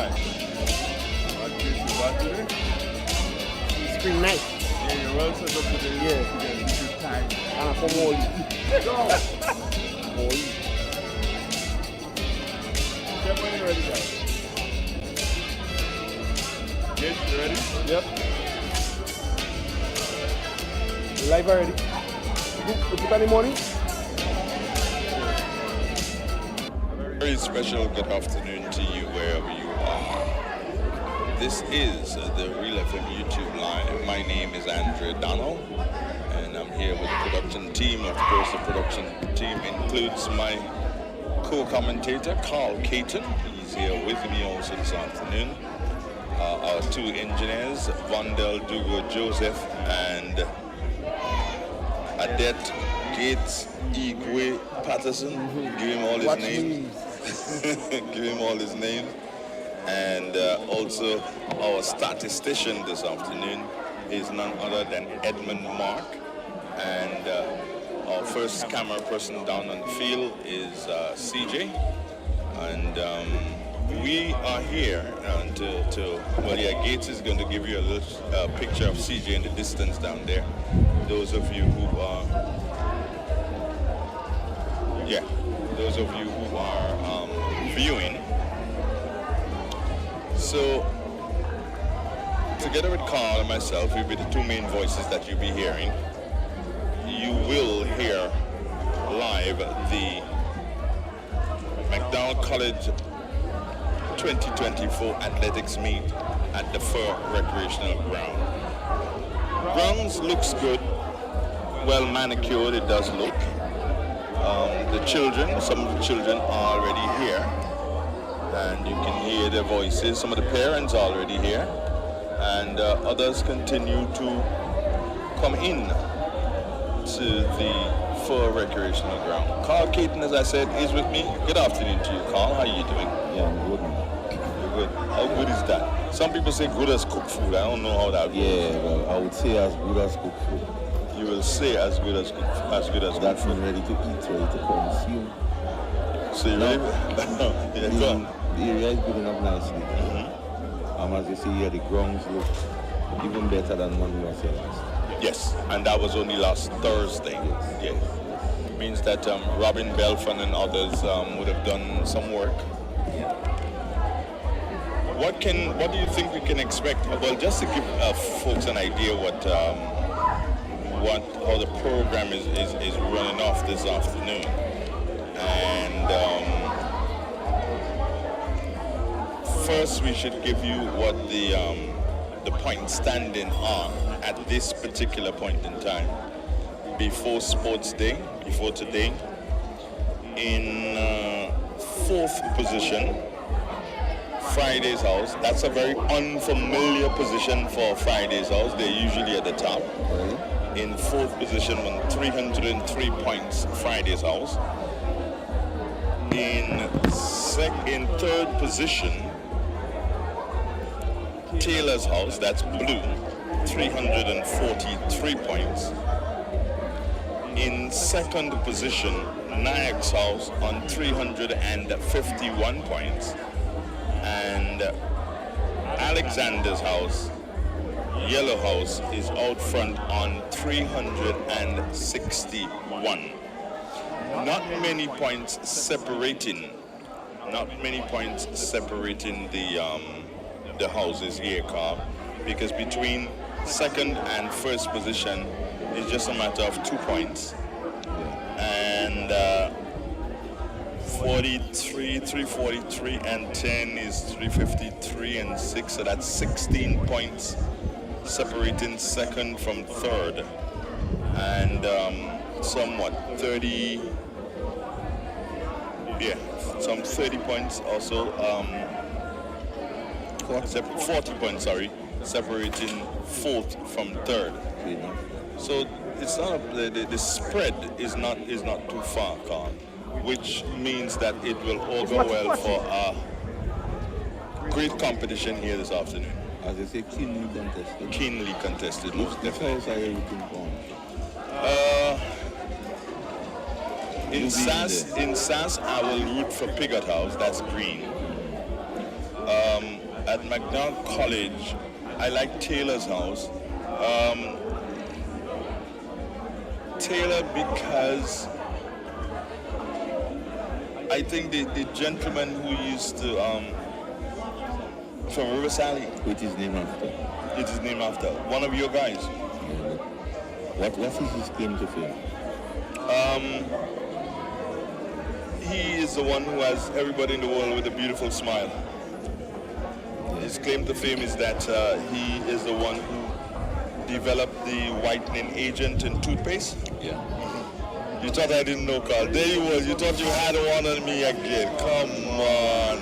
right. What is today? Spring night. Yeah, you're well set up today. Yeah. You get a good time. For more. Go! More. Step when you're ready, guys. Get you ready? Yep. Live already. You put any money? Very special good afternoon to you wherever you are. This is the Real FM YouTube Live. My name is Andre Donald, and I'm here with the production team. Of course, the production team includes my co-commentator, Carl Caton. He's here with me also this afternoon. Our two engineers, Vondel Dugo Joseph and Adet Gates Igwe Patterson. Give him all his names. Give him all his names. And also our statistician this afternoon is none other than Edmund Mark. And our first camera person down on the field is CJ. And we are here Gates is going to give you a little picture of CJ in the distance down there. Those of you who are, viewing. So, together with Carl and myself, we'll be the two main voices that you'll be hearing. You will hear live the McDonald College 2024 athletics meet at the Fur Recreational Ground. Grounds looks good, well manicured it does look. Some of the children are already here, and you can hear their voices. Some of the parents are already here, and others continue to come in to the Fur Recreational Ground. Carl Caton, as I said, is with me. Good afternoon to you, Carl. How are you doing? Yeah, I'm good. You're good. How good is that? Some people say good as cooked food. I don't know how that goes. Yeah, well, I would say as good as cooked food. You will say as good as cooked That's food. ready to eat, ready to consume. So you ready? Yeah, go on. The area is good enough nicely. As you see here, the grounds look even better than one we were saying last. Yes, and that was only last Thursday. Yes. Means that Robin Belfon and others would have done some work. What do you think we can expect? Well, just to give folks an idea how the program is running off this afternoon. And first we should give you what the points standing are at this particular point in time. Before Sports Day, before today, in fourth position, Friday's House. That's a very unfamiliar position for Friday's House. They're usually at the top. In fourth position with 303 points, Friday's House. In third position, Taylor's House, that's blue, 343 points. In second position, Nyack's House on 351 points. And Alexander's House, Yellow House, is out front on 361. Not many points separating the houses here, Carl, because between second and first position is just a matter of 2 points. And 43, 343, and 10 is 353 and 6, so that's 16 points separating second from third. And some 30 points also, 40 points, separating fourth from third. So it's not the spread is not too far, Carl, which means that it will all go well for a great competition here this afternoon. As they say, keenly contested. Keenly contested, most definitely. Which house are you looking for? In SAS, I will root for Piggott House, that's green. At McDonald College, I like Taylor's house. Taylor because I think the gentleman who used to from Riverside, Which is named after? it is named after one of your guys. What is his claim to fame? He is the one who has everybody in the world with a beautiful smile. His claim to fame is that he is the one who developed the whitening agent in toothpaste. Yeah. You thought I didn't know, Carl. There you was. You thought you had one on me again. Come on.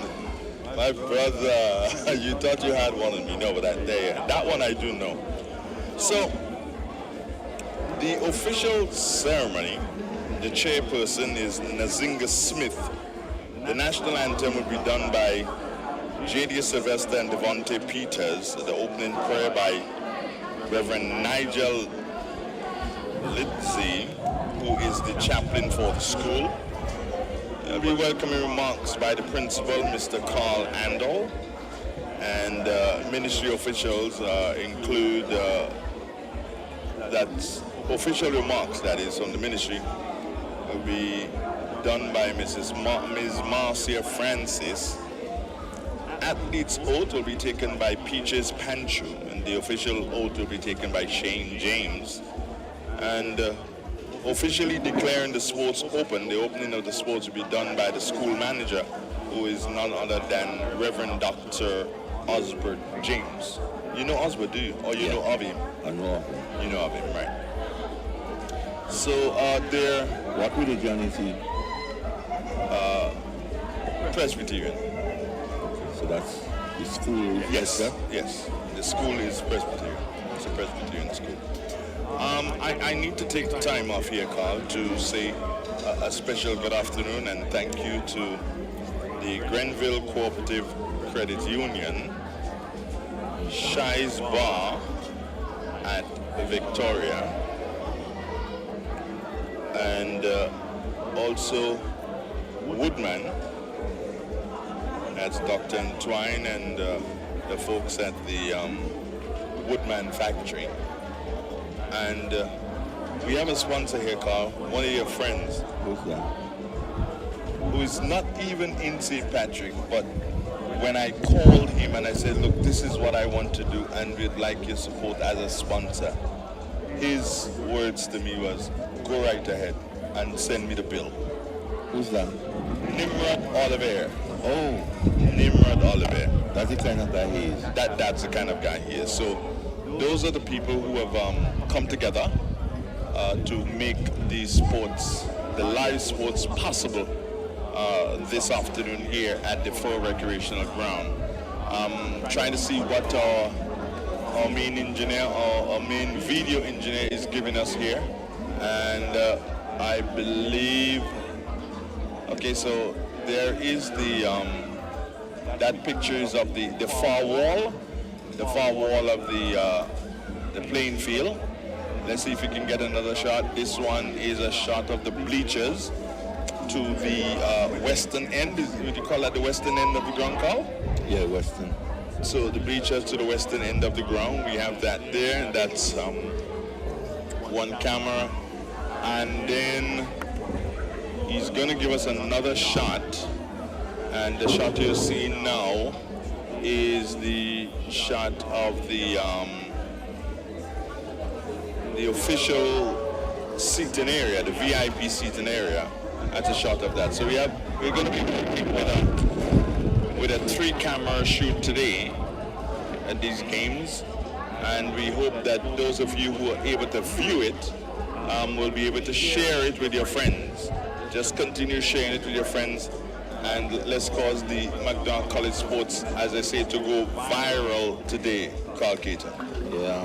My brother. You thought you had one on me. No, but that one I do know. So, the official ceremony, the chairperson is Nazinga Smith. The national anthem will be done by J.D. Sylvester and Devontae Peters. The opening prayer by Reverend Nigel Litzy, who is the chaplain for the school. There'll be welcoming remarks by the principal, Mr. Carl Andol, and ministry officials include official remarks, that is, from the ministry, will be done by Ms. Marcia Francis. Athlete's oath will be taken by Peaches Panchu, and the official oath will be taken by Shane James. And officially declaring the sports open, the opening of the sports will be done by the school manager, who is none other than Reverend Dr. Osbert James. You know Osbert, do you? Or you know of him? I know of him. You know of him, right? So they're What religion is he? Presbyterian. So that's the school. Yes, yes. The school is Presbyterian. It's a Presbyterian school. I need to take the time off here, Carl, to say a special good afternoon and thank you to the Grenville Cooperative Credit Union, Shai's Bar at Victoria, and also Woodman. That's Dr. Entwine and the folks at the Woodman factory. And we have a sponsor here, Carl, one of your friends, Who's that? who is not even in St. Patrick, but when I called him and I said, look, this is what I want to do and we'd like your support as a sponsor, his words to me was, go right ahead and send me the bill. Who's that? Nimrod Oliver. Oh, Nimrod Oliver. that's the kind of guy he is. That's the kind of guy he is. So those are the people who have come together to make these sports, the live sports, possible this afternoon here at the Fur Recreational Ground. Trying to see what our main engineer, our main video engineer is giving us here. And I believe, okay, so there is that picture is of the far wall of the playing field. Let's see if we can get another shot. This one is a shot of the bleachers to the western end. Would you call that the western end of the ground, Carl? Yeah, Western. So the bleachers to the western end of the ground, we have that there. That's one camera. And then he's going to give us another shot. And the shot you're seeing now is the shot of the official seating area, the VIP seating area. That's a shot of that. So we're going to be working with a 3-camera shoot today at these games, and we hope that those of you who are able to view it will be able to share it with your friends. Just continue sharing it with your friends, and let's cause the McDonald College Sports, as I say, to go viral today, Carl Cater. Yeah,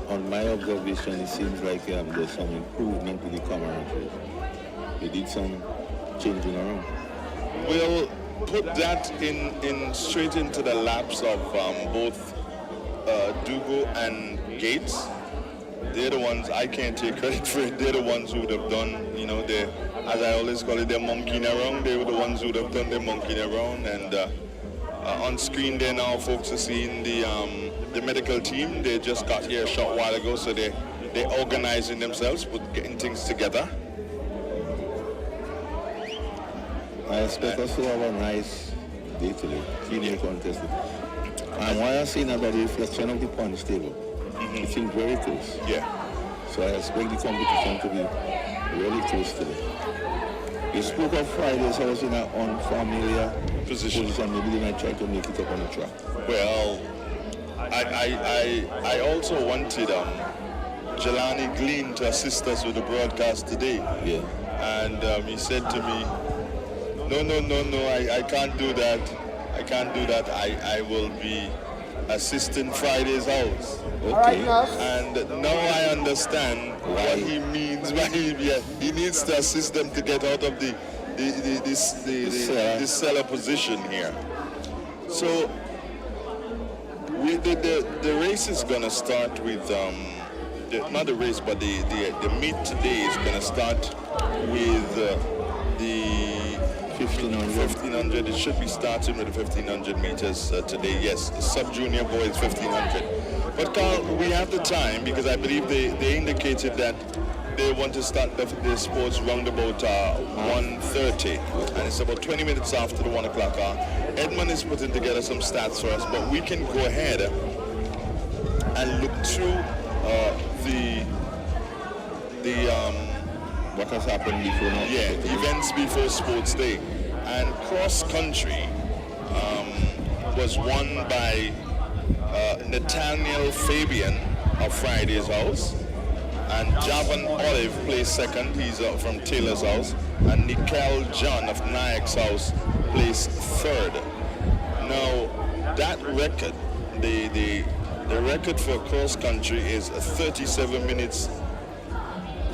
on my observation, it seems like there's some improvement with the commentaries. They did some changing around. We'll put that in straight into the laps of both Dugo and Gates. They're the ones, I can't take credit for it, they're the ones who would have done, as I always call it, they're monkeying around. They were the ones who would have done their monkeying around, and On screen there now, folks are seeing the medical team. They just got here a short while ago, so they're organizing themselves, getting things together. I expect us to have a nice day today, female contested. And while I'm saying about the reflection of the punch table, it seems very close. Yeah. So I expect the competition to be really close today. You spoke of Friday's house in an unfamiliar position. Maybe they might try to make it up on the track. Well, I also wanted Jelani Glean to assist us with the broadcast today. Yeah. And he said to me, no, I can't do that. I can't do that. I will be assisting Friday's house. Okay. And now I understand what he means by he needs to assist them to get out of the cellar position here. So the race is going to start with not the race, but the meet today is going to start with the 1500. It should be starting with the 1500 meters today. Yes, the sub-junior boys 1500. But Carl, we have the time because I believe they indicated that they want to start the sports round about 1:30, and it's about 20 minutes after the 1 o'clock hour. Edmund is putting together some stats for us, but we can go ahead and look through what has happened before now? Yeah, events before sports day. And cross country was won by Nathaniel Fabian of Friday's house, and Javan Olive placed second. He's from Taylor's house, and Nikhil John of Nayak's house placed third. Now that record, the record for cross country is 37 minutes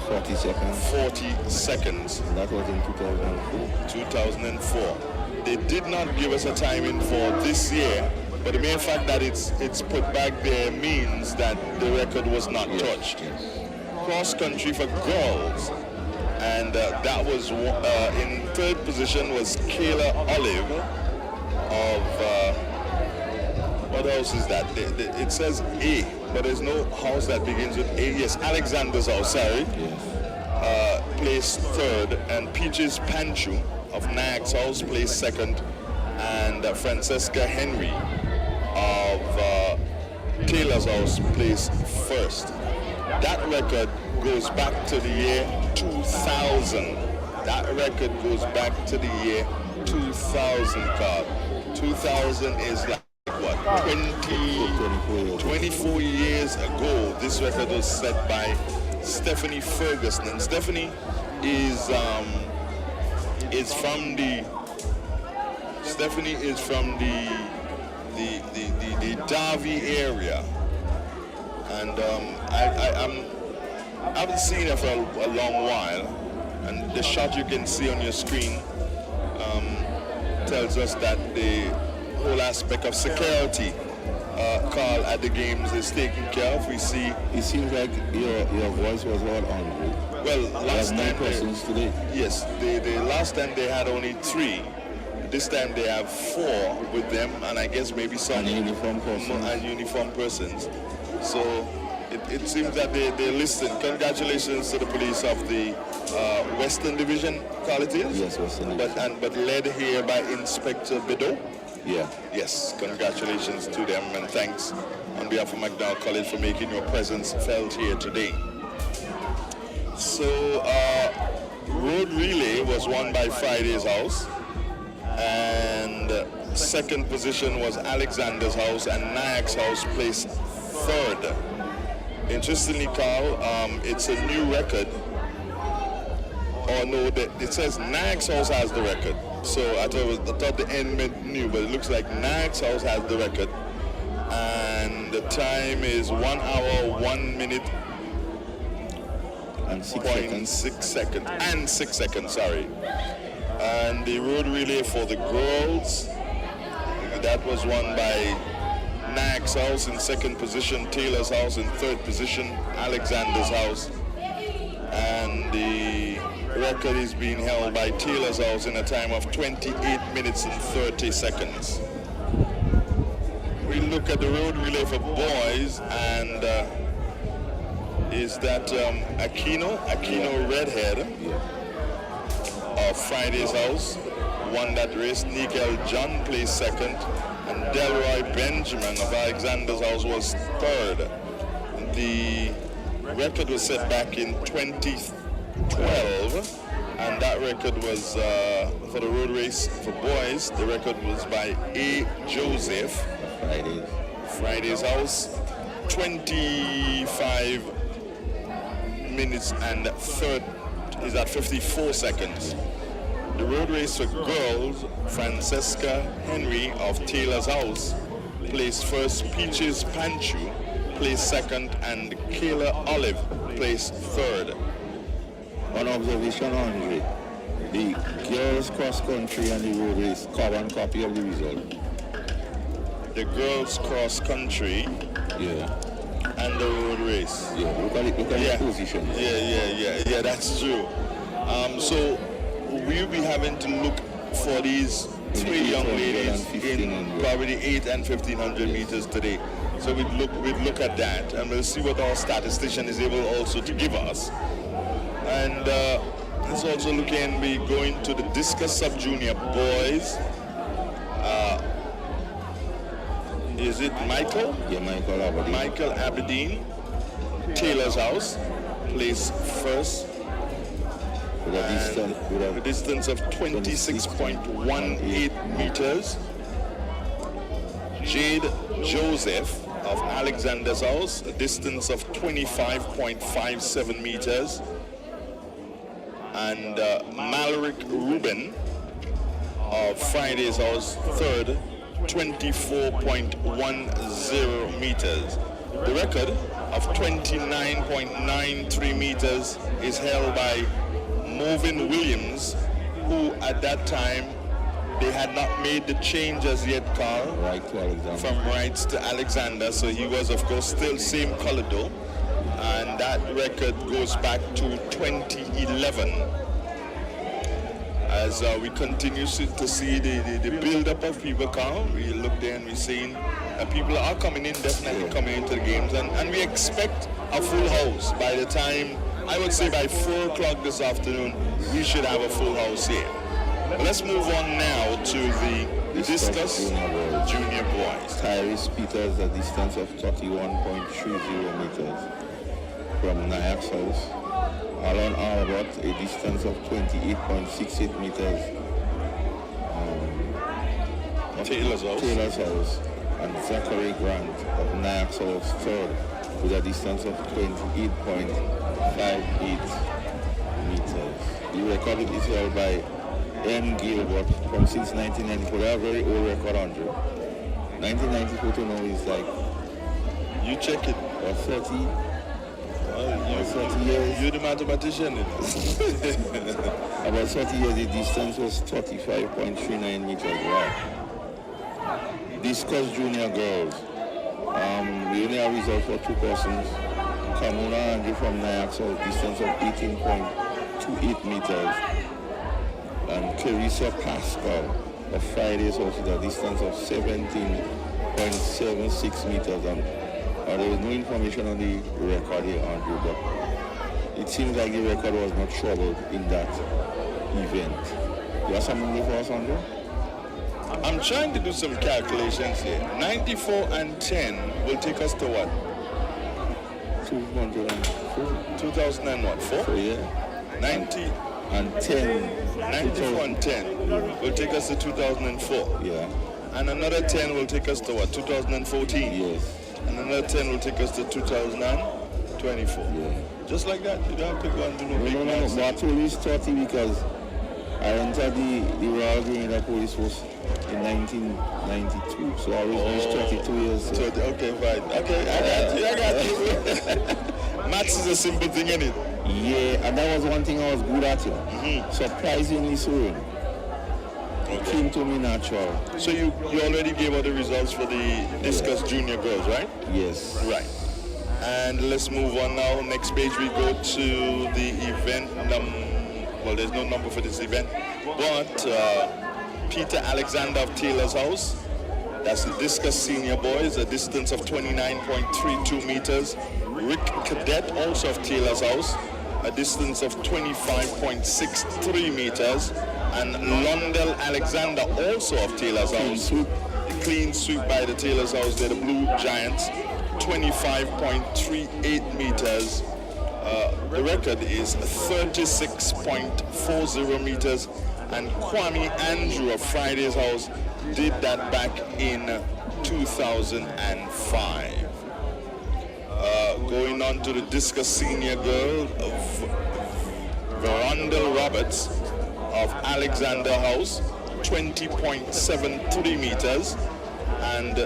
40 seconds. 40 seconds. And that was in 2004. 2004. They did not give us a timing for this year, but the mere fact that it's put back there means that the record was not touched. Yes. Cross country for girls, and that was in third position was Kayla Olive of what house is that? It says A, but there's no house that begins with A. Yes, Alexander's house, sorry. Yes. Placed third, and Peaches Panchu of Nayak's house placed second, and Francesca Henry of Taylor's house placed first. That record goes back to the year 2000. That record goes back to the year 2000, Carl. 2000 is like what, 24 years ago. This record was set by Stephanie Ferguson, and Stephanie is from the Derby area, and I haven't seen her for a long while, and the shot you can see on your screen tells us that the whole aspect of security, Carl, at the games is taken care of. We see. It seems like your voice was all on. Well, last time today. Yes, the last time they had only 3. This time they have 4 with them, and I guess maybe some uniform persons. So it seems that they listen. Congratulations to the police of the Western Division, Carl, it is? Yes, Western Division. But led here by Inspector Bido. Yeah. Yes, congratulations to them, and thanks on behalf of McDowell College for making your presence felt here today. So, road relay was won by Friday's house, and second position was Alexander's house, and Nayak's house placed third. Interestingly, Carl, it's a new record. Or no, it says Nayak's house has the record. So I thought the end meant new, but it looks like Nayak's house has the record. And the time is 1 hour, 1 minute, and 6 seconds. And 6 seconds, sorry. And the road relay for the girls, that was won by Nayak's house in second position, Taylor's house in third position, Alexander's house. And the record is being held by Taylor's house in a time of 28 minutes and 30 seconds. at the road relay for boys, and is that Aquino Redhead of Friday's House won that race. Nigel John placed second, and Delroy Benjamin of Alexander's House was third. The record was set back in 2012, and that record was for the road race for boys. The record was by A. Joseph. Friday's House, 25 minutes and third is at 54 seconds. The road race for girls, Francesca Henry of Taylor's House placed first. Peaches Panchu placed second, and Kayla Olive placed third. One observation, Andre. The girls cross country and the road race, carbon copy of the result. The girls cross country and the road race. Yeah, look at the position. Yeah, that's true. So we'll be having to look for these three young ladies in probably 8 and 1500 meters today. So we'd look at that, and we'll see what our statistician is able also to give us. And let's also look in, be going to the discus sub-junior boys. Is it Michael? Yeah, Michael Aberdeen. Michael Aberdeen, Taylor's House, placed first. With a distance of 26.18 meters. Jade Joseph of Alexander's House, a distance of 25.57 meters. And Malric Rubin of Friday's House, third, 24.10 meters. The record of 29.93 meters is held by Movin Williams, who at that time, they had not made the change as yet, Carl, from Wrights to Alexander, so he was of course still same color though, and that record goes back to 2011. As we continue to see the build-up of people, Carl, we look there and we're seeing people are coming in, definitely coming into the games, and we expect a full house by the time, I would say by 4 o'clock this afternoon, we should have a full house here. But let's move on now to the discus junior boys. Tyrese Peters, a distance of 31.30 meters from Nyack's House. Alan Albert, a distance of 28.68 meters. Taylor's House. And Zachary Grant of Nyack's House, third, with a distance of 28.58 meters. The record is held by M. Gilbert from since 1994. They are very old record, Andrew. 1994 to now is like... You check it. Or 30... 30 years. You're the mathematician, you know. About 30 years, the distance was 35.39 meters. Wow. Discus junior girls. We only have results for 2 persons. Kamuna Andrew from Nyack's House, distance of 18.28 meters. And Carissa Pascal of Friday's House with a distance of 17.76 meters. And there was no information on the record here, Andrew, but it seems like the record was not troubled in that event. You have something new for us, Andrew? I'm trying to do some calculations here. 94 and 10 will take us to what? 2004? Yeah. 90 and 10. 94 and 10 will take us to 2004. Yeah. And another 10 will take us to what? 2014? Yes. And another 10 will take us to 2024. Yeah. Just like that. You don't have to go and do no big No. maths. But I told you it's 30 because I entered the Royal Grenada Police Force in 1992. So I was 32 years. So, okay, fine. Okay, I got you. Maths is a simple thing, isn't it? Yeah, and that was one thing I was good at. Surprisingly so. It came to me natural. So you already gave out the results for the discus junior girls, right? Yes. Right. And let's move on now. Next page we go to the event well, there's no number for this event, but Peter Alexander of Taylor's House That's the discus senior boys, a distance of 29.32 meters. Rick Cadet, also of Taylor's House, a distance of 25.63 meters. And Londell Alexander, also of Taylor's House, clean sweep by the Taylor's House. They're the Blue Giants, 25.38 meters. The record is 36.40 meters. And Kwame Andrew of Friday's House did that back in 2005. Going on to the discus senior girl of Verondel Roberts of Alexander House, 20.73 meters. And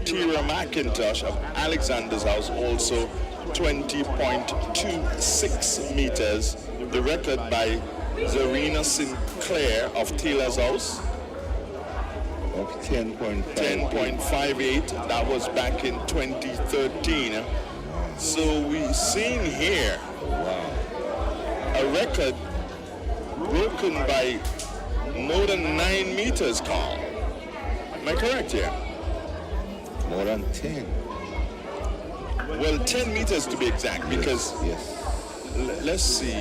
Tira McIntosh of Alexander's House, also 20.26 meters. The record by Zarina Sinclair of Taylor's House, of 10.58. That was back in 2013. So we've seen here a record broken by more than 9 meters, Carl. Am I correct here? More than 10. Well, 10 meters to be exact, because Yes. let's see.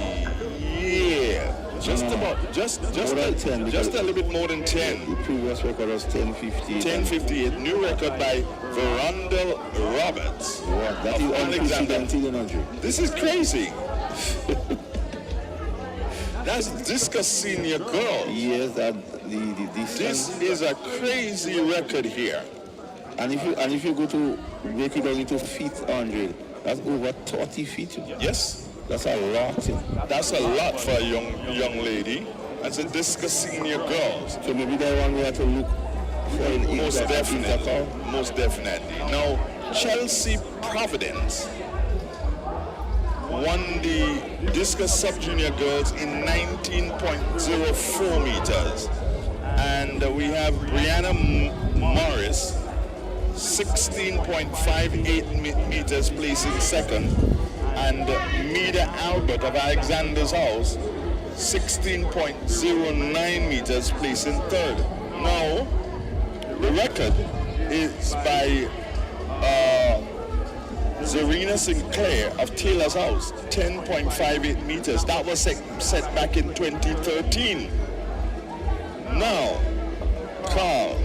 Yeah, just about, just More than 10, just a little bit more than 10. The previous record was 10.50. 10:58. New record by Verondel Roberts. Wow, that of is Alexander. unprecedented, Andrew. This is crazy. That's discus senior girl. Yes, that the distance. This is a crazy record here. And if you go to break it down into feet, 100, that's over 30 feet. Yes, That's a lot. that's a lot for a young lady. That's a discus senior girl. So maybe that one we have to look for an Most definitely. intercom. Most definitely. Now, Chelsea Providence won the discus sub-junior girls in 19.04 meters. And we have Brianna Morris, 16.58 meters, placing second. And Mida Albert of Alexander's House, 16.09 meters, placing third. Now, the record is by Zarina Sinclair of Taylor's House, 10.58 meters. That was set back in 2013. Now, Carl,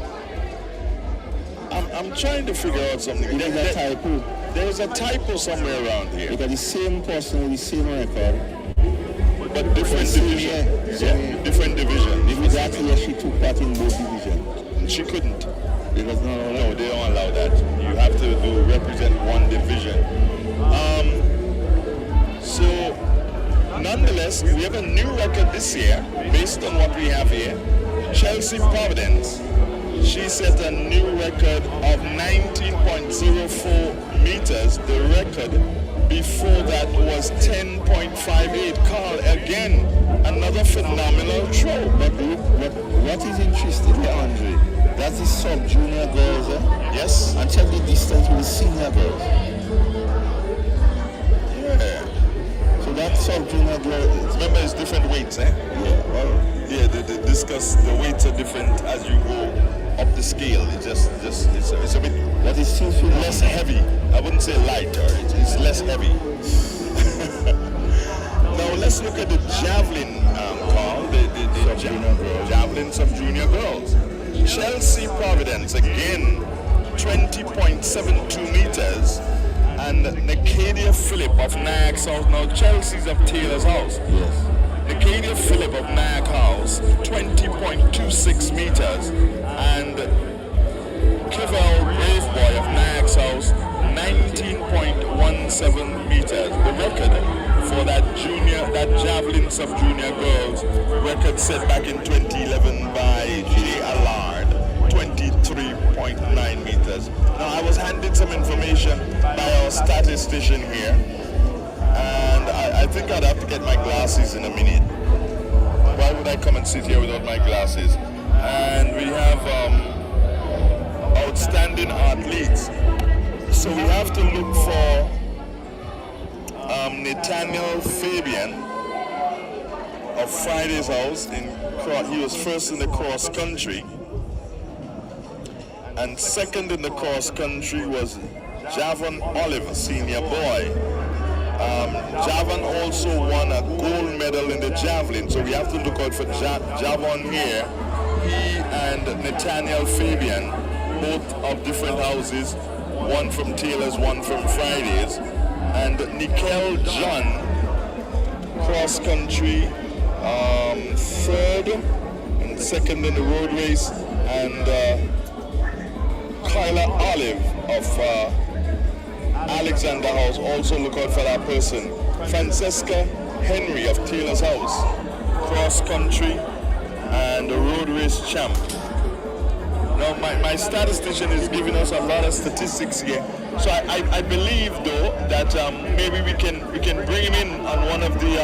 I'm trying to figure out something. There's a typo. There's a typo somewhere around here, Because the same person with the same record, but different Same division. year. Yeah, different division. that year she took part in both divisions. She couldn't. It was not No, they don't allow that. You have to represent one division. So, nonetheless, we have a new record this year based on what we have here. Chelsea Providence, she set a new record of 19.04 meters. The record before that was 10.58. Carl, again, another phenomenal throw. But what is interesting here, Andre, that's the sub-junior girls, Yes? and check the distance with the senior girls. Yeah. So that sub-junior girl is, Remember, it's different weights, eh? yeah, well, Yeah, the weights are different as you go up the scale. It's a bit that is still less heavy. I wouldn't say lighter. It's less heavy. Now let's look at the javelin, Carl. The javelin sub-junior girls. Chelsea Providence again, 20.72 meters, and Nicadia Phillip of Nyack House. Now Chelsea's of Taylor's House. yes. Nicadia Phillip of Nyack House, 20.26 meters, and Kivel Braveboy of Nyack House, 19.17 meters. The record for that javelin sub-junior girls, record set back in 2011 by J. Allard, 23.9 meters. Now I was handed some information by our statistician here, and I think I'd have to get my glasses in a minute. Why would I come and sit here without my glasses? And we have outstanding athletes. So we have to look for Nathaniel Fabian of Friday's House. He was first in the cross country. And second in the cross country was Javon Olive, senior boy. Javon also won a gold medal in the javelin, so we have to look out for Javon here. He and Nathaniel Fabian, both of different houses, one from Taylor's, one from Friday's. And Nikel John, cross country, third and second in the road race, and Kyla Olive of Alexander House, also look out for that person. Francesca Henry of Taylor's House, cross country and a road race champ. Now my statistician is giving us a lot of statistics here, so I believe though that maybe we can bring him in on one of the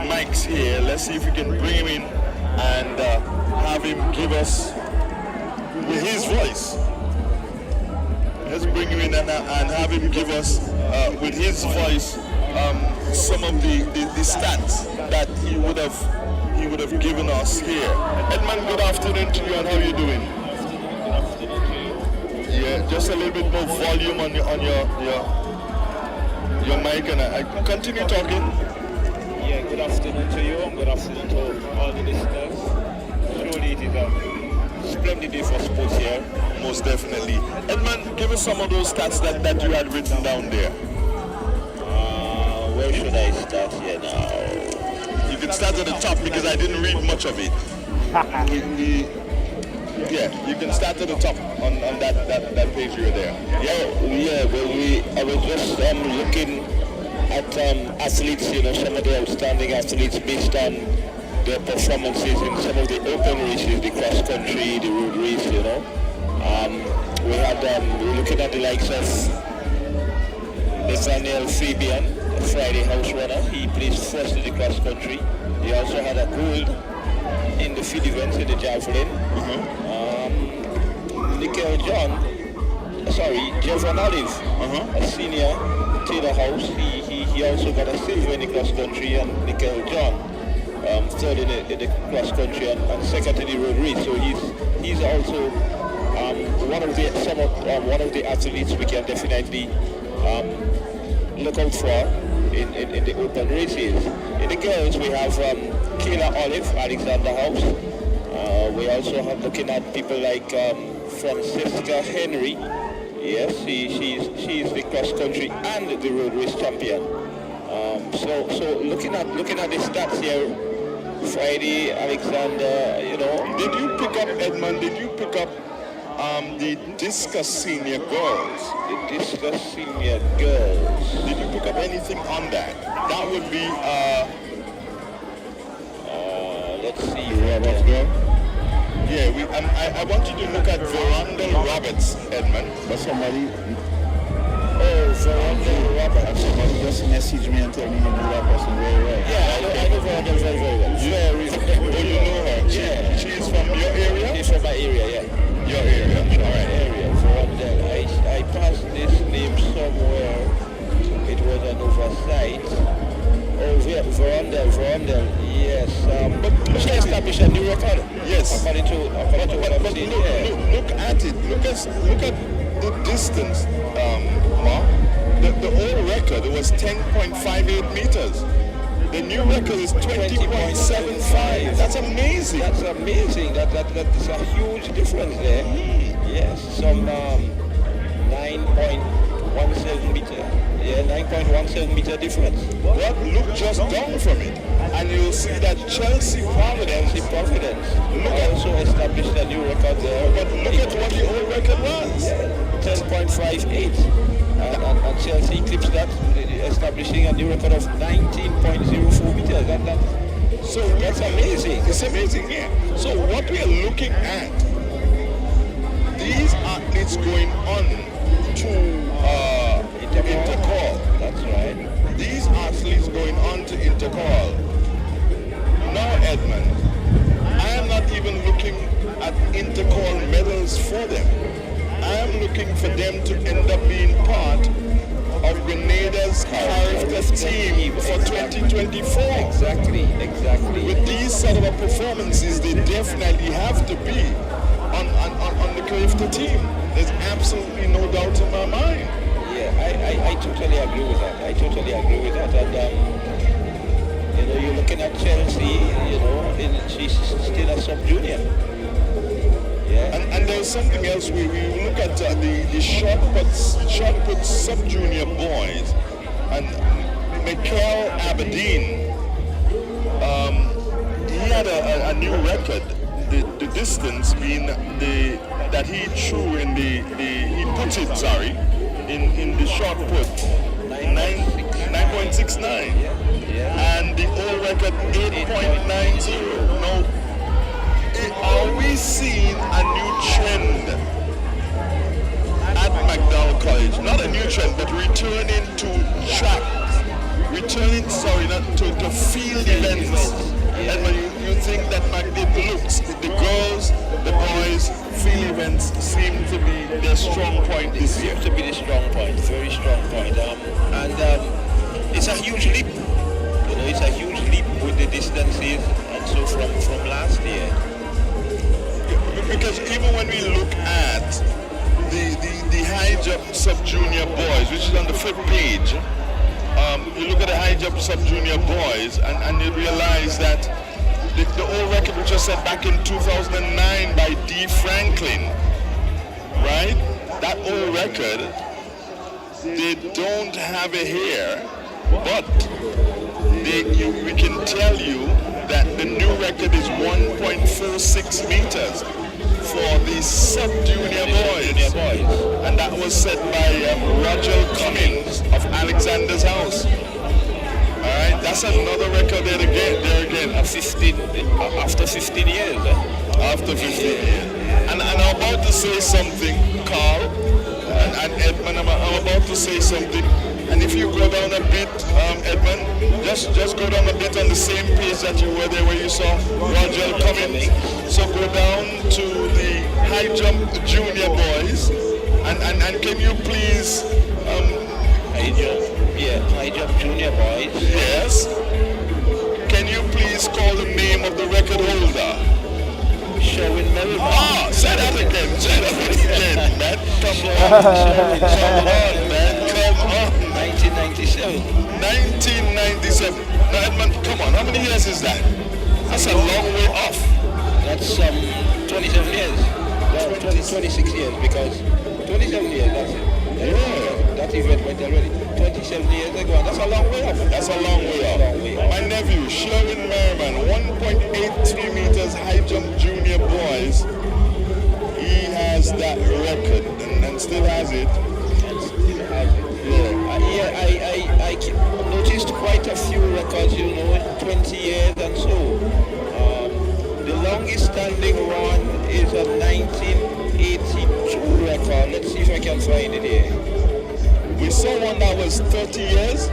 mics here. Let's see if we can bring him in and have him give us with his voice. Let's bring him in and have him give us with his voice some of the stats that he would have given us here. Edmund, good afternoon to you, and how are you doing? Good afternoon to you. Yeah, just a little bit more volume on your mic, and I continue talking. Yeah, good afternoon to you, and good afternoon to all the listeners. Surely it is a splendid day for sports here. Most definitely. Edmund, give us some of those stats that you had written down there. Where should I start here now? You can start at the top because I didn't read much of it. Yeah, you can start at the top on that page you were there. I was just looking at athletes, some of the outstanding athletes based on their performances in some of the open races, the cross country, the road race, we had, we're looking at the likes of Nathaniel Fabian, a Friday house runner. He placed first in the cross country. He also had a gold in the field events in the javelin. Javon Olive, a senior Taylor House. He also got a silver in the cross country, and Nikel John third in the cross country and second in the road race. So he's also one of the athletes we can definitely look out for in the open races. In the girls, we have Kayla Olive, Alexander House. We also have looking at people like Francesca Henry. Yes, she's the cross country and the road race champion. So looking at the stats here, Friday, Alexander, Did you pick up, Edmund, the discus senior girls? The discus senior girls. Did you pick up anything on that? That would be, let's see. Roberts girl? yeah, I want you to look at Verondel Roberts, Edmund. But somebody Verondel Roberts. just messaged me and told me you know that person very well. Yeah, I know Verondel very, very well. Oh, you know her? Yeah. She's from your area? She's from my area, yeah. Your area, all right. Area, Verondel. I passed this name somewhere. It was an oversight. Oh, Verondel, yes. But she established a new record. Yes. According to what I'm But seeing. look at it. Look at the distance, Mark. The old record was 10.58 meters. The new record is 20.75. That's amazing. That's amazing. That's a huge difference there. Yes, some 9.17 meter. Yeah, 9.17 meter difference. But look just down from it, and you'll see that Chelsea Providence. Also established a new record there. But look at what the old record was. 10.58. And Chelsea eclipsed that, establishing a new record of 19.04 meters. So that's amazing. It's amazing, yeah. So what we are looking at, these athletes going on to Intercall. That's right. These athletes going on to Intercall. Now, Edmund, I am not even looking at Intercall medals for them. I am looking for them to end up being part of Grenada's character team for 2024. Exactly. With these sort of performances, they definitely have to be on the character team. There's absolutely no doubt in my mind. Yeah, I totally agree with that. And you're looking at Chelsea, she's still a sub-junior. Yeah. And there's something else. We look at the short put sub-junior boys, and Mikel Aberdeen, he had a new record. The distance being that he threw in he the short put 9.69, and the old record 8.90. Now, are we seeing a new trend at McDowell College? Not a new trend, but returning to to field events. And when you think that McDowell looks, the girls, the boys, field events seem to be their strong point this year. Seems to be the strong point, very strong point. It's a huge leap. It's a huge leap with the distances and so from last year. Because even when we look at the high jump sub-junior boys, which is on the 5th page, you look at the high jump sub-junior boys and you realize that the old record which was set back in 2009 by D. Franklin, right? That old record, they don't have it here, but we can tell you that the new record is 1.46 meters for the sub-junior boys. And that was set by Roger Cummings of Alexander's House. Alright, that's another record there again. After 15 years. After 15 years. And I'm about to say something, Carl, and Edmund, I'm about to say something. And if you go down a bit, Edmund, just go down a bit on the same page that you were there where you saw Roger Cummings. So go down to the high jump junior boys, and can you please... high jump junior boys. Yes. Can you please call the name of the record holder? Sherwin Merriman. Say that again, man. Come on, man. 1997. 1997. Now, Edmund, come on. How many years is that? That's a long way off. That's 27 years. No, 26 years, because 27 years, that's it. Yeah. That event went already 27 years ago, and that's a long way off. That's a long way off. My nephew, Sherwin Merriman, 1.83 meters high jump junior boys. He has that record and still has it. I noticed quite a few records, 20 years and so. The longest standing one is a 1982 record. Let's see if I can find it here. We saw one that was 30 years.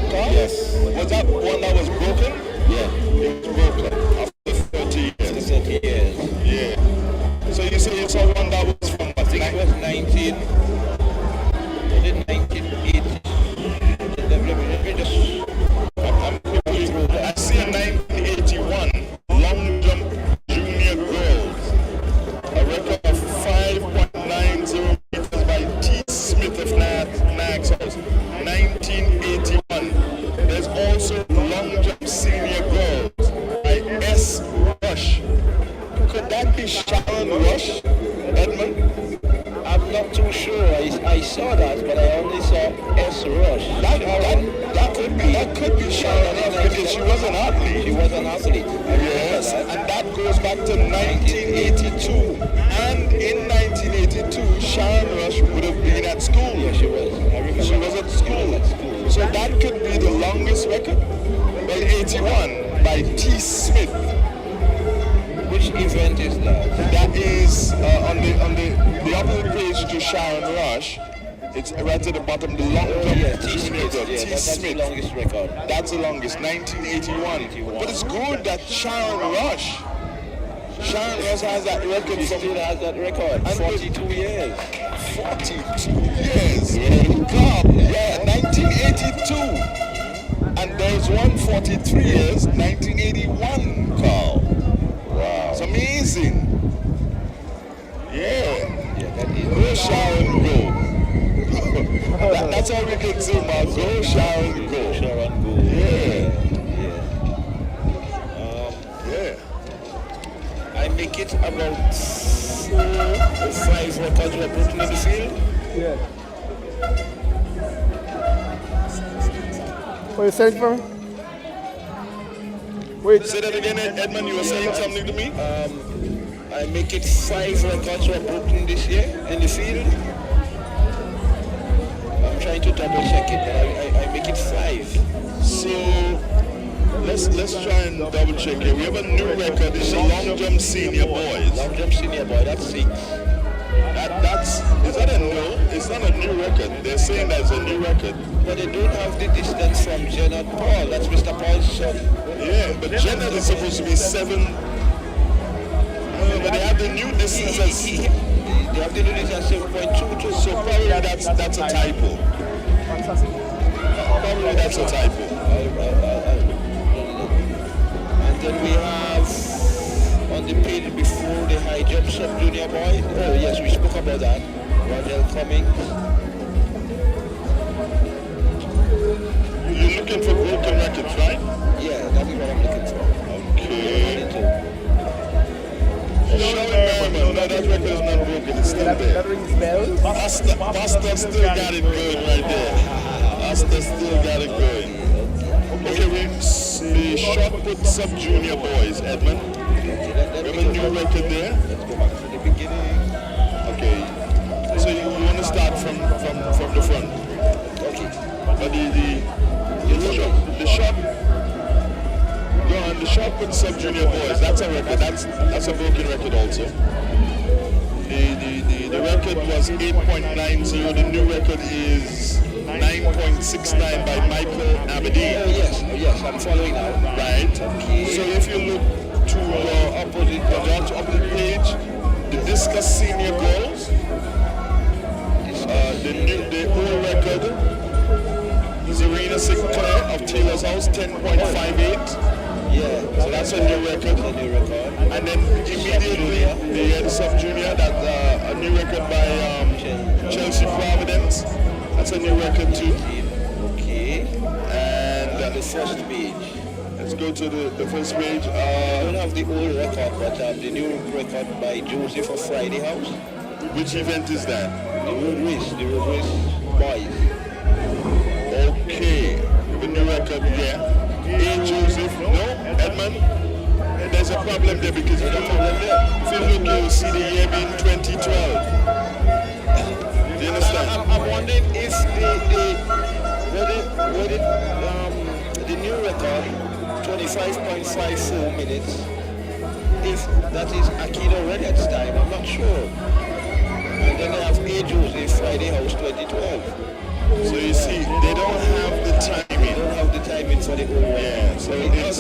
Carl? Yes. Was that one that was broken? Yeah. It was broken after 30 years. After 30 years. Yeah. So you say you saw one that was from I think it was 1980. Let me just... I see a 1981 long jump junior girls. A record of 5.90 meters by T. Smith of Nags House. 1981. There's also long jump senior girls by S. Rush. Could that be Sharon Rush, Edmund? I'm not too sure. I saw that, but I only saw S. Rush. That could be Sharon Rush because she was an athlete. She was an athlete. Yes, and that goes back to 1982. And in 1982, Sharon Rush would have been at school. Yeah, she was. I remember. She was at school. So that could be the longest record. Well, 81 by T. Smith. Which event is that? That is on the opposite page to Sharon Rush. It's right at the bottom, the long jump. T. Smith. Yeah, that's the longest record. That's the longest, 1981. But it's good that Sharon Rush Sharon Ross has that record He from still has that record. 42 years. 42 years. God, yeah, 1982. And there's one 43 years, 1981, Carl. Wow. It's amazing. Yeah. Go Sharon, go. That's all we can say, man. Go Sharon, go. Sharon, go. Yeah. Yeah. Yeah. I make it about 4 or 5 records were broken in the field. Yeah. What you saying for me? Wait. Say that again, Edmund. You were saying something to me? I make it 5 records were broken this year in the field. I'm trying to double check it, but I make it 5. So let's try and double check here. We have a new record. It's a Long Jump Senior Boys. Long Jump Senior Boy, that's 6. Is that a no? It's not a new record. They're saying that's a new record. But they don't have the distance from Jenna Paul. That's Mr. Paul's son. Yeah, but Jenna is supposed to be 7. But they have the new distance as... They have the new distance as 7.22. So probably that's a typo. Probably that's a typo. And then we have on the page before the high jump sub junior boy. Oh yes, we spoke about that. Roger Cummings. You're looking for broken records, right? Yeah, that is what I'm looking for. Okay. Showing Merriman. No, that record is not broken. It's still That there. rings bells. Pastor still got it going right there. Pastor still got it going. Okay, the shot put sub junior boys, Edmund. We have a new record there. Let's go back to the beginning. Okay. So you want to start from the front. Okay. But the shot. Go on, the shot put sub junior boys. That's a record. That's a broken record also. The record was 8.90. The new record is 9.69 by Michael Aberdeen. Oh yes, I'm following now. Right. Okay. So if you look to opposite page, the Discus Senior Girls, the old record, Serena Sinclair of Taylor's House, 10.58. Yeah. So that's a new record. And then immediately the sub junior, that's a new record by Chelsea Providence. That's a new record too. Okay. And The first page. let's go to the first page. I don't have the old record, but the new record by Joseph of Friday House. Which event is that? The road race boys. Okay, the new record there. A. Joseph, no, Edmund. There's a problem there because if you look, you'll see the year being 2012. Do you understand? I'm wondering if the new record, 25.54 minutes, if that is Akino Records time, I'm not sure. And then they have A. Joseph, Friday House 2012. So you see, they don't have the timing. They don't have the timing for the old record. Yeah, so it's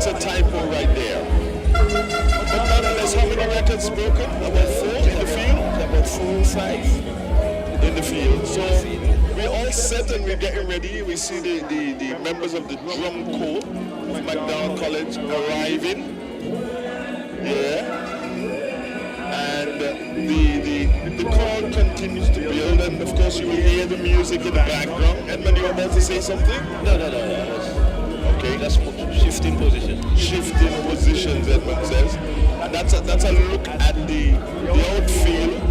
a typo right there. But nonetheless, how many records broken? About 4 in the field? About 4 or 5 in the field. So we're all set and we're getting ready. We see the members of the drum corps of McDowell College arriving. Yeah. And the crowd continues to build, and of course you will hear the music in the background. Edmund, you were about to say something? No. Okay. Just shifting position. Shifting positions, Edmund says. And that's a look at the outfield.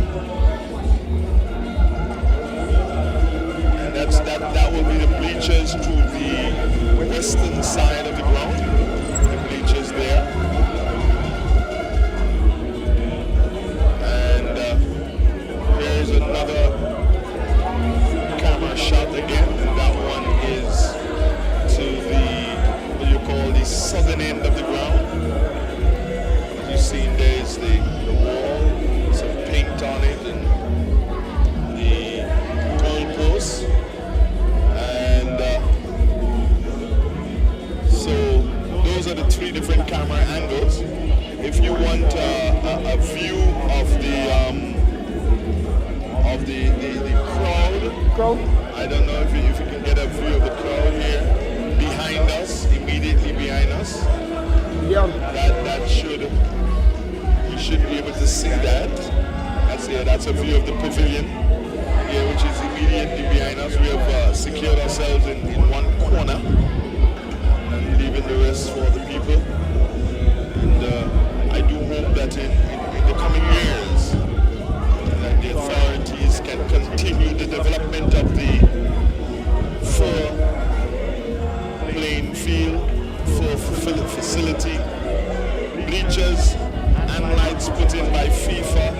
And that will be the bleachers to the western side of the ground. The bleachers there. Here's another camera shot again, and that one is to what you call the southern end of the ground. As you've seen, there's the wall. of the crowd. Crowd? I don't know if you can get a view of the crowd here behind us, immediately behind us. Yeah. That should, you should be able to see that. That's a view of the pavilion here, which is immediately behind us. We have secured ourselves in one corner and leaving the rest for the people. And I do hope that in the coming years that the authorities can continue the development of the full playing field, full facility, bleachers and lights put in by FIFA.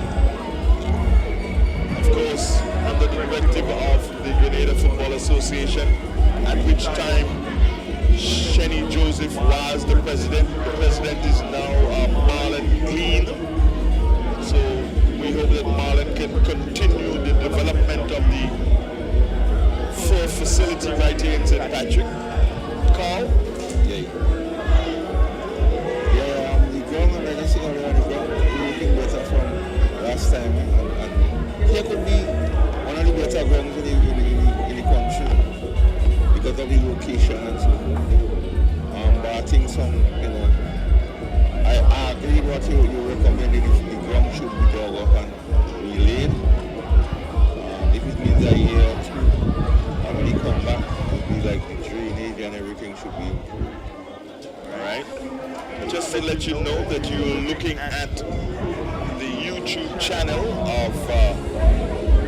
Of course, under the directive of the Grenada Football Association, at which time Shenny Joseph was the president. The president is now Marlon Green. So we hope that Marlon can continue the development of the full facility right here in St. Patrick. Carl? Yeah, the ground, like I said earlier, the ground is looking better from last time. And here could be one of the better grounds in the country because of the location and so on. But I think I agree what you recommended. If the ground should be dug up and relayed, if it means a year or two, and when they come back, it will be like the drainage and everything should be improved. Alright. Just to let you know that you're looking at the YouTube channel of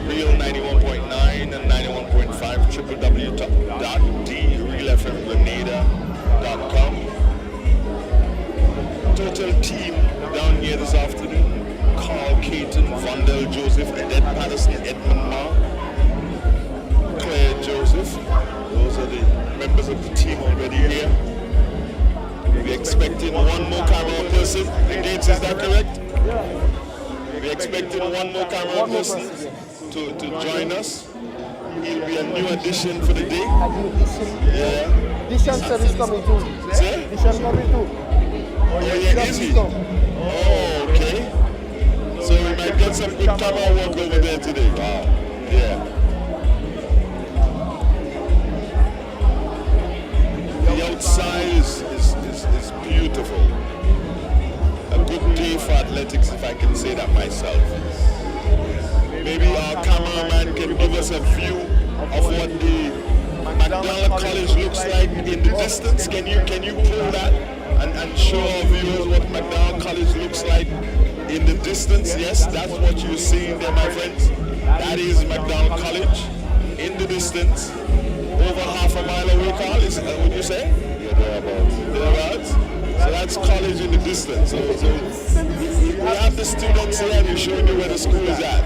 Real 91.9 and 91.5, www.therealfmgrenada.com. Total team down here this afternoon: Carl Caton, Vondel Joseph, Edette Patterson, Edmund Ma, Claire Joseph. Those are the members of the team already here. We're expecting one more camera person. Gates, is that correct? We're expecting one more camera person to join us. He'll be a new addition for the day. Yeah. This youngster is coming too. Sir? This youngster coming too. Oh, yeah, is he? Oh, okay. So we might get some good camera work over there today. Wow. Yeah. The outside is beautiful. A good day for athletics, if I can say that myself. Maybe our cameraman can give us a view of what the McDonald College looks like in the distance. Can you pull that and show our viewers what McDonald College looks like in the distance? Yes, that's what you're seeing there, my friends. That is McDonald College in the distance. Over half a mile away, Carl, would you say? Yeah, thereabouts. So that's college in the distance. So we have the students here and we're showing you where the school is at.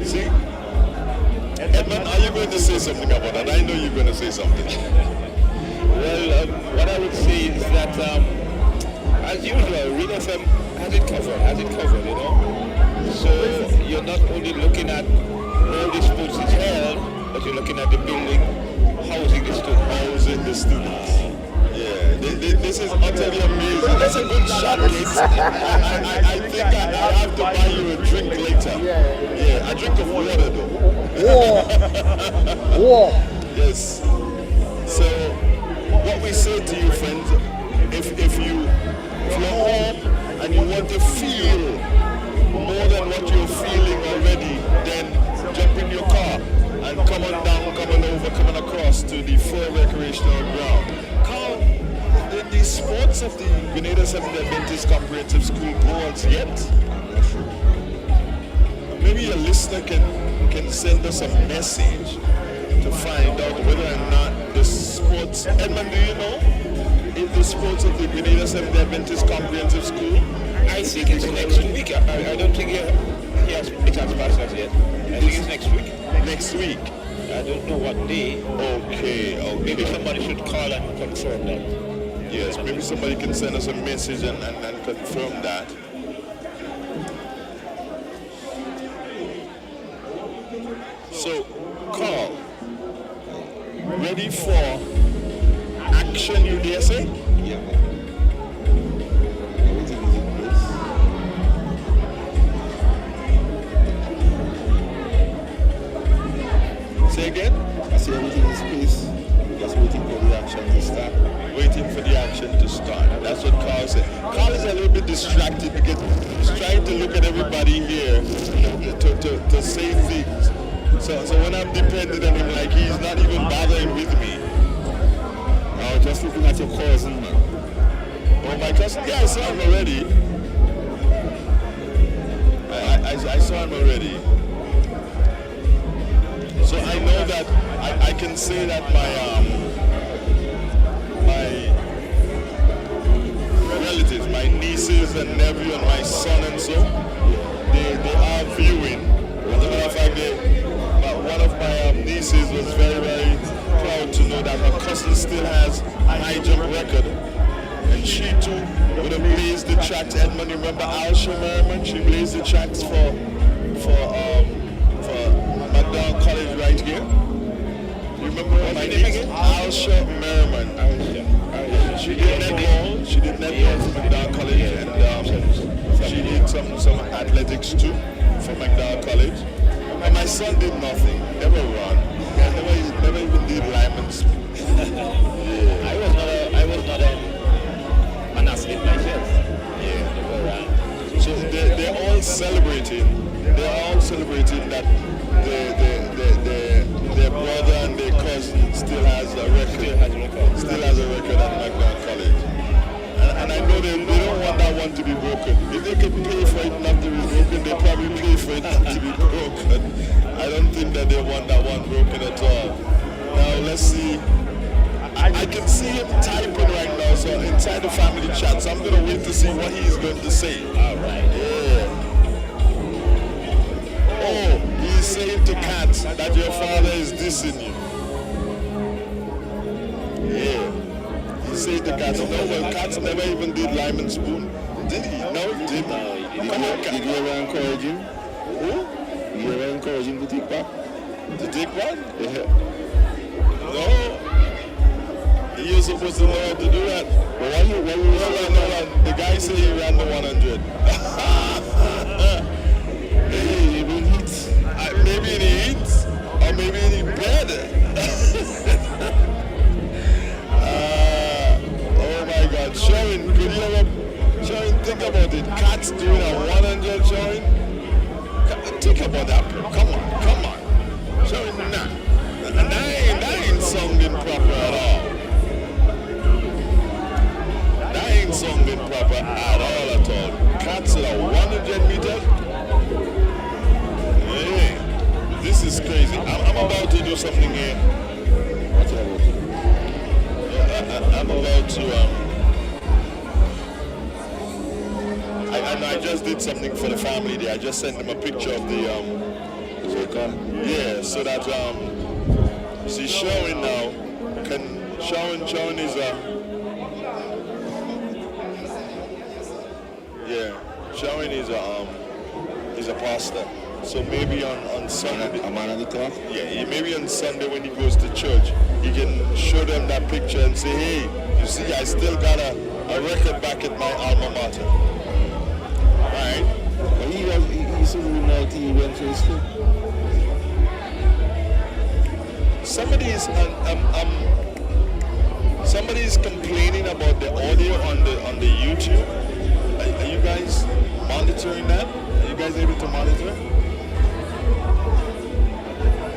See? Edmund, are you going to say something about that? I know you're going to say something. Well, what I would say is that, as usual, Real FM has it covered, you know. So you're not only looking at where the sports is held, but you're looking at the building, housing the students. Yeah, this is utterly amazing. That's a good shot, kids. I think I have to buy you a drink later. Yeah, a drink of water though. War. Yes. So, what we say to you, friends, if you're home and you want to feel more than what you're feeling already, then jump in your car and come on down, come on across to the full recreational ground. Carl, the sports of the Grenada Seventh Adventist Comprehensive School go on yet? Maybe a listener can send us a message to find out whether or not the sports. Edmund, do you know if the sports of the Grenada Seventh Adventist Comprehensive School? I think it's next week. I don't think it has passed us yet. I think it's next week. Next week. I don't know what day. Okay. Maybe somebody should call and confirm that. Yes, maybe somebody can send us a message and confirm that. So, Carl, ready for action, you dare say? Yeah. Everything is in place. Say again? I say everything is peace. Just waiting for the action to start. Waiting for the action to start. That's what Carl said. Carl is a little bit distracted because he's trying to look at everybody here to say things. So when I'm dependent on him, like he's not even bothering with me. I was just looking at your cousin, man. Oh, my cousin? Yeah, I saw him already. I saw him already. So I know that I can say that my relatives, my nieces and nephew and my son and so, they are viewing. As a matter of fact, one of my nieces was very, very proud to know that her cousin still has a high jump record. And she too would have blazed the tracks. Edmund, you remember Alsha Merriman? She blazed the tracks for McDonald College right here. You remember what my name again? Alsha Merriman. She did netball. She did netball for McDonald College, and she did some athletics too for McDonald College. And my son did nothing. Never run. Never even did lineman speed. I was not an athlete myself. Yeah. So they're all celebrating. They're all celebrating that their brother and their cousin still has a record. Still has a record at McDonald College. And I know they don't want that one to be broken. If they could pay for it not to be broken, they probably pay for it not to be broken. I don't think that they want that one broken at all. Now let's see. I can see him typing right now, so inside the family chat, so I'm going to wait to see what he's going to say. All right. Yeah. Oh, he's saying to Kat that your father is dissing you. Yeah. He's saying to Kat, no, well, Kat never even did Lyman Spoon. Did he? No, he didn't. No, he didn't. Come on, Did Kat. you ever encourage him? Who? Did you ever encourage him to take back? To take one? Yeah. No. You're supposed to know how to do that. But why you No. The guy said he ran the 100. Hey, you will hit. Maybe in the heat, or maybe in the bed. Oh my God. Sharon, could you ever, Sharon, think about it. Cats doing a 100, Sharon? Think about that. Come on. Sharon, nah. That ain't sounding proper at all. That ain't sounding proper at all. Cats at a 100 meters? Hey, this is crazy. I'm about to do something here. What's that about to do? I'm about to, I just did something for the family there. I just sent them a picture of the, yeah, so that, she's showing now. Showing is Showing is a pastor. So maybe on Sunday, A man at the top? yeah, maybe on Sunday when he goes to church, he can show them that picture and say, hey, you see, I still got a record back at my alma mater. Right? But he used to do now till he went to his school. Somebody's complaining about the audio on the YouTube. Are you guys monitoring that? Are you guys able to monitor?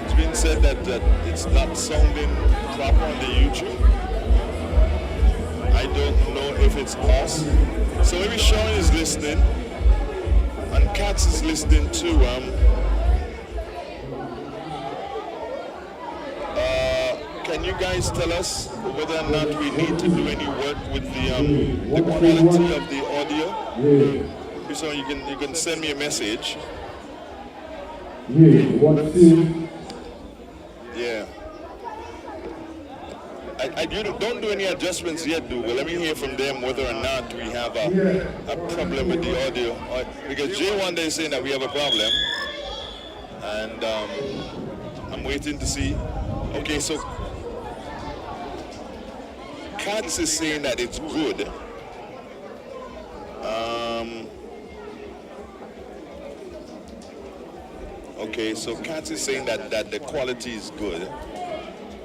It's been said that it's not sounding proper on the YouTube. I don't know if it's us. So maybe Sean is listening, and Katz is listening too. Can you guys tell us whether or not we need to do any work with the quality of the audio? So you can send me a message. Yeah. Don't do any adjustments yet, Dougal. Let me hear from them whether or not we have a problem with the audio. Because Jay one day is saying that we have a problem, and I'm waiting to see. Okay, so Katz is saying that it's good. Okay, so Katz is saying that the quality is good.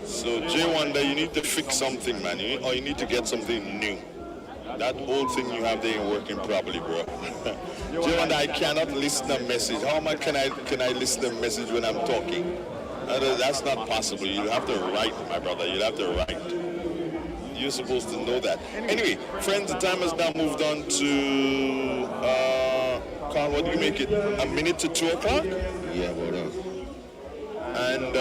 So J Wonder, you need to fix something, man. Or you need to get something new. That old thing you have there ain't working properly, bro. J Wonder, I cannot listen a message. How much can I listen a message when I'm talking? That's not possible. You have to write, my brother. You have to write. You're supposed to know that. Anyway, friends, the time has now moved on to, Carl, what do you make it? A minute to 2 o'clock? Yeah, about that. And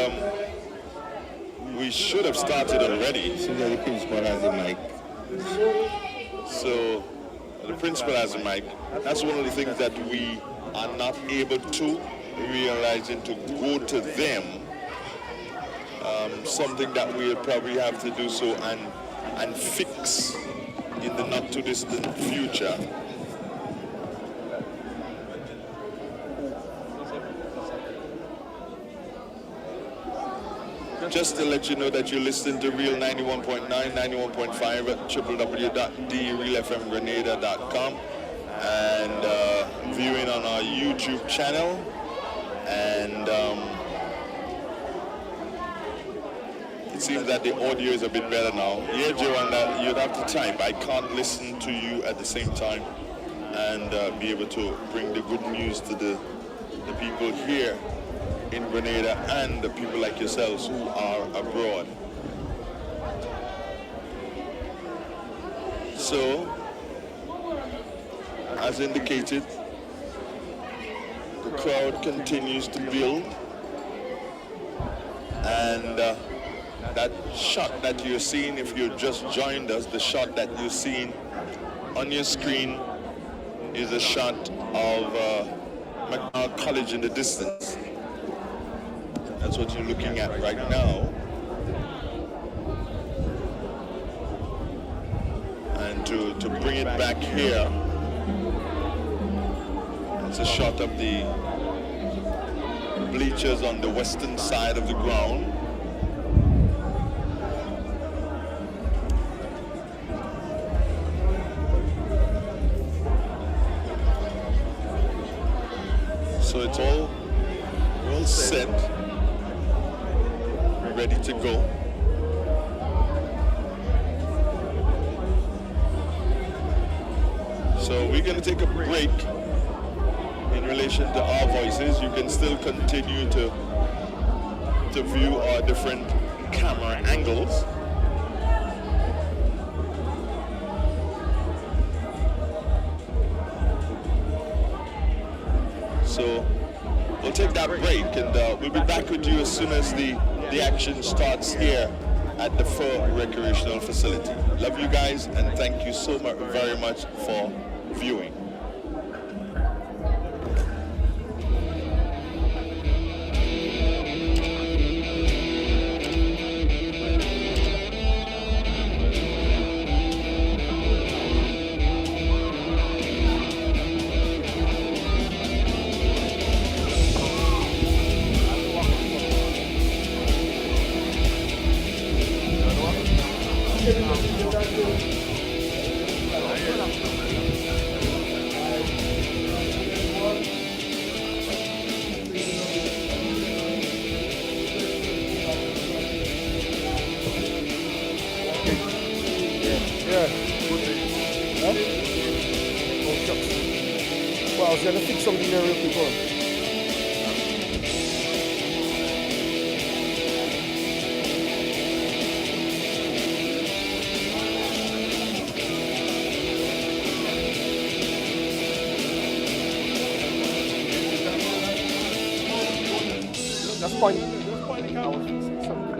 we should have started already. So the principal has a mic. So the principal has a mic. That's one of the things that we are not able to realizing to go to them. Something that we'll probably have to do so and fix in the not too distant future. Just to let you know that you're listening to Real 91.9, 91.5 at www.therealfmgrenada.com and viewing on our YouTube channel. And it seems that the audio is a bit better now. Yeah, Joanna, you'd have to type. I can't listen to you at the same time and be able to bring the good news to the people here in Grenada and the people like yourselves who are abroad. So, as indicated, the crowd continues to build, and that shot that you're seeing, if you just joined us, the shot that you're seeing on your screen is a shot of McDonald College in the distance. That's what you're looking at right now. And to bring it back here, it's a shot of the bleachers on the western side of the ground. So it's all set, ready to go. So we're going to take a break in relation to our voices. You can still continue to view our different camera angles. So we'll take that break, and we'll be back with you as soon as the action starts here at the Fur Recreational Facility. Love you guys, and thank you so much, very much for viewing. Well, I was gonna fix something there real quick. That's fine. I was fixing something.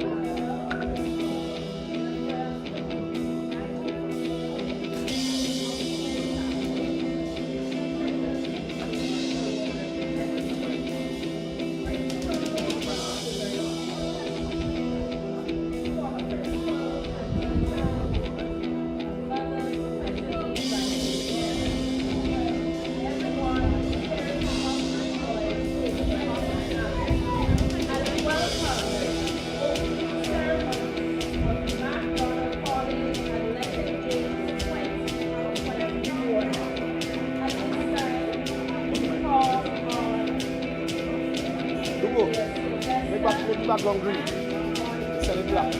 Tungo. Make the background green. Instead of black.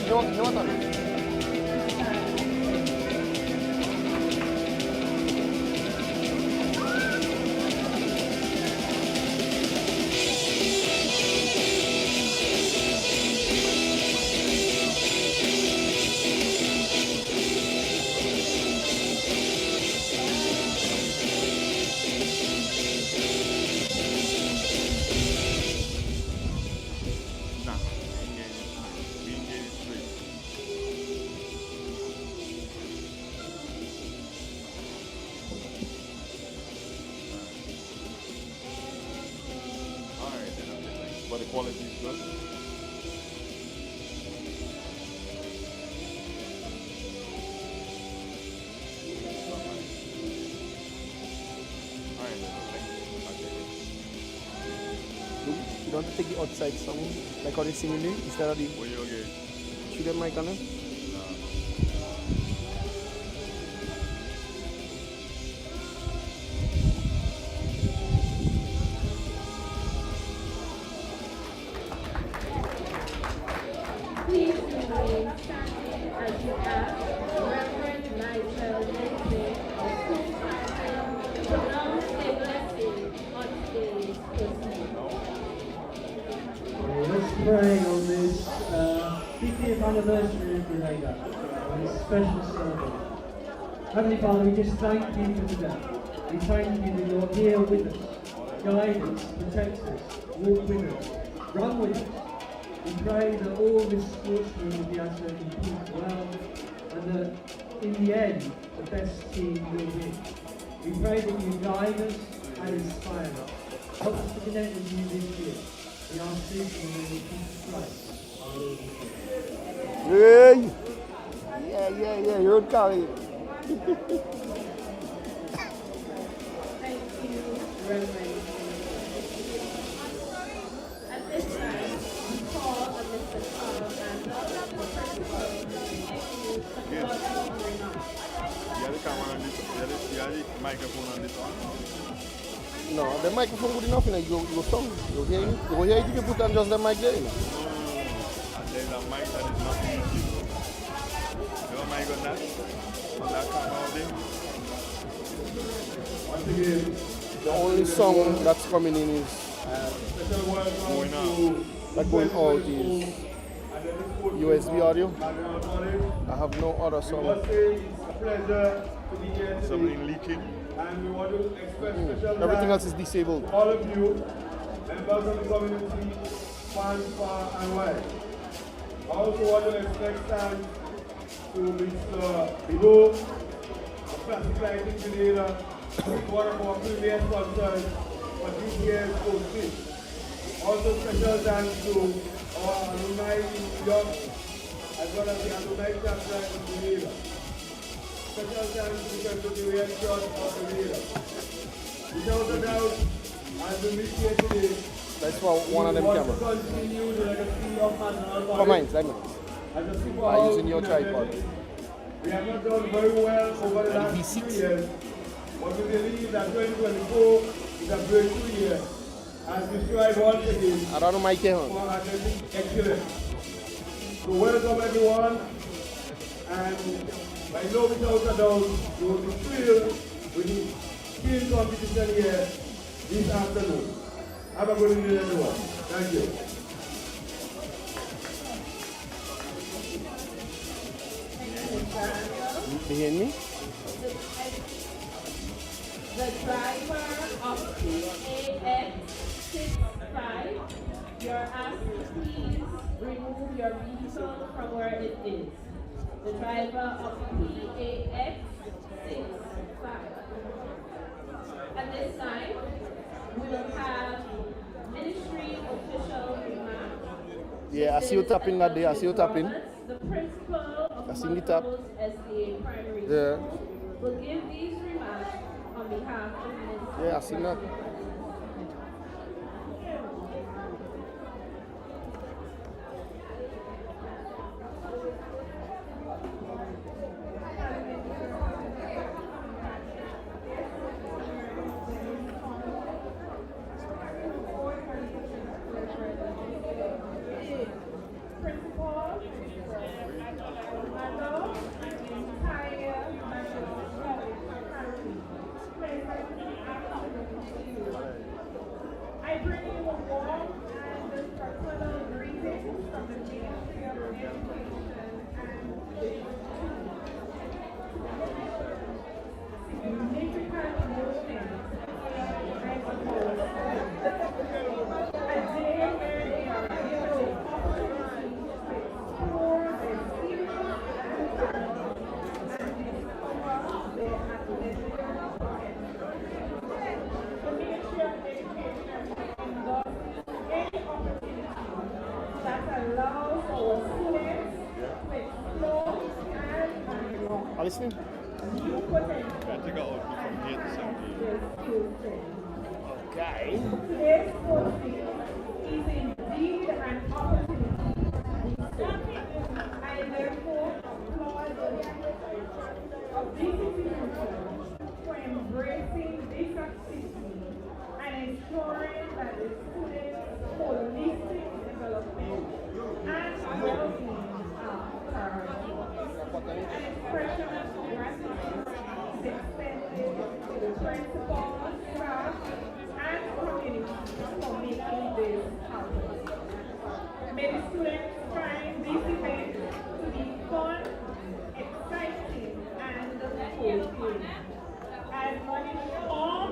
You know what I mean? But the quality is good. You don't have to take the outside sound like how they sing in there instead of the. What you okay? Should get mic on them? Please remain standing as you ask Reverend Nigel Lindsay of Cook to pronounce a blessing on today's proceeding. Let's pray on this 50th anniversary of Grenada, on this special ceremony. Heavenly Father, we just thank you for today. We thank you that you're here with us, guide us, protect us, walk with us, run with us. We pray that all this sportsmen will be able to compete well, and that in the end, the best team will win. We pray that you guide us and inspire us. Help us to connect with you this year. We ask this in the name of Jesus Christ, our Lord and Savior. Hey! Yeah, you're Cali. Thank you, Reverend. At this time, we call on Mr. Carl and Dr. Principal to Yes. conduct the remarks. You have the camera on this one. You have the microphone on this one. No, the microphone good enough, you know, you go sound. You hear it? You hear it if you put on just the mic there, you know. And there's a mic that is not used. You have a mic on that? On that camera out there? Once again, The only song that's coming in is special welcome Going out. to that going out is USB audio. I I have no other song. must say it's a pleasure to be here today. Something leaking. And we want to express special Everything thanks else is disabled. to all of you, members of the community, fans far and wide. I also want to express thanks to Mr. Bido, the Plastic Lighting Grenada, one of our previous concerns for this year's hosting. Also special thanks to our alumni in New York, as well as the alumni chapter in Grenada. Special thanks to the Presbyterian Church of Grenada. Without a doubt, as we meet here today, That's for one of them we want to cameras. continue the legacy of National For mine, Simon. as a super By house using your in tripod. America. We have not done very well over the And last V6. 2 years, but we believe that 2024 is a breakthrough year as we strive once again I don't know my here. for athletic excellence. So welcome everyone, and I know without a doubt you will be thrilled with the skill competition here this afternoon. Have a good evening everyone. Thank you. Behind me? The driver of PAX65, you're asked to please remove your vehicle from where it is. The driver of PAX65. At this time, we will have ministry official remarks. Yeah, I see you tapping that day. I see you tapping. The principal of I seen the tap. SDA Primary Yeah. School will give these remarks on behalf of Ms. Yeah, I seen that. listening. New potential. Okay. Today's posting is indeed an opportunity. I therefore applaud of this institution for embracing this activity and ensuring that the students' holistic development and well-being are prioritized. An expression of gratitude is extended to the principal, staff, and community for making this happen. May the students find this event to be fun, exciting, and fulfilling. Admonish all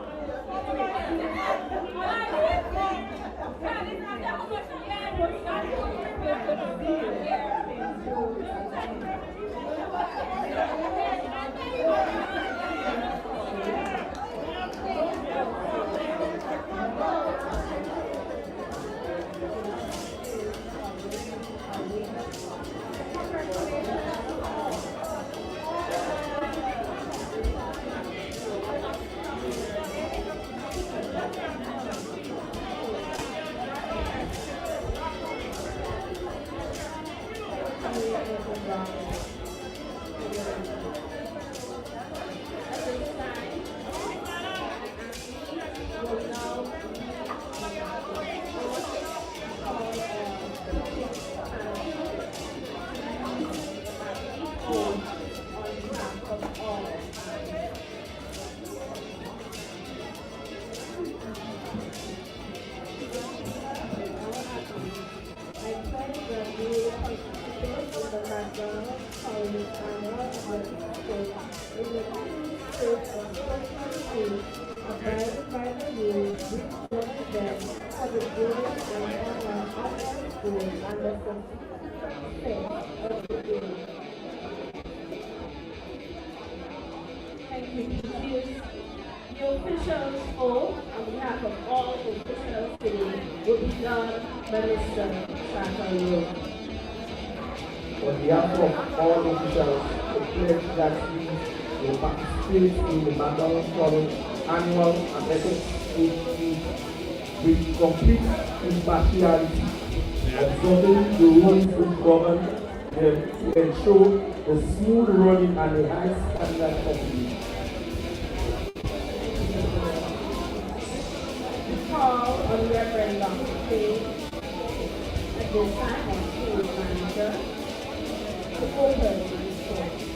Thank you. The officials oath on behalf of all officials today will be done by Mr. Shaka. On behalf of all officials, the pledge that we will participate in the McDonald's Forum annual and ethics with complete impartiality, observing the rules which govern them to ensure a smooth running and a high standard of living. Call on Reverend Dr. Page at this time on stage manager to open the report.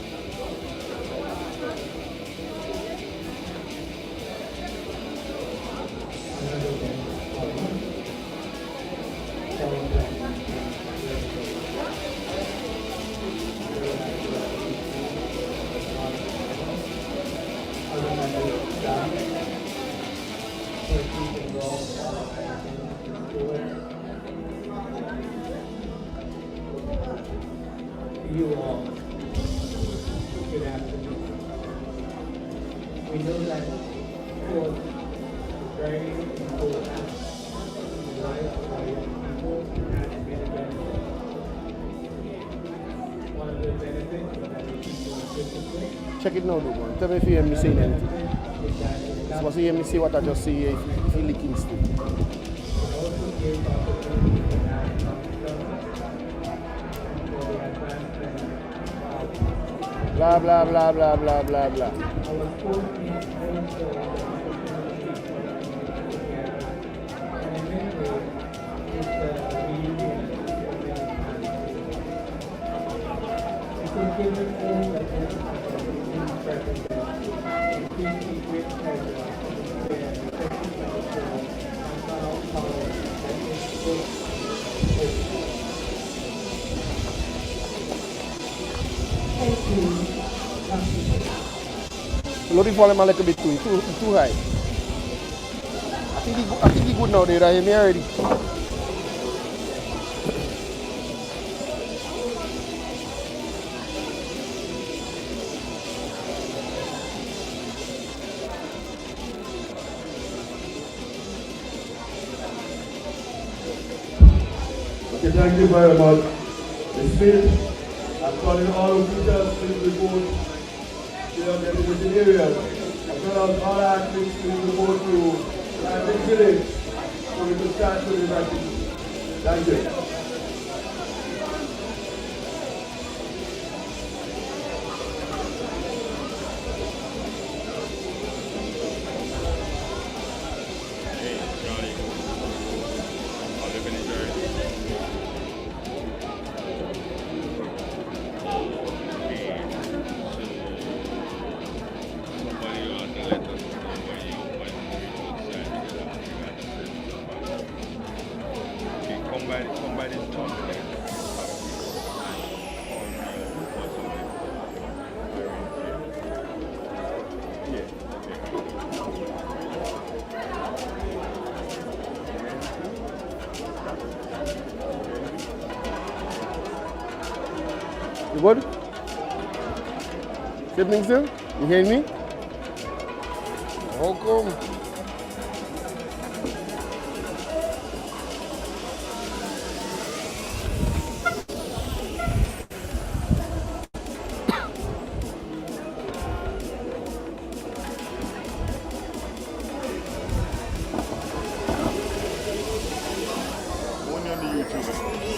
You all, good afternoon. We know that sport is very important in the life of our young people and many benefits. One of the benefits is that it keeps them disciplined. Check it now, Luke. Tell me if you hear me saying anything. Is that it Supposed to hear me say what I just say if you licking still. also gives opportunity for national development for the advancement of Blah, blah, blah, blah, blah, blah, blah. our sport teams also opportunity for the community together. And in many ways, it's a reunion of many times. It's a given all that this represents. It gives me great pleasure to share the technical support and power that this sport holds. Thank you. Lori volume a little bit too high. I think he good now. They hear me already. Okay, thank you very much. The Smith, I'm calling all officials, please report the designated areas, as well as all athletes will go to the village so we can start with the activity. Thank you. You good? Siblings still? You hearing me? How come?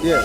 Yeah.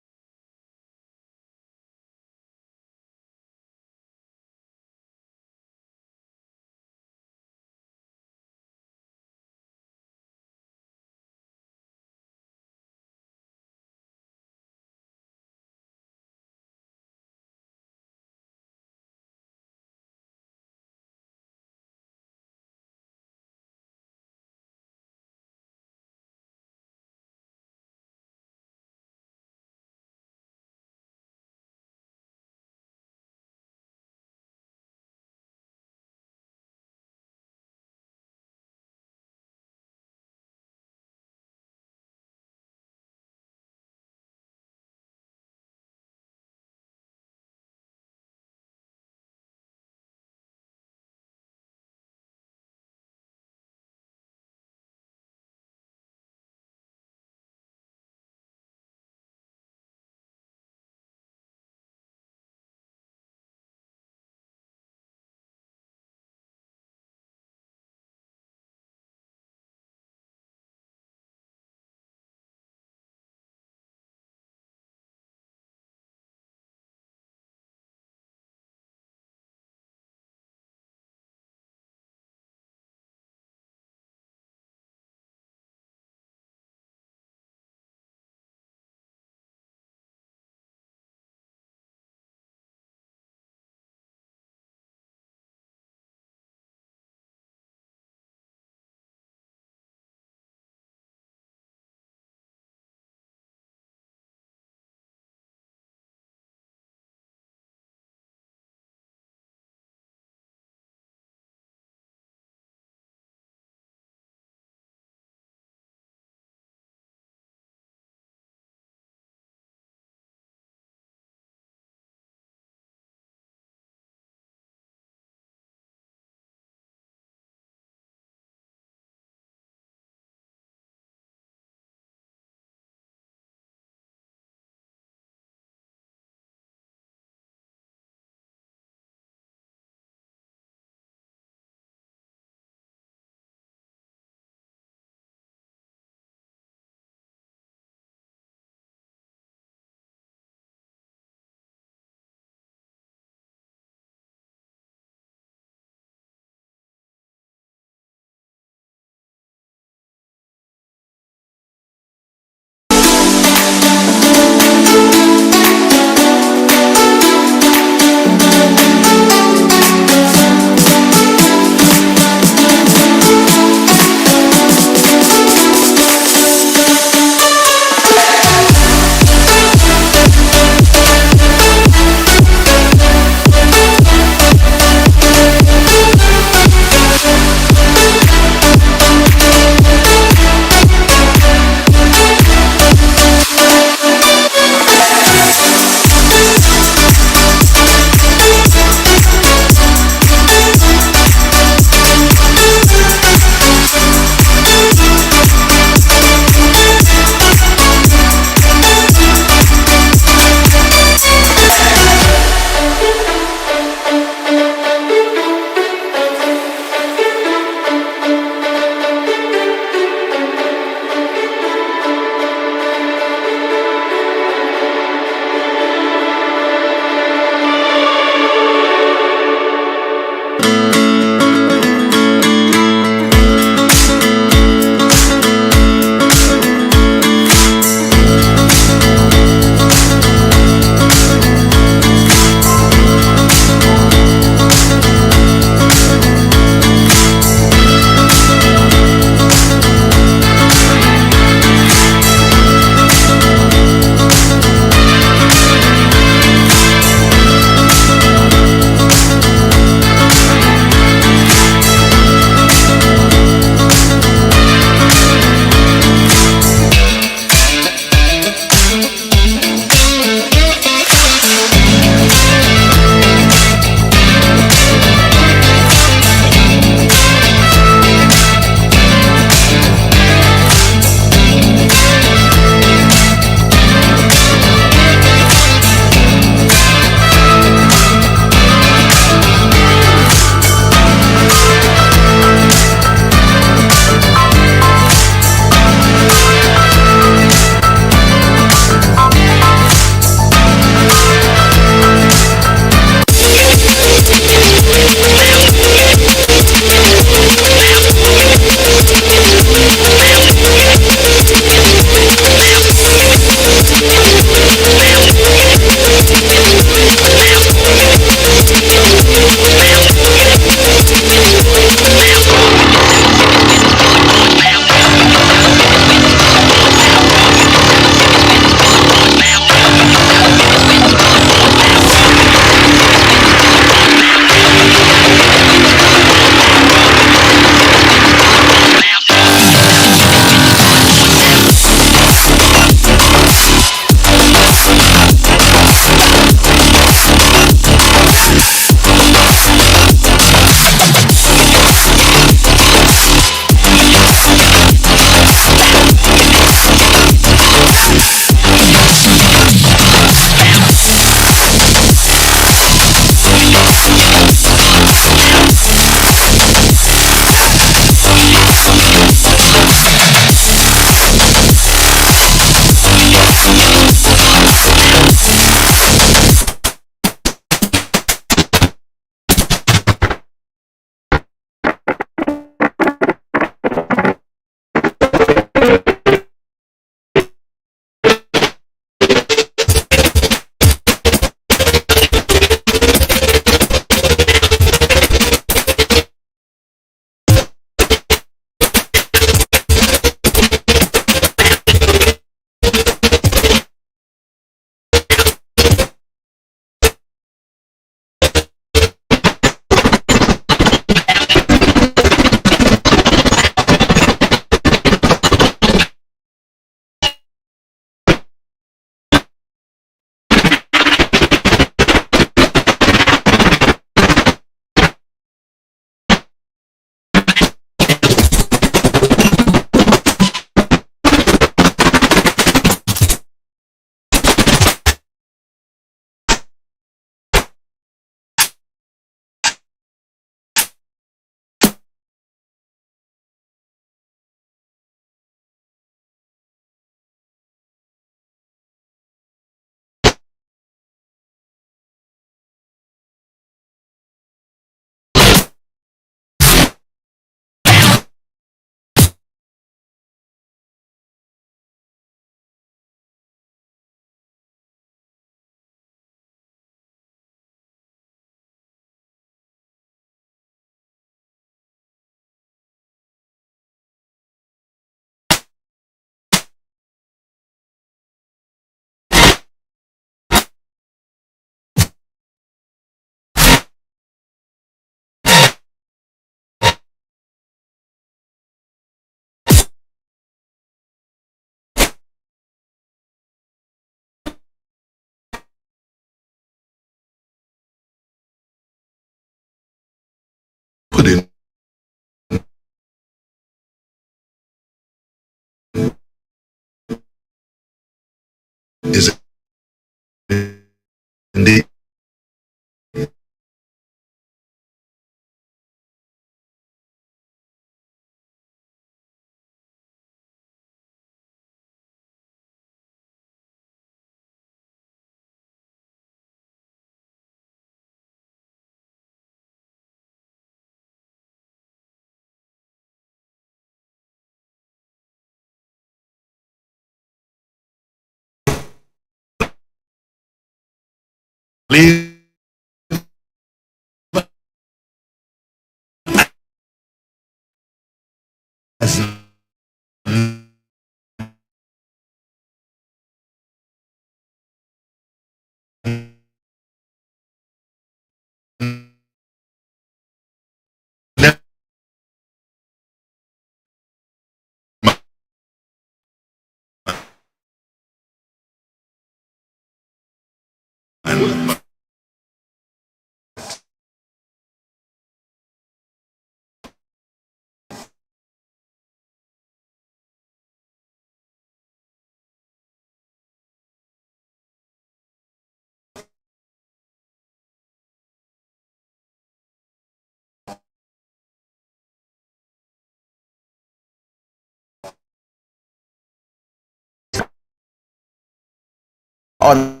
on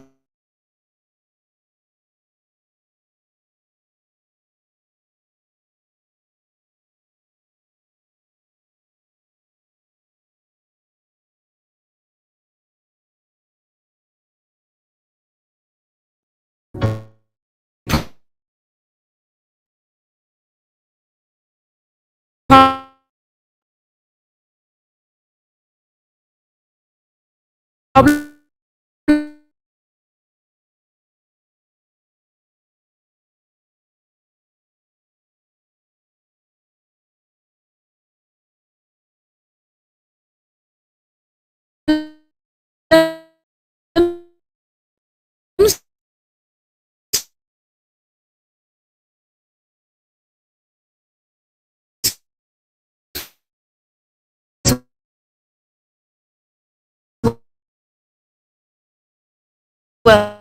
well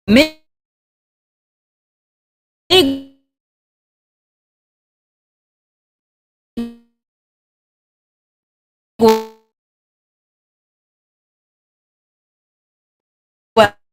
me well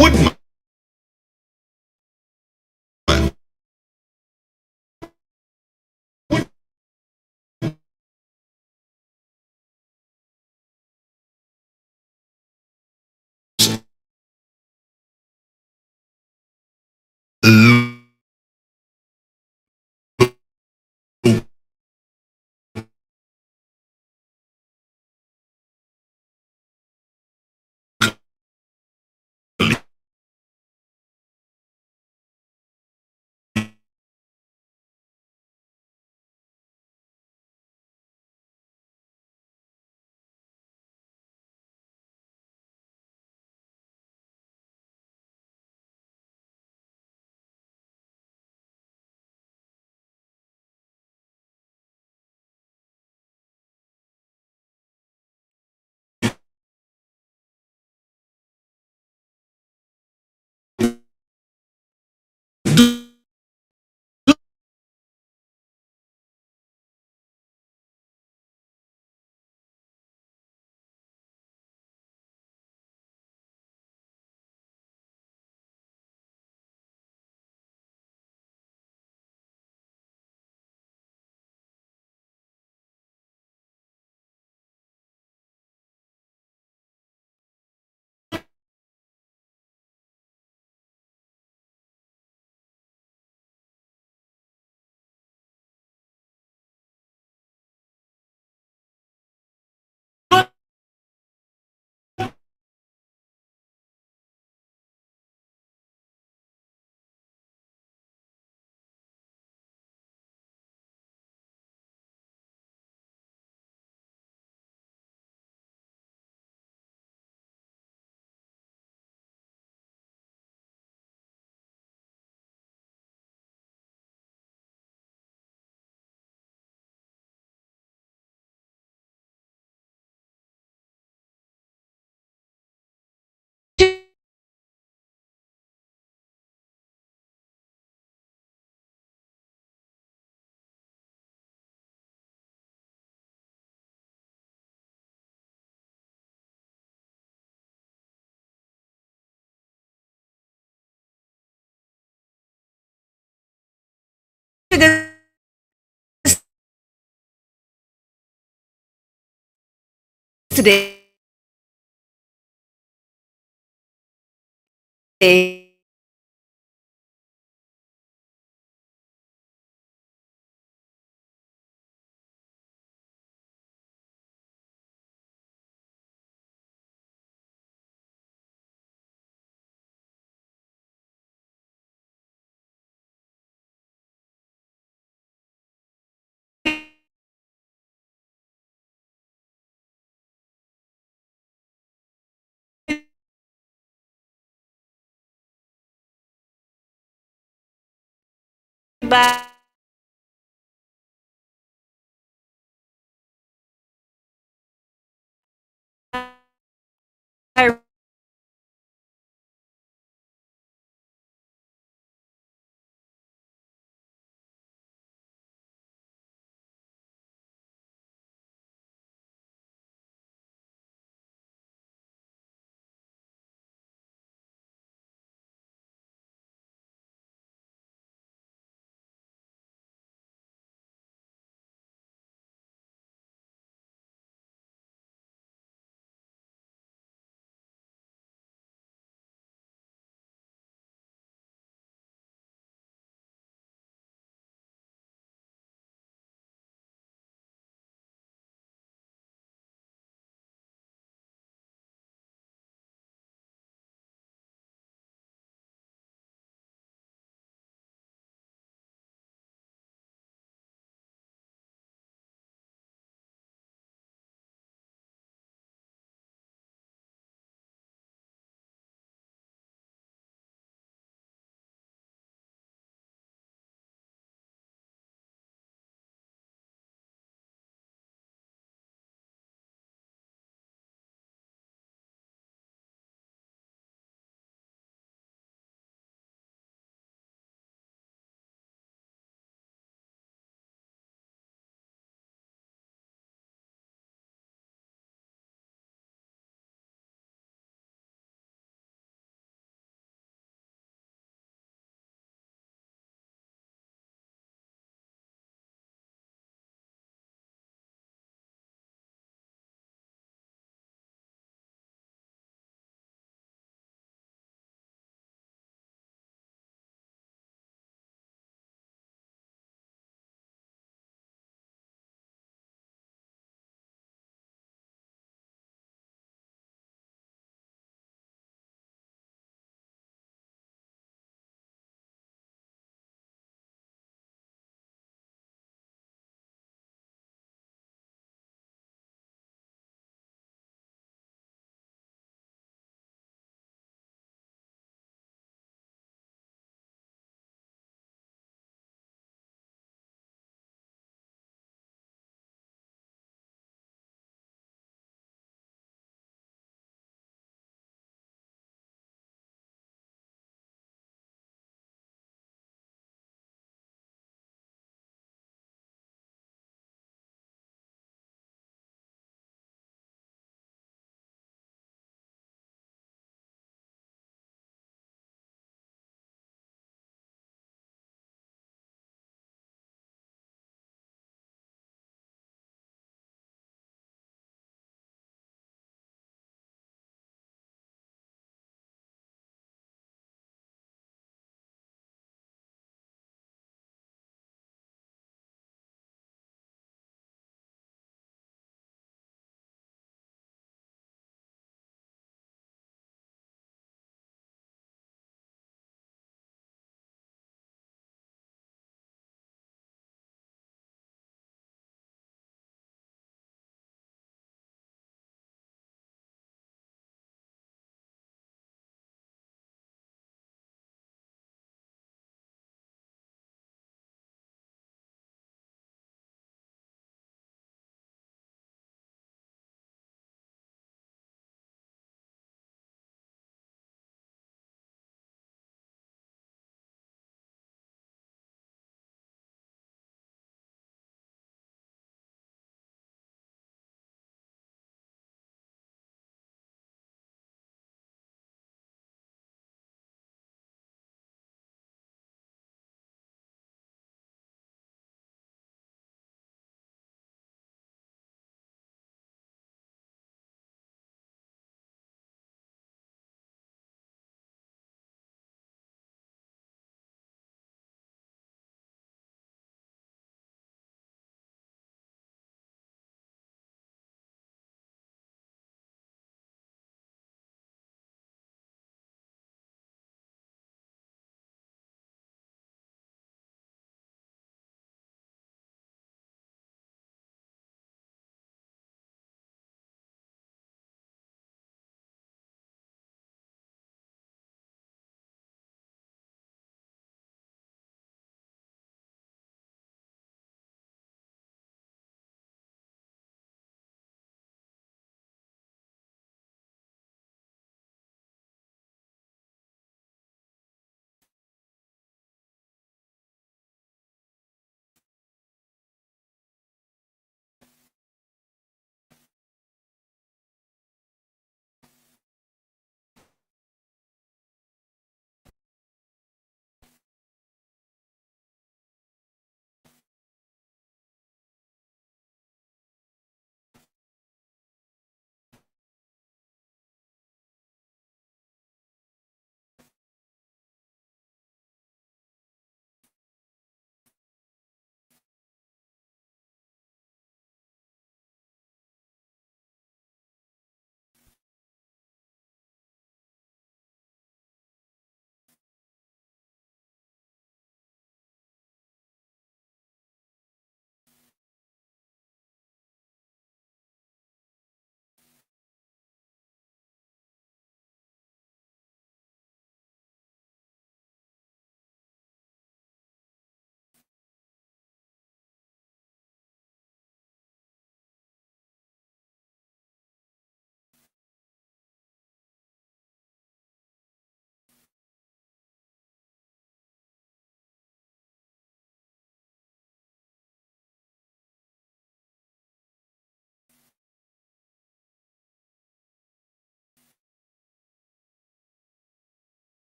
Woodman. Today by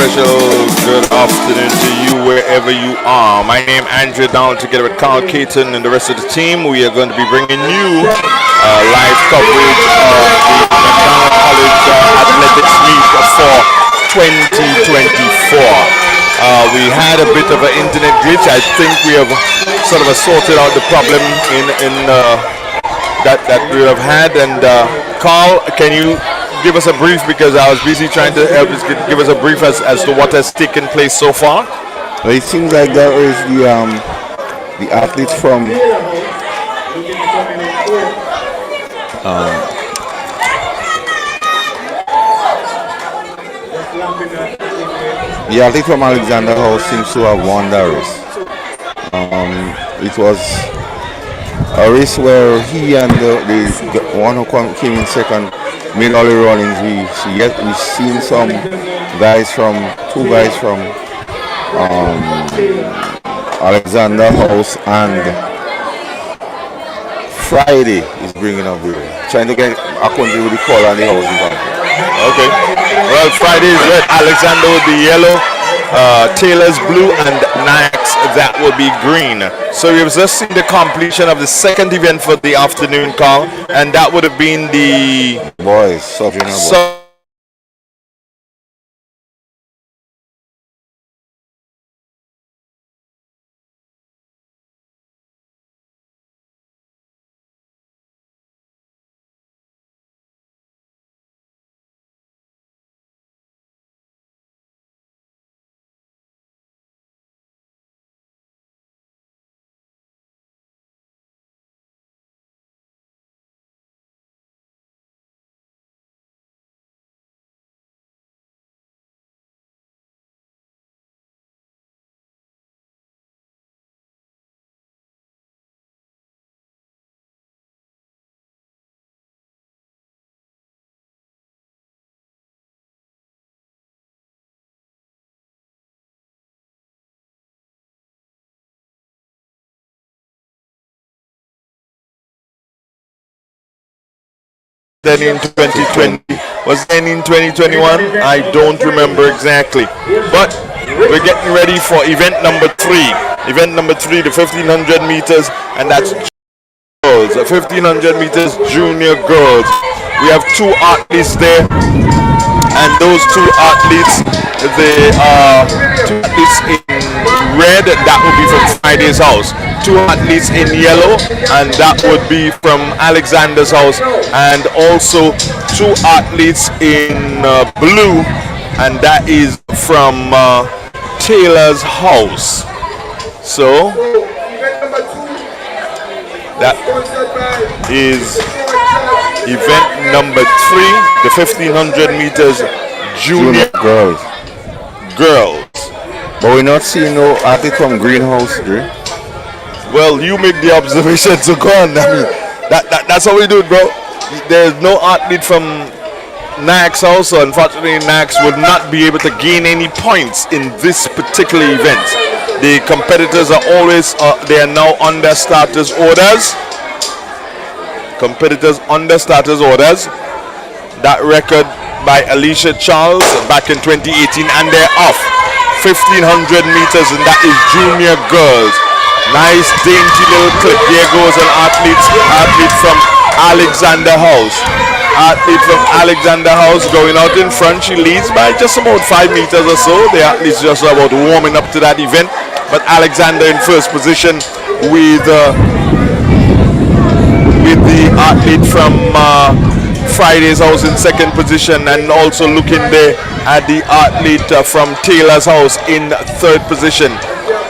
special good afternoon to you wherever you are. My name is Andrew Down together with Carl Caton and the rest of the team. We are going to be bringing you live coverage of the McDonald College Athletics Meet for 2024. We had a bit of an internet glitch. I think we have sort of sorted out the problem that we have had. And Carl, can you give us a brief, because I was busy trying to give us a brief as to what has taken place so far? Well, it seems like there is the athletes from the athlete from Alexander House seems to have won the race. It was a race where he and the one who came in second made all the runnings. We've seen two guys from Alexander House, and Friday is bringing up here, trying to get a country with the color and the house in front. Okay. Well, Friday is red, Alexander with the yellow, Taylor's blue, and Nax, that will be green. So we've just seen the completion of the second event for the afternoon, Carl, and that would have been the boys, Sovereign boys. Then in 2020, was then in 2021? I don't remember exactly. But we're getting ready for event number 3. Event number 3, the 1500 meters, and that's girls. 1500 meters junior girls. We have 2 athletes there, and those 2 athletes, they are 2 athletes in red, that would be from Friday's House. 2 athletes in yellow, and that would be from Alexander's House, and also 2 athletes in blue, and that is from Taylor's House. So that is event number 3, the 1500 meters junior girls. But we're not seeing no athlete from Greenhouse, Dre. Well, you make the observation, so go on. I mean, that's how we do it, bro. There's no athlete from Nax House, so unfortunately Nax would not be able to gain any points in this particular event. The competitors are always, they are now under starters orders. Competitors under starters orders. That record by Alicia Charles back in 2018, and they're off 1500 meters, and that is junior girls. Nice dainty little clip. There goes an athlete from Alexander House. Athlete from Alexander House going out in front. She leads by just about 5 meters or so. The athlete's just about warming up to that event, but Alexander in first position with the athlete from Friday's House in second position, and also looking there at the athlete from Taylor's House in third position.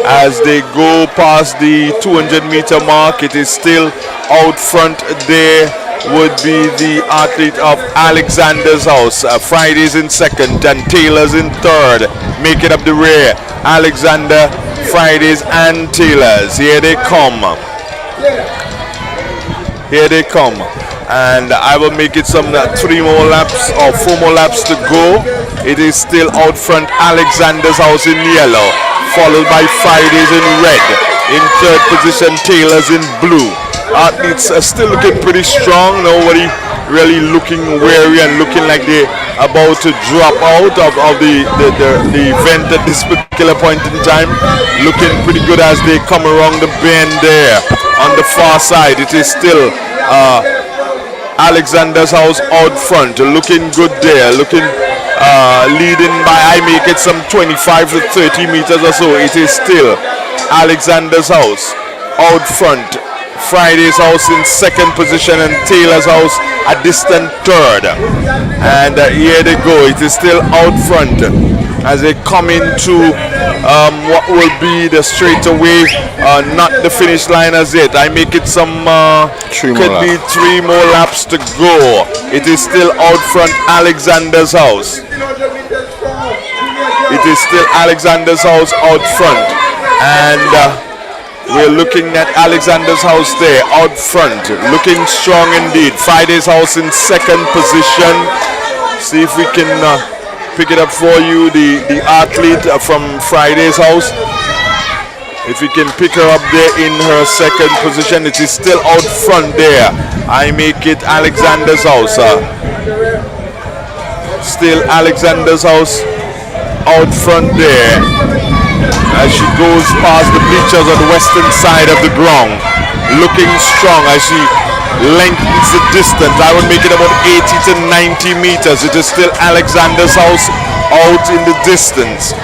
As they go past the 200-meter mark, it is still out front. There would be the athlete of Alexander's House. Friday's in second and Taylor's in third. Making up the rear, Alexander, Friday's and Taylor's. Here they come. Here they come. And I will make it some 3 more laps or 4 more laps to go. It is still out front, Alexander's House in yellow, followed by Friday's in red. In third position, Taylor's in blue. Athletes are still looking pretty strong. Nobody really looking weary and looking like they're about to drop out of the event at this particular point in time. Looking pretty good as they come around the bend there on the far side. It is still Alexander's House out front, looking good there, looking leading by, I make it some 25 to 30 meters or so. It is still Alexander's House out front. Friday's House in second position and Taylor's House a distant third. And here they go. It is still out front as they come into what will be the straightaway, not the finish line as yet. I make it some could be 3 more laps to go. It is still out front Alexander's House. It is still Alexander's House out front, and we're looking at Alexander's House there out front, looking strong indeed. Friday's House in second position. See if we can pick it up for you, the athlete from Friday's House. If we can pick her up there in her second position. It is still out front there. I make it Alexander's House. Still Alexander's House out front there as she goes past the bleachers on the western side of the ground, looking strong as she lengthens the distance. I would make it about 80 to 90 meters. It is still Alexander's House out in the distance.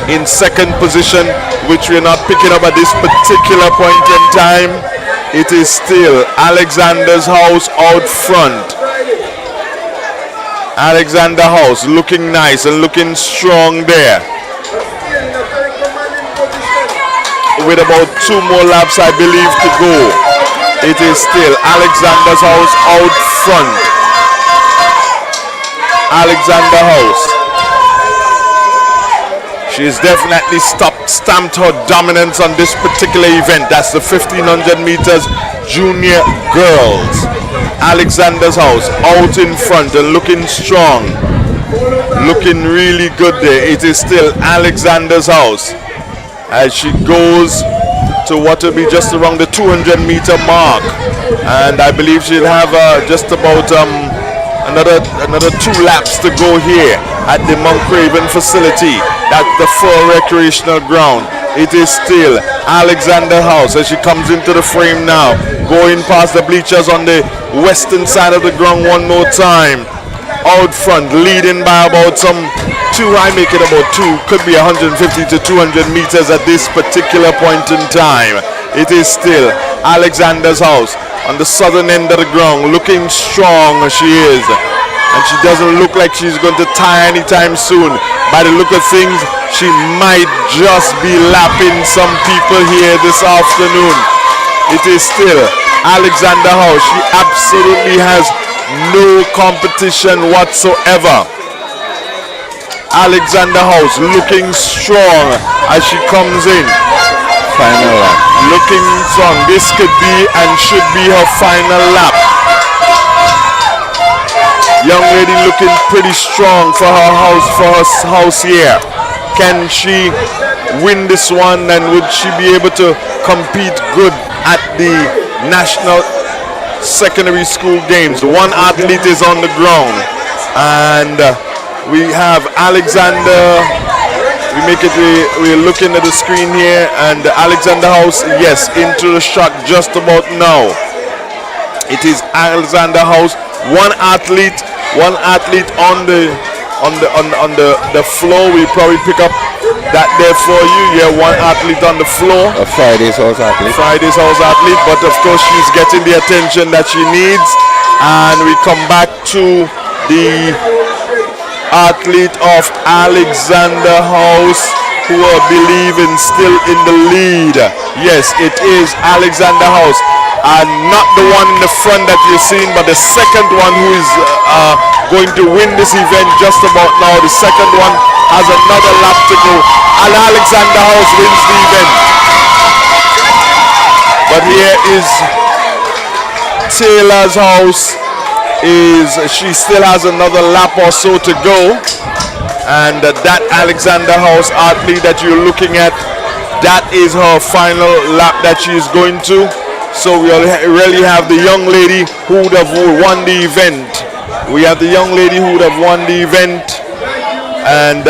In second position, which we're not picking up at this particular point in time, it is still Alexander's House out front. Alexander House looking nice and looking strong there. With about 2 more laps, I believe, to go. It is still Alexander's House out front. Alexander House. She's definitely stamped her dominance on this particular event. That's the 1500 meters junior girls. Alexander's House out in front and looking strong. Looking really good there. It is still Alexander's House as she goes to what will be just around the 200 meter mark, and I believe she'll have just about another 2 laps to go here at the Mount Craven facility. That's the full recreational ground. It is still Alexander House as she comes into the frame now, going past the bleachers on the western side of the ground one more time. Out front, leading by about some 2, I make it about 2, could be 150 to 200 meters at this particular point in time. It is still Alexander's House on the southern end of the ground, looking strong as she is. And she doesn't look like she's going to tire anytime soon. By the look of things, she might just be lapping some people here this afternoon. It is still Alexander House. She absolutely has no competition whatsoever. Alexander House looking strong as she comes in. Final lap. Looking strong. This could be and should be her final lap. Young lady looking pretty strong for her house here. Can she win this one, and would she be able to compete good at the national secondary school games? One athlete is on the ground, and we have Alexander. We're looking at the screen here, and Alexander House, yes, into the shot just about now. It is Alexander House. One athlete on the floor. We probably pick up that there for you. Yeah, one athlete on the floor. A Friday's House athlete. Friday's House athlete, but of course she's getting the attention that she needs. And we come back to the athlete of Alexander House, who I believe is still in the lead. Yes, it is Alexander House. And not the one in the front that you're seeing, but the second one who is going to win this event just about now. The second one has another lap to go, and Alexander House wins the event. But here is Taylor's House. She still has another lap or so to go, and that Alexander House athlete that you're looking at, that is her final lap that she is going to. So we really have the young lady who would have won the event. We have the young lady who would have won the event, and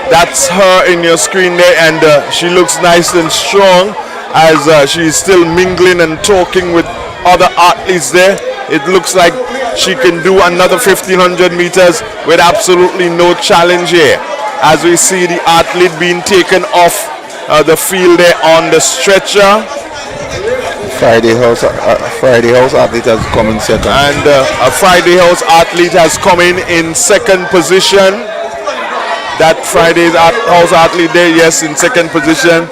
that's her in your screen there, and she looks nice and strong as she's still mingling and talking with other athletes there. It looks like she can do another 1500 meters with absolutely no challenge here, as we see the athlete being taken off the field there on the stretcher. Friday House athlete has come in second. And a Friday House athlete has come in second position. That Friday's House athlete there, yes, in second position.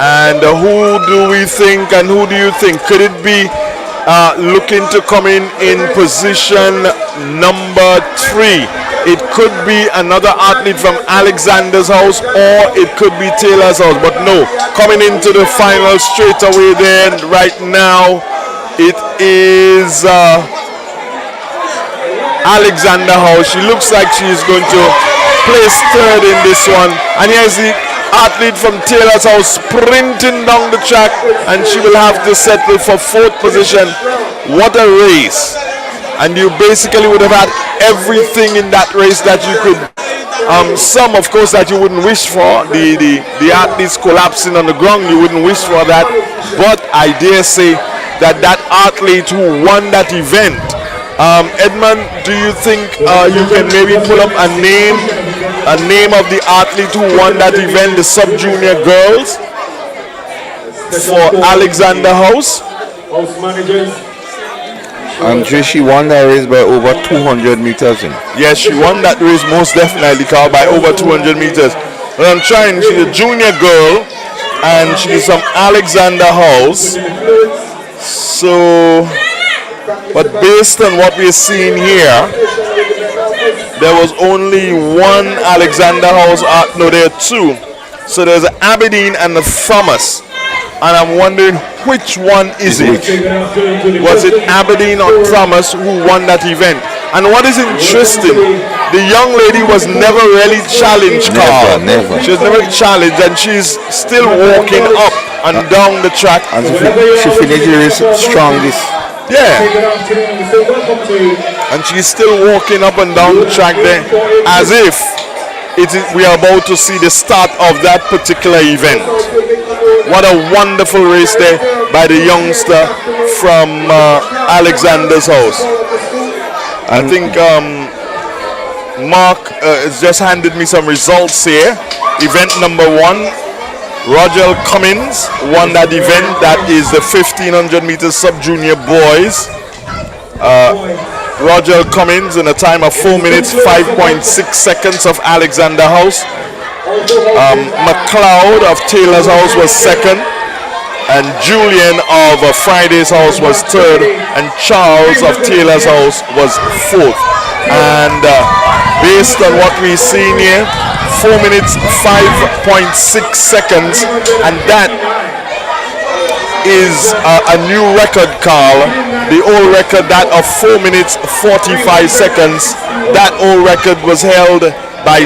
And who do we think, and who do you think? Could it be looking to come in position number 3? It could be another athlete from Alexander's House, or it could be Taylor's House. But no, coming into the final straight away there right now, it is Alexander House. She looks like she is going to place third in this one. And here's the athlete from Taylor's House sprinting down the track, and she will have to settle for 4th position. What a race. And you basically would have had everything in that race that you could, some of course that you wouldn't wish for. The athletes collapsing on the ground, you wouldn't wish for that. But I dare say that athlete who won that event, Edmund, do you think you can maybe pull up a name of the athlete who won that event, the sub-junior girls for Alexander House? House managers. Andre, she won that race by over 200 meters. Yes, she won that race most definitely, Carl, by over 200 meters. But I'm trying, she's a junior girl, and she's from Alexander House. So, but based on what we're seeing here, there was only one Alexander House, no, there are two. So there's Aberdeen and the Thomas. And I'm wondering which one is it? Was it Aberdeen or Thomas who won that event? And what is interesting, the young lady was never really challenged, Carl. Never. She was never challenged, and she's still walking up and down the track. And she finished the race strongest. Yeah. And she's still walking up and down the track there as if we are about to see the start of that particular event. What a wonderful race there by the youngster from Alexander's House. I think Mark has just handed me some results here. Event number 1, Roger Cummins won that event. That is the 1500 meters sub-junior boys. Roger Cummins in a time of 4 minutes 5.6 seconds of Alexander House. McLeod of Taylor's House was second, and Julian of Friday's House was third, and Charles of Taylor's House was fourth. And based on what we've seen here, 4 minutes 5.6 seconds, and that is a new record, Carl. The old record, that of 4 minutes 45 seconds, that old record was held by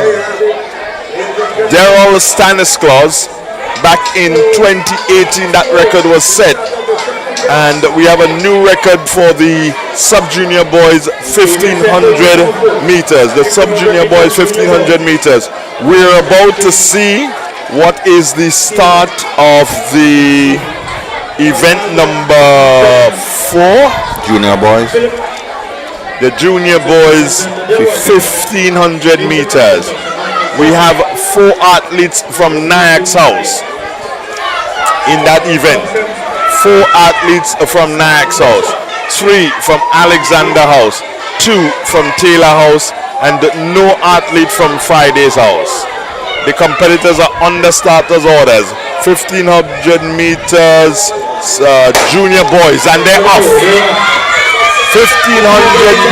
Daryl Stanislaus back in 2018. That record was set, and we have a new record for the sub-junior boys 1500 meters. The sub-junior boys 1500 meters. We're about to see what is the start of the event number 4. Junior boys. The junior boys 1500 meters. We have 4 athletes from Nyack's House in that event. 4 athletes from Nyack's House, 3 from Alexander House, 2 from Taylor House, and no athlete from Friday's House. The competitors are under starters orders. 1500 meters junior boys, and they're off. 1500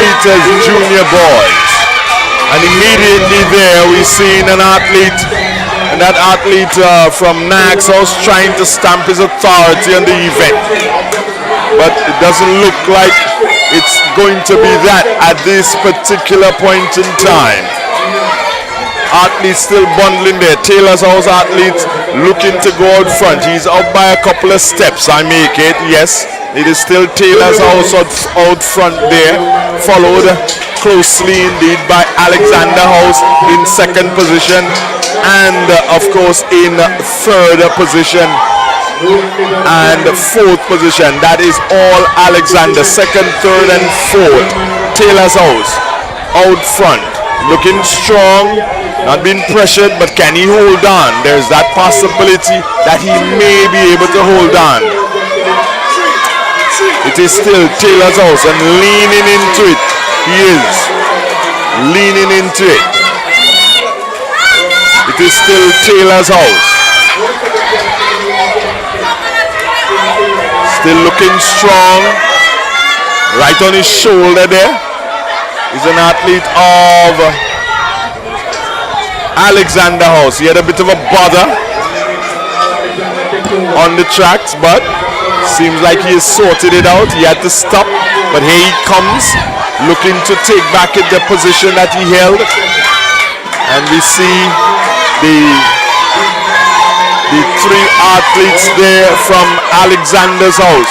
meters junior boys. And immediately there we seen an athlete, and that athlete from Nyack's House trying to stamp his authority on the event. But it doesn't look like it's going to be that at this particular point in time. athletes still bundling there. Taylor's House athletes looking to go out front. He's up by a couple of steps. I make it. Yes, it is still Taylor's House out front there, followed closely indeed by Alexander House in second position, and of course in third position and fourth position. That is all Alexander. Second, third and fourth. Taylor's House out front, looking strong, not being pressured, but can he hold on? There's that possibility that he may be able to hold on. It is still Taylor's House, and leaning into it. He is leaning into it. It is still Taylor's House. Still looking strong. Right on his shoulder there is an athlete of Alexander House. He had a bit of a bother on the tracks, but seems like he has sorted it out. He had to stop, but here he comes, looking to take back the position that he held. And we see the three athletes there from Alexander's House,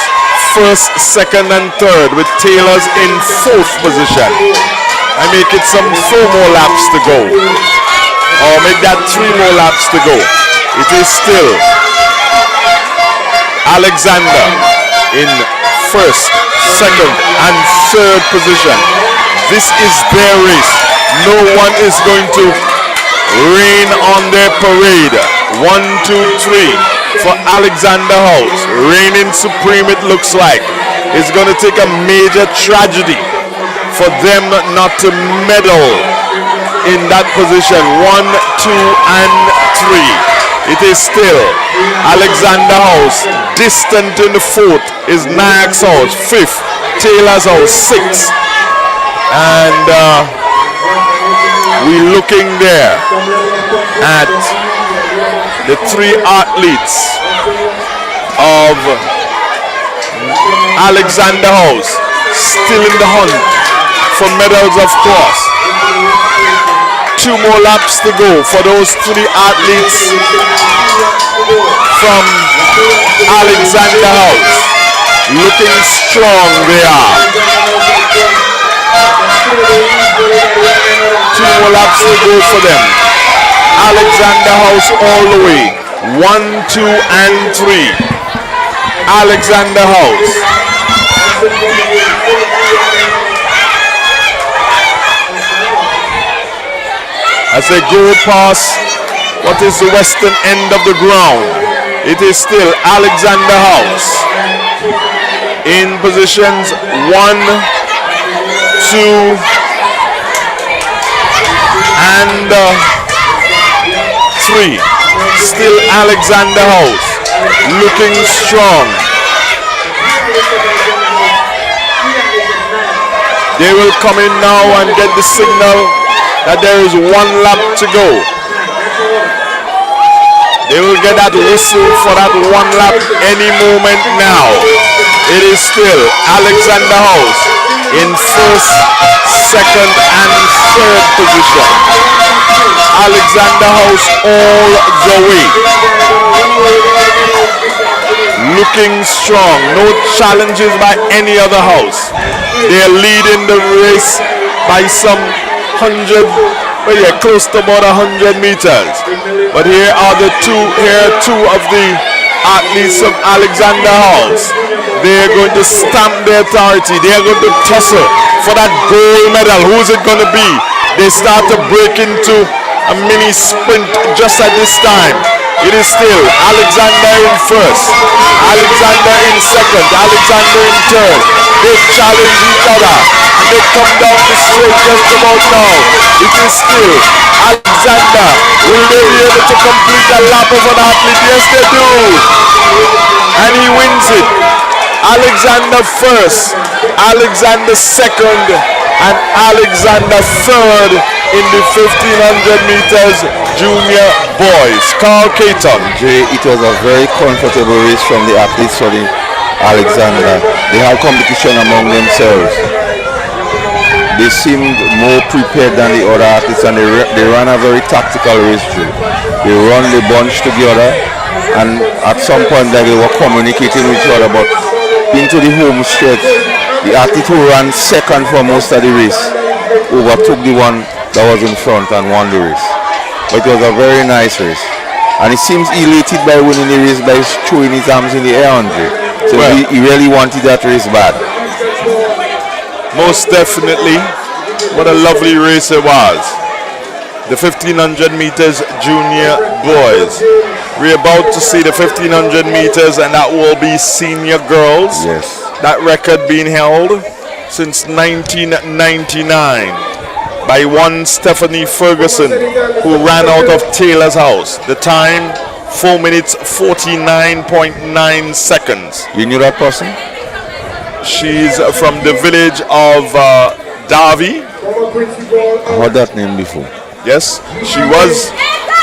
first, second and third, with Taylor's in fourth position. I make it some 4 more laps to go, or make that 3 more laps to go. It is still Alexander in first, second and third position. This is their race. No one is going to rain on their parade. 1, 2, 3 for Alexander House. Reigning supreme, it looks like. It's going to take a major tragedy for them not to medal in that position. 1, 2 and 3. It is still Alexander House. Distant in the fourth is Nayax House. Fifth, Taylor's House. Sixth. And we're looking there at the 3 athletes of Alexander House still in the hunt for medals, of course. 2 more laps to go for those 3 athletes from Alexander House. Looking strong they are. 2 more laps to go for them. Alexander House all the way. 1, 2 and 3. Alexander House. As they go past what is the western end of the ground, it is still Alexander House in positions 1, 2 and 3. Still Alexander House looking strong. They will come in now and get the signal that there is 1 lap to go. They will get that whistle for that 1 lap any moment now. It is still Alexander House in first, second and third position. Alexander House all the way. Looking strong. No challenges by any other house. They are leading the race by some 100, well, yeah, close to about 100 meters. But here are two of the athletes of Alexander House. They are going to stamp their authority. They are going to tussle for that gold medal. Who is it going to be? They start to break into a mini sprint just at this time. It is still Alexander in first, Alexander in second, Alexander in third. They challenge each other and they come down the straight just about now. It is still Alexander. Will they be able to complete a lap of an athlete? Yes, they do. And he wins it. Alexander first, Alexander second, and Alexander third in the 1500 meters junior boys. Carl Caton. Jay, it was a very comfortable race from the athletes for the Alexander. They had competition among themselves. they seemed more prepared than the other athletes, and they ran a very tactical race drill. They run the bunch together, and at some point they were communicating with each other, but into the home stretch, the athlete who ran second for most of the race overtook the one that was in front and won the race. But it was a very nice race. And he seems elated by winning the race by throwing his arms in the air, Andre. So well, he really wanted that race bad. Most definitely. What a lovely race it was. The 1500 meters junior boys. We're about to see the 1500 meters, and that will be senior girls. Yes. That record being held since 1999 by one Stephanie Ferguson, who ran out of Taylor's house. The time, 4 minutes 49.9 seconds. You knew that person? She's from the village of Davie. I heard that name before. Yes, she was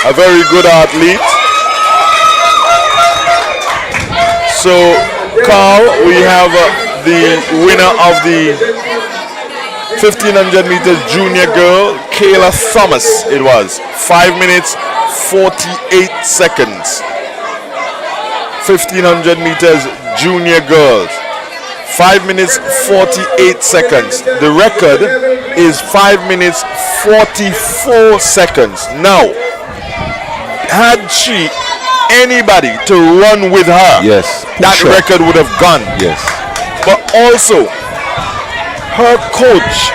a very good athlete. So, Carl, we have the winner of the 1500 meters junior girl, Kayla Thomas. It was 5 minutes 48 seconds. 1500 meters junior girls, 5 minutes 48 seconds. The record is 5 minutes 44 seconds. Now, had she anybody to run with her, yes, that record would have gone. Yes. But also, her coach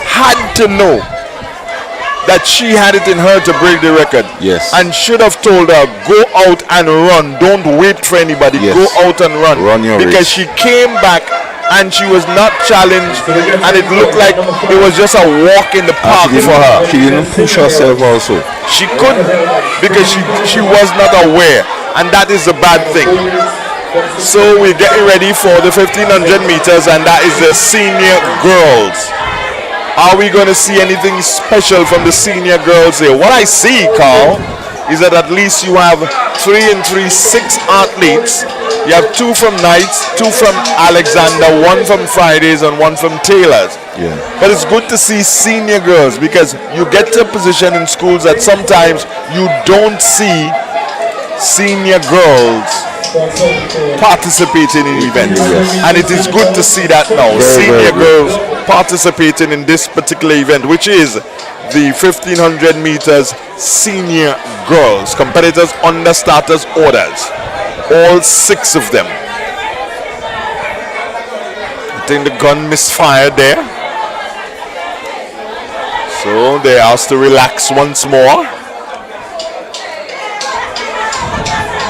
had to know that she had it in her to break the record. Yes. And should have told her, go out and run. Don't wait for anybody. Yes. Go out and run. Run your because race. she came back and she was not challenged, and it looked like it was just a walk in the park for her. She didn't push herself also. She couldn't, because she was not aware, and that is a bad thing. So we're getting ready for the 1500 meters, and that is the senior girls. Are we going to see anything special from the senior girls here? What I see, Carl, is that at least you have 3 and 3, 6 athletes. You have 2 from Knights, 2 from Alexander, 1 from Fridays, and 1 from Taylor's. Yeah. But it's good to see senior girls, because you get to a position in schools that sometimes you don't see senior girls participating in events. Yes. And it is good to see that now. Senior girls participating in this particular event, which is the 1500 meters senior girls. Competitors under starters orders. All 6 of them. I think the gun misfired there. So they asked to relax once more.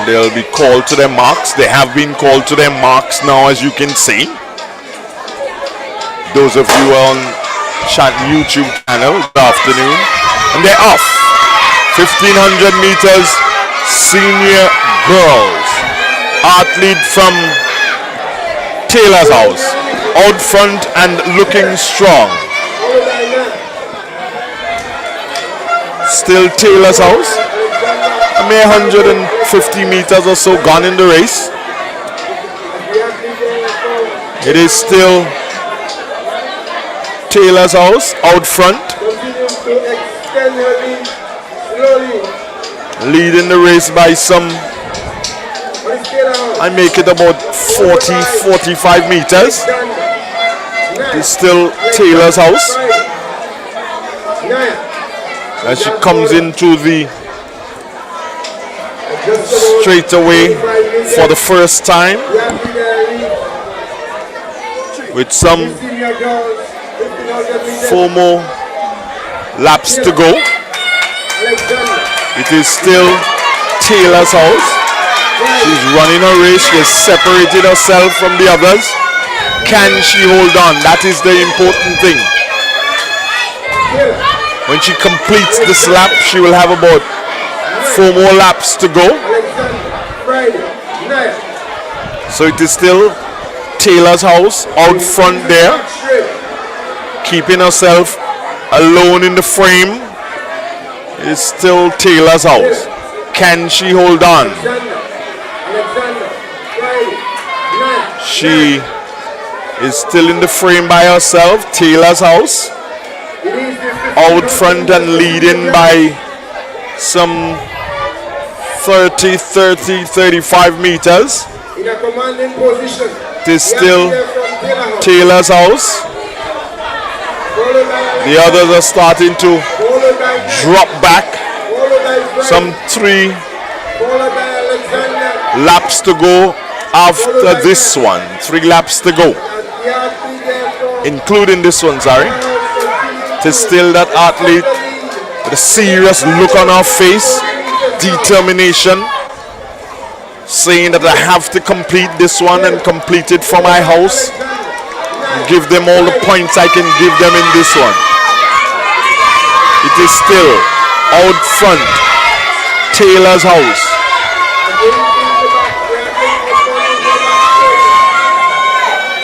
They'll be called to their marks. They have been called to their marks now, as you can see. Those of you on Shanty YouTube channel, good afternoon. And they're off. 1500 meters senior girls. Athlete from Taylor's house. Out front and looking strong. Still Taylor's house. A mere 150 meters or so gone in the race. It is still Taylor's house out front. Leading the race by some, I make it about 40-45 meters. It is still Taylor's house. As she comes into the straightaway for the first time, with some 4 more laps to go. It is still Taylor's house. She's running her race. She has separated herself from the others. Can she hold on? That is the important thing. When she completes this lap, she will have about 4 more laps to go. So it is still Taylor's house out front there, keeping herself alone in the frame. It's still Taylor's house. Can she hold on? is still in the frame by herself. Taylor's House out front and leading by some 35 meters. In a commanding position. It is still Taylor's House. The others are starting to drop back. Some 3 laps to go after this one. 3 laps to go. Including this one, sorry. It is still that athlete with a serious look on her face. Determination. Saying that I have to complete this one and complete it for my house. Give them all the points I can give them in this one. It is still out front, Taylor's House.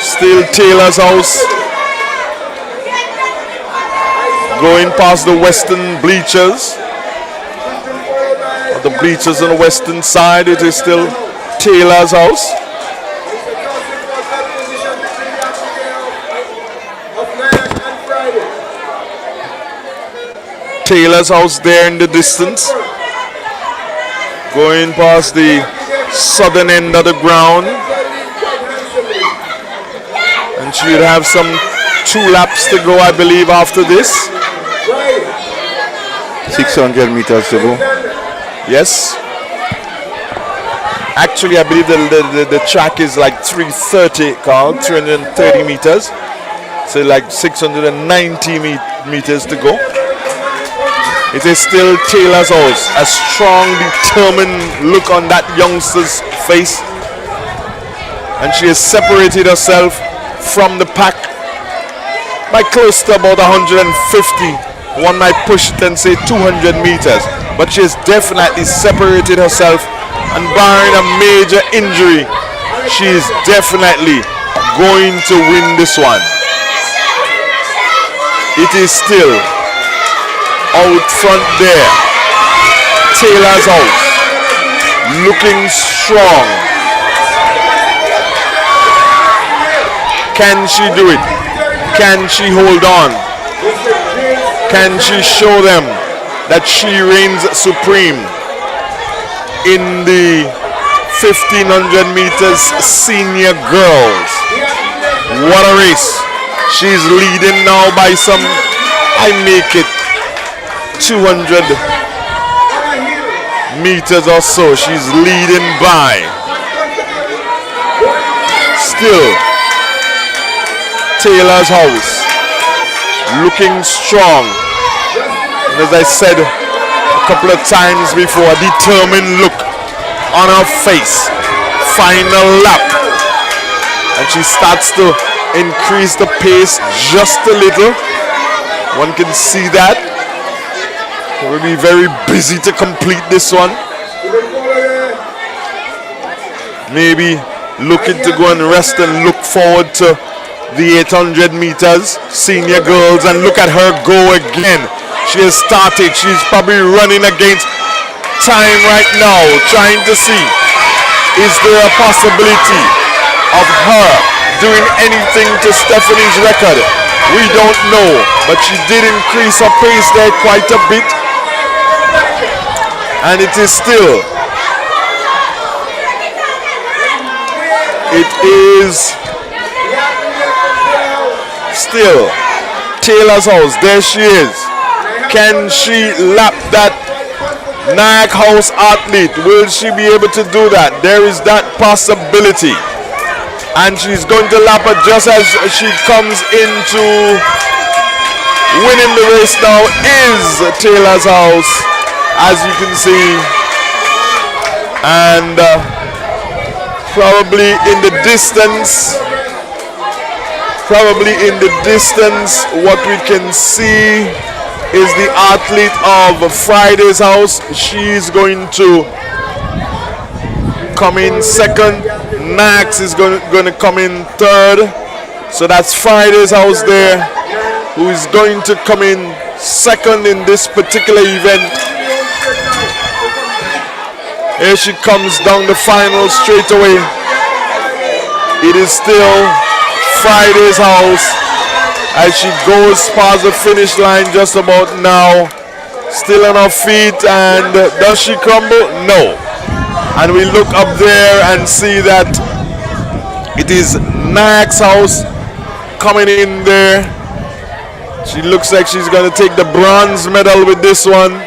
Still Taylor's House. Going past the western bleachers. The bleachers on the western side, it is still Taylor's House. Taylor's House there in the distance. Going past the southern end of the ground. And she would have some 2 laps to go, I believe, after this. 600 meters to go. Yes. Actually, I believe the track is like 330, Carl, 330 meters. So like 690 meters to go. It is still Taylor's House. A strong, determined look on that youngster's face. And she has separated herself from the pack by close to about 150. One might push it and say 200 meters. But she has definitely separated herself, and barring a major injury, she is definitely going to win this one. It is still out front there, Taylor's House, looking strong. Can she do it? Can she hold on? Can she show them that she reigns supreme in the 1500 meters senior girls? What a race. She's leading now by some, I make it 200 meters or so. She's leading by. Still Taylor's House looking strong. And as I said a couple of times before, a determined look on her face. Final lap. And she starts to increase the pace just a little. One can see that. We'll be very busy to complete this one. Maybe looking to go and rest and look forward to the 800 meters senior girls, and look at her go again. She has started. She's probably running against time right now, trying to see, is there a possibility of her doing anything to Stephanie's record? We don't know, but she did increase her pace there quite a bit. And it is still, still Taylor's House. There she is. Can she lap that Nyack House athlete? Will she be able to do that? There is that possibility. And she's going to lap her just as she comes into winning the race now is Taylor's House, as you can see. And probably in the distance, what we can see is the athlete of Friday's House. She's going to come in second. Nax is going to come in third. So that's Friday's House there, who is going to come in second in this particular event. Here she comes down the final straight away. It is still Friday's house as she goes past the finish line just about now. Still on her feet, and does she crumble? No. And we look up there and see that it is Naak's house coming in there. She looks like she's going to take the bronze medal with this one.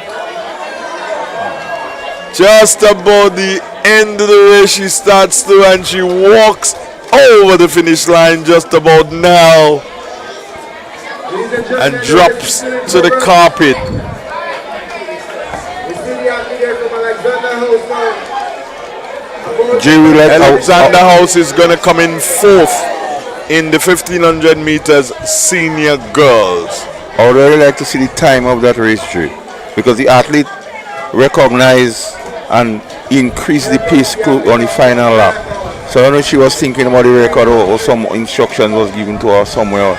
Just about the end of the race she starts to, and she walks over the finish line just about now and drops to the carpet. Alexander House is going to come in fourth in the 1500 meters senior girls. I would really like to see the time of that race, Jay, because the athlete recognized and increased the pace on the final lap. So I don't know if she was thinking about the record or some instruction was given to her somewhere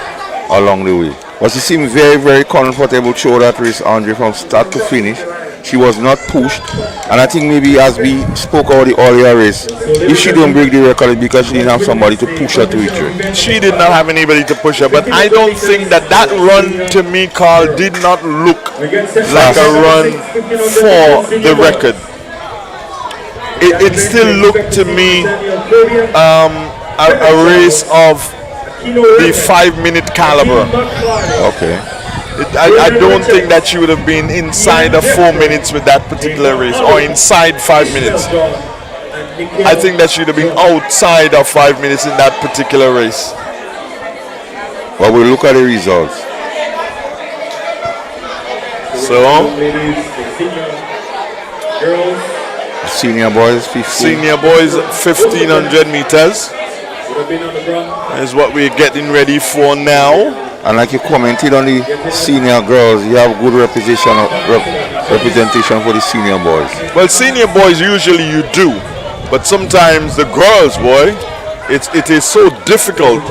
along the way. But she seemed very, very comfortable through that race, Andre, from start to finish. She was not pushed, and I think maybe as we spoke about the earlier race, if she don't break the record, it's because she didn't have somebody to push her to it. She did not have anybody to push her, but I don't think that run to me, Carl, did not look like a run for the record. It still looked to me a race of the 5-minute caliber. Okay. I don't think that she would have been inside of 4 minutes with that particular race, or inside 5 minutes. I think that she would have been outside of 5 minutes in that particular race. Well, we'll look at the results. So, senior boys, 15. Senior boys, 1500 meters is what we're getting ready for now. And like you commented on the senior girls, you have good representation for the senior boys. Well, senior boys usually you do, but sometimes the girls, boy, it is so difficult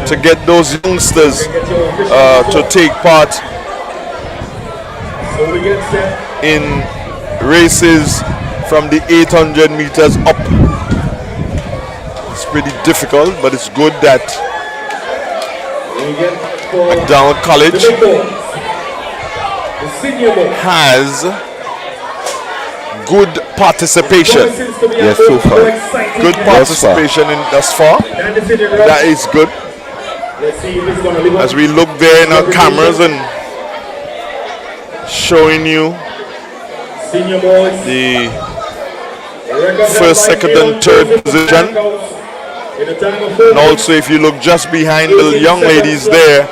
to get those youngsters to take part in races from the 800 meters up. It's pretty difficult, but it's good that McDonald College has good participation. Yes, so far. Good participation in thus far. That is good. As we look there in our cameras and showing you the first, second, and third position. And also, if you look just behind the young ladies there,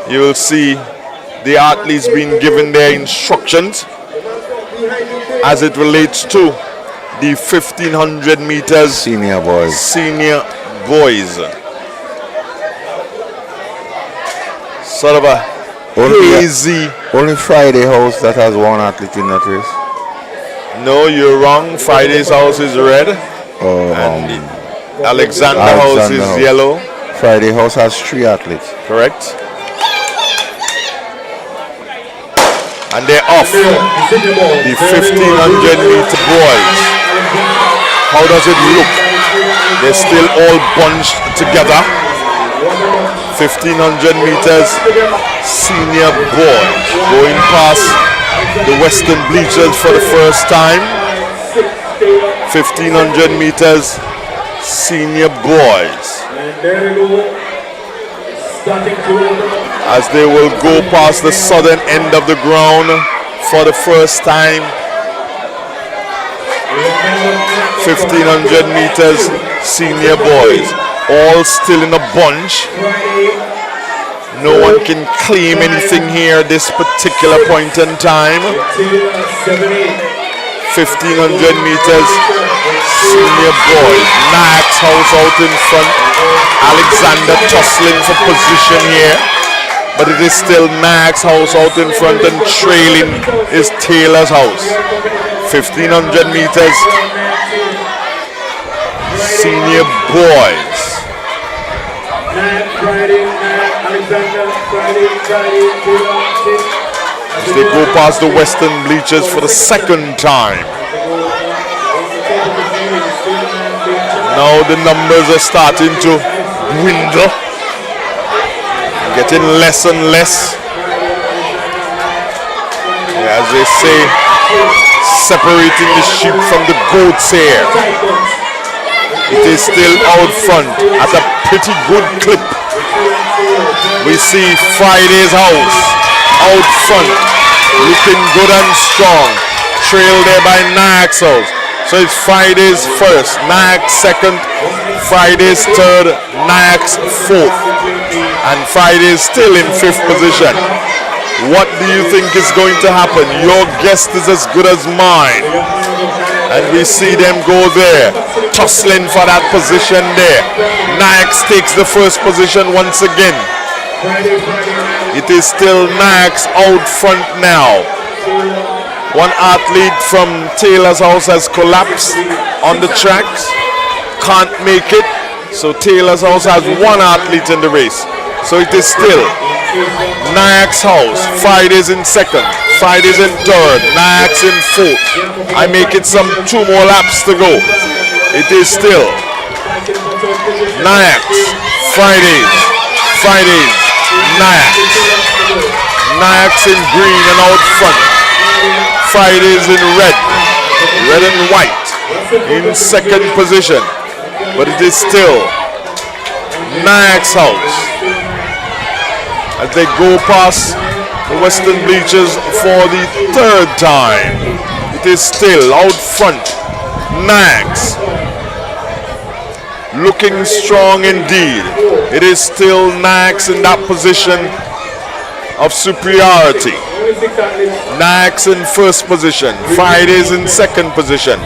you will see the athletes being given their instructions as it relates to the 1500 meters senior boys. Sort of a hazy. Only Friday house that has one athlete in that race. No, you're wrong. Friday's house is red. And Alexander House is yellow. Friday house has 3 athletes. Correct. And they're off. The 1500 meter boys. How does it look? They're still all bunched together. 1500 meters senior boys going past the western bleachers for the first time. 1500 meters senior boys, as they will go past the southern end of the ground for the first time. 1500 meters senior boys, all still in a bunch. No one can claim anything here at this particular point in time. 1500 meters senior boys. Naak's house out in front. Alexander tussling for position here, but it is still Naak's house out in front, and trailing is Taylor's house. 1500 meters senior boys. As they go past the western bleachers for the second time. Now the numbers are starting to dwindle getting less and less. Yeah, as they say, separating the sheep from the goats here. It is still out front at a pretty good clip. We see Friday's House out front, looking good and strong. Trailed there by Nayax House. So it's Friday's first, Nayax second, Friday's third, Nayax fourth. And Friday's still in fifth position. What do you think is going to happen? Your guess is as good as mine. And we see them go there, tussling for that position there. Nayax takes the first position once again. It is still Nayax out front now. One athlete from Taylor's House has collapsed on the tracks. Can't make it. So Taylor's House has one athlete in the race. So it is still Nayax House. Friday's in second. Friday's in third. Nayax in fourth. I make it some 2 more laps to go. It is still Nayax, Friday's, Nayax. Nayax in green and out front. Friday's in red and white in second position. But it is still Nayax House as they go past the western bleachers for the third time. It is still out front Nayax, looking strong indeed. It is still Nayax in that position of superiority. Nayax in first position, Friday's in second position,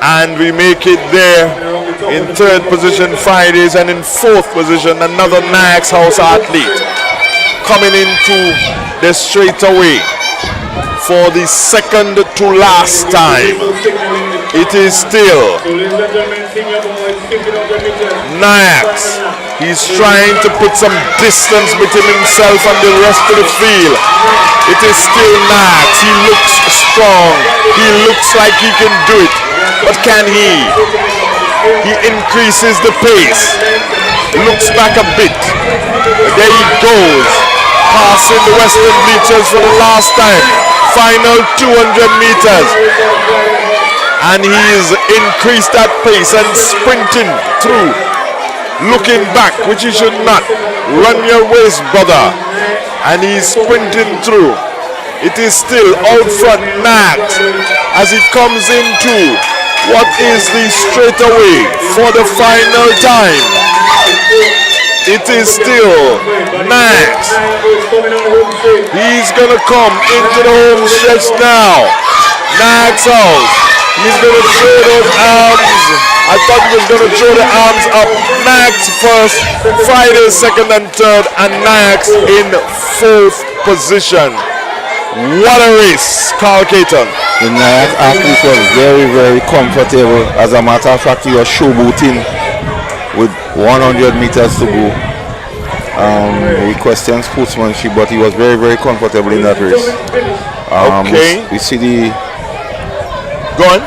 and we make it there in third position, Friday's, and in fourth position another Nayax House athlete coming into the straightaway for the second to last time. It is still Nayax. He's trying to put some distance between himself and the rest of the field. It is still Nayax. He looks strong. He looks like he can do it. But can he? He increases the pace. Looks back a bit. There he goes. Passing the western bleachers for the last time. Final 200 meters. And he's increased that pace and sprinting through. Looking back, which he should not. Run your race, brother. And he's sprinting through. It is still out front Nayax as he comes into what is the straightaway for the final time. It is still Nayax. He's gonna come into the home stretch now. Nayax House. He's gonna throw those arms. I thought he was gonna throw the arms up. Nayax first, Friday second and third, and Nayax in fourth position. What a race, Carl Caton. The Nayax athlete was very, very comfortable. As a matter of fact, he was showboating with 100 meters to go. We questioned sportsmanship, but he was very, very comfortable in that race. Okay. We see the Go on.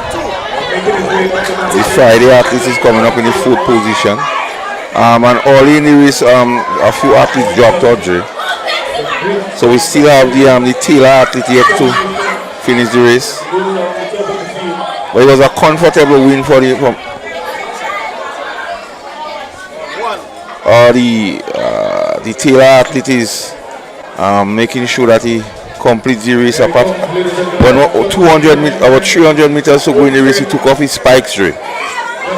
Friday athlete is coming up in the fourth position. And early in the race, a few athletes dropped out, Dre. So we still have the Taylor athlete yet to finish the race. But it was a comfortable win for the the Taylor athlete is making sure that he completes the race apart. When about 300 meters to go in the race, he took off his spikes, Dre,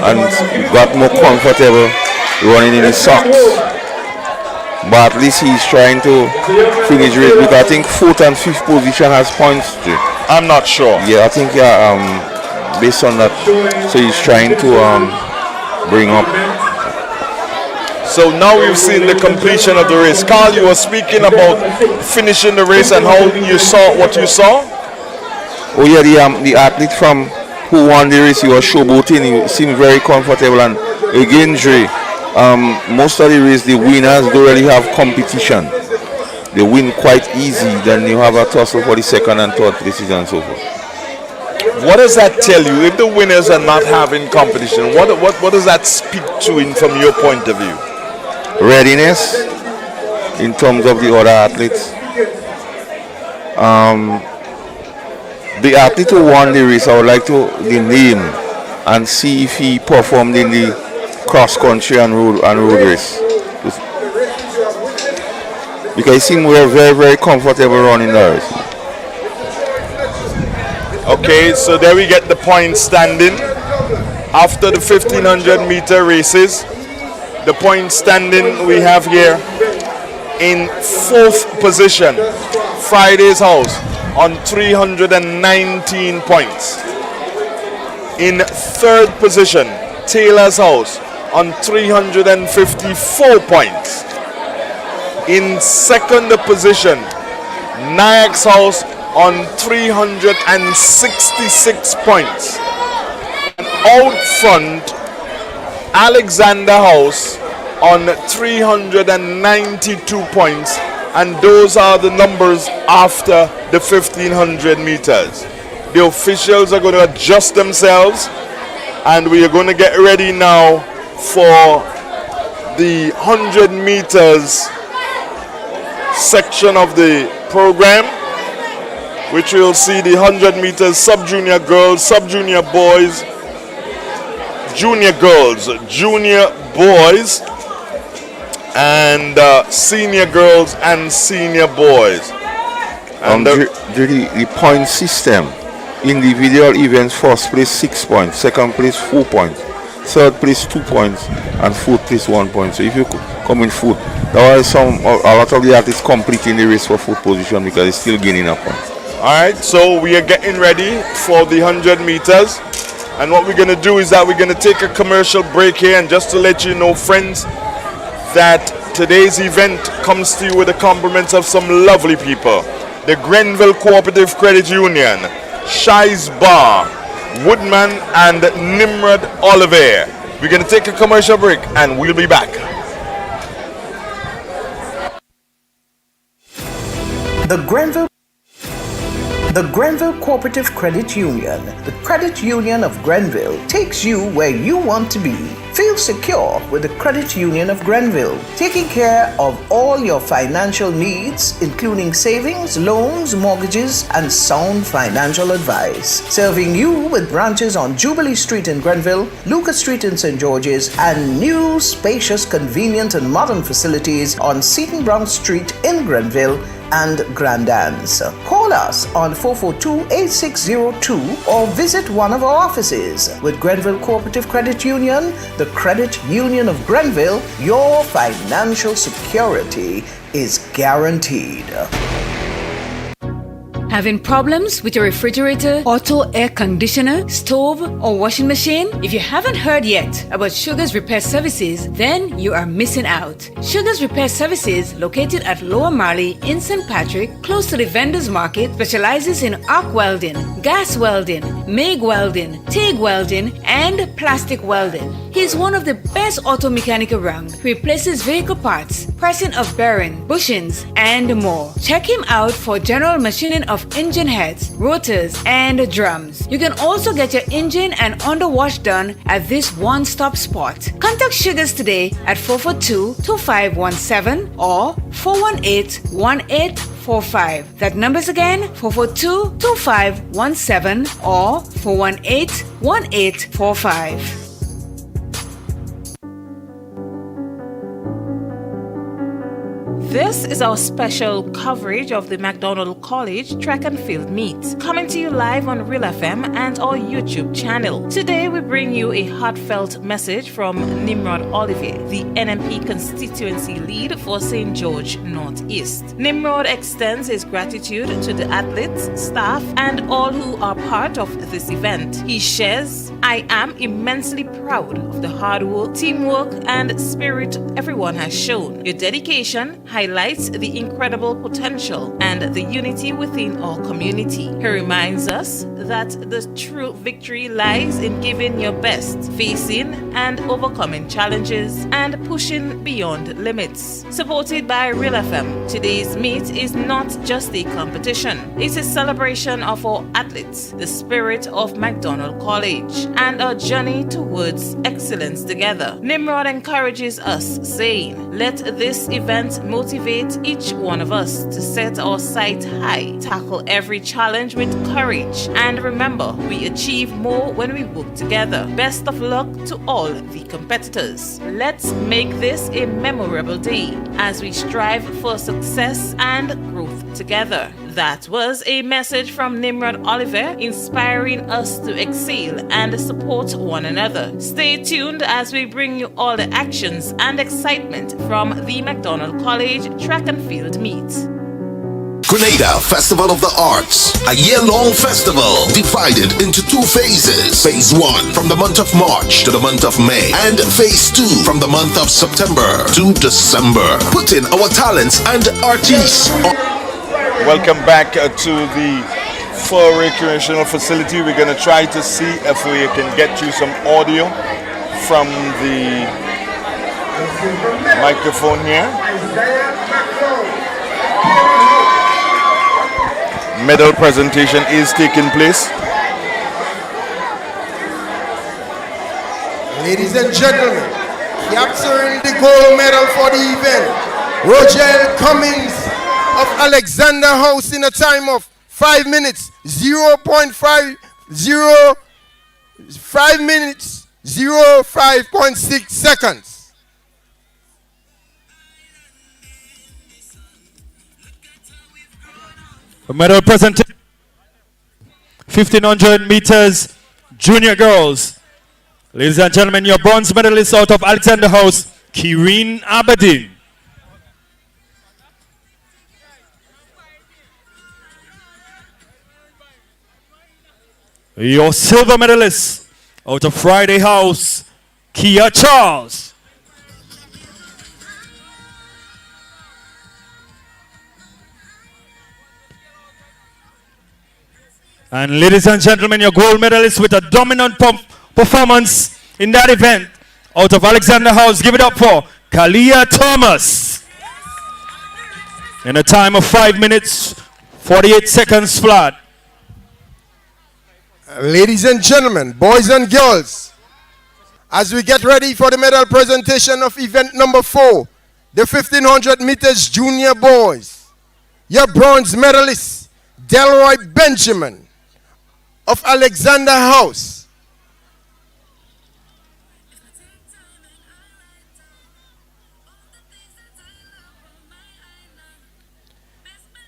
and got more comfortable running in his socks. But at least he's trying to finish the race because I think fourth and fifth position has points, Dre. I'm not sure. Yeah, I think based on that, so he's trying to bring up. So now we've seen the completion of the race. Carl, you were speaking about finishing the race and how you saw what you saw. Oh yeah, the athlete from who won the race, he was showboating. He seemed very comfortable, and again, Dre, most of the race, the winners don't really have competition. They win quite easy. Then you have a tussle for the second and third places and so forth. What does that tell you? If the winners are not having competition, what does that speak to in from your point of view? Readiness. in terms of the other athletes. The athlete who won the race, I would like to the name and see if he performed in the cross country and road race. Because it seemed we were very, very comfortable running the race. Okay, so there we get the point standing. After the 1500 meter races, the point standing we have here in 4th position, Friday's House on 319 points. In 3rd position, Taylor's House on 354 points. In 2nd position, Nayak's House on 366 points. And out front, Alexander House on 392 points, and those are the numbers after the 1500 meters. The officials are going to adjust themselves, and we are going to get ready now for the 100 meters section of the program, which we'll see the 100 meters sub-junior girls, sub-junior boys, junior girls, junior boys, and senior girls and senior boys. And the point system, individual events, first place 6 points, second place 4 points, third place 2 points, and fourth place 1 point. So if you come in fourth, there are a lot of the athletes completing the race for fourth position because it's still gaining a point. Alright, so we are getting ready for the 100 meters. And what we're going to do is that we're going to take a commercial break here, and just to let you know, friends, that today's event comes to you with the compliments of some lovely people. The Grenville Cooperative Credit Union, Shies Bar, Woodman, and Nimrod Oliver. We're going to take a commercial break, and we'll be back. The Grenville Cooperative Credit Union, the credit union of Grenville, takes you where you want to be. Feel secure with the Credit Union of Grenville, taking care of all your financial needs, including savings, loans, mortgages, and sound financial advice. Serving you with branches on Jubilee Street in Grenville, Lucas Street in St. George's, and new, spacious, convenient, and modern facilities on Seton Brown Street in Grenville and Grand Anse. Call us on 442-8602 or visit one of our offices. With Grenville Cooperative Credit Union, the Credit Union of Grenville, your financial security is guaranteed. Having problems with your refrigerator, auto air conditioner, stove, or washing machine? If you haven't heard yet about Sugar's Repair Services, then you are missing out. Sugar's Repair Services, located at Lower Marley in St. Patrick, close to the Vendors Market, specializes in arc welding, gas welding, MIG welding, TIG welding, and plastic welding. He is one of the best auto mechanics around. He replaces vehicle parts, pressing of bearing, bushings, and more. Check him out for general machining of engine heads, rotors, and drums. You can also get your engine and underwash done at this one-stop spot. Contact Sugars today at 442-2517 or 418-1845. That number's again 442-2517 or 418-1845. This is our special coverage of the McDonald College Track and Field Meet, coming to you live on Real FM and our YouTube channel. Today we bring you a heartfelt message from Nimrod Oliver, the NMP constituency lead for St. George Northeast. Nimrod extends his gratitude to the athletes, staff, and all who are part of this event. He shares, "I am immensely proud of the hard work, teamwork, and spirit everyone has shown. Your dedication highlights the incredible potential and the unity within our community." He reminds us that the true victory lies in giving your best, facing and overcoming challenges, and pushing beyond limits. Supported by Real FM, today's meet is not just a competition. It's a celebration of our athletes, the spirit of McDonald College, and our journey towards excellence together. Nimrod encourages us, saying, "Let this event motivate motivate each one of us to set our sight high, tackle every challenge with courage, and remember, we achieve more when we work together. Best of luck to all the competitors. Let's make this a memorable day as we strive for success and growth together. That was a message from Nimrod Oliver, inspiring us to excel and support one another. Stay tuned as we bring you all the actions and excitement from the McDonald College Track and Field Meet. Grenada Festival of the Arts, a year-long festival divided into two phases. Phase 1 from the month of March to the month of May, and Phase 2 from the month of September to December. Put in our talents and artists. Welcome back to the Full Recreational Facility. We're going to try to see if we can get you some audio from the microphone here. Medal presentation is taking place. Ladies and gentlemen, capturing the gold medal for the event, Rogel Cummings of Alexander House in a time of 5 minutes 05.6 seconds. A medal presentation, 1500 meters junior girls. Ladies and gentlemen, your bronze medalist out of Alexander House, Kireen Aberdeen. Your silver medalist out of Friday House, Kia Charles. And ladies and gentlemen, your gold medalist with a dominant performance in that event out of Alexander House. Give it up for Kalia Thomas. In a time of 5 minutes, 48 seconds flat. Ladies and gentlemen, boys and girls, as we get ready for the medal presentation of event number 4, the 1500 meters junior boys, your bronze medalist, Delroy Benjamin of Alexander House.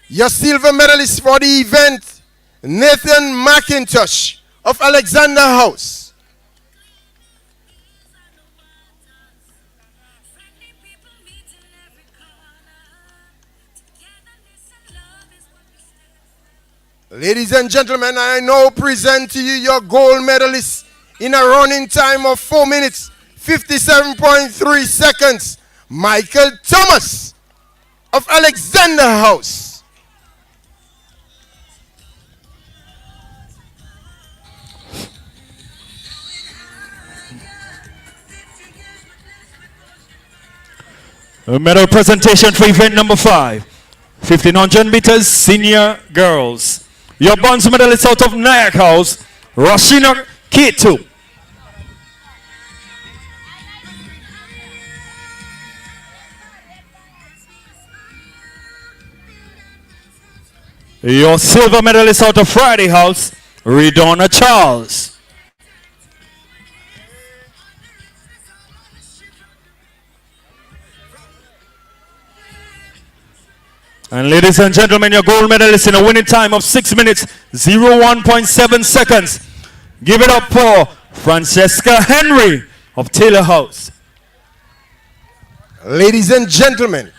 Your silver medalist for the event, Nathan McIntosh of Alexander House. Ladies and gentlemen, I now present to you your gold medalist in a running time of 4 minutes, 57.3 seconds, Michael Thomas of Alexander House. A medal presentation for event number 5, 1500 meters senior girls. Your bronze medalist out of Nyack House, Rashina Ketu. Your silver medalist out of Friday House, Redonna Charles. And ladies and gentlemen, your gold medalist in a winning time of 6 minutes, 01.7 seconds. Give it up for Francesca Henry of Taylor House. Ladies and gentlemen,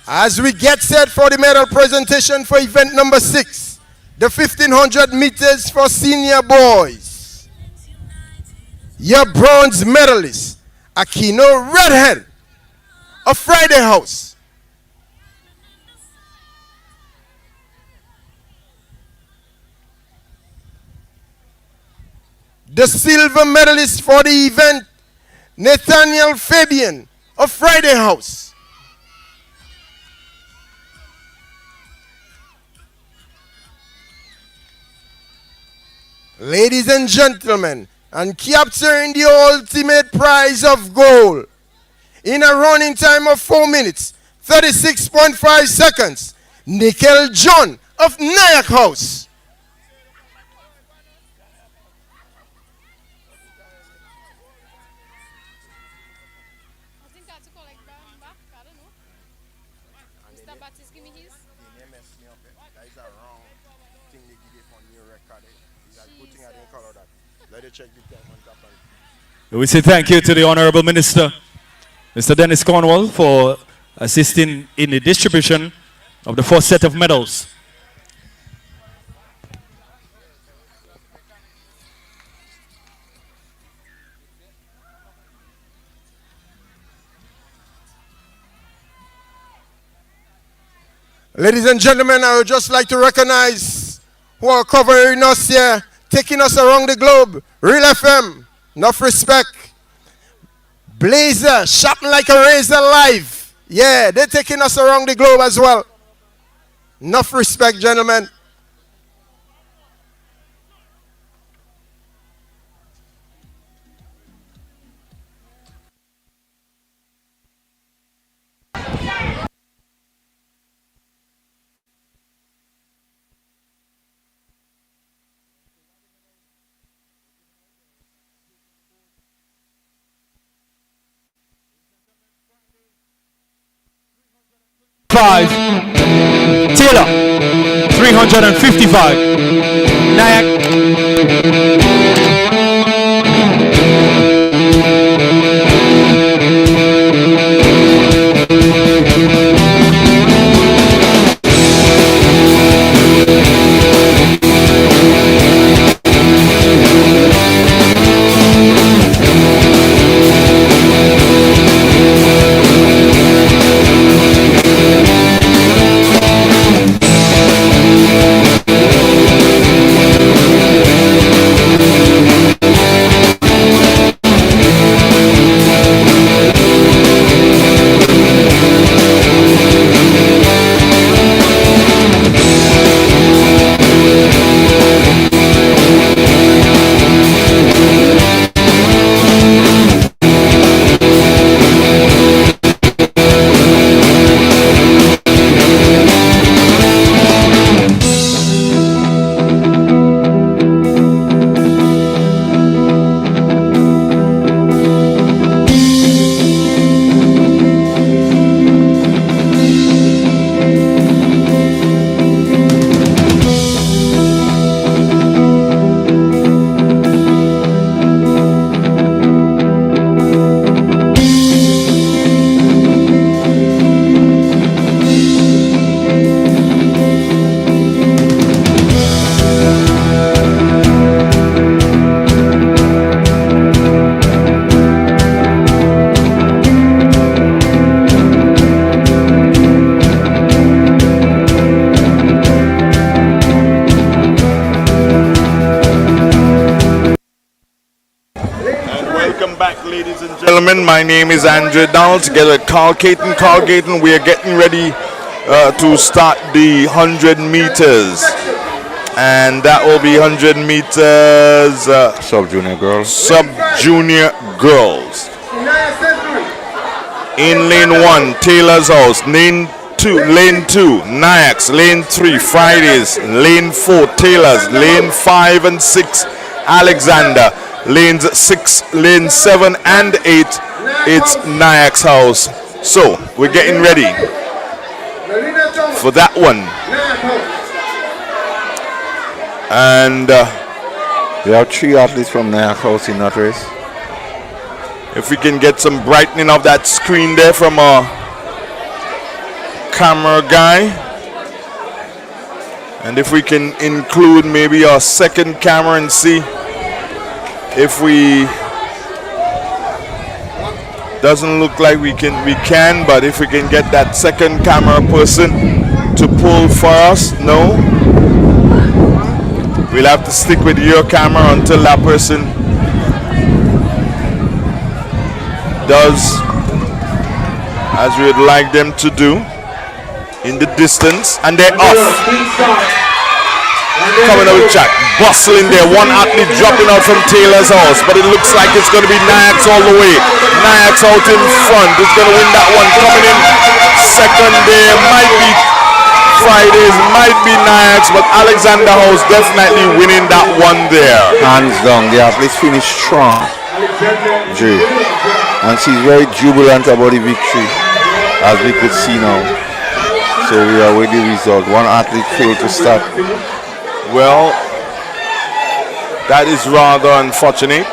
as we get set for the medal presentation for event number 6, the 1500 meters for senior boys, your bronze medalist, Aquino Redhead of Friday House. The silver medalist for the event, Nathaniel Fabian of Friday House. Ladies and gentlemen, and capturing the ultimate prize of gold in a running time of 4 minutes, 36.5 seconds. Nickel John of Nyack House. We say thank you to the Honorable Minister, Mr. Dennis Cornwall, for assisting in the distribution of the first set of medals. Ladies and gentlemen, I would just like to recognize who are covering us here, taking us around the globe. Real FM, enough respect. Blazer, shopping like a razor live. Yeah, they're taking us around the globe as well. Enough respect, gentlemen. Taylor, 355. Nyack. My name is Andrew Donald, together with Carl Caton. Carl Caton, we are getting ready to start the 100 meters. And that will be 100 meters sub-junior girls. Sub-junior girls. In lane 1, Taylor's House. Lane 2, Nyack's. Lane 3, Fridays. Lane 4, Taylor's. Lane 5 and 6, Alexander. Lanes 6, lane 7 and 8, it's Nyack's House. So we're getting ready for that one. And we have 3 athletes from Nyack's House in that race. If we can get some brightening of that screen there from our camera guy, and if we can include maybe our second camera and see if we, doesn't look like we can, but if we can get that second camera person to pull for us. No, we'll have to stick with your camera until that person does as we would like them to do in the distance. And they're off. coming out with Jack. Bustling there. One athlete dropping out from Taylor's house. But it looks like it's going to be Nayax all the way. Nayax out in front. It's going to win that one. Coming in second there. Might be Fridays. Might be Nayax. But Alexander House definitely winning that one there. Hands down. The athletes finished strong. Jay. And she's very jubilant about the victory, as we could see now. So we are with the result. One athlete failed to start. Well, that is rather unfortunate.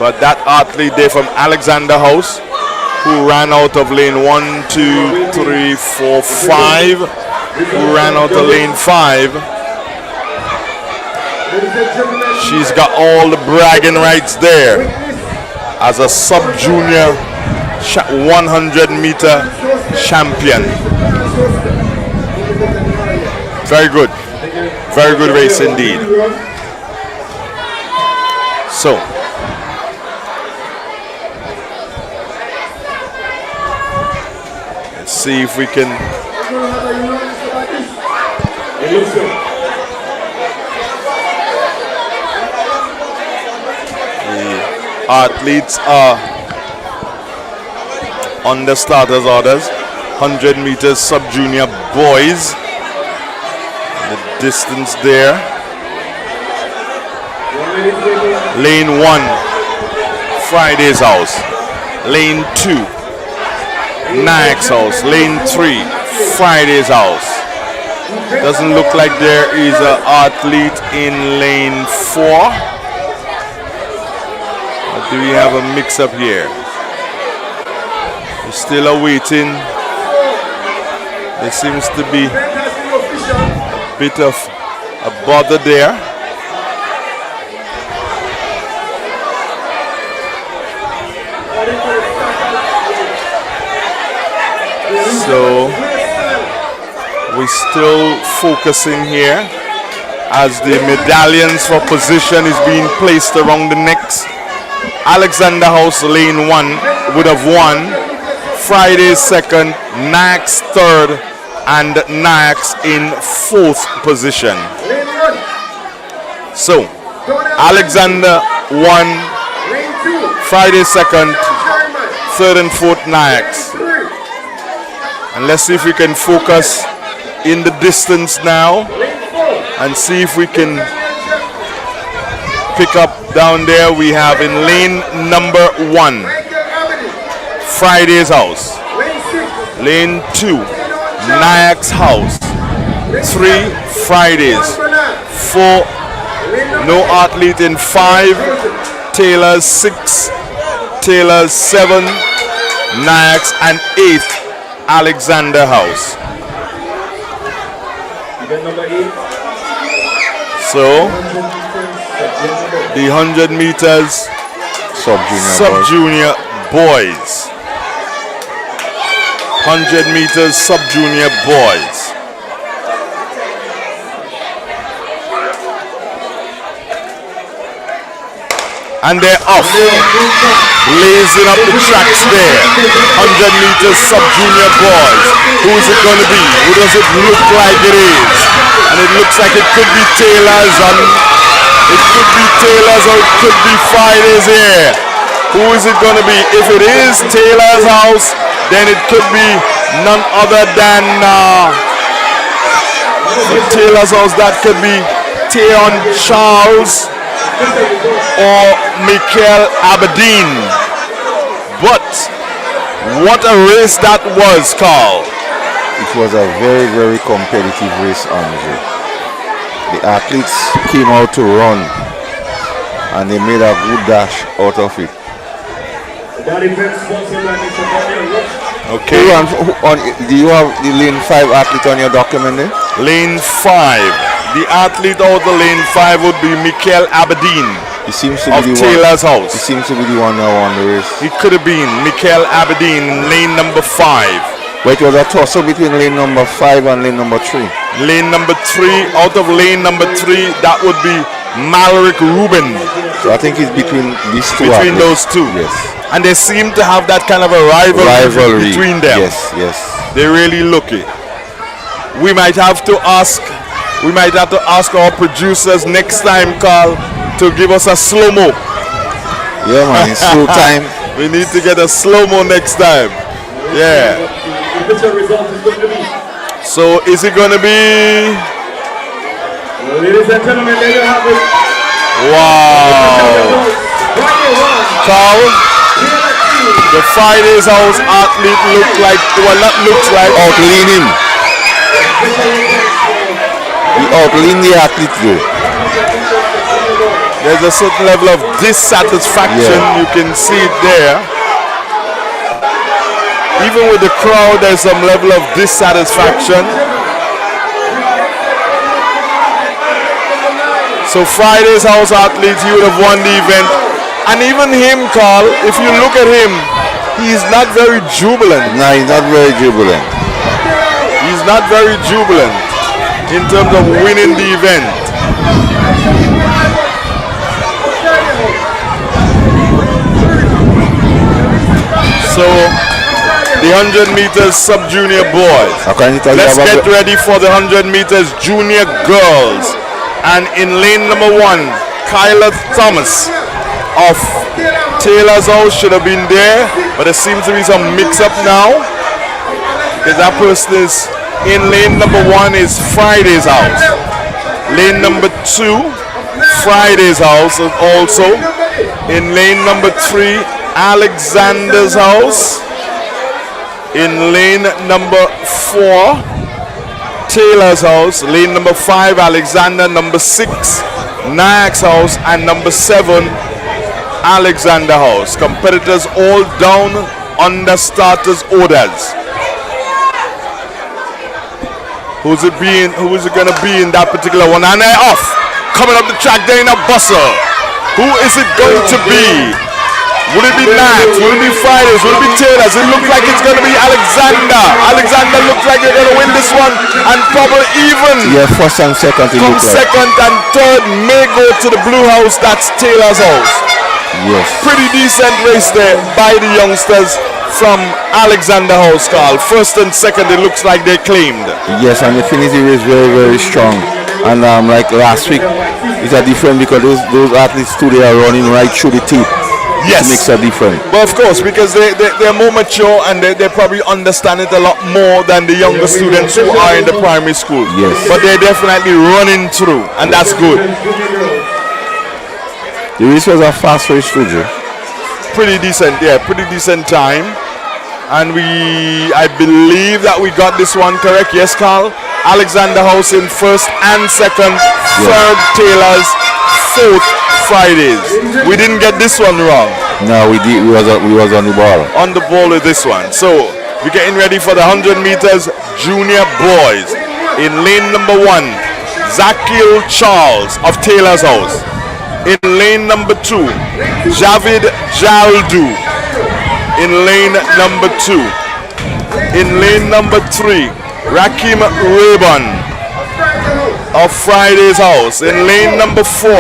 But that athlete there from Alexander House, who ran out of lane 1, 2, 3, 4, 5, who ran out of lane 5, she's got all the bragging rights there as a sub-junior 100-meter champion. Very good. Very good race indeed. So, let's see if we can. The athletes are on the starters orders. 100 meters sub-junior boys. The distance there. Lane 1, Friday's house. Lane 2, Nayax house. Lane 3, Friday's house. Doesn't look like there is an athlete in lane 4. Or do we have a mix-up here? We're still awaiting. There seems to be a bit of a bother there. So we're still focusing here as the medallions for position is being placed around the necks. Alexander House lane 1 would have won. Friday second, Nayax third, and Nayax in 4th position. So Alexander 1, Friday second, 3rd and 4th Nayax. And let's see if we can focus in the distance now and see if we can pick up down there. We have in lane number 1, Friday's house. Lane 2, Nayax house. 3, Fridays. 4, no athlete in 5. Taylor's 6. Taylor's 7. Nayax and 8th. Alexander House. So the 100 meters sub-junior boys. 100 meters sub-junior boys. And they're off, blazing up the tracks there. 100 meters sub-junior boys. Who is it going to be? Who does it look like it is? And it looks like it could be Taylor's, and it could be Taylor's, or it could be Friday's here. Who is it going to be? If it is Taylor's house, then it could be none other than Taylor's house. That could be Teon Charles or Michael Aberdeen. But what a race that was, Carl. It was a very, very competitive race, Andre. The athletes came out to run and they made a good dash out of it. Okay. Do you have the lane 5 athlete on your document there? Lane 5. The athlete out of the lane 5 would be Michael Aberdeen. He seems to of be the Taylor's one, house. He seems to be the one that won the race. It could have been Michael Aberdeen in lane number 5. But it was a toss-up between lane number 5 and lane number 3. Lane number 3, out of lane number 3, that would be Malrick Rubin. So I think it's between these two. Between those two. Yes. And they seem to have that kind of a rivalry between them. Yes, yes. They're really lucky. we might have to ask our producers next time, Carl, to give us a slow-mo. Yeah, man, it's slow time. We need to get a slow-mo next time. Yeah. So is it going to be... Ladies and gentlemen, there you have it. Wow. Carl, the Friday's House athlete looks like... Outlean him. He outlean the athlete though. There's a certain level of dissatisfaction. You can see it there. Even with the crowd, there's some level of dissatisfaction. So Friday's House athlete, he would have won the event. And even him, Carl, if you look at him, he's not very jubilant. No, he's not very jubilant. He's not very jubilant in terms of winning the event. So the 100 meters sub-junior boys. Let's get ready for the 100 meters junior girls. And in lane number 1, Kyla Thomas of Taylor's House should have been there, but there seems to be some mix-up now, because that person is in lane number 1 is Friday's House. Lane number 2, Friday's House is also. In lane number 3, Alexander's House. In lane number 4, Taylor's House. Lane number 5, Alexander. Number 6, Nyack's House. And number 7, Alexander House. Competitors all down under starters orders. Who's it going to be in that particular one? And they're off. Coming up the track, Dana Busser. Who is it going to be? Will it be Nyack? Will it be Fridays? Will it be Taylor's? It looks like it's going to be Alexander. Alexander looks like they're going to win this one and probably even. Yeah, first and second. From second and third may go to the Blue House. That's Taylor's House. Yes. Pretty decent race there by the youngsters from Alexander House, Carl. First and second, it looks like they claimed. Yes, and the finishing is very, very strong. And like last week, it's a different because those athletes too, they are running right through the teeth. Yes. It makes a difference. Well, of course, because they're more mature and they probably understand it a lot more than the younger students who are in the primary school. Yes. But they're definitely running through, and that's good. The race was a fast race, too, Joe. Pretty decent, yeah, pretty decent time. And I believe that we got this one correct. Yes, Carl? Alexander House in first and second, third Taylor's, fourth Fridays. We didn't get this one wrong. No, we did. We was on the ball. On the ball with this one. So we're getting ready for the 100 meters junior boys. In lane number 1, Zakil Charles of Taylor's House. In lane number 2, Javid Jaldu. In lane number 2. In lane number 3, Rakim Rayban of Friday's House. In lane number 4,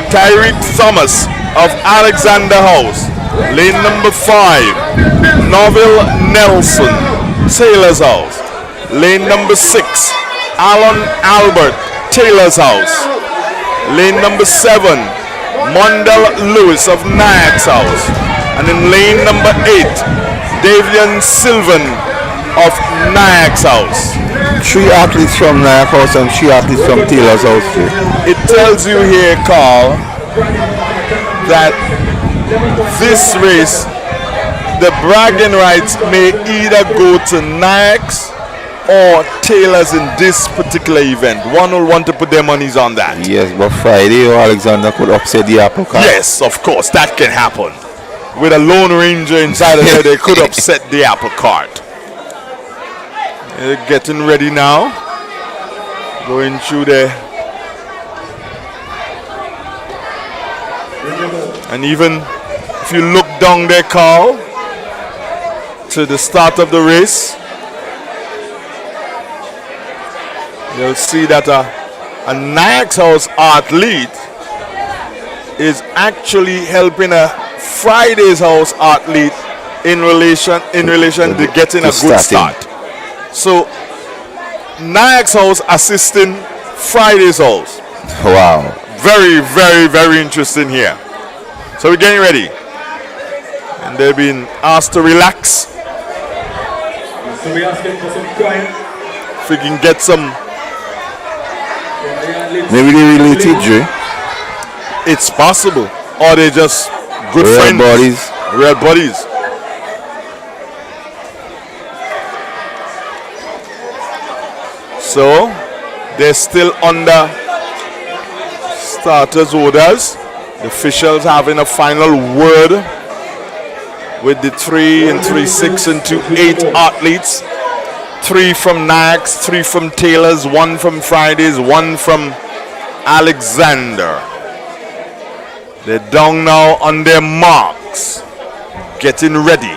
Tyreek Thomas of Alexander House. Lane number 5, Noville Nelson, Taylor's House. Lane number 6, Alan Albert, Taylor's House. Lane number 7, Mondell Lewis of Nyack's House. And in lane number 8, Davian Sylvan of Nyack's House. 3 athletes from Nyack House and 3 athletes from Taylor's House too. It tells you here, Carl, that this race, the bragging rights may either go to Nyack's or Taylor's in this particular event. One will want to put their monies on that. Yes, but Friday or Alexander could upset the apple cart. Yes, of course, that can happen. With a Lone Ranger inside of there, they could upset the apple cart. They're getting ready now. Going through there. And even if you look down there, Carl, to the start of the race, you'll see that a Nyack's House athlete is actually helping a Friday's House athlete in relation to getting a good start. So Nayax House assisting Friday's House. Wow. Very, very, very interesting here. So we're getting ready. And they've been asked to relax. So we're asking for some quiet. If we can get some. Maybe they related, Jay. It's possible. Or they just good Real friends. buddies. Real buddies. So they're still under starters orders. The officials having a final word with the 3 and 3-6 and 2-8 athletes. 3 from Nayax, 3 from Taylor's, 1 from Fridays, 1 from Alexander. They're down now on their marks, getting ready.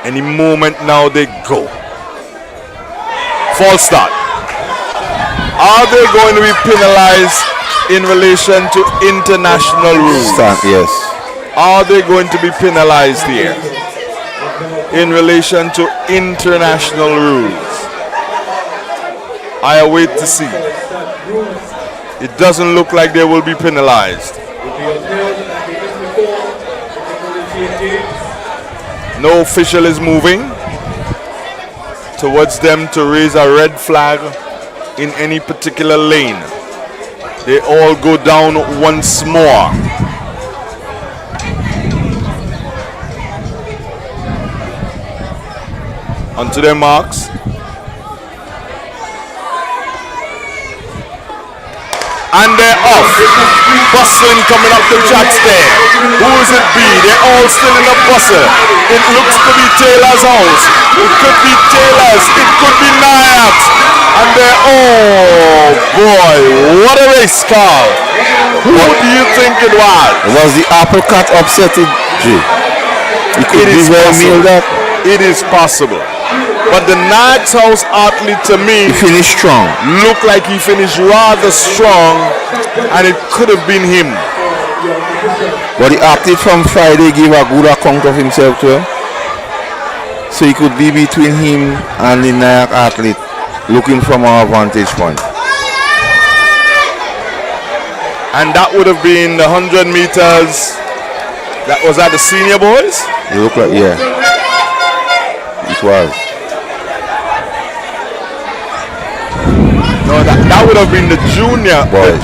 Any moment now they go. False start. Are they going to be penalized in relation to international rules? Yes. Are they going to be penalized here in relation to international rules? I await to see. It doesn't look like they will be penalized. No official is moving towards them to raise a red flag in any particular lane. They all go down once more. Onto their marks. And they're off. Bustling coming up the tracks there. Who is it be? They're all still in the bustle. It looks to be Taylor's House. It could be Taylor's. It could be Nayax. And they're, oh boy, what a race car. Who do you think it was? It was the Apricot upsetting G. It could It be is well possible. milled up. It is possible. But the Nayax House athlete to me He finished strong. looked like he finished rather strong, and it could have been him. But the athlete from Friday gave a good account of himself to him. So it could be between him and the Nayax athlete looking from our vantage point. And that would have been the 100 meters. That was at the senior boys? It looked like, yeah. It was. No, that would have been the junior boys.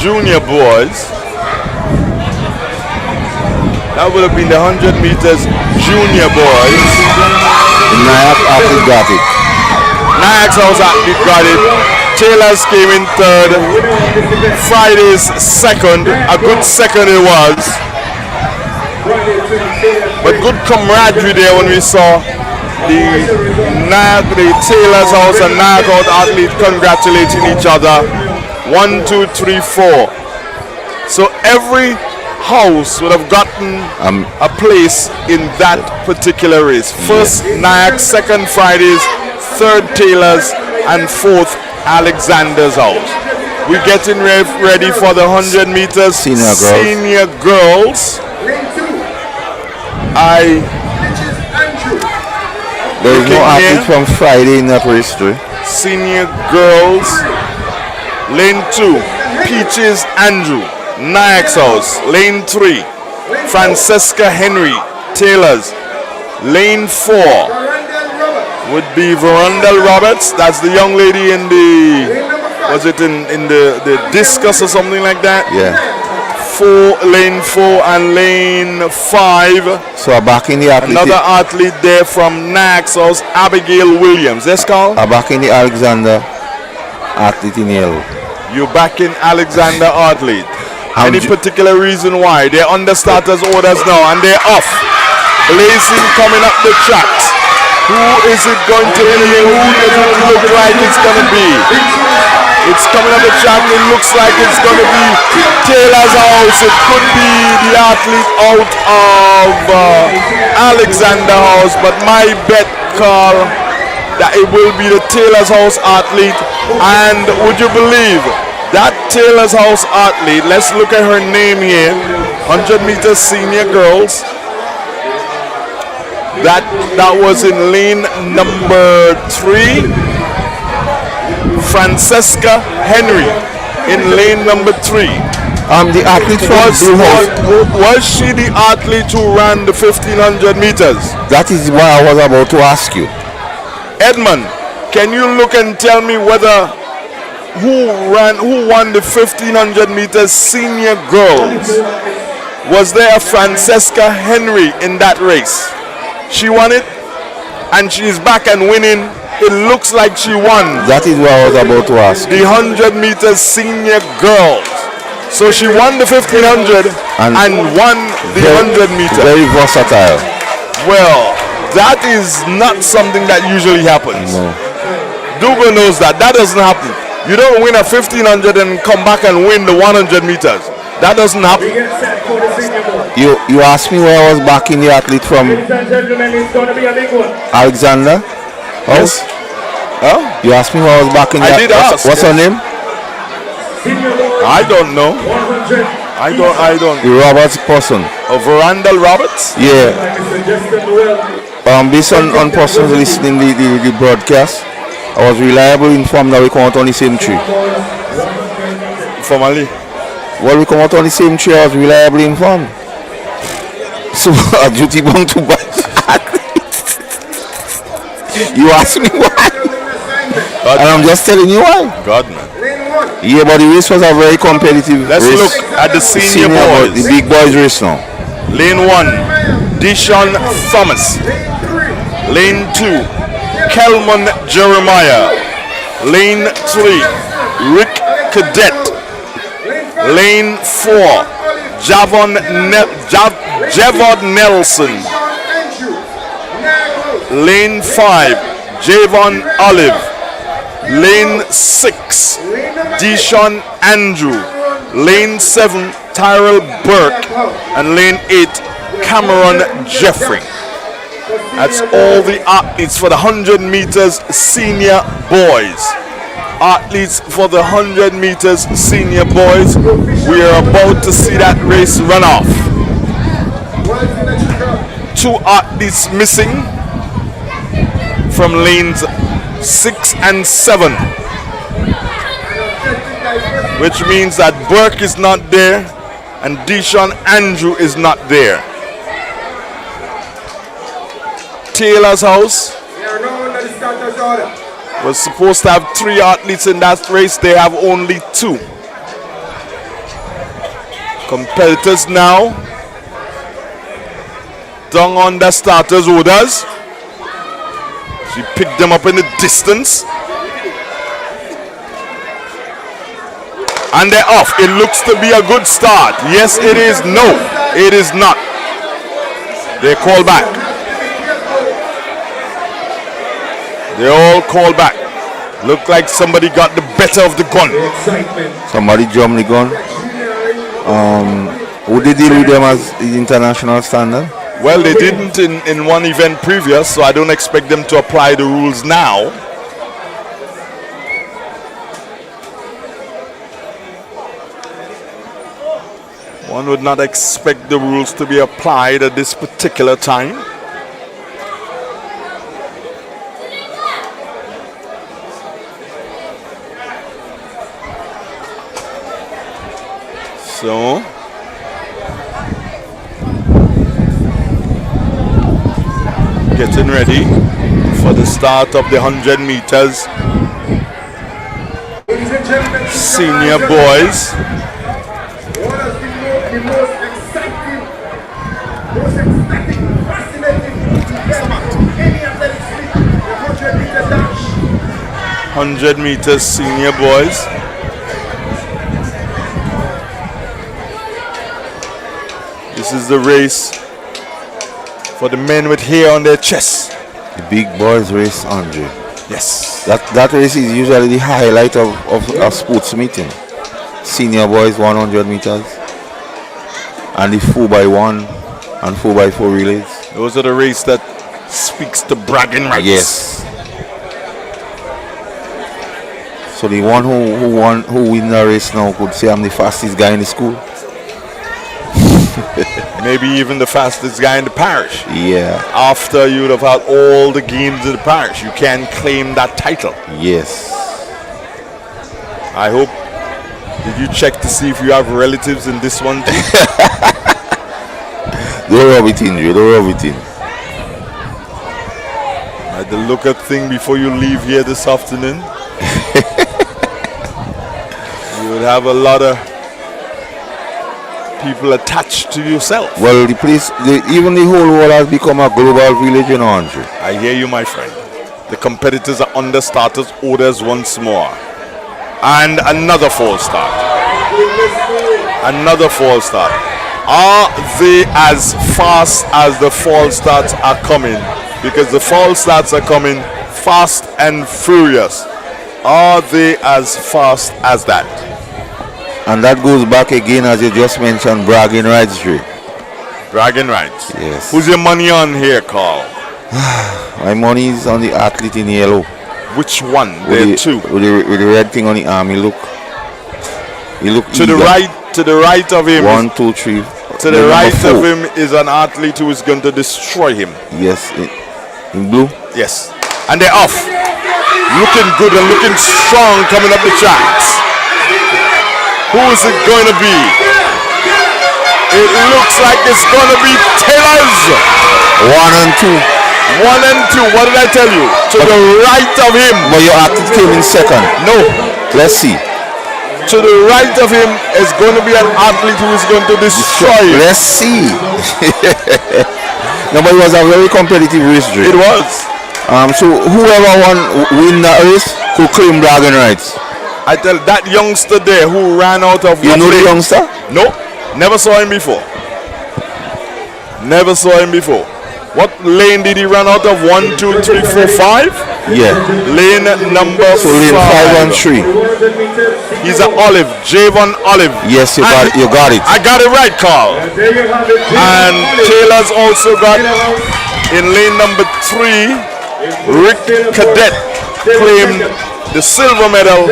That would have been the 100 meters junior boys. Nayax athlete got it. Nayax House athlete got it. Taylor's came in third. Friday's second. A good second it was. But good camaraderie there when we saw the Taylor's House and Nayax House athlete congratulating each other. 1, 2, 3, 4. So every house would have gotten a place in that particular race. First Nayax, second Fridays, third Taylor's, and fourth Alexander's House. We're getting ready for the 100 meters senior girls. There is no athlete from Friday in that race, too. Senior girls, lane 2, Peaches Andrew, Nayax House. Lane 3, Francesca Henry, Taylor's. Lane 4 would be Verondel Roberts. That's the young lady in the, was it in the discus or something like that? Yeah. Lane 4 and lane 5. So back in the athlete. Another athlete there from Nayax House, Abigail Williams. Yes, Carl? Back in the Alexander athlete in yellow. You back in Alexander athlete. Any particular reason why? They're under starters orders now and they're off. Blazing coming up the tracks. Who is it going to be? Who does it look like it's going to be? It's coming up the track. It looks like it's going to be Taylor's House. It could be the athlete out of Alexander House. But my bet, Carl, that it will be the Taylor's House athlete. And would you believe that Taylor's House athlete, let's look at her name here, 100 meters senior girls. That was in lane number 3. Francesca Henry in lane number 3. The athlete from Was she the athlete who ran the 1500 meters? That is what I was about to ask you. Edmund, can you look and tell me whether who won the 1500 meters senior girls? Was there a Francesca Henry in that race? She won it, and she's back and winning. It looks like she won. That is what I was about to ask. The 100 meters senior girls. So she won the 1500 and won the 100 meters. Very versatile. Well, that is not something that usually happens. No. Dougal knows that. That doesn't happen. You don't win a 1500 and come back and win the 100 meters. That doesn't happen. You asked me where I was backing the athlete from. Ladies and gentlemen, it's going to be a big one. Alexander? Yes. Huh? You asked me where I was backing the I did ask. What's her name? I don't know. I don't. The Roberts person. Verandal Roberts? Yeah. Based on persons listening the broadcast, I was reliably informed that we come out on the same tree. Formally? Well, we come out on the same tree. I was reliably informed. So a duty bound to buy. You asked me why, God, and I'm just telling you why. God, man. Yeah, but the race was a very competitive Let's race. look at the senior boys. The big boys race now. Lane 1, Dishon Thomas. Lane 2, Kelman Jeremiah. Lane 3, Rick Cadet. Lane 4, Javon Nelson. Lane 5, Javon Olive. Lane 6, Dishon Andrew. Lane 7, Tyrell Burke. And lane 8, Cameron Jeffrey. That's all the athletes for the 100 meters senior boys. Athletes for the 100 meters senior boys. We are about to see that race run off. 2 athletes missing from lanes 6 and 7, which means that Burke is not there and Dishon Andrew is not there. Taylor's House was supposed to have 3 athletes in that race. They have only 2. Competitors now down on the starters' orders. She picked them up in the distance. And they're off. It looks to be a good start. Yes, it is. No, it is not. They call back. They all call back. Look like somebody got the better of the gun. Somebody jumped the gun. Would they deal with them as the international standard? Well, they didn't in one event previous, so I don't expect them to apply the rules now. One would not expect the rules to be applied at this particular time. So getting ready for the start of the 100 meters. Senior boys. One of the most exciting, fascinating event in any athletic meet, the 100 meter dash. 100 meters senior boys. This is the race for the men with hair on their chests. The big boys race, Andre. Yes. That race is usually the highlight of a sports meeting. Senior boys 100 meters and the 4x1 and 4x4 relays. Those are the race that speaks to bragging rights. Yes. So the one who win the race now could say I'm the fastest guy in the school. Maybe even the fastest guy in the parish. Yeah. After you'd have had all the games in the parish, you can claim that title. Yes. I hope. Did you check to see if you have relatives in this one too? Don't rub it in, Joe. Don't rub it in. I had to look at thing before you leave here this afternoon. You would have a lot of people attached to yourself. Well, the place, even the whole world has become a global village, you know, Andrew. I hear you, my friend. The competitors are under starters orders once more. And another false start. Another false start. Are they as fast as the false starts are coming? Because the false starts are coming fast and furious. Are they as fast as that? And that goes back again, as you just mentioned, bragging rights, Dre. Bragging rights. Yes. Who's your money on here, Carl? My money is on the athlete in yellow. Which one? With There are two. With the red thing on the arm, he look To the right of him. 1, 2, 3. To the right of him is an athlete who is going to destroy him. Yes, in blue. Yes. And they're off. Looking good and looking strong coming up the tracks. Who is it going to be? It looks like it's going to be Taylor's. 1 and 2. 1 and 2. What did I tell you? To the right of him. But your athlete came in second. No. Let's see. To the right of him is going to be an athlete who is going to destroy him. Let's see. No, but it was a very competitive race, Dre. It was. So whoever win that race could claim bragging rights. I tell that youngster there who ran out of. You know the youngster? No, never saw him before. Never saw him before. What lane did he run out of? 1, 2, 3, 4, 5? Yeah. Lane number so lane 5 and 3. He's an Olive, Javon Olive. Yes, you got it. I got it right, Carl. And Taylor's also got in lane number 3. Rick Cadet claimed the silver medal,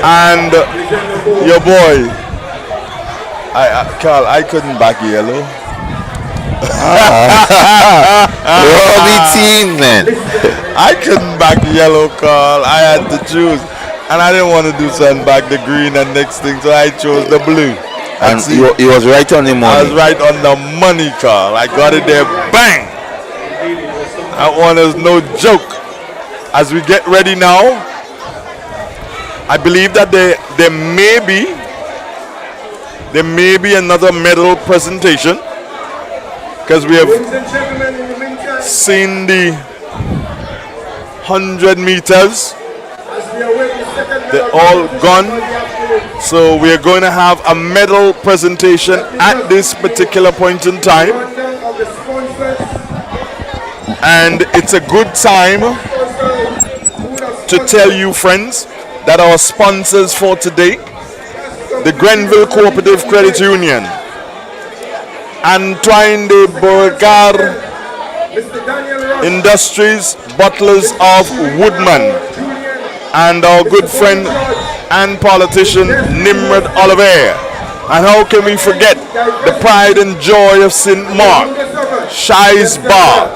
and your boy, Carl, I couldn't back yellow. Robbie team, man. I couldn't back yellow, Carl. I had to choose, and I didn't want to do something back the green and next thing, so I chose the blue. And he was right on the money. I was right on the money, Carl. I got it there, bang. That one is no joke. As we get ready now, I believe that there may be another medal presentation, because we have seen the 100 meters. They're all gone. So we are going to have a medal presentation at this particular point in time. And it's a good time to tell you, friends, that our sponsors for today, the Grenville Cooperative Credit Union, Antoine de Beauregard Industries, bottlers of Woodman, and our good friend and politician Nimrod Oliver. And how can we forget the pride and joy of St. Mark, Shai's Bar.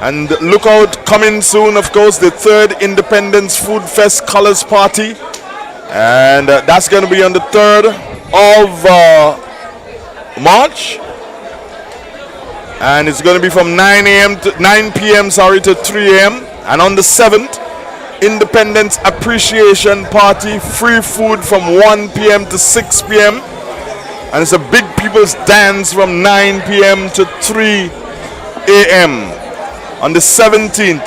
And look out, coming soon, of course, the 3rd Independence Food Fest Colors Party. And that's going to be on the 3rd of March. And it's going to be from 9 p.m. to 3 a.m. And on the 7th, Independence Appreciation Party, free food from 1 p.m. to 6 p.m. And it's a big people's dance from 9 p.m. to 3 a.m. On the 17th,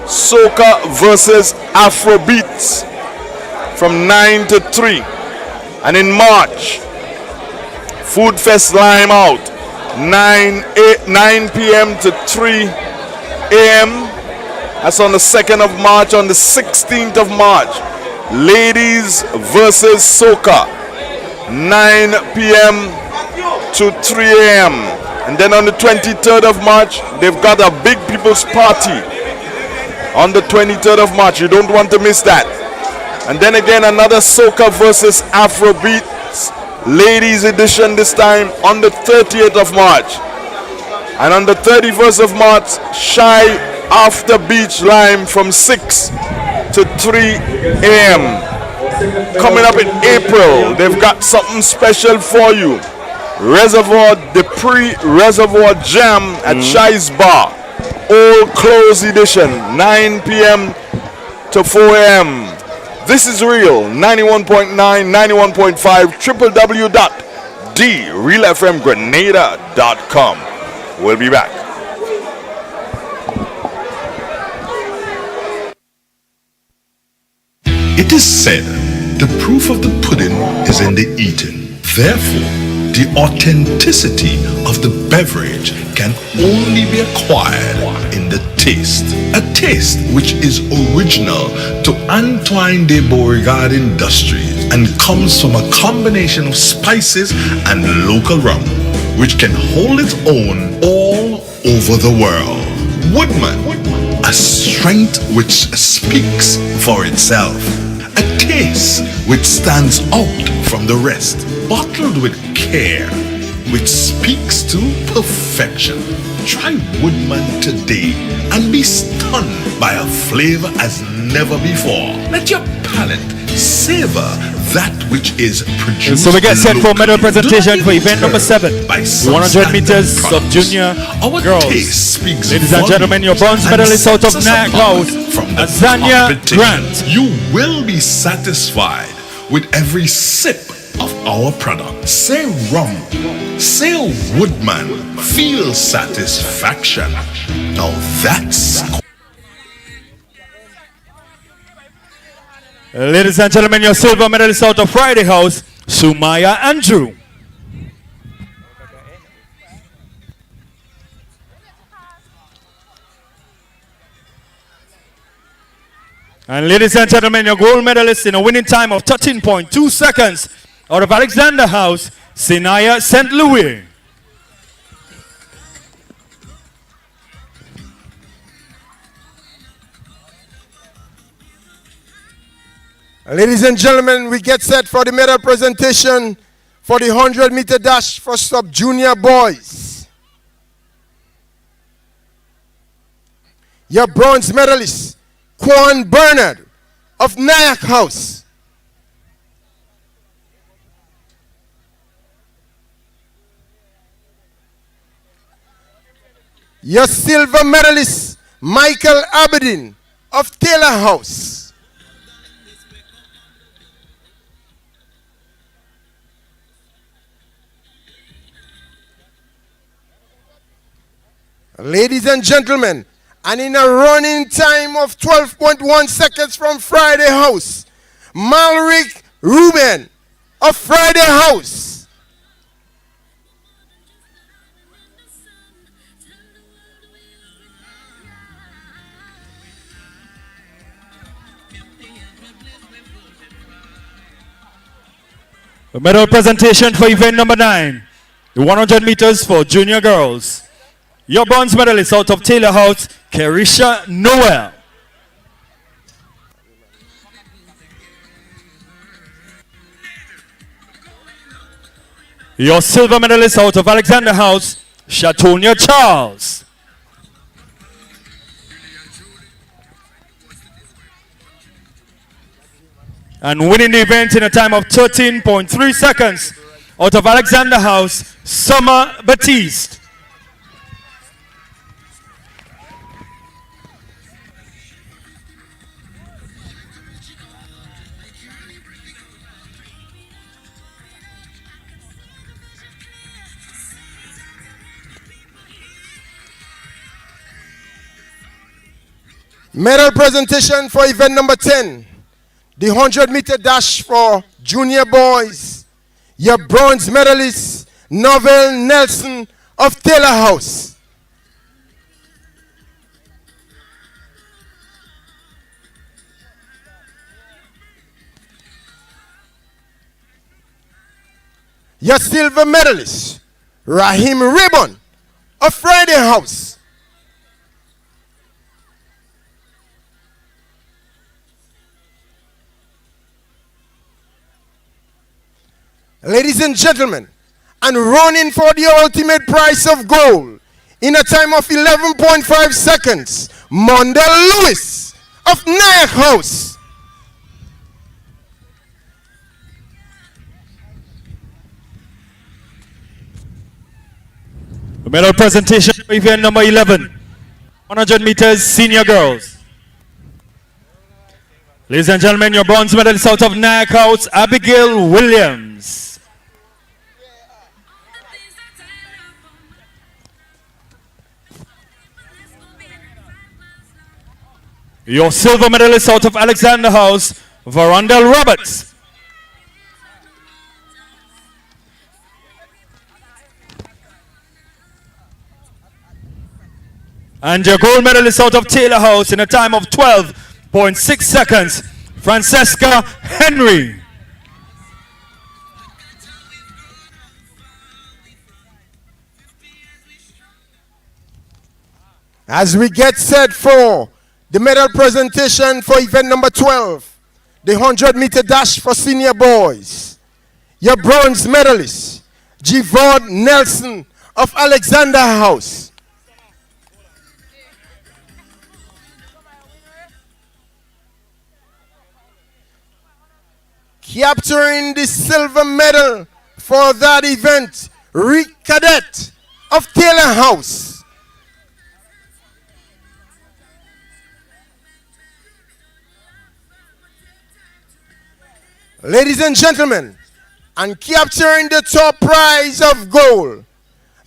Soca versus Afrobeats from 9 to 3. And in March, Food Fest Lime Out, 9 p.m. to 3 a.m. That's on the 2nd of March. On the 16th of March, Ladies versus Soca, 9 p.m. to 3 a.m. And then on the 23rd of March, they've got a big people's party. On the 23rd of March, you don't want to miss that. And then again, another Soca versus Afrobeats Ladies edition, this time on the 30th of March. And on the 31st of March, Shy After Beach Lime from 6 to 3 a.m. Coming up in April, they've got something special for you. The pre-Reservoir Jam at Shi's Bar. All close edition, 9 p.m. to 4 a.m. This is real, 91.9, 91.5, www.therealfmgrenada.com. We'll be back. It is said, the proof of the pudding is in the eating. Therefore, the authenticity of the beverage can only be acquired in the taste. A taste which is original to Antoine de Beauregard Industries and comes from a combination of spices and local rum, which can hold its own all over the world. Woodman, a strength which speaks for itself. A taste which stands out from the rest, bottled with care, which speaks to perfection. Try Woodman today and be stunned by a flavor as never before. Let your palate savor that which is produced. So we get set for medal locally. presentation for event number 7, By 100 meters of junior Our girls. taste speaks Ladies and gentlemen, your bronze and medalist out of sets us Nyack apart House, from the Azania competition. Grant. You will be satisfied with every sip of our product. Say rum, say Woodman, feel satisfaction. Now that's Ladies and gentlemen, your silver medalist out of Friday House, Sumaya Andrew. And ladies and gentlemen, your gold medalist in a winning time of 13.2 seconds out of Alexander House, Sinaya St. Louis. Ladies and gentlemen, we get set for the medal presentation for the 100-meter dash for sub-junior boys. Your bronze medalist, Quan Bernard of Nyack House. Your silver medalist, Michael Aberdeen of Taylor House. Ladies and gentlemen, and in a running time of 12.1 seconds from Friday House, Malric Ruben of Friday House. A medal presentation for event number 9, the 100 meters for junior girls. Your bronze medalist out of Taylor House, Kerisha Noel. Your silver medalist out of Alexander House, Shatonia Charles. And winning the event in a time of 13.3 seconds out of Alexander House, Summer Batiste. Medal presentation for event number 10, the 100-meter dash for junior boys. Your bronze medalist, Novell Nelson of Taylor House. Your silver medalist, Raheem Ribbon of Friday House. Ladies and gentlemen, and running for the ultimate prize of gold in a time of 11.5 seconds, Mondel Lewis of Nyack House. The medal presentation for event number 11. 100 meters senior girls. Ladies and gentlemen, your bronze medalist out of Nyack House, Abigail Williams. Your silver medalist out of Alexander House, Varandel Roberts. And your gold medalist out of Taylor House in a time of 12.6 seconds, Francesca Henry. As we get set for the medal presentation for event number 12, the 100-meter dash for senior boys, your bronze medalist, Givon Nelson of Alexander House. Capturing the silver medal for that event, Rick Cadet of Taylor House. Ladies and gentlemen, and capturing the top prize of gold,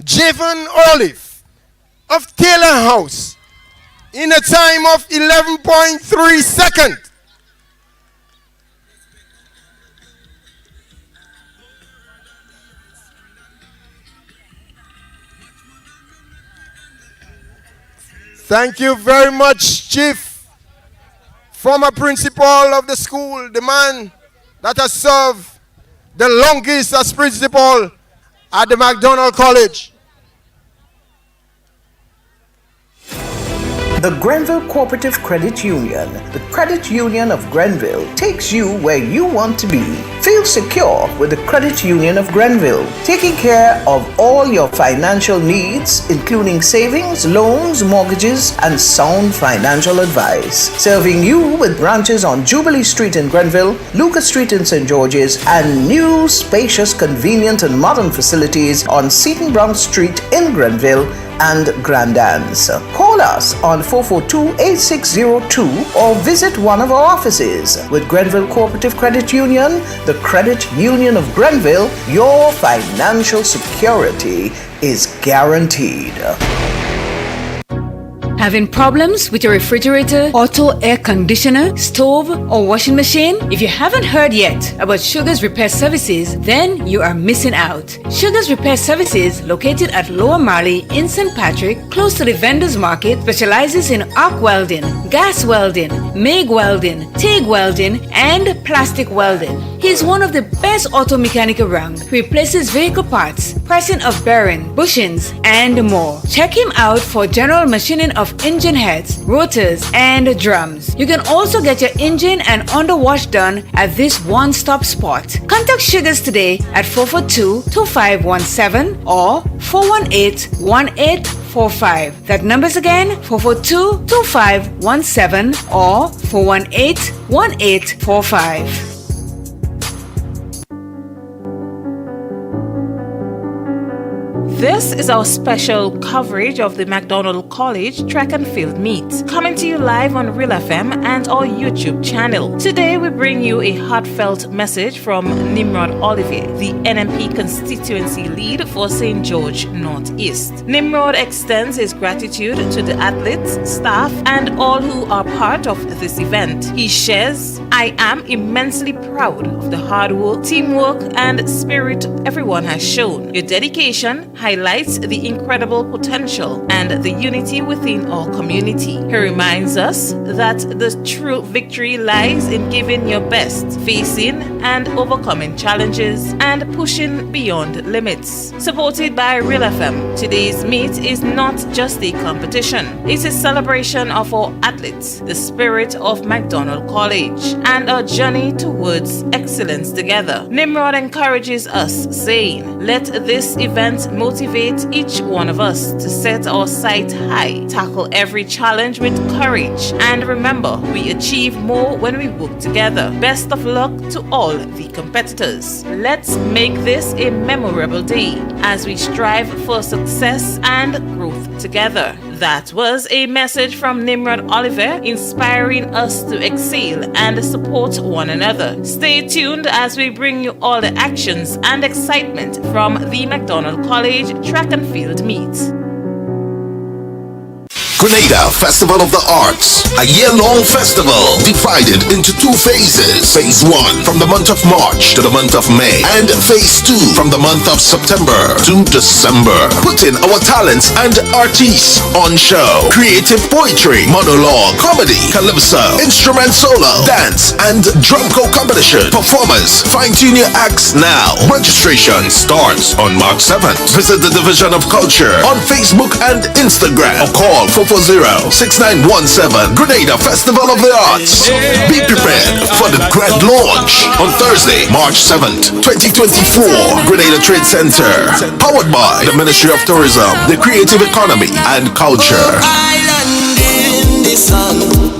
Javon Olive of Taylor House in a time of 11.3 seconds. Thank you very much, Chief, former principal of the school, the man that has served the longest as principal at the McDonald College. The Grenville Cooperative Credit Union, the credit union of Grenville, takes you where you want to be. Feel secure with the Credit Union of Grenville, taking care of all your financial needs, including savings, loans, mortgages, and sound financial advice. Serving you with branches on Jubilee Street in Grenville, Lucas Street in St. George's, and new, spacious, convenient, and modern facilities on Seton Brown Street in Grenville and Grand Anse. Call us on 442-8602 or visit one of our offices. With Grenville Cooperative Credit Union, the Credit Union of Grenville, your financial security is guaranteed. Having problems with your refrigerator, auto air conditioner, stove, or washing machine? If you haven't heard yet about Sugar's Repair Services, then you are missing out. Sugar's Repair Services, located at Lower Marley in St. Patrick, close to the Vendors Market, specializes in arc welding, gas welding, MIG welding, TIG welding, and plastic welding. He is one of the best auto mechanics around. He replaces vehicle parts, pressing of bearing, bushings, and more. Check him out for general machining of engine heads, rotors, and drums. You can also get your engine and underwash done at this one-stop spot. Contact Sugars today at 442-2517 or 418-1845. That number's again 442-2517 or 418-1845. This is our special coverage of the McDonald College Track and Field Meet, coming to you live on Real FM and our YouTube channel. Today we bring you a heartfelt message from Nimrod Olivier, the NMP constituency lead for St. George Northeast. Nimrod extends his gratitude to the athletes, staff, and all who are part of this event. He shares, "I am immensely proud of the hard work, teamwork, and spirit everyone has shown. Your dedication highlights the incredible potential and the unity within our community." He reminds us that the true victory lies in giving your best, facing and overcoming challenges, and pushing beyond limits. Supported by Real FM, today's meet is not just a competition. It's a celebration of our athletes, the spirit of McDonald College, and our journey towards excellence together. Nimrod encourages us, saying, "Let this event motivate motivate each one of us to set our sight high, tackle every challenge with courage, and remember, we achieve more when we work together. Best of luck to all the competitors. Let's make this a memorable day as we strive for success and growth together. That was a message from Nimrod Oliver, inspiring us to excel and support one another. Stay tuned as we bring you all the actions and excitement from the McDonald College Track and Field Meet. Grenada Festival of the Arts, a year-long festival divided into two phases. Phase 1 from the month of March to the month of May, and Phase 2 from the month of September to December. Putting our talents and artists on show. Creative poetry, monologue, comedy, calypso, instrument solo, dance, and drum competition. Performers, fine-tune your acts now. Registration starts on March 7th. Visit the Division of Culture on Facebook and Instagram, or call 440-6917. Grenada Festival of the Arts. Be prepared for the grand launch on Thursday, March 7th, 2024. Grenada Trade Center. Powered by the Ministry of Tourism, the Creative Economy and Culture. Island in the sun.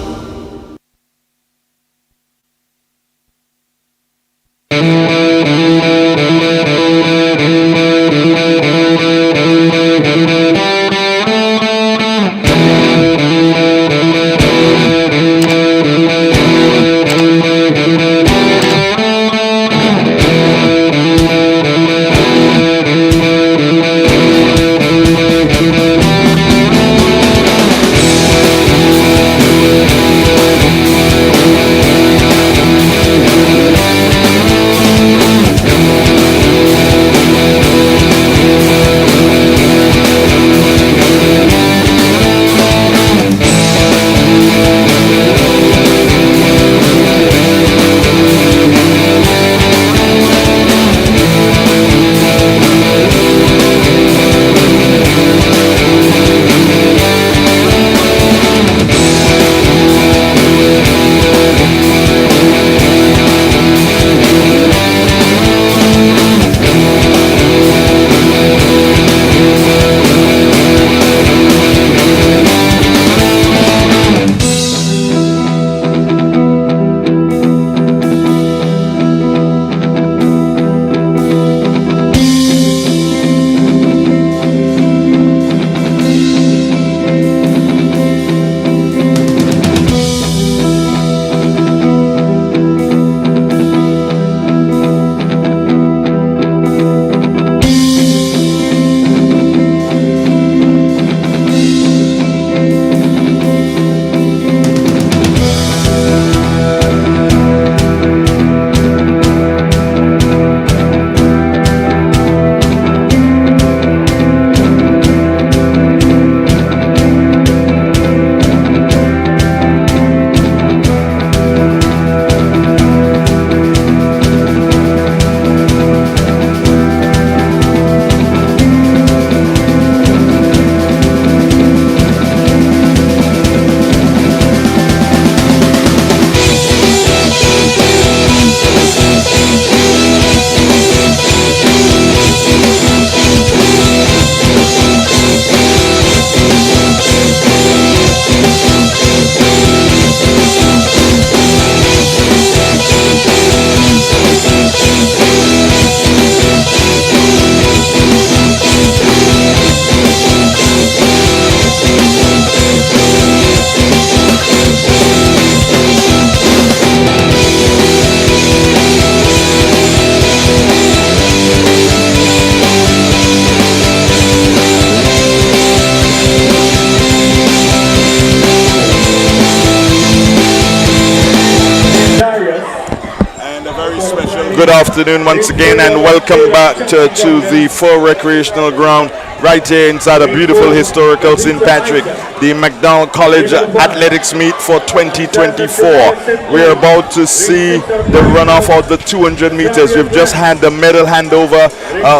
Good afternoon once again, and welcome back to the Full Recreational Ground right here inside a beautiful historical St. Patrick, the McDonald College Athletics Meet for 2024. We're about to see the runoff of the 200 meters. We've just had the medal handover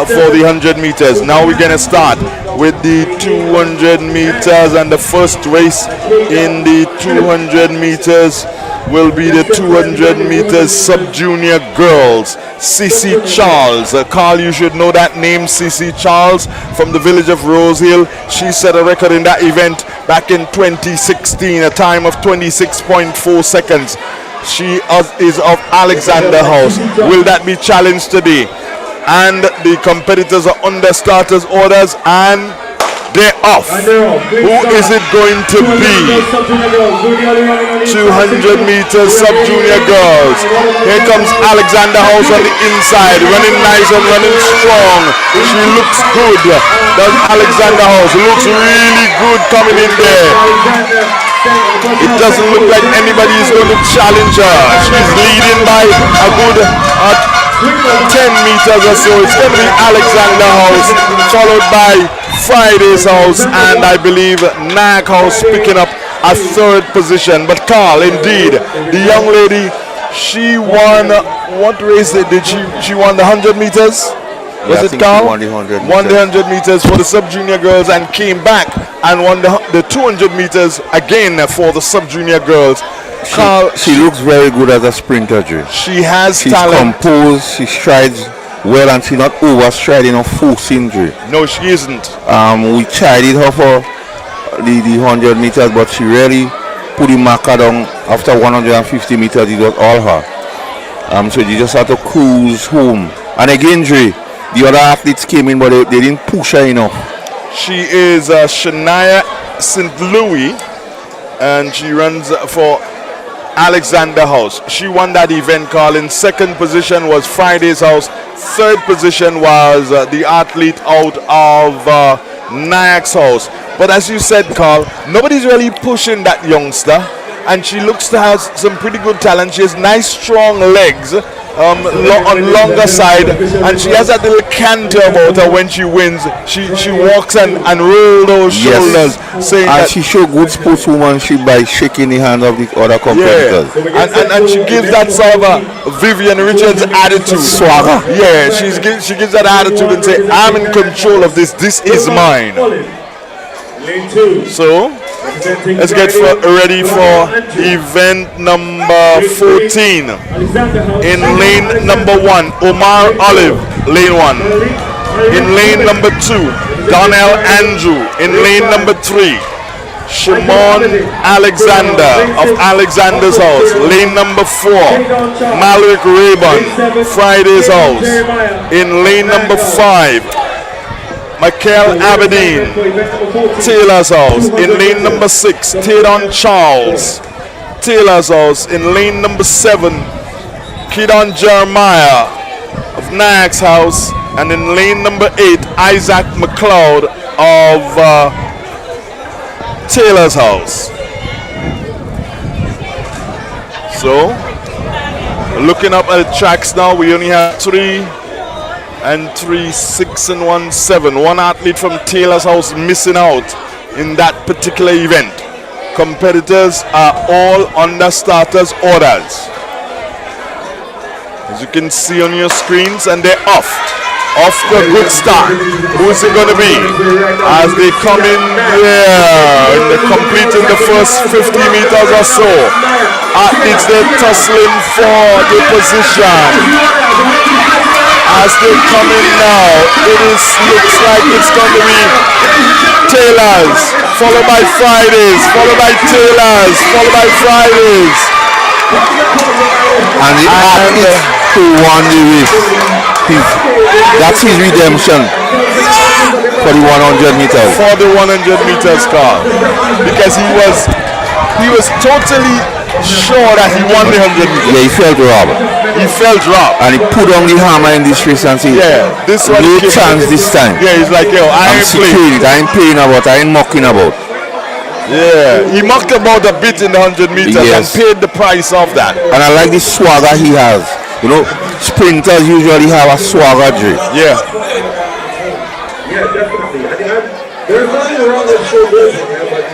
for the 100 meters. Now we're going to start with the 200 meters, and the first race in the 200 meters will be the 200 meters sub-junior girls. Sissy Charles. Carl, you should know that name, Sissy Charles, from the village of Rosehill. She set a record in that event back in 2016, a time of 26.4 seconds. She is of Alexander House. Will that be challenged today? And the competitors are under starters orders and they're off. Who is it going to be? 200 meters sub-junior girls. Here comes Alexander House on the inside, running nice and running strong. She looks good. Does Alexander House looks really good coming in there. It doesn't look like anybody is going to challenge her. She's leading by a good 10 meters or so. It's going to be Alexander House, followed by Friday's House, and I believe Nag House picking up a third position. But Carl, indeed, the young lady, she won, what race did she? She won the 100 meters? Was it Carl? Won the 100 meters. Won the 100 meters for the sub-junior girls and came back and won the 200 meters again for the sub-junior girls. She looks very good as a sprinter, Jay. She has She's talent. composed, she strides well, and she's not overstriding or forcing, Jay. No, she isn't. We chided her for the 100 meters, but she really put the marker down after 150 meters. It was all her. So you just had to cruise home. And again, Jay, the other athletes came in, but they didn't push her enough. She is Shania St. Louis, and she runs for Alexander House. She won that event, Carl. In second position was Friday's House. Third position was the athlete out of Nyack's House. But as you said, Carl, nobody's really pushing that youngster, and she looks to have some pretty good talent. She has nice, strong legs on longer side, and she has that little canter about her when she wins. She walks and rolls those shoulders, saying and that she showed good sportswomanship by shaking the hand of the other competitors. and she gives that sort of a Vivian Richards attitude. Swagger. Yeah, she gives that attitude and say, I'm in control of this. This is mine. So let's get ready for event number 14. In lane number 1, Omar Olive, lane 1. In lane number 2, Donnell Andrew. In lane number 3, Shimon Alexander of Alexander's House. Lane number 4, Malik Rayburn, Friday's House. In lane number 5, Michael Aberdeen, Taylor's House. In lane number 6, Taydon Charles, Taylor's House. In lane number 7, Kidon Jeremiah of Nyack's House. And in lane number 8, Isaac McLeod of Taylor's House. So, looking up at the tracks now, we only have 3 and 3, 6 and 1, 7. One athlete from Taylor's House missing out in that particular event. Competitors are all under starters orders, as you can see on your screens, and they're off to a good start. Who's it going to be as they come in there and they're completing the first 50 meters or so? Athletes, they're tussling for the position. As they come in now, looks like it's going to be Taylor's, followed by Friday's, followed by Taylor's, followed by Friday's. And the athlete who won the race, that's his redemption for the 100 meters. For the 100 meters, Carl, because he was totally sure that he won the 100 meters. Yeah, he felt robbed. He felt robbed. And he put on the hammer in this race and said, this one no chance this time. Yeah, he's like, yo, I ain't playing. I ain't playing about, I ain't mucking about. Yeah, he mocked about a bit in the 100 meters and paid the price of that. And I like the swagger he has. You know, sprinters usually have a swagger, Jay. Yeah. Yeah, definitely. There's nothing wrong with showgazing, but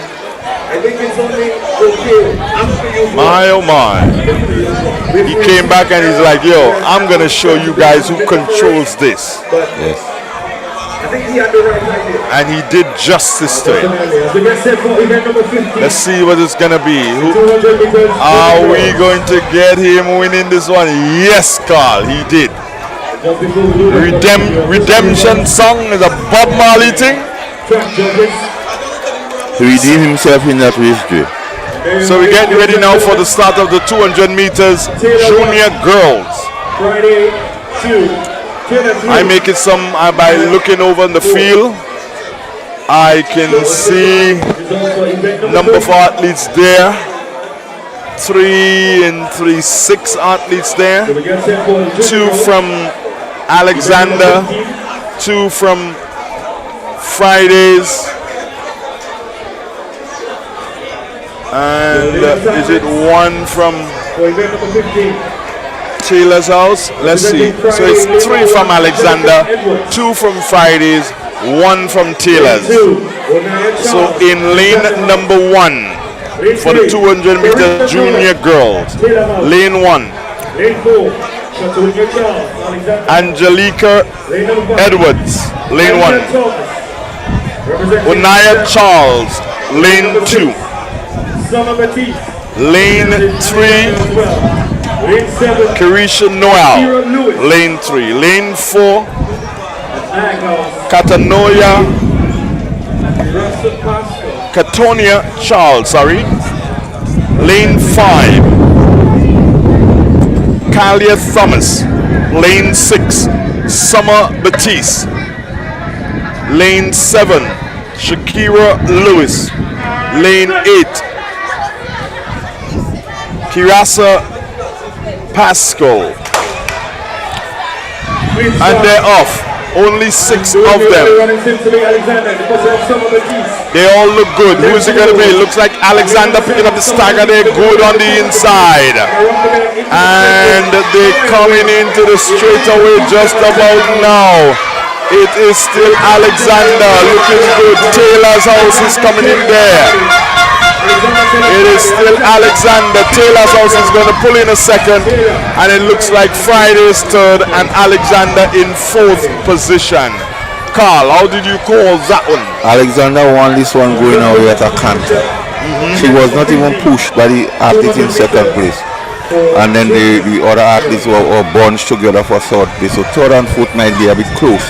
I think it's only okay after you. My oh my. He came back and he's like, yo, I'm going to show you guys who controls this. Yes. I think he had the right idea. And he did justice to it. As we get set for event number 15. Let's see what it's gonna be. Are we going to get him winning this one? Yes, Carl, he did. Redemption song is a Bob Marley thing. He redeemed himself in that race, Jay. So we're getting ready now for the start of the 200 meters junior girls. Friday 2. I make it some by looking over in the field. I can see number of athletes there. 3 and 3, 6 athletes there. 2 from Alexander, 2 from Fridays. And is it 1 from Taylor's house? Let's see. So it's 3 from Alexander, 2 from Fridays, 1 from Taylor's. So in lane number 1 for the 200 meter junior girls, lane 1, Angelica Edwards, lane 1. Onaya Charles, lane 2. Lane 3, Carisha Noel, lane 3. Lane 4, Katonia Charles, sorry. Lane 5, Kalia Thomas. Lane 6, Summer Batiste. Lane 7, Shakira Lewis. Lane 8, Kirasa Pascal. And they're off. Only 6 of them. They all look good. Who is it going to be? Looks like Alexander picking up the stagger there. Good on the inside. And they're coming into the straightaway just about now. It is still Alexander looking good. Taylor's house is coming in there. It is still Alexander. Taylor's house is going to pull in a second, and it looks like Friday's third and Alexander in 4th position. Carl, how did you call that one? Alexander won this one going away at a canter. She was not even pushed by the athlete in 2nd place. And then the other athletes were bunched together for 3rd place. So 3rd and 4th might be a bit close.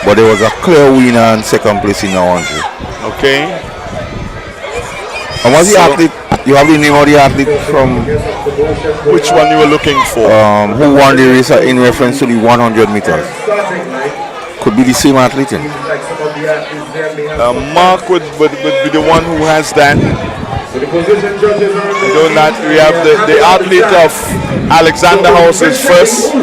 But there was a clear winner and 2nd place in the 100. Okay. And what's the athlete? You have the name of the athlete from which one you were looking for? Who won the race in reference to the 100 meters? Could be the same athlete. Mark would be the one who has that. We know that we have the athlete of Alexander House is first.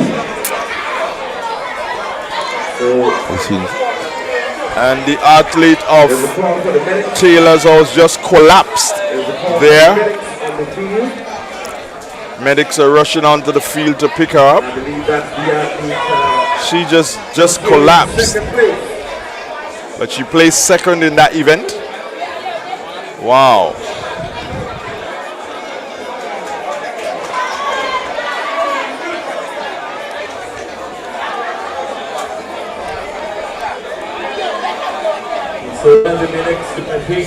And the athlete of Taylor's house just collapsed there. Medics are rushing onto the field to pick her up. She just collapsed. But she placed 2nd in that event. Wow.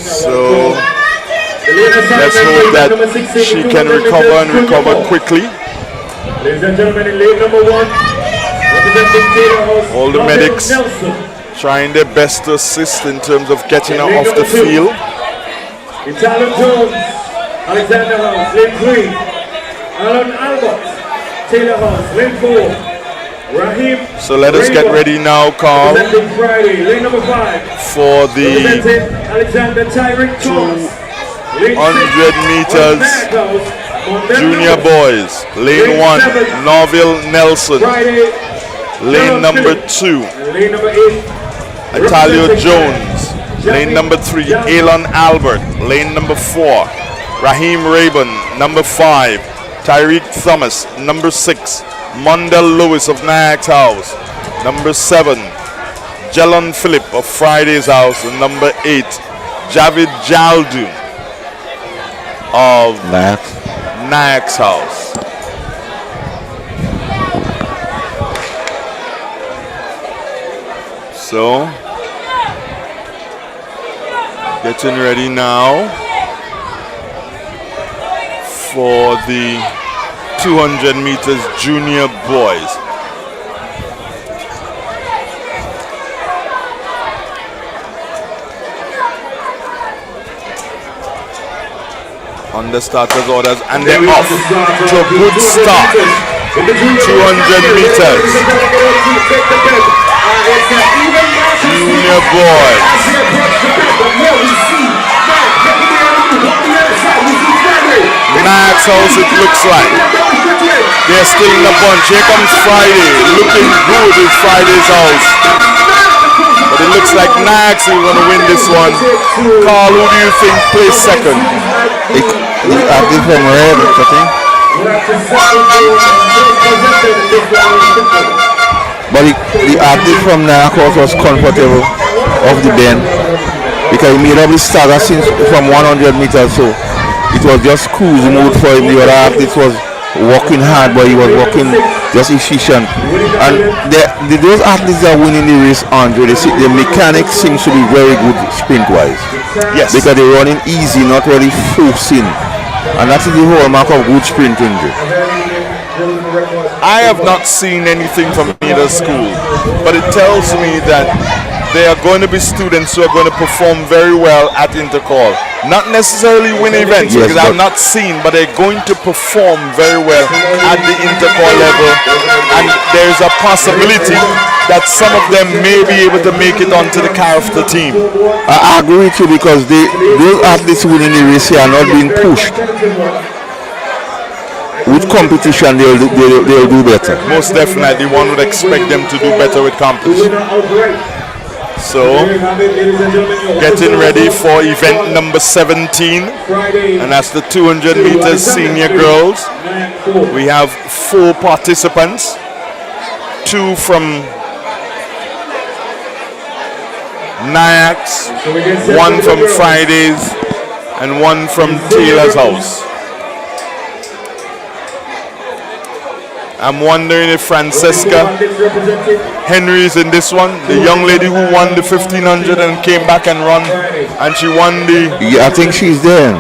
So let's hope that she can recover and recover quickly. Ladies and gentlemen, in lane number 1, representing Taylor House, all the medics trying their best to assist in terms of getting her off the field. Italian Jones, Alexander House, lane 3. Alan Albert, Taylor House, lane 4. Rahim. So let us get ready now, Carl, Friday, lane number 5. for the Alexander Tyrick Thomas, 100 meters junior boys. Lane 1, Norville Nelson. Lane number 2, lane number 8, Italio Jones. Lane number 3, Elon Albert. Lane number 4, Raheem Raven. Number 5, Tyreek Thomas. Number 6, Mundell Lewis of Nyack's house. Number 7, Jelon Phillip of Friday's house. And number 8, Javid Jaldu of Nyack's house. So Getting ready now for the 200 meters junior boys. On the starters orders, and they're off to a good start. 200 meters. Junior boys. Max House, it looks like. They're still in the bunch. Here comes Friday. Looking good is Friday's house. But it looks like Nax is going to win this one. Carl, who do you think plays second? I think from Red, I think. But the athlete from Nax was comfortable off the bend because he made up his stagger since from 100 meters, so it was just cruise mode for him. The other athlete was working hard, but he was working just efficient. And those athletes that are winning the race, Andre, the mechanics seems to be very good sprint-wise. Yes. Because they're running easy, not really forcing. And that is the hallmark of good sprinting. I have not seen anything from either school, but it tells me that there are going to be students who are going to perform very well at Intercall. Not necessarily win events, yes, because I've not seen, but they're going to perform very well at the Intercall level. And there's a possibility that some of them may be able to make it onto the character team. I agree with you because those athletes winning the race here are not being pushed. With competition, they'll do better. Most definitely, one would expect them to do better with competition. So, getting ready for event number 17, and that's the 200 meters senior girls. We have 4 participants, 2 from Nayax, 1 from Fridays, and 1 from Taylor's house. I'm wondering if Francesca Henry is in this one, the young lady who won the 1500 and came back and run, and she won the... Yeah, I think she's there.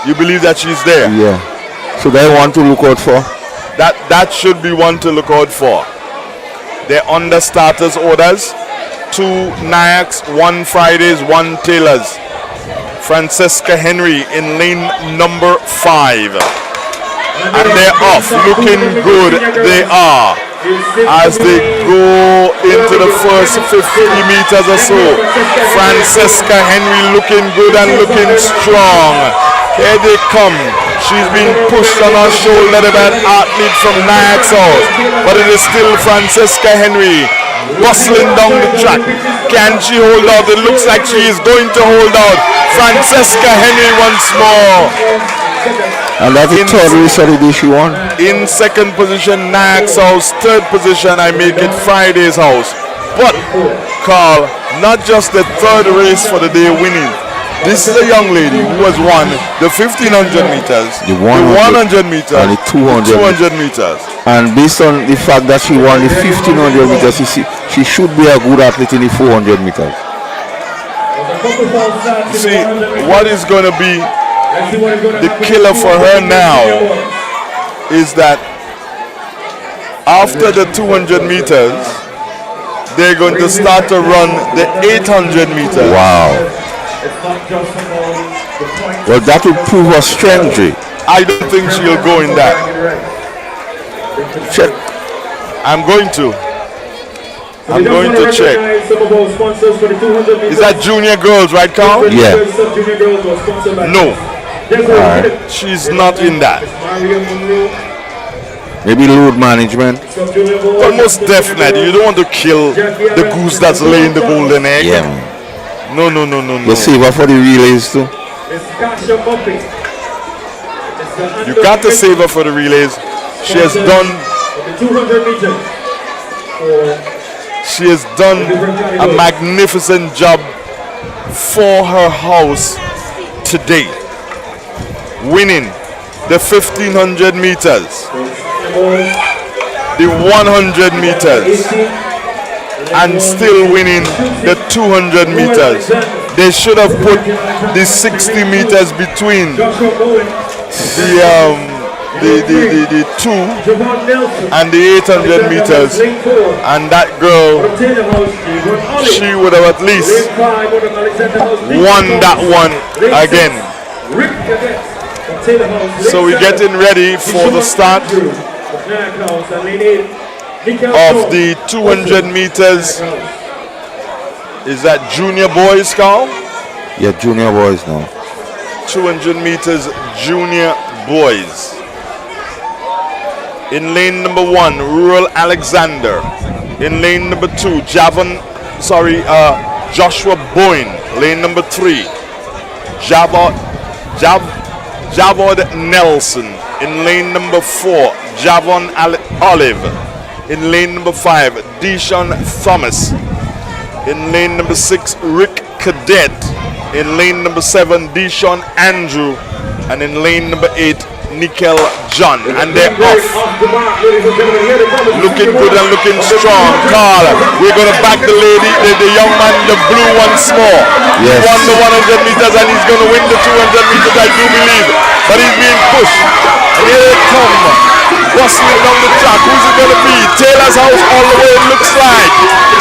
You believe that she's there? Yeah. So they want to look out for? That should be one to look out for. They're under starters orders. 2 Nayax, 1 Fridays, 1 Taylors. Francesca Henry in lane number 5. And they're off, looking good. They are, as they go into the first 50 meters or so. Francesca Henry looking good and looking strong. Here they come. She's being pushed on her shoulder by an athlete from Nayax House, but it is still Francesca Henry bustling down the track. Can she hold out? It looks like she is going to hold out. Francesca Henry once more. And that's the third race of the day she won. In second position, Nayax House. Third position, I make it Friday's house. But, Carl, not just the third race for the day winning. This is a young lady who has won the 1500 meters, the 100 meters, and the 200 meters. And based on the fact that she won the 1500 meters, she should be a good athlete in the 400 meters. See, what is going to be the killer for her now is that after the 200 meters, they're going to start to run the 800 meters. Wow. Well, that would prove her strength. I don't think she'll go in that. Check. I'm going to check. Is that junior girls, right, Carl? Yeah. No. Right. She's not in that. Maybe load management. But most definitely, you don't want to kill the goose that's laying the golden egg. Yeah. No. You save her for the relays too. You got to save her for the relays. She has done a magnificent job for her house today, winning the 1500 meters, the 100 meters, and still winning the 200 meters. They should have put the 60 meters between the 2 and the 800 meters, and that girl, she would have at least won that one again. So we're getting ready for the start of the 200 meters. Is that junior boys, Carl? Yeah, junior boys now. 200 meters junior boys. In lane number 1, Rural Alexander. In lane number 2, Joshua Boyne. Lane number 3, Javod Nelson. In lane number 4, Javon Olive. In lane number 5, Deshaun Thomas. In lane number 6, Rick Cadet. In lane number 7, Deshaun Andrew. And in lane number 8, Nickel John. And they're off. Looking good and looking strong. Carl, we're going to back the lady, the young man, the blue once more. Yes. He won the 100 meters and he's going to win the 200 meters, I do believe. But he's being pushed. And here they come. Bustling down the track. Who's it going to be? Taylor's House all the way, it looks like.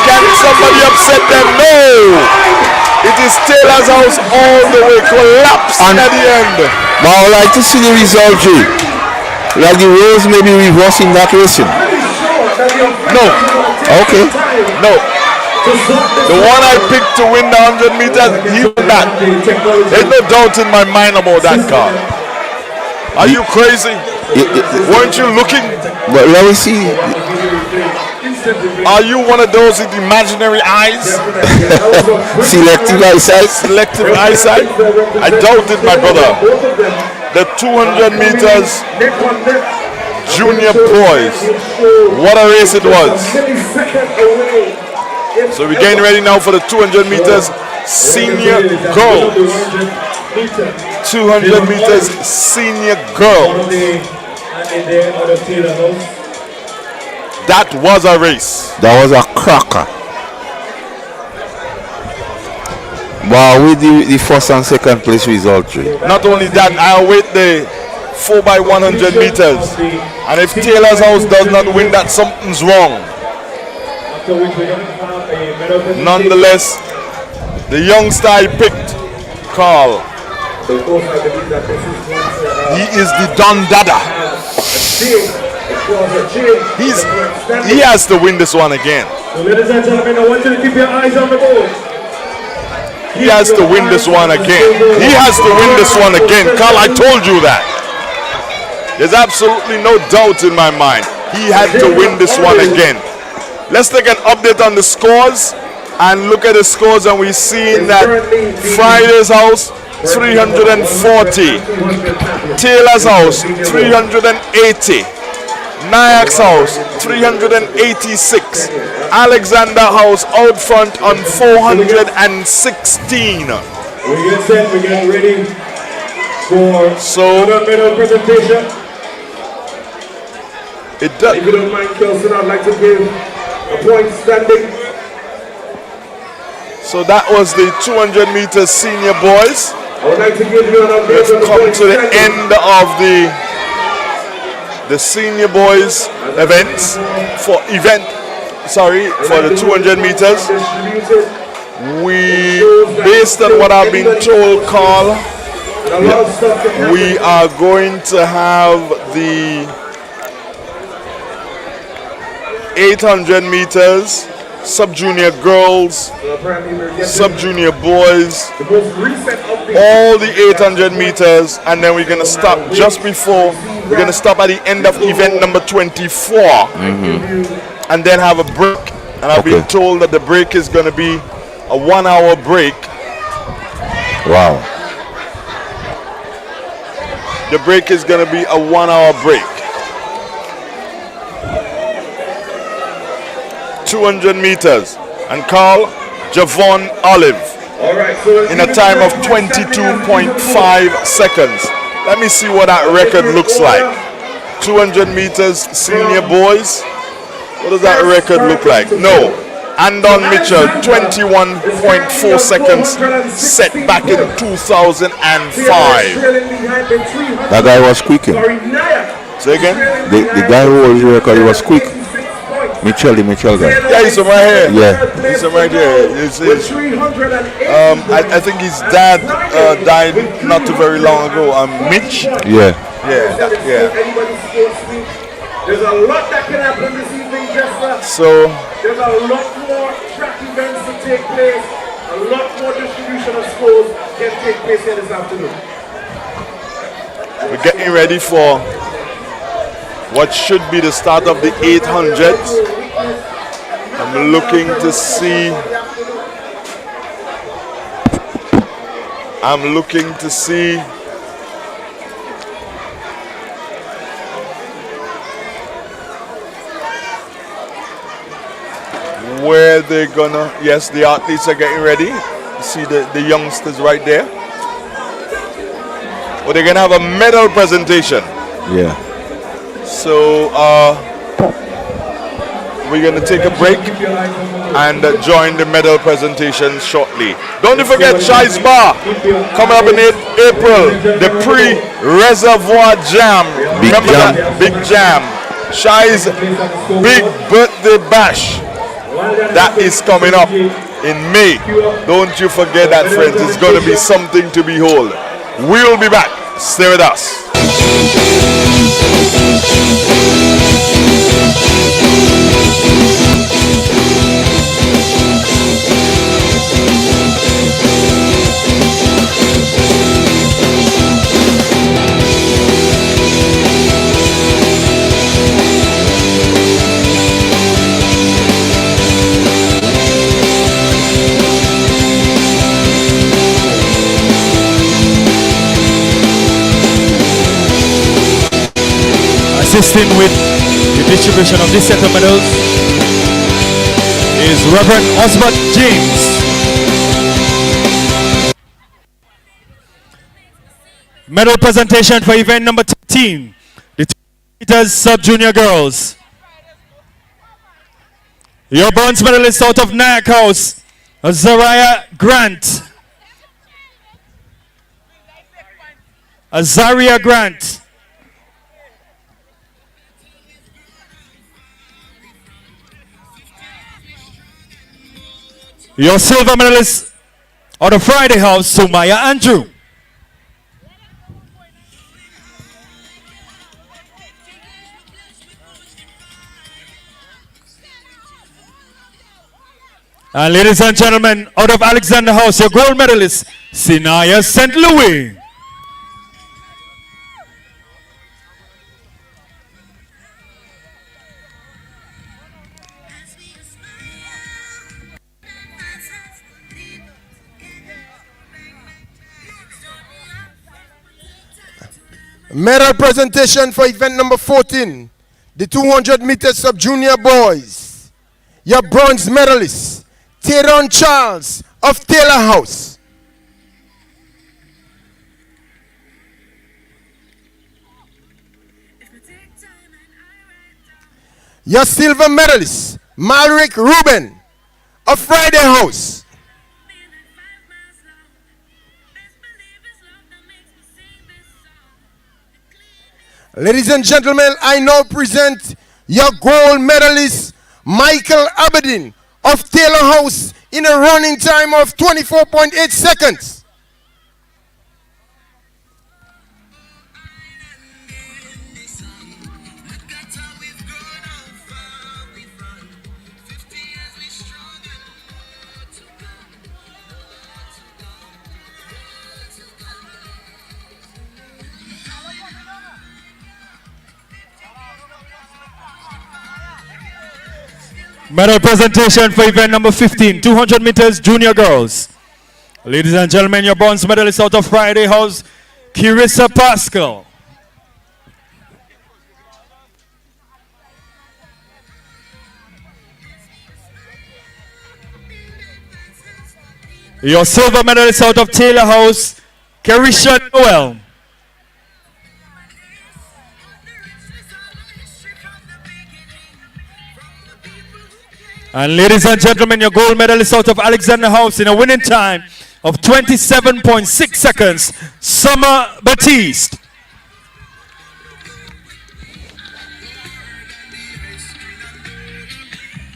Can somebody upset them? No. It is Taylor's House all the way, collapsing at the end. But I would like to see the result, Jay. Like the Rose may be reversing that racing. No. Okay. No. The one I picked to win the 100 meters, he won that. There's no doubt in my mind about that car. Are you crazy? Weren't you looking? But let me see. Are you one of those with imaginary eyes? Selective eyesight? Selective eyesight? I doubt it, my brother. The 200 meters junior boys. What a race it was. So we're getting ready now for the 200 meters senior girls. 200 meters senior girls. That was a race. That was a cracker. Wow, with the first and second place result, Trey. Not only that, I await the 4x100 meters. And if Taylor's House does not win that, something's wrong. Nonetheless, the youngster I picked, Carl, he is the Don Dada. He has to win this one again. So ladies and gentlemen, I want you to keep your eyes on the board. He has to win this one again. He has to win this one again. Carl, I told you that. There's absolutely no doubt in my mind. He had to win this one again. Let's take an update on the scores and look at the scores, and we're seeing that Friday's House 340, Taylor's House 380, Nyack's House 386, Alexander House out front on 416. We get set, we get ready for the medal presentation. It does. If you don't mind, Kelson, I'd like to give a point standing. So that was the 200 meters senior boys. I would like to give you an update. We've come to the end of the senior boys events for the 200 meters. Based on what I've been told, Carl, we are going to have the 800 meters, sub-junior girls, sub-junior boys, all the 800 meters, and then we're going to stop just before, we're going to stop at the end of event number 24, and then have a break. And I've been told that the break is going to be a 1 hour break. Wow. The break is going to be a 1 hour break. 200 meters, and Carl Javon Olive in a time of 22.5 seconds. Let me see what that record looks like. 200 meters senior boys. What does that record look like? No, Andon Mitchell, 21.4 seconds, set back in 2005. That guy was quick. Say again? The guy who was the record, he was quick. Mitchell, the Mitchell guy. Yeah, he's from right here. Yeah. He's from right here. I think his dad died not too very long ago. Mitch? Yeah. Yeah. There's a lot that can happen this evening, Jester. So there's a lot more track events to take place. A lot more distribution of scores can take place here this afternoon. we're getting ready for what should be the start of the 800s. I'm looking to see. Where they're gonna, yes, the athletes are getting ready. You see the youngsters right there. Well, they're gonna have a medal presentation. Yeah. So we're gonna take a break and join the medal presentation shortly. Don't forget Shi's Bar coming up in April, the pre-reservoir jam. Remember that big jam. Shi's big birthday bash. That is coming up in May. Don't you forget that, friends. It's going to be something to behold. We'll be back. Stay with us. Assisting with the distribution of this set of medals is Reverend Osbert James. Medal presentation for event number 13, the 200 meters sub-junior girls. Your bronze medalist out of Nyack House, Azaria Grant. Azaria Grant. Your silver medalist out of Friday House, Sumaya Andrew. And ladies and gentlemen, out of Alexander House, your gold medalist, Sinaya St. Louis. Medal presentation for event number 14, the 200 meters sub-junior boys. Your bronze medalist, Teron Charles of Taylor House. Your silver medalist, Malric Ruben of Friday House. Ladies and gentlemen, I now present your gold medalist, Michael Aberdeen of Taylor House in a running time of 24.8 seconds. Medal presentation for event number 15, 200 meters junior girls. Ladies and gentlemen, your bronze medalist out of Friday House, Kirissa Pascal. Your silver medalist out of Taylor House, Carisha Noel. And ladies and gentlemen, your gold medalist out of Alexander House in a winning time of 27.6 seconds, Summer Batiste.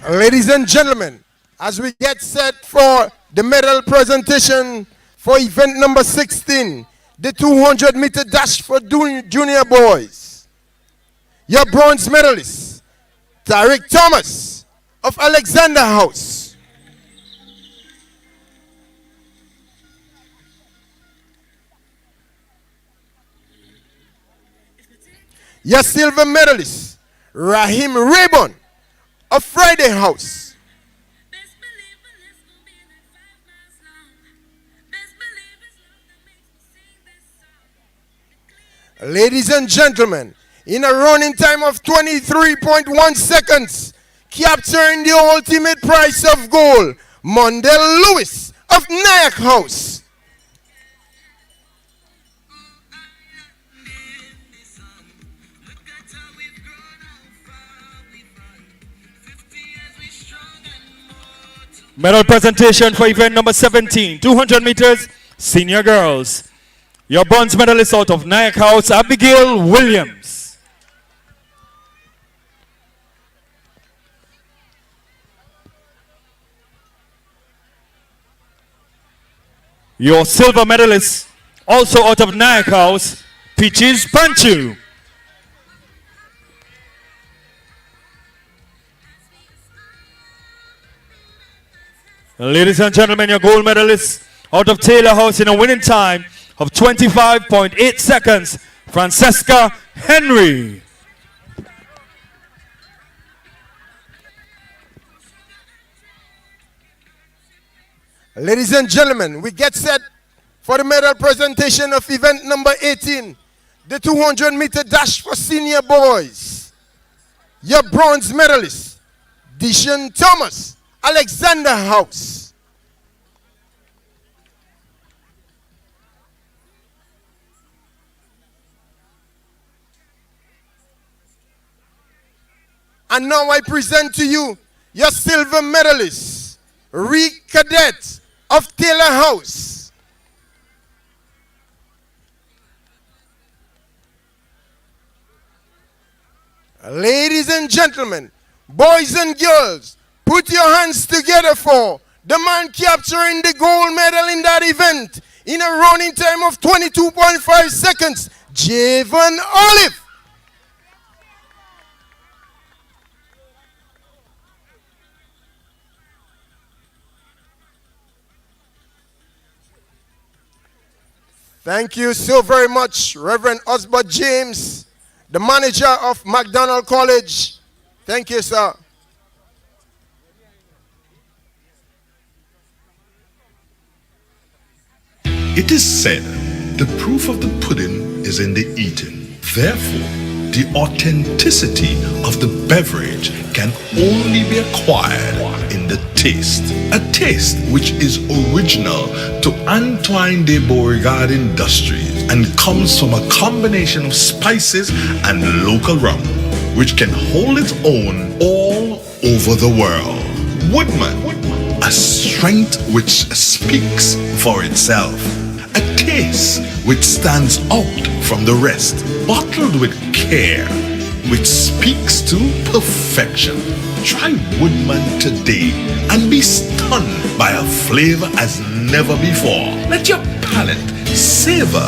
Ladies and gentlemen, as we get set for the medal presentation for event number 16, the 200-meter dash for junior boys. Your bronze medalist, Tariq Thomas of Alexander House. Your silver medalist, Raheem Raybon of Friday House. Ladies and gentlemen, in a running time of 23.1 seconds, capturing the ultimate prize of gold, Mondell Lewis of Nyack House. Medal presentation for event number 17, 200 meters, senior girls. Your bronze medalist out of Nyack House, Abigail Williams. Your silver medalist, also out of Nyack House, Peaches Panchu. Ladies and gentlemen, your gold medalist out of Taylor House in a winning time of 25.8 seconds, Francesca Henry. Ladies and gentlemen, we get set for the medal presentation of event number 18, the 200-meter dash for senior boys. Your bronze medalist, Deshaun Thomas, Alexander House. And now I present to you your silver medalist, Reed Cadet of Taylor House. Ladies and gentlemen, boys and girls, put your hands together for the man capturing the gold medal in that event in a running time of 22.5 seconds, Javon Olive. Thank you so very much, Reverend Osbert James, the manager of McDonald College. Thank you, sir. It is said, the proof of the pudding is in the eating. Therefore, the authenticity of the beverage can only be acquired in the taste. A taste which is original to Antoine de Beauregard Industries and comes from a combination of spices and local rum, which can hold its own all over the world. Woodman, a strength which speaks for itself. A taste which stands out from the rest, bottled with care, which speaks to perfection. Try Woodman today and be stunned by a flavor as never before. Let your palate savor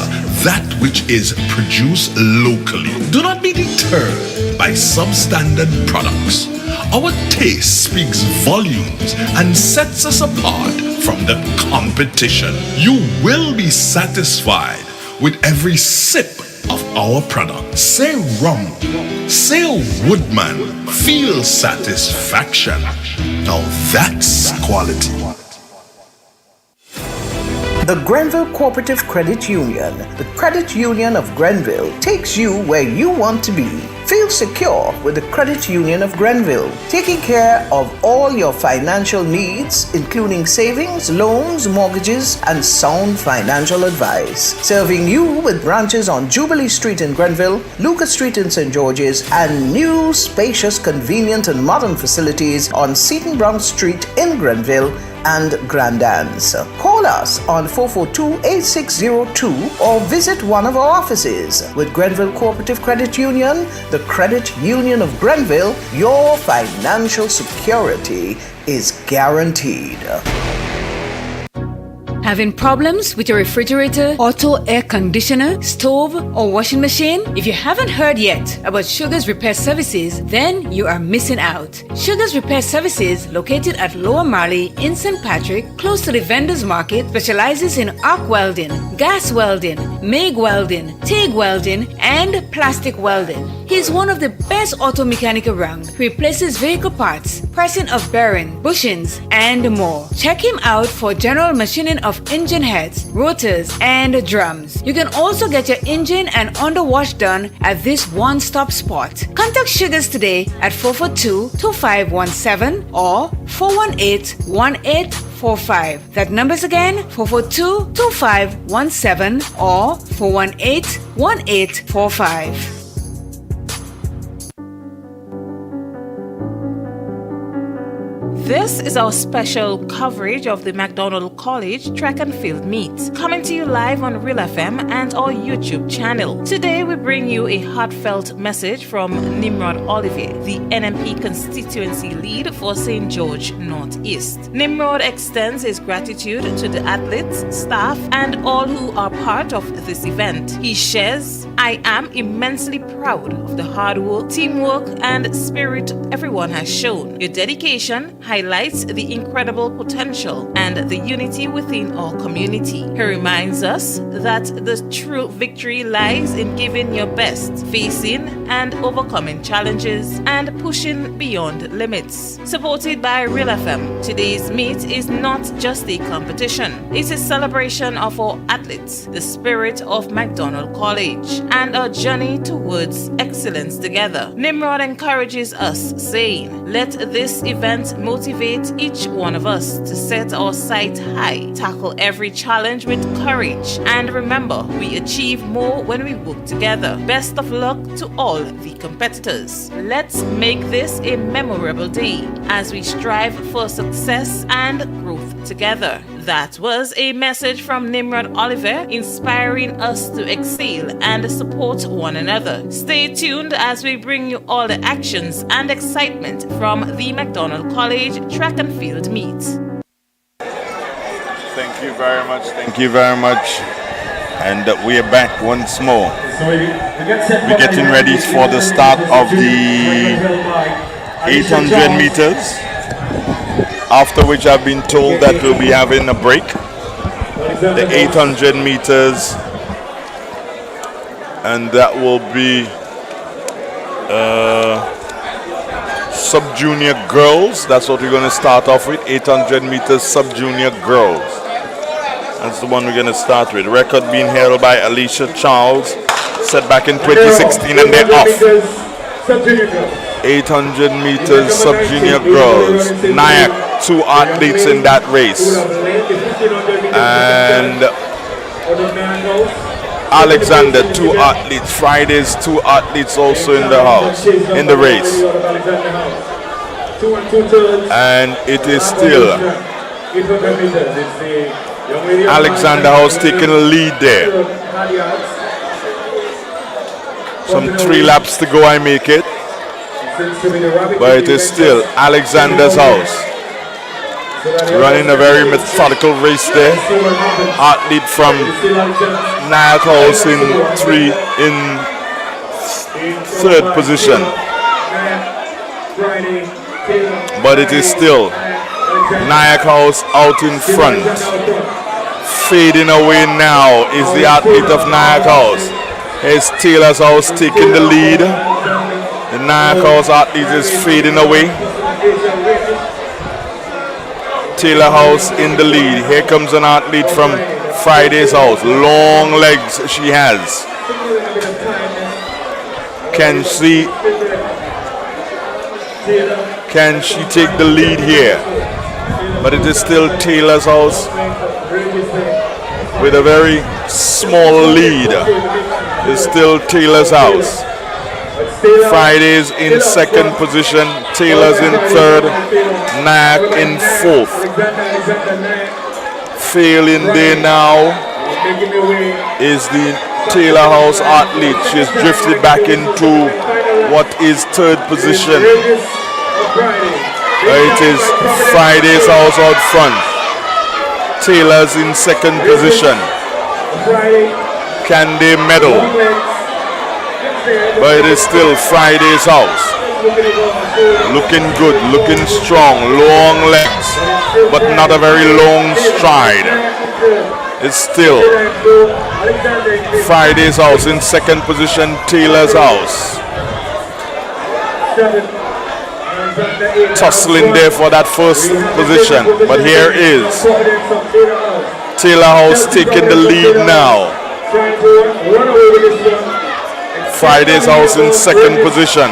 that which is produced locally. Do not be deterred by substandard products. Our taste speaks volumes and sets us apart from the competition. You will be satisfied with every sip of our product. Say rum, say Woodman, feel satisfaction. Now that's quality. The Grenville Cooperative Credit Union, the credit union of Grenville, takes you where you want to be. Feel secure with the Credit Union of Grenville, taking care of all your financial needs, including savings, loans, mortgages, and sound financial advice. Serving you with branches on Jubilee Street in Grenville, Lucas Street in St. George's, and new, spacious, convenient, and modern facilities on Seton Brown Street in Grenville and Grand Anse. Call us on 442-8602 or visit one of our offices. With Grenville Cooperative Credit Union, the Credit Union of Grenville, your financial security is guaranteed. Having problems with your refrigerator, auto air conditioner, stove, or washing machine? If you haven't heard yet about Sugar's Repair Services, then you are missing out. Sugar's Repair Services, located at Lower Marley in St. Patrick, close to the Vendors Market, specializes in arc welding, gas welding, MIG welding, TIG welding, and plastic welding. He is one of the best auto mechanics around. He replaces vehicle parts, pressing of bearing, bushings, and more. Check him out for general machining of engine heads, rotors, and drums. You can also get your engine and underwash done at this one-stop spot. Contact Sugars today at 442-2517 or 418-1845. That number's again 442-2517 or 418-1845. This is our special coverage of the McDonald College Track and Field Meet, coming to you live on Real FM and our YouTube channel. Today we bring you a heartfelt message from Nimrod Olivier, the NMP constituency lead for St. George Northeast. Nimrod extends his gratitude to the athletes, staff, and all who are part of this event. He shares, "I am immensely proud of the hard work, teamwork, and spirit everyone has shown. Your dedication highlights the incredible potential and the unity within our community." He reminds us that the true victory lies in giving your best, facing and overcoming challenges, and pushing beyond limits. Supported by Real FM, today's meet is not just a competition. It's a celebration of our athletes, the spirit of McDonald College, and our journey towards excellence together. Nimrod encourages us, saying, "Let this event motivate each one of us to set our sight high, tackle every challenge with courage, and remember, we achieve more when we work together. Best of luck to all the competitors. Let's make this a memorable day as we strive for success and growth together." That was a message from Nimrod Oliver, inspiring us to excel and support one another. Stay tuned as we bring you all the actions and excitement from the McDonald College Track and Field Meet. Thank you very much. Thank you very much. And we are back once more. We're getting ready for the start of the 800 meters. After which I've been told that we'll be having a break. The 800 meters, and that will be sub-junior girls. That's what we're going to start off with. 800 meters sub-junior girls. That's the one we're going to start with. Record being held by Alicia Charles, set back in 2016, and they're off. 800 meters sub-junior girls. Nyack, 2 athletes in that race. And Alexander, 2 athletes. Fridays, 2 athletes also in the house, in the race. And it is still Alexander House taking a lead there. Some 3 laps to go, I make it. But it is still Alexander's House running a very methodical race there. Athlete from Nyack House in 3rd position. But it is still Nyack House out in front. Fading away now is the athlete of Nyack House. Here's Taylor's House taking the lead. The Nyack House athlete is fading away. Taylor House in the lead. Here comes an athlete from Friday's House. Long legs she has. Can she take the lead here? But it is still Taylor's House with a very small lead. It's still Taylor's House. Fridays in second position, Taylor's in third, Nack in fourth. Failing there now is the Taylor House athlete. She's drifted back into what is third position. It is Friday's House out front. Taylor's in second position. Can they medal? But it is still Friday's House. Looking good, looking strong, long legs, but not a very long stride. It's still Friday's House in second position, Taylor's House. Tussling there for that first position, but here is Taylor House taking the lead now. Friday's House in second position.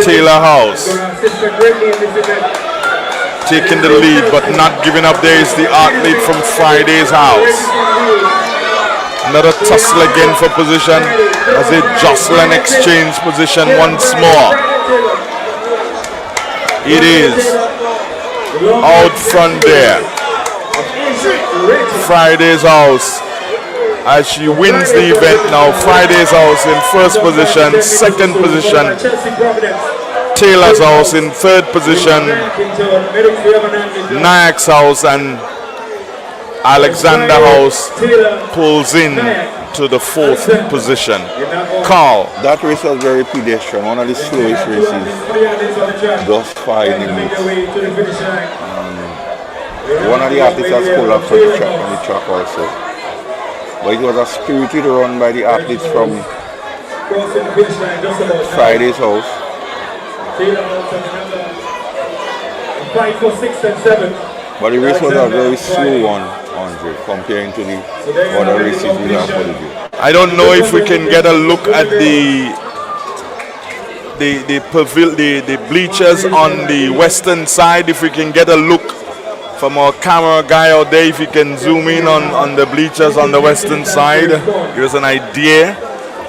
Taylor House taking the lead but not giving up. There is the athlete from Friday's House. Another tussle again for position as they jostle and exchange position once more. It is out front there. Friday's House as she wins the event now. Friday's House in first position, second position. Taylor's House in third position. Nack's House and Alexander House pulls in to the fourth position. Carl. That race was very pedestrian, one of the slowest races thus far in the meet. One of the athletes has collapsed on the track also. But it was a spirited run by the athletes from Friday's House. But the race was a very slow one, Andre, comparing to the other races we have for the day. I don't know if we can get a look at the bleachers on the western side. If we can get a look from our camera guy out there, if you can zoom in on the bleachers on the western side, give us an idea.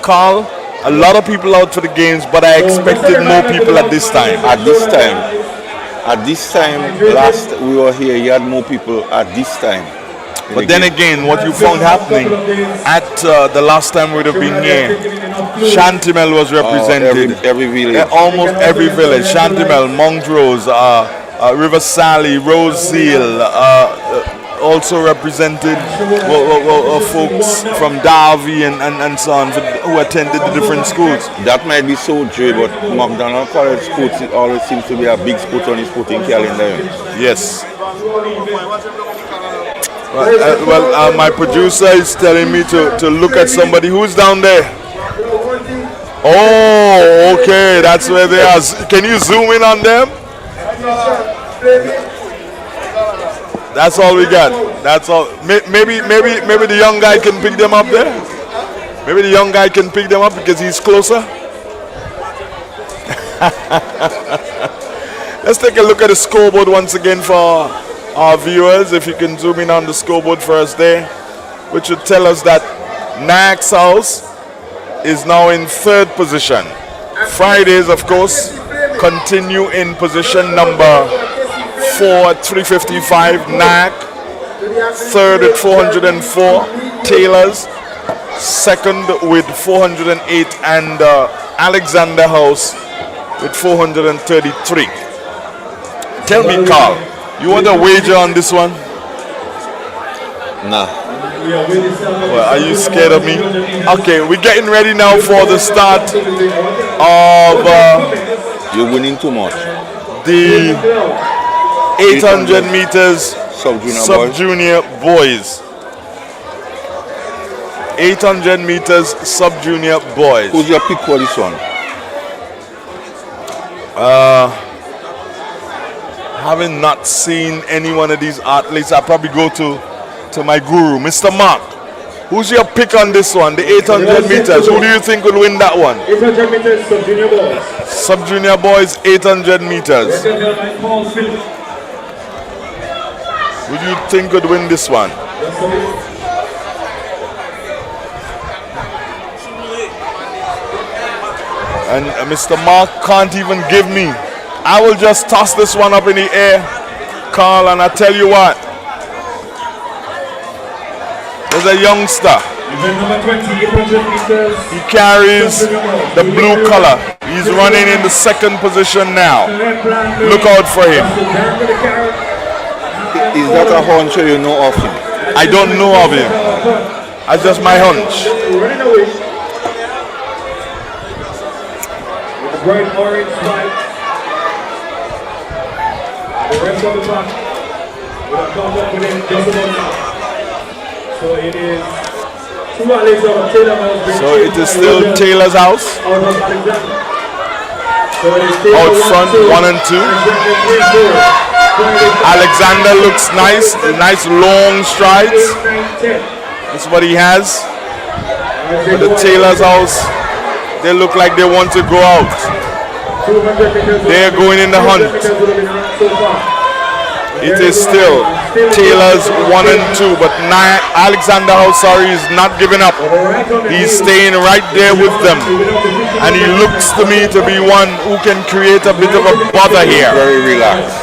Carl, a lot of people out for the games, but I expected more people at this time. At this time, last we were here, you had more people at this time. But then again, what you found happening at the last time we'd have been here, Shantimel was represented. Every village. Almost every village. Shantimel, Montrose, River Sally, Rosehill, also represented folks from Darby and so on who attended the different schools. That might be so true, but McDonald College Sports always seems to be a big sport on his sporting calendar. Yes. My producer is telling me to look at somebody who's down there. Oh, okay, that's where they are. Can you zoom in on them? That's all we got. That's all. Maybe the young guy can pick them up there. Maybe the young guy can pick them up because he's closer. Let's take a look at the scoreboard once again for our viewers. If you can zoom in on the scoreboard for us there, which would tell us that Nack's House is now in third position. Fridays, of course, continue in position number 4 at 355. Nack third at 404. Taylor's second with 408, and Alexander House with 433. Tell me, Carl, you want a wager on this one? Nah. Well, are you scared of me? Okay, we're getting ready now for the start of you're winning too much. The 800 meters sub-junior boys. 800 meters sub-junior boys. Who's your pick for this one? Having not seen any one of these athletes, I'll probably go to my guru, Mr. Mark. Who's your pick on this one, the 800 meters? Who do you think will win that one? 800 meters, sub-junior boys. Sub-junior boys, 800 meters. Who do you think could win this one? And Mr. Mark can't even give me. I will just toss this one up in the air, Carl, and I tell you what. There's a youngster. He carries the blue color. He's running in the second position now. Look out for him. Is that a hunch or you know of him? I don't know of him. That's just my hunch. Bright orange light. The rest of the pack will have come up within just about now. So it is two athletes out of Taylor House. So it is still Taylor's house. Out of Alexander. So it is Out front, 1 and 2. Alexander looks nice. Nice long strides. That's what he has. But the Taylor's house, they look like they want to go out. They're going in the hunt. It is still Taylor's 1 and 2, but Alexander Hausari is not giving up. He's staying right there with them. And he looks to me to be one who can create a bit of a bother here. Very relaxed.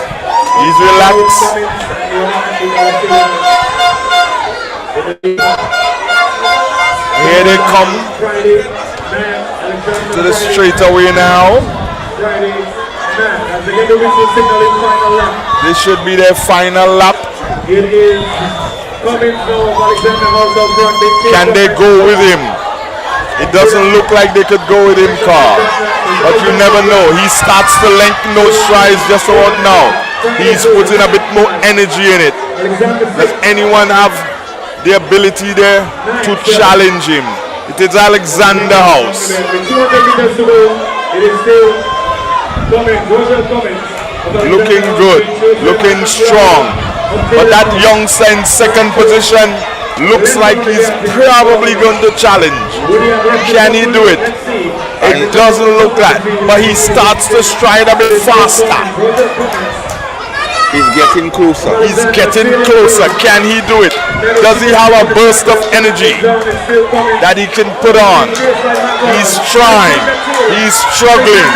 He's relaxed. Here they come to the straightaway now. This should be their final lap. Can they go with him? It doesn't look like they could go with him, Carl. But you never know. He starts to lengthen those strides just about now. He's putting a bit more energy in it. Does anyone have the ability there to challenge him? It is Alexander House. Looking good, looking strong. But that youngster in second position looks like he's probably going to challenge. Can he do it? It doesn't look like, but he starts to stride a bit faster. He's getting closer. He's getting closer. Can he do it? Does he have a burst of energy that he can put on? He's trying. He's struggling.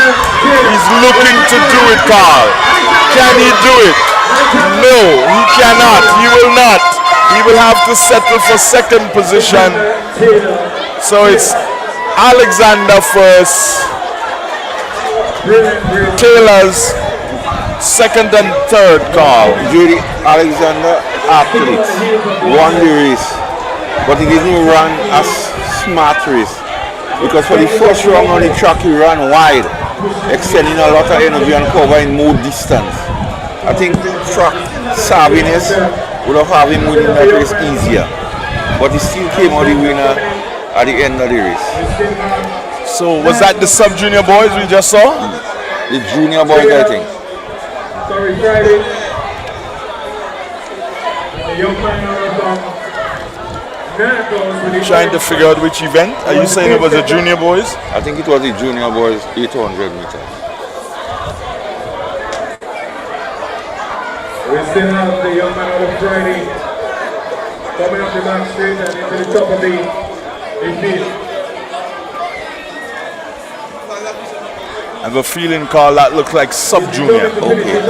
He's looking to do it, Carl. Can he do it? No, he cannot. He will not. He will have to settle for second position. So it's Alexander first, Taylor's second and third, Carl. Judy Alexander athlete won the race, but he didn't run a smart race because for the first round on the track he ran wide, extending a lot of energy and covering more distance. I think track savviness would have had him winning that race easier, but he still came out the winner at the end of the race. So was that the sub-junior boys we just saw? The junior boys, I think. Sorry, Friday. The young man Trying to figure out which event. Are you saying it was the junior boys? I think it was the junior boys 800 meters. We still have the young man out of Friday coming up the back straight and into the top of the field. I have a feeling, Carl, that looks like sub-junior. Okay.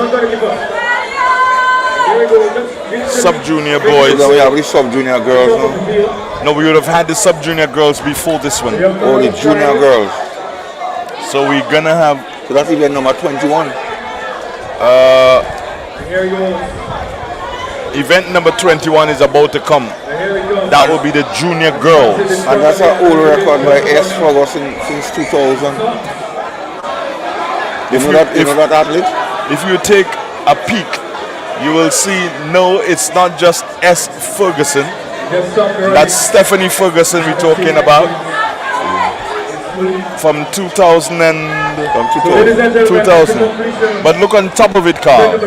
Sub-junior boys. So we have the sub-junior girls now? No, we would have had the sub-junior girls before this one. Oh, the junior girls. So we're gonna have... So that's event number 21. Event number 21 is about to come. That will be the junior girls. And that's an old record by S. Ferguson since 2000. You know that athlete? If you take a peek, you will see, no, it's not just S. Ferguson. That's Stephanie Ferguson we're talking about. From 2000. But look on top of it, Carl.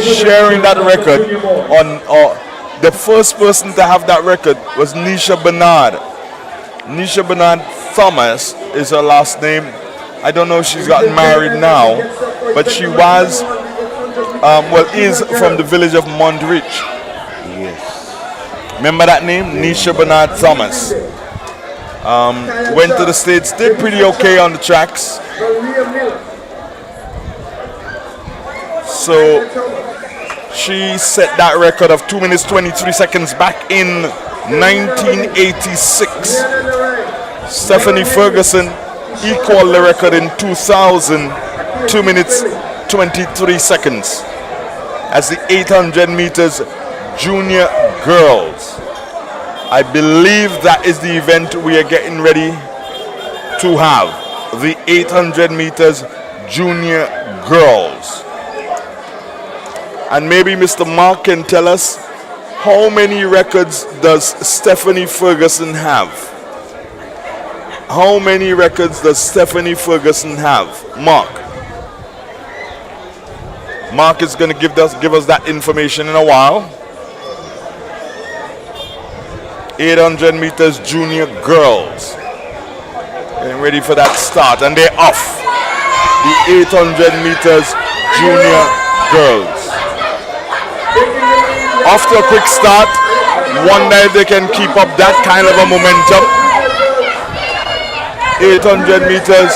Sharing that record on The first person to have that record was Nisha Bernard. Nisha Bernard Thomas is her last name. I don't know if she's gotten married now, but she was, is from the village of Montreach. Yes. Remember that name? Nisha Bernard Thomas. Went to the States, did pretty okay on the tracks. So she set that record of 2 minutes 23 seconds back in 1986. Stephanie Ferguson equaled the record in 2000, 2 minutes 23 seconds, as the 800 meters junior girls. I believe that is the event we are getting ready to have, the 800 meters junior girls. And maybe Mr. Mark can tell us, how many records does Stephanie Ferguson have? How many records does Stephanie Ferguson have? Mark. Mark is going to give us that information in a while. 800 meters junior girls. Getting ready for that start, and they're off. The 800 meters junior girls. Off to a quick start. Wonder if they can keep up that kind of a momentum. 800 meters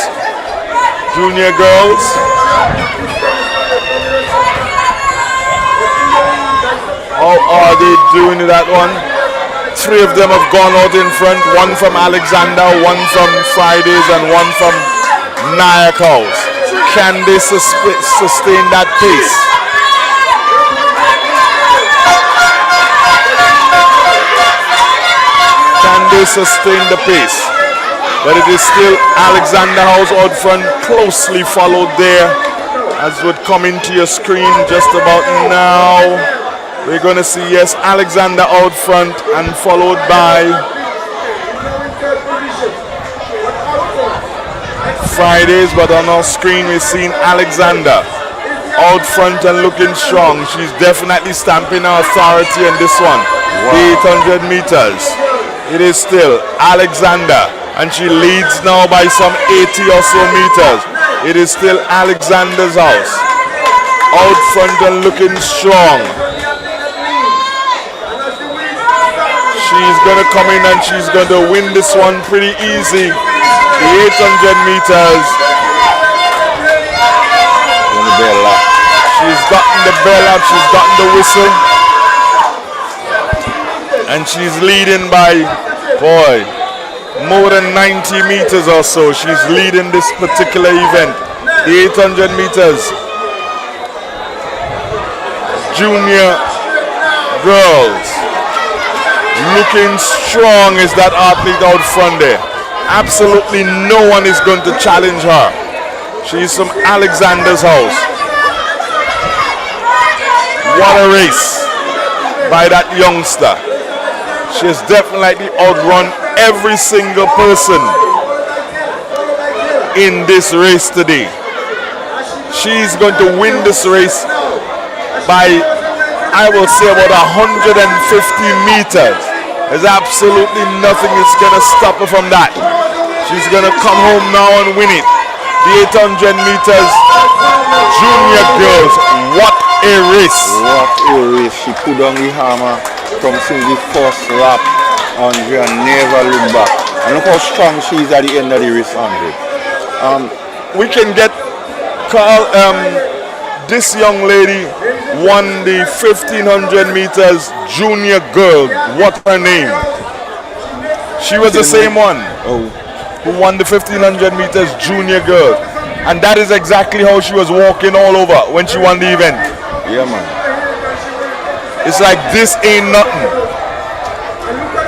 junior girls. How are they doing that one? 3 of them have gone out in front. One from Alexander, one from Fridays, and one from Nyack House. Can they sustain that pace? Can they sustain the pace? But it is still Alexander House out front, closely followed there, as would come into your screen just about now. We're going to see, yes, Alexander out front and followed by Fridays, but on our screen we're seeing Alexander out front and looking strong. She's definitely stamping her authority in this one. Wow. 800 meters. It is still Alexander, and she leads now by some 80 or so meters. It is still Alexander's house. Out front and looking strong. She's going to come in and she's going to win this one pretty easy. The 800 meters. She's gotten the bell up, she's gotten the whistle. And she's leading by, boy, more than 90 meters or so. She's leading this particular event. The 800 meters. Junior girls. Looking strong is that athlete out front there. Absolutely no one is going to challenge her. She's from Alexander's house. What a race by that youngster. She has definitely outrun every single person in this race today. She's going to win this race by, I will say, about 150 meters. There's absolutely nothing that's going to stop her from that. She's going to come home now and win it. The 800 meters junior girls. What a race. What a race. She put on the hammer from since the first lap on and never look back. And look how strong she is at the end of the race, Andre. We can get Carl, this young lady won the 1500 meters junior girl. What her name? She was the same one who won the 1500 meters junior girl. And that is exactly how she was walking all over when she won the event. Yeah, man. It's like, this ain't nothing.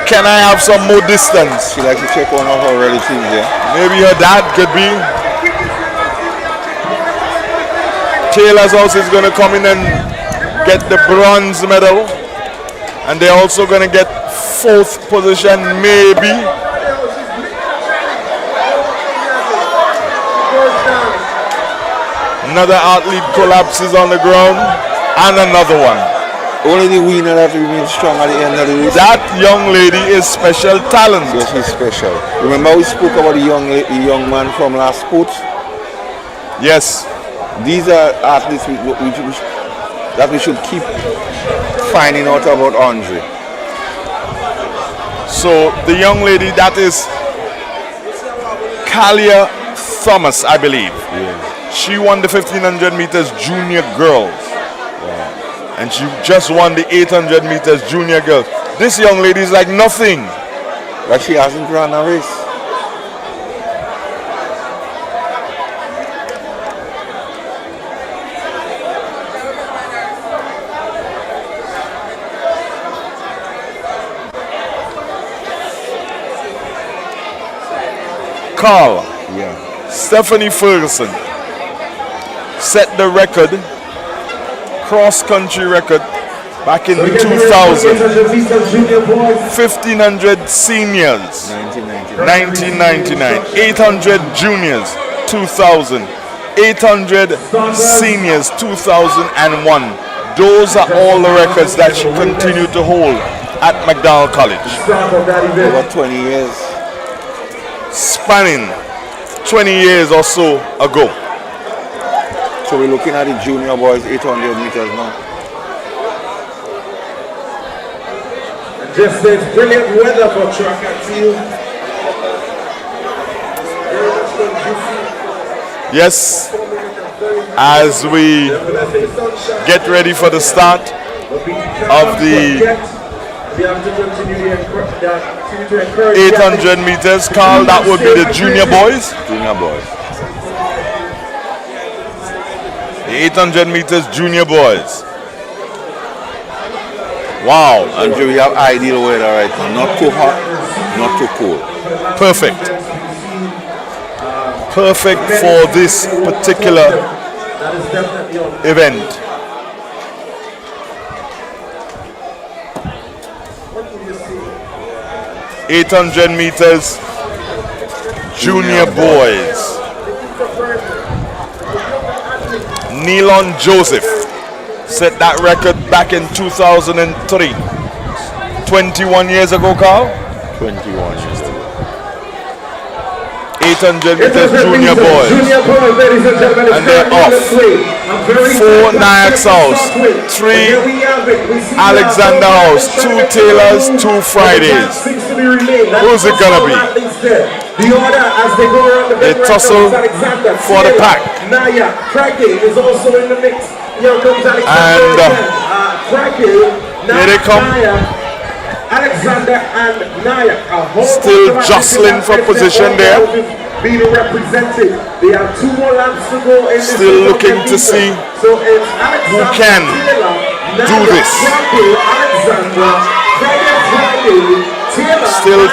Can I have some more distance? She likes to check on her relatives, yeah? Maybe her dad could be. Taylor's house is going to come in and get the bronze medal, and they're also going to get 4th position, maybe. Another athlete collapses on the ground, and another one. Only the winner that remains strong at the end of the race. That young lady is special talent. Yes, she's special. Remember we spoke about the young man from last sport? Yes. These are athletes that we should keep finding out about Andre. So the young lady, that is Kalia Thomas, I believe. Yeah. She won the 1500 meters junior girls. And she just won the 800 meters junior girls. This young lady is like nothing. But she hasn't run a race. Carl. Yeah. Stephanie Ferguson set the record, cross-country record, back in 2000. 1500 seniors, 1999. 800 juniors, 2000. 800 seniors, 2001. Those are all the records that she continued to hold at McDonald College. Over 20 years. Spanning 20 years or so ago. So we're looking at the junior boys 800 meters now. Just says brilliant weather for track and field. Yes, as we get ready for the start of the 800 meters, Carl, that would be the junior boys. Junior boys. The 800 meters junior boys. Wow. Andrew, we have ideal weather right now. Not too hot, not too cold. Perfect. Perfect for this particular event. .800 meters junior boys. Neilon Joseph set that record back in 2003. 21 years ago, Carl? 21 years ago. 800 meters junior boys. And they're off. 4 Nyack's House, 3 Alexander House, 2 Taylors, 2 Fridays. Who's it gonna be? They tussle for the pack. And here they come. Alexander and Nyack still jostling for position there. Being represented. They have 2 more laps to go. Still looking to see who can do this. Still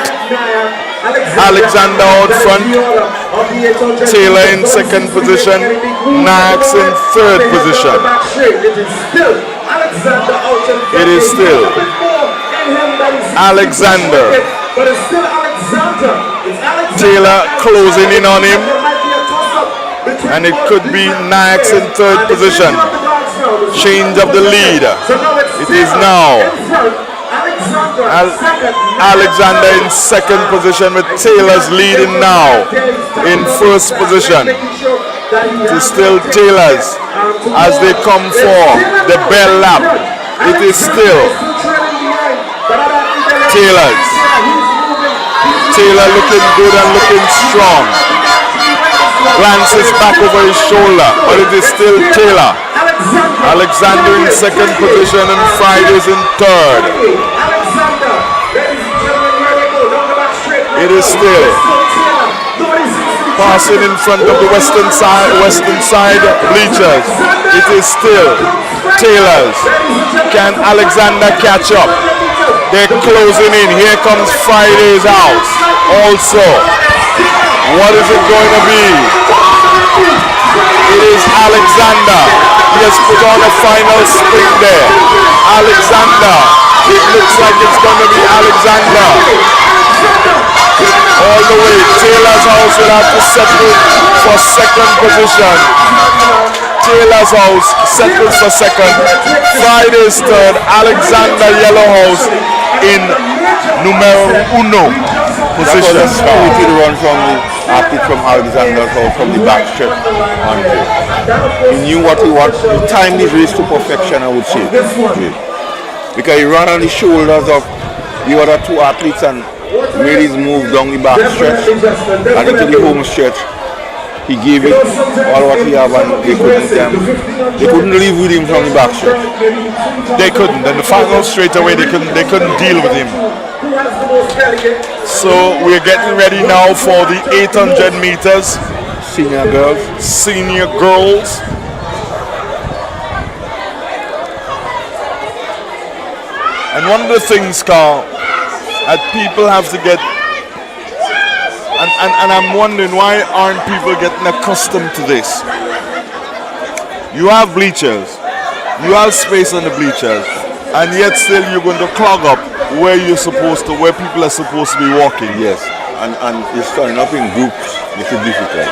Alexander out front, Taylor in second position, Nyack's in third position. It is still Alexander. Taylor closing in on him, and it could be Nyack's in third position. Change of the lead. It is now Alexander in second position with Taylor's leading now in first position. It is still Taylor's as they come for the bell lap. It is still Taylor's. Taylor looking good and looking strong. Glances back over his shoulder, but it is still Taylor. Alexander in second position and Fridays in third. It is still passing in front of the western side bleachers. It is still Taylor's. Can Alexander catch up? They're closing in. Here comes Friday's house. Also, what is it going to be? It is Alexander. He has put on a final sprint there. Alexander. It looks like it's going to be Alexander. All the way. Taylor's house will have to settle for second position. Taylor's House settles for second. Friday's third. Alexander Yellow House in numero uno position. That was a spirited run from the athlete from Alexander's House from the back stretch. He knew what he wanted. He timed his race to perfection, I would say. Because he ran on the shoulders of the other two athletes and made his move down the back stretch and into the home stretch. He gave it all what he had and they couldn't leave with him from the back stretch. They couldn't, and the final straight away they couldn't deal with him. So we're getting ready now for the 800 meters. Senior girls. And one of the things, Carl, that people have to get, and I'm wondering why aren't people getting accustomed to this? You have bleachers, you have space on the bleachers, and yet still you're going to clog up where people are supposed to be walking. Yes, and you're starting up in groups, which is difficult.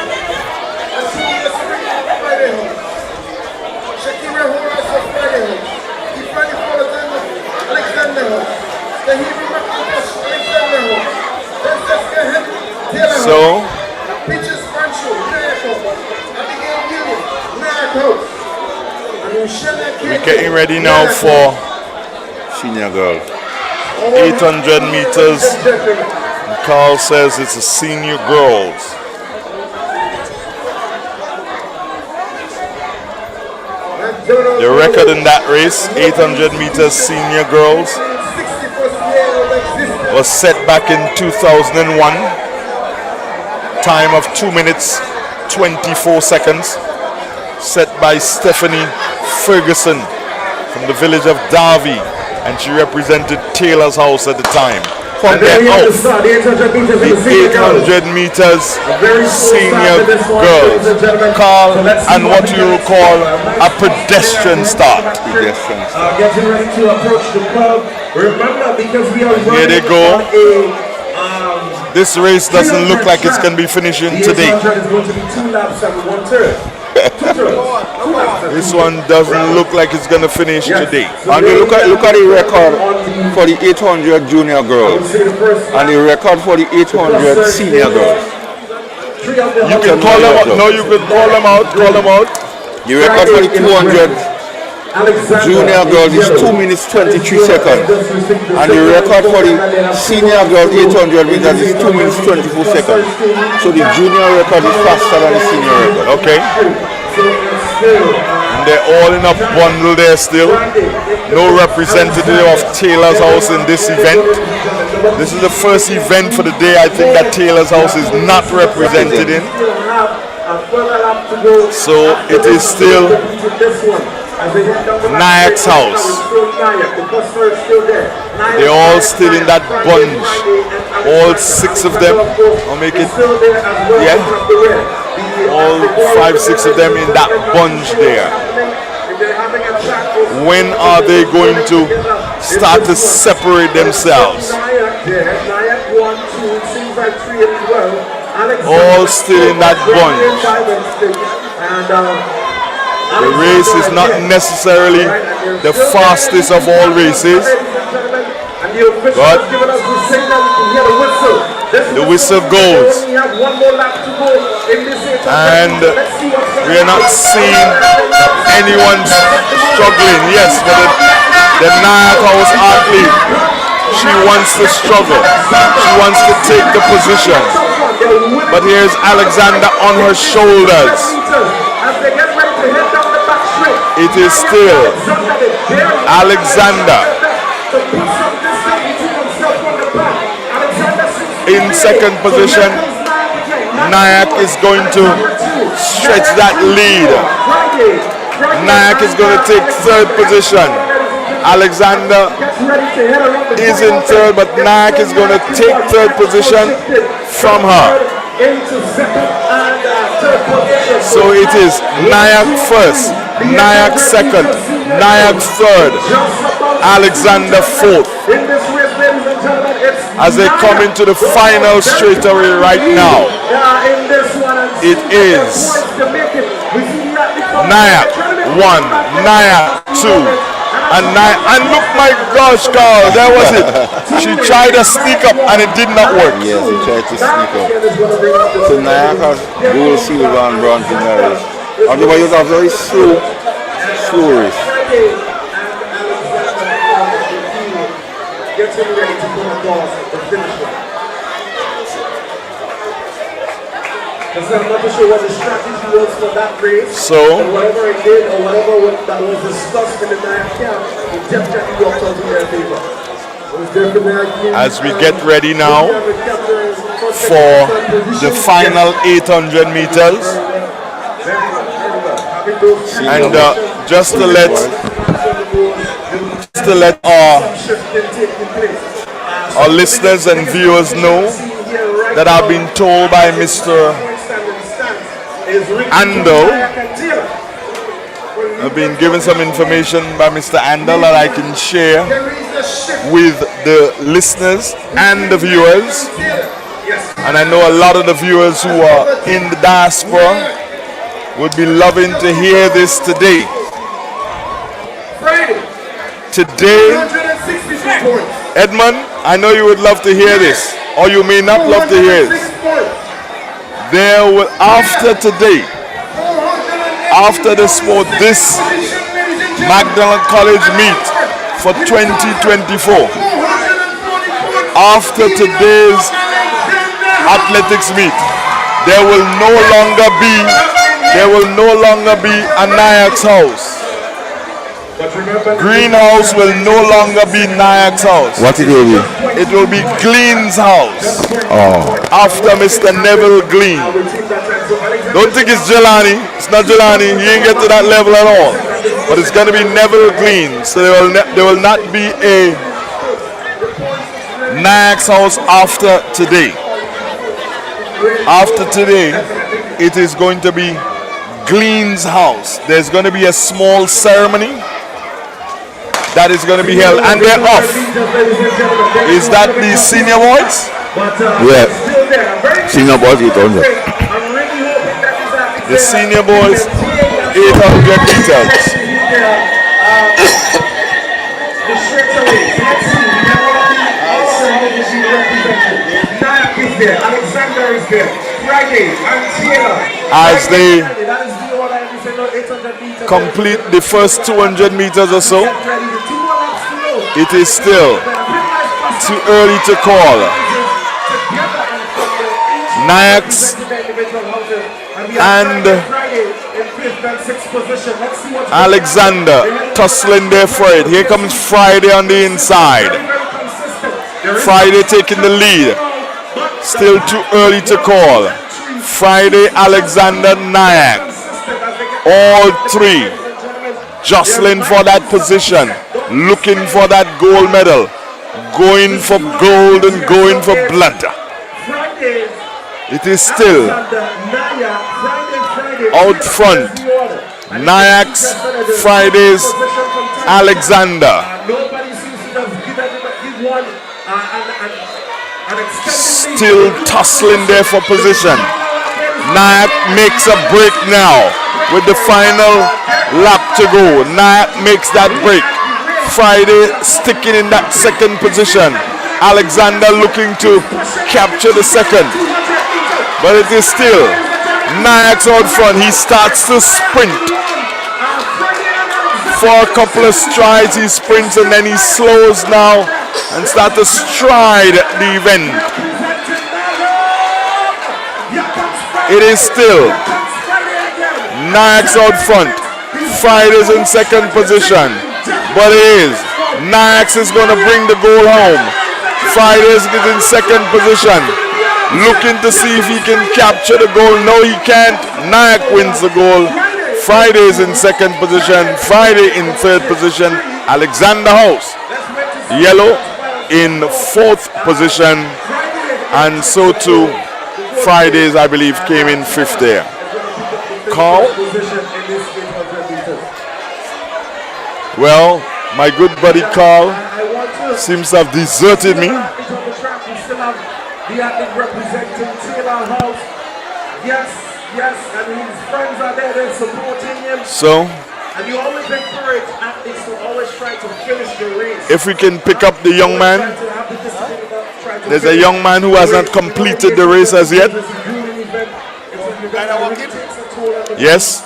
So we're getting ready now for senior girl. 800 meters. And Carl says it's a senior girls. The record in that race, 800 meters senior girls, was set back in 2001. Time of 2 minutes 24 seconds, set by Stephanie Ferguson from the village of Darby, and she represented Taylor's House at the time. And then off the 800 meters senior girls. Carl, and what you will call a pedestrian start. Getting ready to approach the club. Remember, because we are here they go. This race doesn't look like it's going to be finishing today. This one doesn't look like it's going to finish today. And you look at the record for the 800 junior girls and the record for the 800 senior girls. You can call them out. No, you can call them out. Call them out. The record for the 200 junior girls is 2 minutes 23 seconds, and the record for the senior girls 800 meters is 2 minutes 24 seconds. So the junior record is faster than the senior record. Okay. And they're all in a bundle there still. No representative of Taylor's House in this event. This is the first event for the day I think that Taylor's House is not represented in. So it is still Nayak's house. They're all still in that bunch. All 6 of them. I'll make it, yeah. All 5, 6 of them in that bunch there. When are they going to start to separate themselves? All still in that bunch. The race is not necessarily the fastest of all races, but the whistle goes, and we are not seeing anyone struggling. Yes, but the Nayak House athlete, she wants to struggle, she wants to take the position, but here's Alexander on her shoulders. It is still Alexander in second position. Nayak is going to stretch that lead. Nayak is going to take third position. Alexander is in third, but Nayak is going to take third position from her. So it is Nayak first, Nayak second, Nayak third, Alexander fourth. As they come into the final straightaway right now, it is Nyack 1, Nyack 2, and look, my gosh, Carl, there was it. She tried to sneak up and it did not work. Yes, he tried to sneak up. So Nyack has gold, silver, and bronze in the race. Everybody was a very slow race. Getting ready to go across the finish line. Because I'm not sure what the strategy was for that race. So, and whatever it did or whatever that was discussed in the Nyack camp, it definitely worked out in their favor. As we get ready now for the final 800 meters, and just to let our listeners and viewers know that I've been told by Mr. Andel, I've been given some information by Mr. Andel that I can share with the listeners and the viewers, and I know a lot of the viewers who are in the diaspora would be loving to hear this today. Today, Edmund, I know you would love to hear this, or you may not love to hear this. There will, after today, after the sport, this McDonald College meet for 2024, after today's athletics meet, there will no longer be a Nyack's house. Greenhouse will no longer be Nyack's house. What it will be? It will be Gleen's house. Oh. After Mr. Neville Gleen. Don't think it's Jelani. It's not Jelani. He ain't get to that level at all. But it's going to be Neville Gleen. So there will not be a Nyack's house after today. After today, it is going to be Gleen's house. There's going to be a small ceremony that is going to be held, and they're off. Is that the senior boys? Yeah. Senior boys 800. The senior boys 800 meters. Alexander is there. Friday and Taylor. As they complete the first 200 meters or so, it is still too early to call. Nyack's and Alexander tussling there for it. Here comes Friday on the inside. Friday taking the lead. Still too early to call. Friday, Alexander, Nyack. All three jostling for that position, looking for that gold medal, going for gold and going for blood. It is still out front. Nyack's, Friday's, Alexander. Still tussling there for position. Nyack makes a break now with the final lap to go. Nyack makes that break. Friday sticking in that second position. Alexander looking to capture the second. But it is still Nyack's out front. He starts to sprint. For a couple of strides he sprints and then he slows now and starts to stride the event. It is still Nyack's out front. Friday's in second position. But it is Nyack's is going to bring the goal home. Friday's is in second position. Looking to see if he can capture the goal. No, he can't. Nyack wins the goal. Friday's in second position. Friday in third position. Alexander House, yellow, in fourth position. And so too Fridays, I believe, came in fifth there. Carl? Well, my good buddy Carl seems to have deserted me. The athlete representing Taylor House. Yes, Yes, and his friends are there, they're supporting him. So, And you always encourage athletes to always try to finish the race. if we can pick up the young man, there's a young man who has not completed the race as yet. Yes,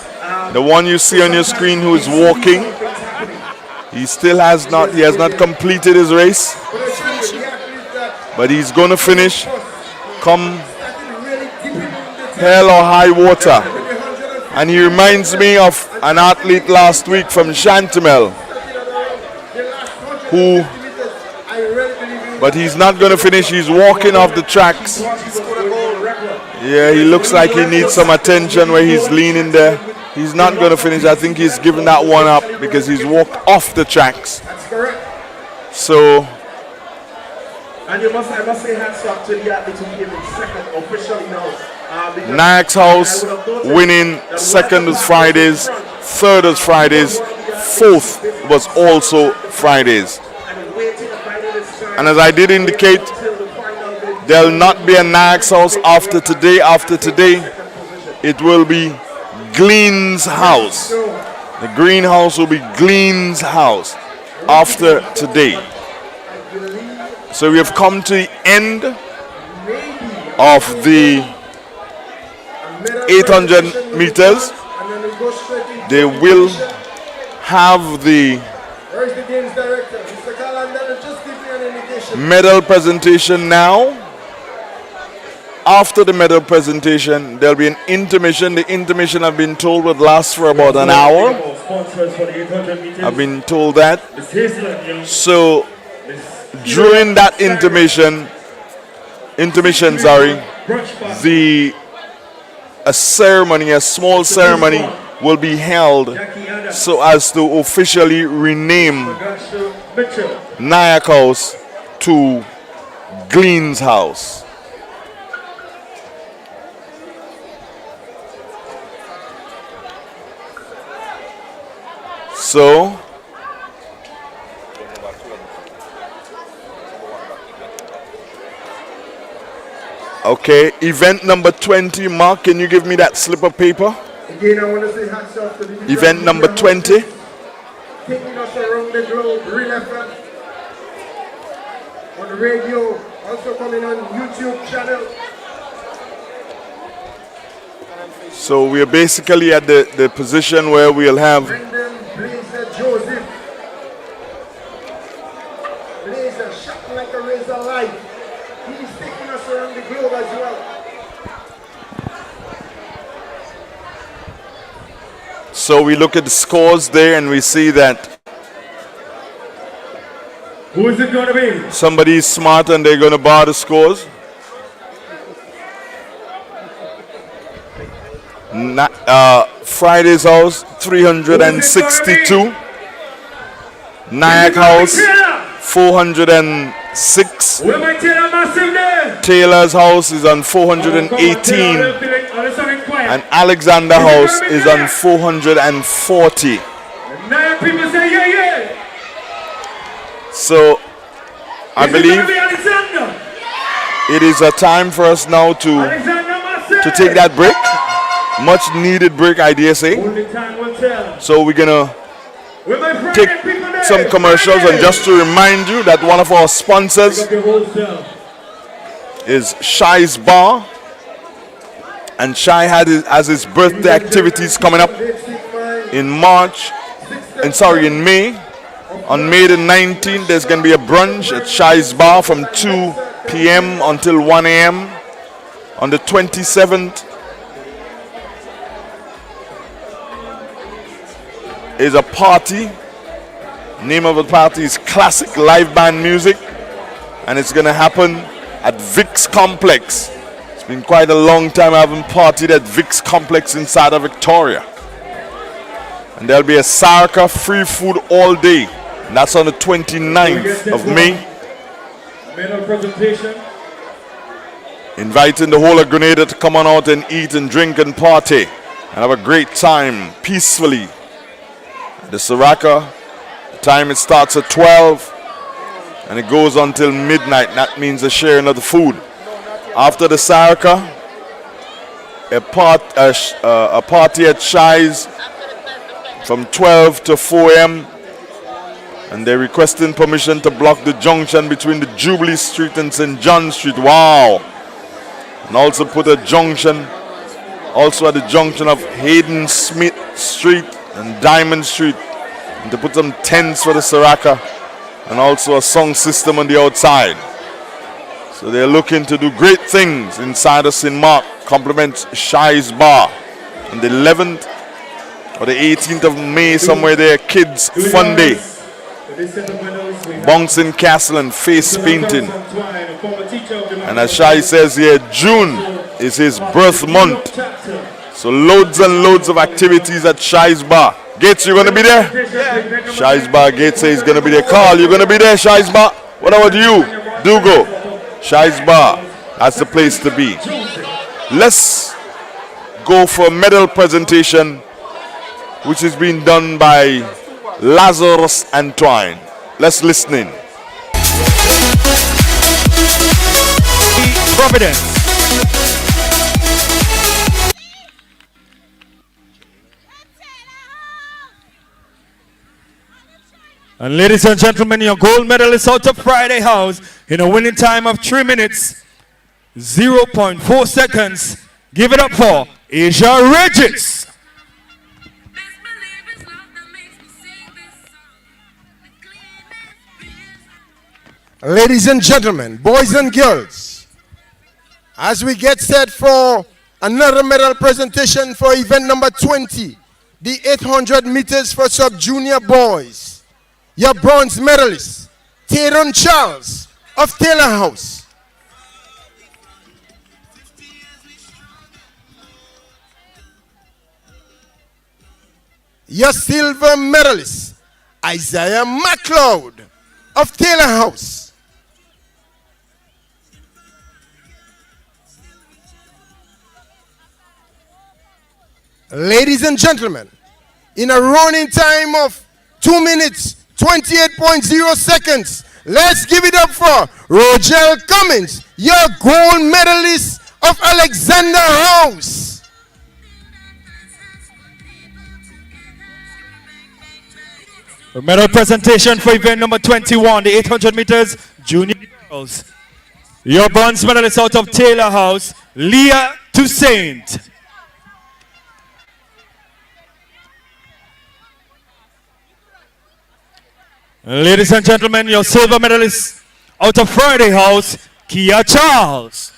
the one you see on your screen who is walking. He has not completed his race, but he's going to finish come hell or high water. And he reminds me of an athlete last week from Chantemel, but he's not going to finish. He's walking off the tracks. Yeah, he looks like he needs some attention where he's leaning there. He's not going to finish. I think he's given that one up because he's walked off the tracks. So, and I must say hats off to the athlete who came in second officially now. Nayax House winning second was Fridays, third was Fridays, fourth was also Fridays. And as I did indicate, there'll not be a Nayax House after today. After today, it will be Glean's House. The greenhouse will be Glean's House after today. So we have come to the end of the 800 meters. They will have the Where's the games director? Mr. Calendar, just give me an indication. medal presentation now. After the medal presentation, there'll be an intermission. The intermission, I've been told, would last for about an hour. I've been told that. So during that intermission, a small ceremony will be held so as to officially rename Nayax House to Glean's House. So, okay, event number 20. Mark, can you give me that slip of paper? Again, I want to say hats off to the Event number 20. taking us around the globe, Real FM, on the radio, also coming on YouTube channel. So we are basically at the position where we'll have Blazer Joseph. Blazer shot like a razor light. He's taking us around the globe as well. So we look at the scores there and we see that who is it going to be? somebody is smart and they're going to bar the scores. Friday's House 362, Nayax House 406, Taylor's House is on 418, and Alexander House is on 440. So I believe it is a time for us now to take that break. Much needed break, I dare say. So we're gonna take some commercials, and just to remind you that one of our sponsors is Shai's Bar, and Shai has his birthday activities coming up in May. On May the 19th, there's gonna be a brunch at Shai's Bar from 2 p.m. until 1 a.m. On the 27th is a party. Name of the party is Classic Live Band Music, and it's gonna happen at Vic's Complex. It's been quite a long time I haven't partied at Vic's Complex inside of Victoria. And there'll be a Saraka free food all day, and that's on the 29th of May. Medal presentation. Inviting the whole of Grenada to come on out and eat and drink and party and have a great time peacefully. The Saraka, the time it starts at 12 and it goes until midnight. That means the sharing of the food. After the Saraka, a party at Shies from 12 to 4 a.m. and they're requesting permission to block the junction between the Jubilee Street and St. John Street. Wow. And also put a junction also at the junction of Hayden Smith Street and Diamond Street, and to put some tents for the Saraka and also a sound system on the outside. So they're looking to do great things inside of St. Mark. Compliments Shies Bar on the 11th or the 18th of May, somewhere there, Kids Fun Day. Bouncing Castle and face painting. And as Shai says here, June is his birth month. So loads and loads of activities at Shies Bar. Gates, you gonna be there? Shies Bar, Gates says he's gonna be there. Carl, you gonna be there, Shies Bar? What about you? Do go. Shies Bar, that's the place to be. Let's go for a medal presentation, which is being done by Lazarus Antoine. Let's listen in. Providence. And ladies and gentlemen, your gold medalist out of Friday House in a winning time of 3 minutes, 0.4 seconds. Give it up for Asia Regis. Ladies and gentlemen, boys and girls, as we get set for another medal presentation for event number 20, the 800 meters for sub-junior boys, your bronze medalist, Taron Charles of Taylor House. Your silver medalist, Isaiah McLeod of Taylor House. Ladies and gentlemen, in a running time of 2 minutes, 28.0 seconds, let's give it up for Rogel Cummins, your gold medalist of Alexander House. A medal presentation for event number 21, the 800 meters junior girls. Your bronze medalist out of Taylor House, Leah Toussaint. Ladies and gentlemen, your silver medalist out of Friday House, Kia Charles.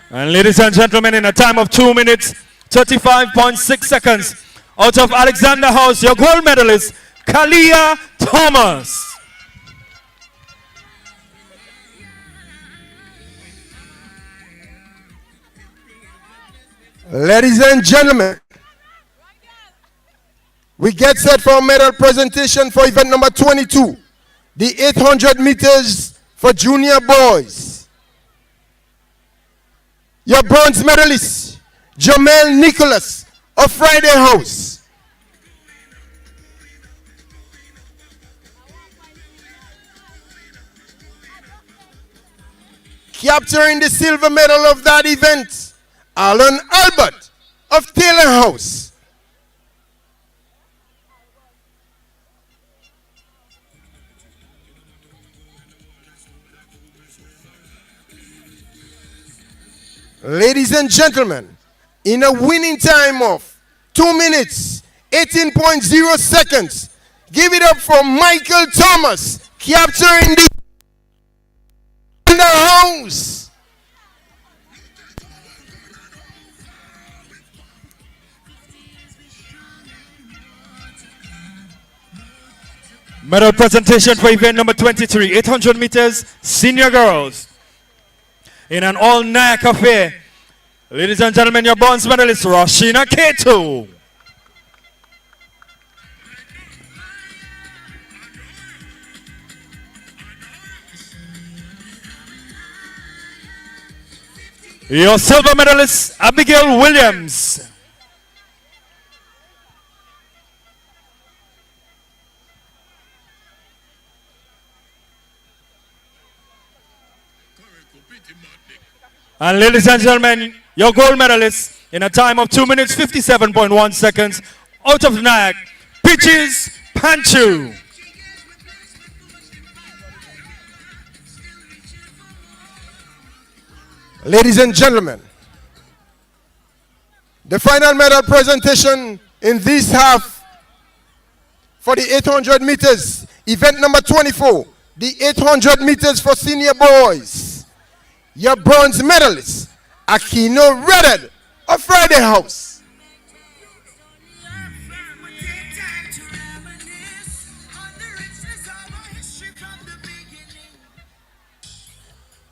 And ladies and gentlemen, in a time of 2 minutes, 35.6 seconds, out of Alexander House, your gold medalist, Kalia Thomas. Ladies and gentlemen, we get set for a medal presentation for event number 22, the 800 meters for junior boys. Your bronze medalist, Jamel Nicholas of Friday House. Capturing the silver medal of that event, Alan Albert of Taylor House. Ladies and gentlemen, in a winning time of 2 minutes, 18.0 seconds, give it up for Michael Thomas, capturing the house. Medal presentation for event number 23, 800 meters senior girls. In an all-night affair, ladies and gentlemen, your bronze medalist, Rashina Keto. Your silver medalist, Abigail Williams. And ladies and gentlemen, your gold medalist in a time of 2 minutes 57.1 seconds out of NAC, Peaches Panchu. Ladies and gentlemen, the final medal presentation in this half for the 800 meters, event number 24, the 800 meters for senior boys. Your bronze medalist, Aquino Redded of Friday House.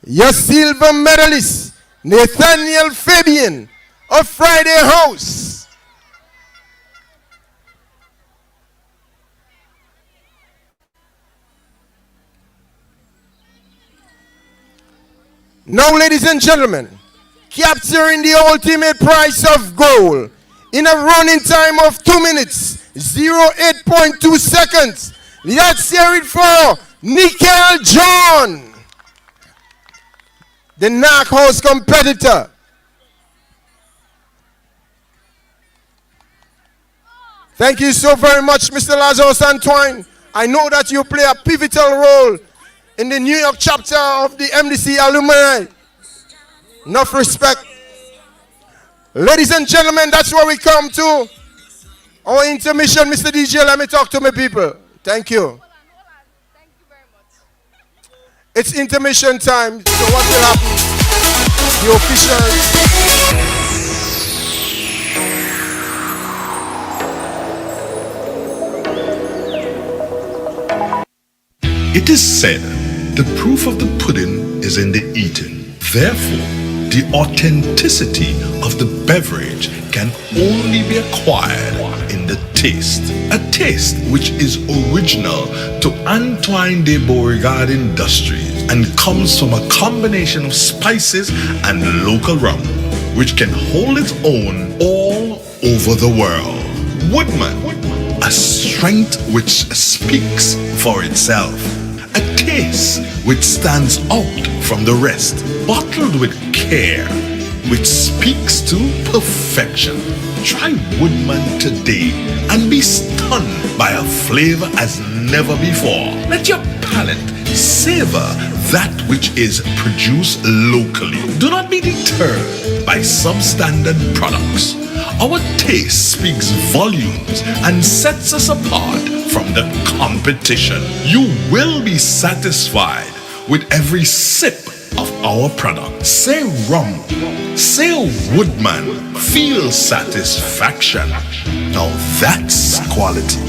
Your silver medalist, Nathaniel Fabian of Friday House. Now, ladies and gentlemen, capturing the ultimate prize of gold in a running time of 2 minutes, 08.2 seconds. Let's hear it for Nickel John, the NAC House competitor. Thank you so very much, Mr. Lazarus Antoine. I know that you play a pivotal role in the New York chapter of the MDC alumni. Enough respect. Ladies and gentlemen, that's where we come to our intermission. Mr. DJ, let me talk to my people. Thank you. It's intermission time, so what will happen? The officials. It is said, the proof of the pudding is in the eating. Therefore, the authenticity of the beverage can only be acquired in the taste. A taste which is original to Antoine de Beauregard Industries and comes from a combination of spices and local rum, which can hold its own all over the world. Woodman, a strength which speaks for itself. A taste which stands out from the rest, bottled with care, which speaks to perfection. Try Woodman today and be stunned by a flavor as never before. Let your palate savor that which is produced locally. Do not be deterred by substandard products. Our taste speaks volumes and sets us apart from the competition. You will be satisfied with every sip of our product. Say rum, say Woodman, feel satisfaction. Now that's quality.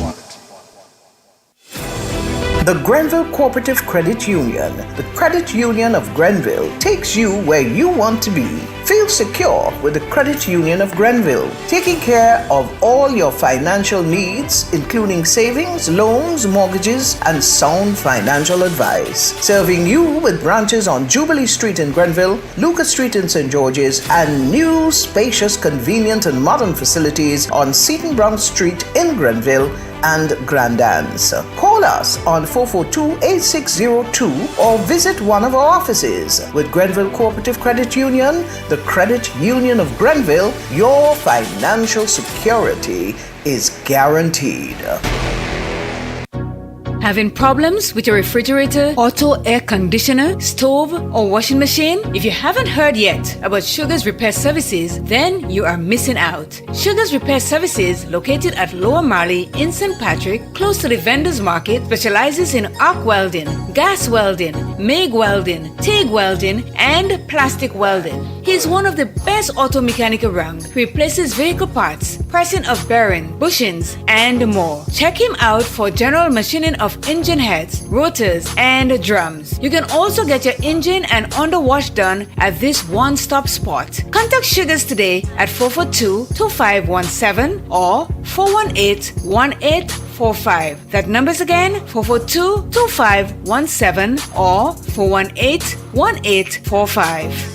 The Grenville Cooperative Credit Union, the credit union of Grenville, takes you where you want to be. Feel secure with the Credit Union of Grenville, taking care of all your financial needs, including savings, loans, mortgages, and sound financial advice. Serving you with branches on Jubilee Street in Grenville, Lucas Street in St. George's, and new, spacious, convenient, and modern facilities on Seton Brown Street in Grenville and Grand Anse. Call us on 442-8602 or visit one of our offices. With Grenville Cooperative Credit Union, the Credit Union of Grenville, your financial security is guaranteed. Having problems with your refrigerator, auto air conditioner, stove, or washing machine? If you haven't heard yet about Sugar's Repair Services, then you are missing out. Sugar's Repair Services, located at Lower Marley in St. Patrick, close to the Vendors Market, specializes in arc welding, gas welding, MIG welding, TIG welding, and plastic welding. He is one of the best auto mechanic around. He replaces vehicle parts, pressing of bearing, bushings, and more. Check him out for general machining of engine heads, rotors, and drums. You can also get your engine and underwash done at this one-stop spot. Contact Sugars today at 442-2517 or 418-1845. That number's again 442-2517 or 418-1845.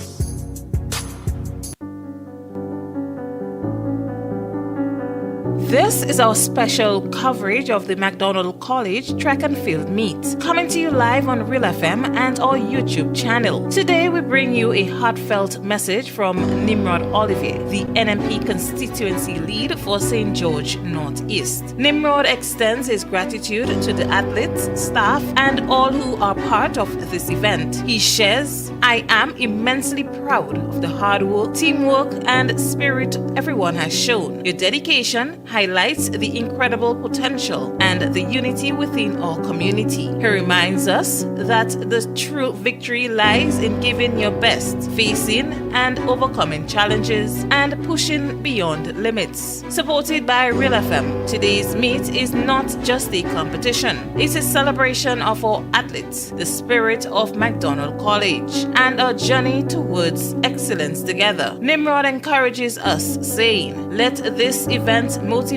This is our special coverage of the McDonald College Track and Field Meet, coming to you live on Real FM and our YouTube channel. Today we bring you a heartfelt message from Nimrod Olivier, the NMP constituency lead for St. George Northeast. Nimrod extends his gratitude to the athletes, staff, and all who are part of this event. He shares, "I am immensely proud of the hard work, teamwork, and spirit everyone has shown. Your dedication highlights the incredible potential and the unity within our community." He reminds us that the true victory lies in giving your best, facing and overcoming challenges, and pushing beyond limits. Supported by Real FM, today's meet is not just a competition. It's a celebration of our athletes, the spirit of McDonald College, and our journey towards excellence together. Nimrod encourages us, saying, "Let this event motivate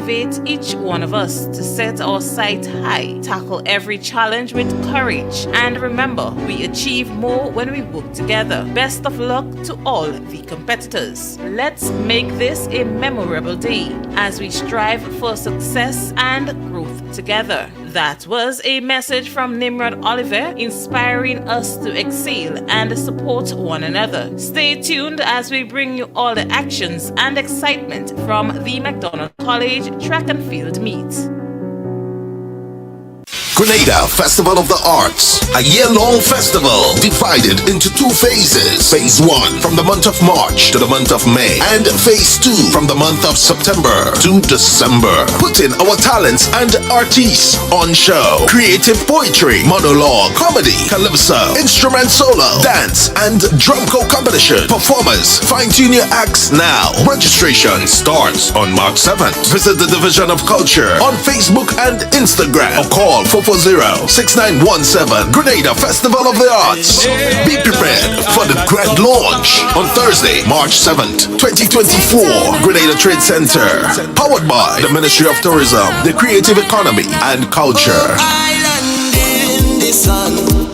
each one of us to set our sight high, tackle every challenge with courage, and remember, we achieve more when we work together. Best of luck to all the competitors. Let's make this a memorable day as we strive for success and growth together." That was a message from Nimrod Oliver, inspiring us to excel and support one another. Stay tuned as we bring you all the actions and excitement from the McDonald College Track and Field Meet. Grenada Festival of the Arts, a year-long festival divided into two phases. Phase 1 from the month of March to the month of May, and Phase 2 from the month of September to December. Putting our talents and artists on show. Creative poetry, monologue, comedy, calypso, instrument solo, dance, and drum competition. Performers, fine-tune your acts now. Registration starts on March 7th. Visit the Division of Culture on Facebook and Instagram, or call 440-6917. Grenada Festival of the Arts. Be prepared for the grand launch on Thursday, March 7th, 2024. Grenada Trade Center. Powered by the Ministry of Tourism, the Creative Economy, and Culture. Island in the sun.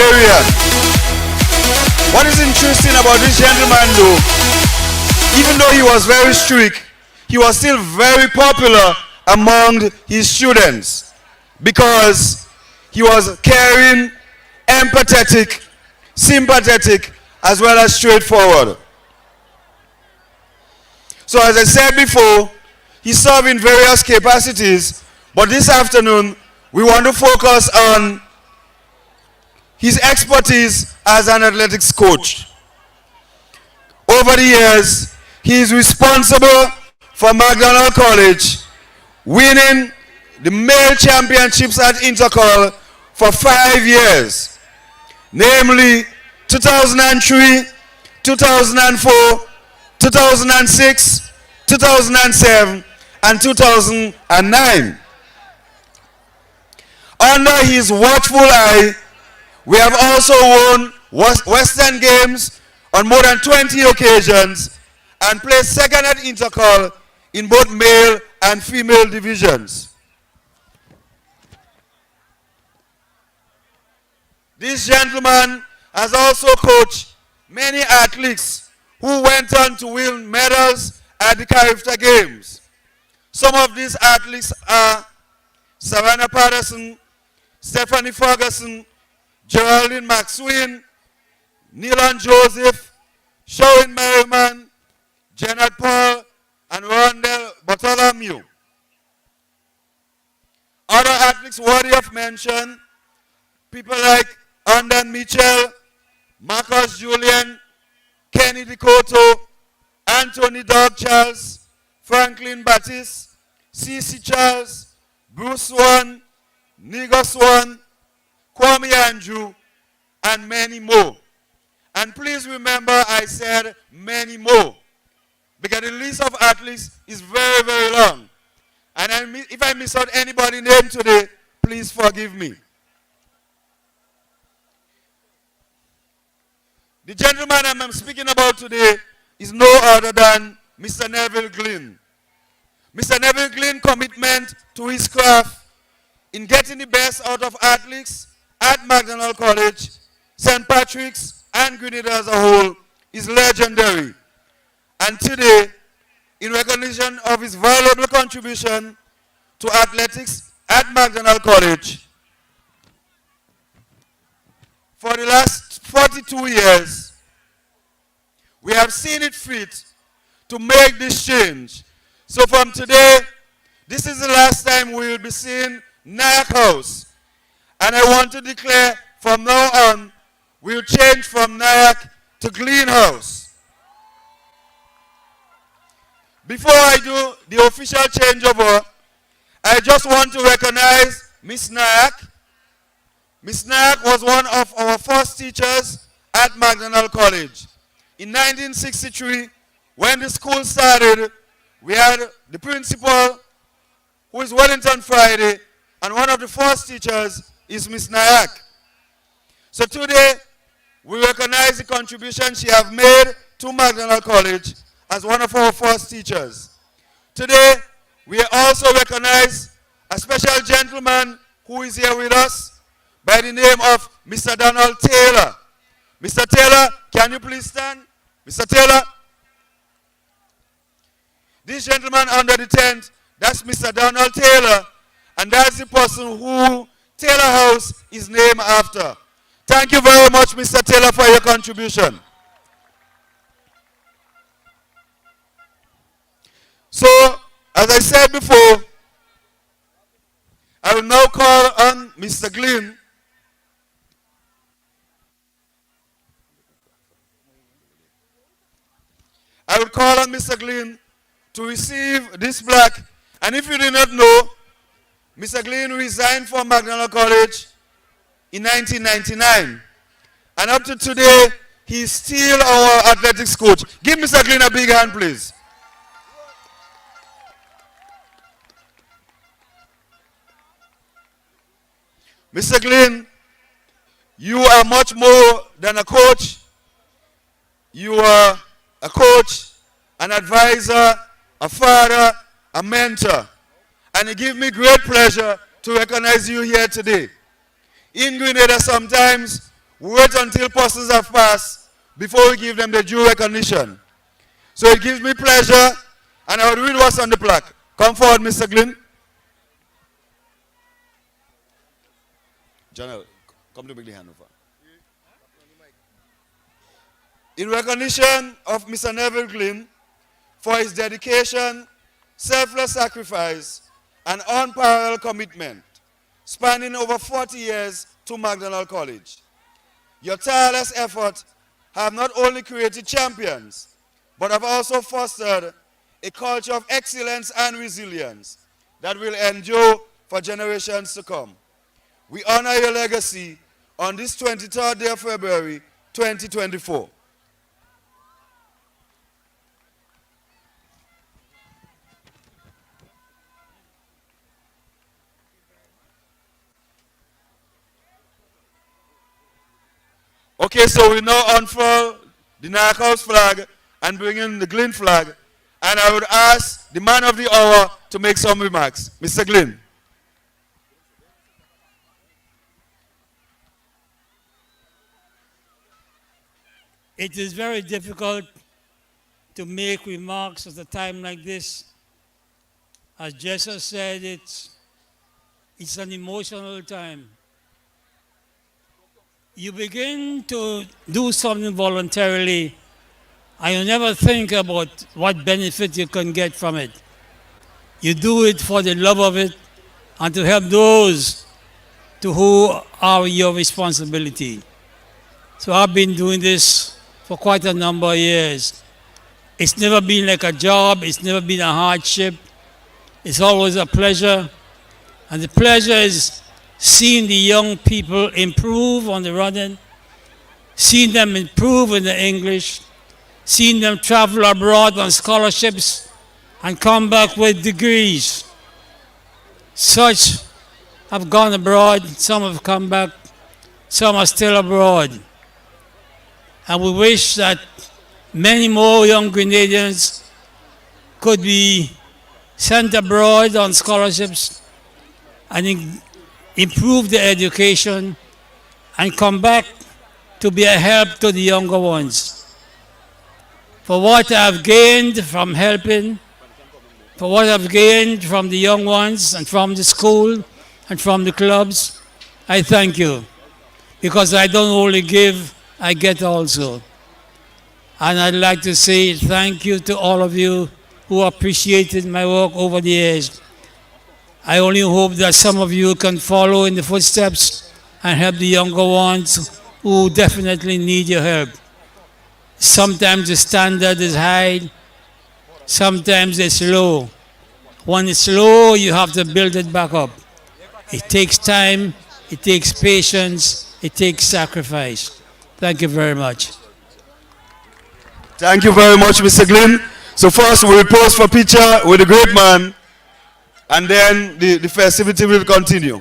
disciplinarian. What is interesting about this gentleman though, even though he was very strict, he was still very popular among his students because he was caring, empathetic, sympathetic, as well as straightforward. So as I said before, he served in various capacities, but this afternoon we want to focus on his expertise as an athletics coach. Over the years, he is responsible for McDonald College winning the male championships at Intercol for 5 years, namely 2003, 2004, 2006, 2007, and 2009. Under his watchful eye, we have also won Western Games on more than 20 occasions and placed second at Intercol in both male and female divisions. This gentleman has also coached many athletes who went on to win medals at the Carifta Games. Some of these athletes are Savannah Patterson, Stephanie Ferguson, Geraldine McSween, Neelan Joseph, Sharon Merriman, Janet Paul, and Rondell Bartholomew. Other athletes worthy of mention, people like Andon Mitchell, Marcus Julian, Kenny Dikoto, Anthony Dog Charles, Franklin Battis, C.C. Charles, Bruce Swan, Nigo Swan, Kwame Andrew, and many more. And please remember I said many more, because the list of athletes is very, very long. And if I miss out anybody's name today, please forgive me. The gentleman I'm speaking about today is no other than Mr. Neville Glynn. Mr. Neville Glynn's commitment to his craft in getting the best out of athletes at McDonald College, St. Patrick's, and Grenada as a whole is legendary. And today, in recognition of his valuable contribution to athletics at McDonald College, for the last 42 years, we have seen it fit to make this change. So from today, this is the last time we will be seeing Nyack House. And I want to declare from now on, we'll change from Nyack to Glynn House. Before I do the official changeover, I just want to recognize Miss Nyack. Miss Nyack was one of our first teachers at McDonald College. In 1963, when the school started, we had the principal, who is Wellington Friday, and one of the first teachers is Miss Nyack. So today, we recognize the contribution she has made to McDonald College as one of our first teachers. Today, we also recognize a special gentleman who is here with us by the name of Mr. Donald Taylor. Mr. Taylor, can you please stand? Mr. Taylor. This gentleman under the tent, that's Mr. Donald Taylor, and that's the person who Taylor House is named after. Thank you very much, Mr. Taylor, for your contribution. So, as I said before, I will now call on Mr. Glynn I will call on Mr. Glynn to receive this plaque. And if you did not know, Mr. Glynn resigned from McDonald College in 1999. And up to today, he's still our athletics coach. Give Mr. Glynn a big hand, please. Mr. Glynn, you are much more than a coach. You are a coach, an advisor, a father, a mentor. And it gives me great pleasure to recognize you here today. In Grenada, sometimes we wait until persons have passed before we give them the due recognition. So it gives me pleasure, and I will read what's on the plaque. Come forward, Mr. Glynn. General, come to Bigley Hanover. In recognition of Mr. Neville Glynn for his dedication, selfless sacrifice, and unparalleled commitment, spanning over 40 years to McDonald College. Your tireless effort have not only created champions, but have also fostered a culture of excellence and resilience that will endure for generations to come. We honor your legacy on this 23rd day of February, 2024. Okay, so we now unfurl the Nyack House flag and bring in the Glynn flag. And I would ask the man of the hour to make some remarks. Mr. Glynn. It is very difficult to make remarks at a time like this. As Jesus said, it's an emotional time. You begin to do something voluntarily, and you never think about what benefit you can get from it. You do it for the love of it and to help those to who are your responsibility. So I've been doing this for quite a number of years. It's never been like a job, it's never been a hardship. It's always a pleasure. And the pleasure is seeing the young people improve on the running, seeing them improve in the English, seeing them travel abroad on scholarships and come back with degrees. Such have gone abroad, some have come back, some are still abroad. And we wish that many more young Grenadians could be sent abroad on scholarships and improve their education and come back to be a help to the younger ones. For what I've gained from helping, for what I've gained from the young ones and from the school and from the clubs, I thank you. Because I don't only give, I get also. And I'd like to say thank you to all of you who appreciated my work over the years. I only hope that some of you can follow in the footsteps and help the younger ones who definitely need your help. Sometimes the standard is high, sometimes it's low. When it's low, you have to build it back up. It takes time, it takes patience, it takes sacrifice. Thank you very much. Thank you very much, Mr. Glynn. So first we will pose for picture with the great man, and then the festivity will continue.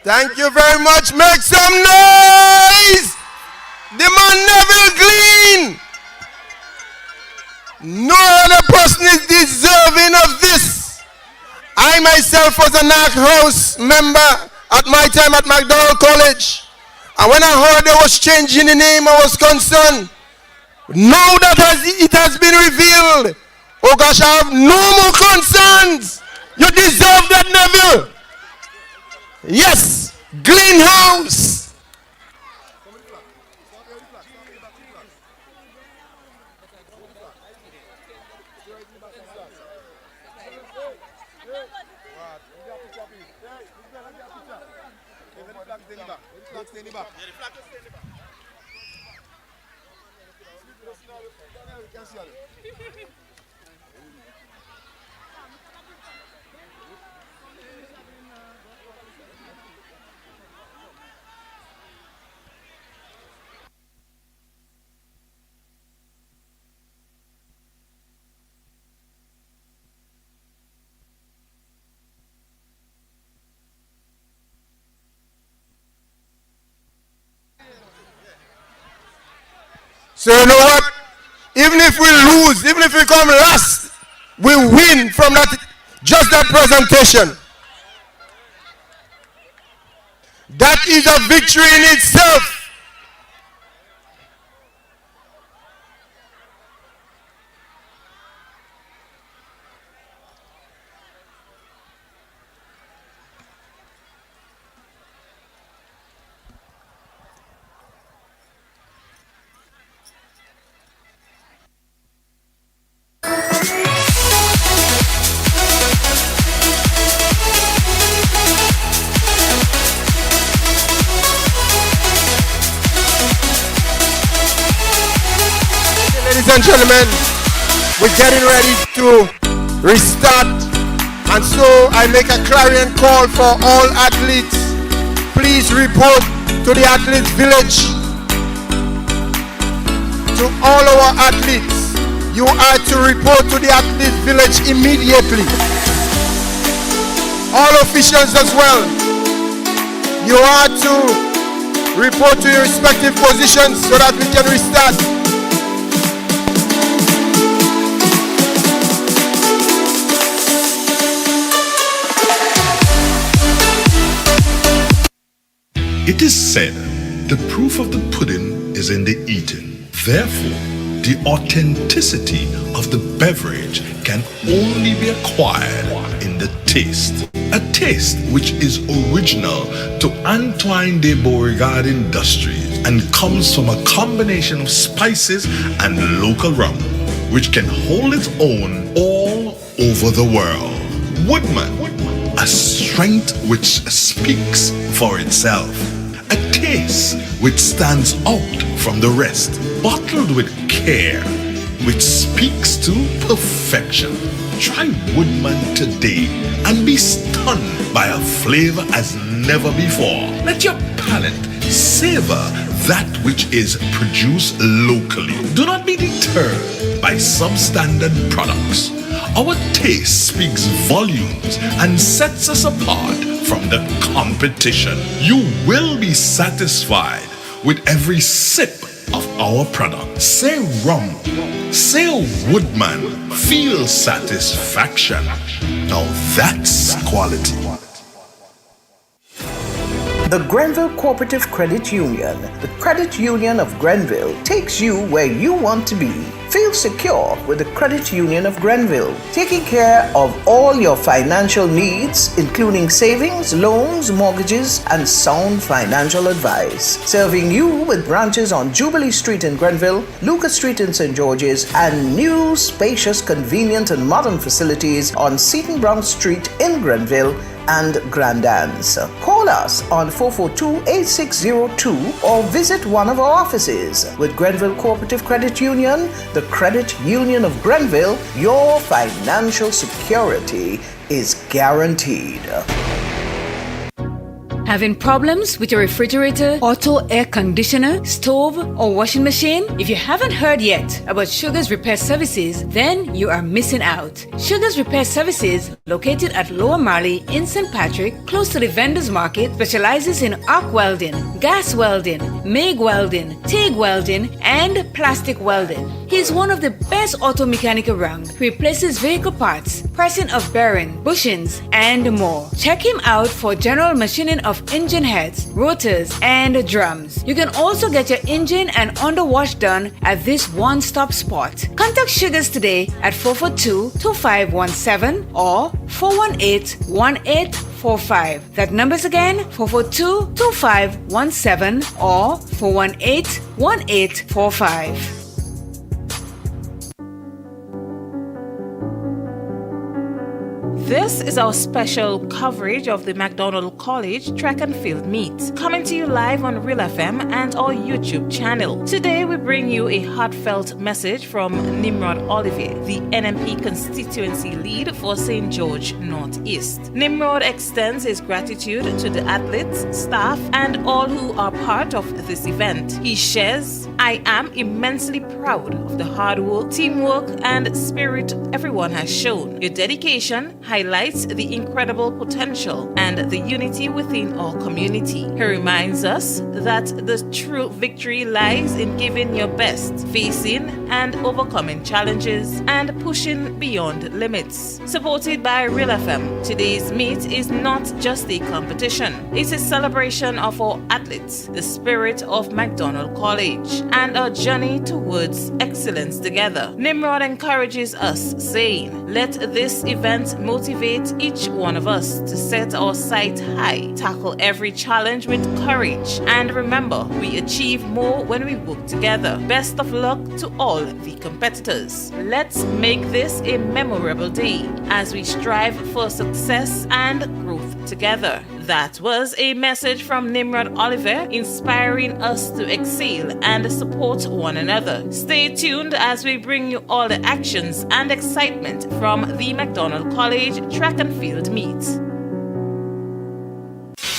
Thank you very much. Make some noise. The man Neville Glynn. No other person is deserving of this. I myself was a Nyack House member at my time at McDonald College. And when I heard they was changing the name, I was concerned. Now that it has been revealed, oh gosh, I have no more concerns. You deserve that, Neville. Yes, Glynn House. So you know what? Even if we lose, even if we come last, we win from that, just that presentation. That is a victory in itself. Ladies and gentlemen, we're getting ready to restart, and so I make a clarion call for all athletes. Please report to the athletes village. To all our athletes, you are to report to the athletes village immediately. All officials as well, you are to report to your respective positions so that we can restart. It is said, the proof of the pudding is in the eating. Therefore, the authenticity of the beverage can only be acquired in the taste. A taste which is original to Antoine de Beauregard Industries and comes from a combination of spices and local rum, which can hold its own all over the world. Woodman, a strength which speaks for itself. A taste which stands out from the rest, bottled with care, which speaks to perfection. Try Woodman today and be stunned by a flavor as never before. Let your palate savor that which is produced locally. Do not be deterred by substandard products. Our taste speaks volumes and sets us apart from the competition. You will be satisfied with every sip of our product. Say rum, say Woodman, feel satisfaction. Now that's quality. The Grenville Cooperative Credit Union, the credit union of Grenville, takes you where you want to be. Feel secure with the Credit Union of Grenville, taking care of all your financial needs, including savings, loans, mortgages, and sound financial advice. Serving you with branches on Jubilee Street in Grenville, Lucas Street in St. George's, and new, spacious, convenient, and modern facilities on Seton Brown Street in Grenville and Grand Anse. Call us on 442-8602 or visit one of our offices. With Grenville Cooperative Credit Union, the Credit Union of Grenville, your financial security is guaranteed. Having problems with your refrigerator, auto air conditioner, stove, or washing machine? If you haven't heard yet about Sugar's Repair Services, then you are missing out. Sugar's Repair Services, located at Lower Marley in St. Patrick, close to the Vendors Market, specializes in arc welding, gas welding, MIG welding, TIG welding, and plastic welding. He is one of the best auto mechanics around. He replaces vehicle parts, pressing of bearing, bushings, and more. Check him out for general machining of engine heads, rotors, and drums. You can also get your engine and underwash done at this one-stop spot. Contact Sugars today at 442-2517 or 418-1845. That number's again 442-2517 or 418-1845. This is our special coverage of the McDonald College Track and Field Meet, coming to you live on Real FM and our YouTube channel. Today we bring you a heartfelt message from Nimrod Olivier, the NMP constituency lead for St. George Northeast. Nimrod extends his gratitude to the athletes, staff, and all who are part of this event. He shares, "I am immensely proud of the hard work, teamwork, and spirit everyone has shown. Your dedication highlights highlights the incredible potential and the unity within our community. He reminds us that the true victory lies in giving your best, facing and overcoming challenges, and pushing beyond limits. Supported by Real FM, today's meet is not just a competition. It's a celebration of our athletes, the spirit of McDonald College, and our journey towards excellence together. Nimrod encourages us, saying, "Let this event motivate each one of us to set our sight high, tackle every challenge with courage, and remember, we achieve more when we work together. Best of luck to all the competitors. Let's make this a memorable day as we strive for success and growth together." That was a message from Nimrod Oliver, inspiring us to excel and support one another. Stay tuned as we bring you all the actions and excitement from the McDonald College Track and Field Meet.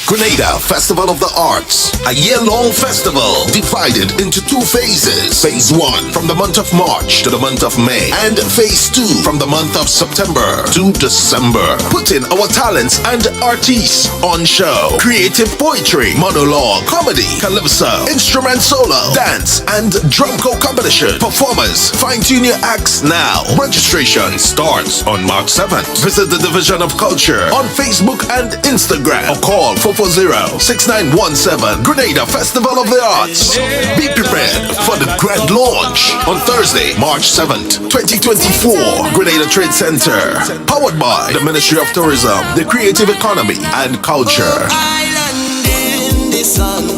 Grenada Festival of the Arts, a year-long festival divided into two phases. Phase 1 from the month of March to the month of May, and Phase 2 from the month of September to December. Putting our talents and artists on show. Creative poetry, monologue, comedy, calypso, instrument solo, dance, and drum competition. Performers, fine-tune your acts now. Registration starts on March 7th. Visit the Division of Culture on Facebook and Instagram, or call 440-6917. Grenada Festival of the Arts. Be prepared for the grand launch on Thursday, March 7th, 2024. Grenada Trade Center. Powered by the Ministry of Tourism, the Creative Economy and Culture. Island in the sun.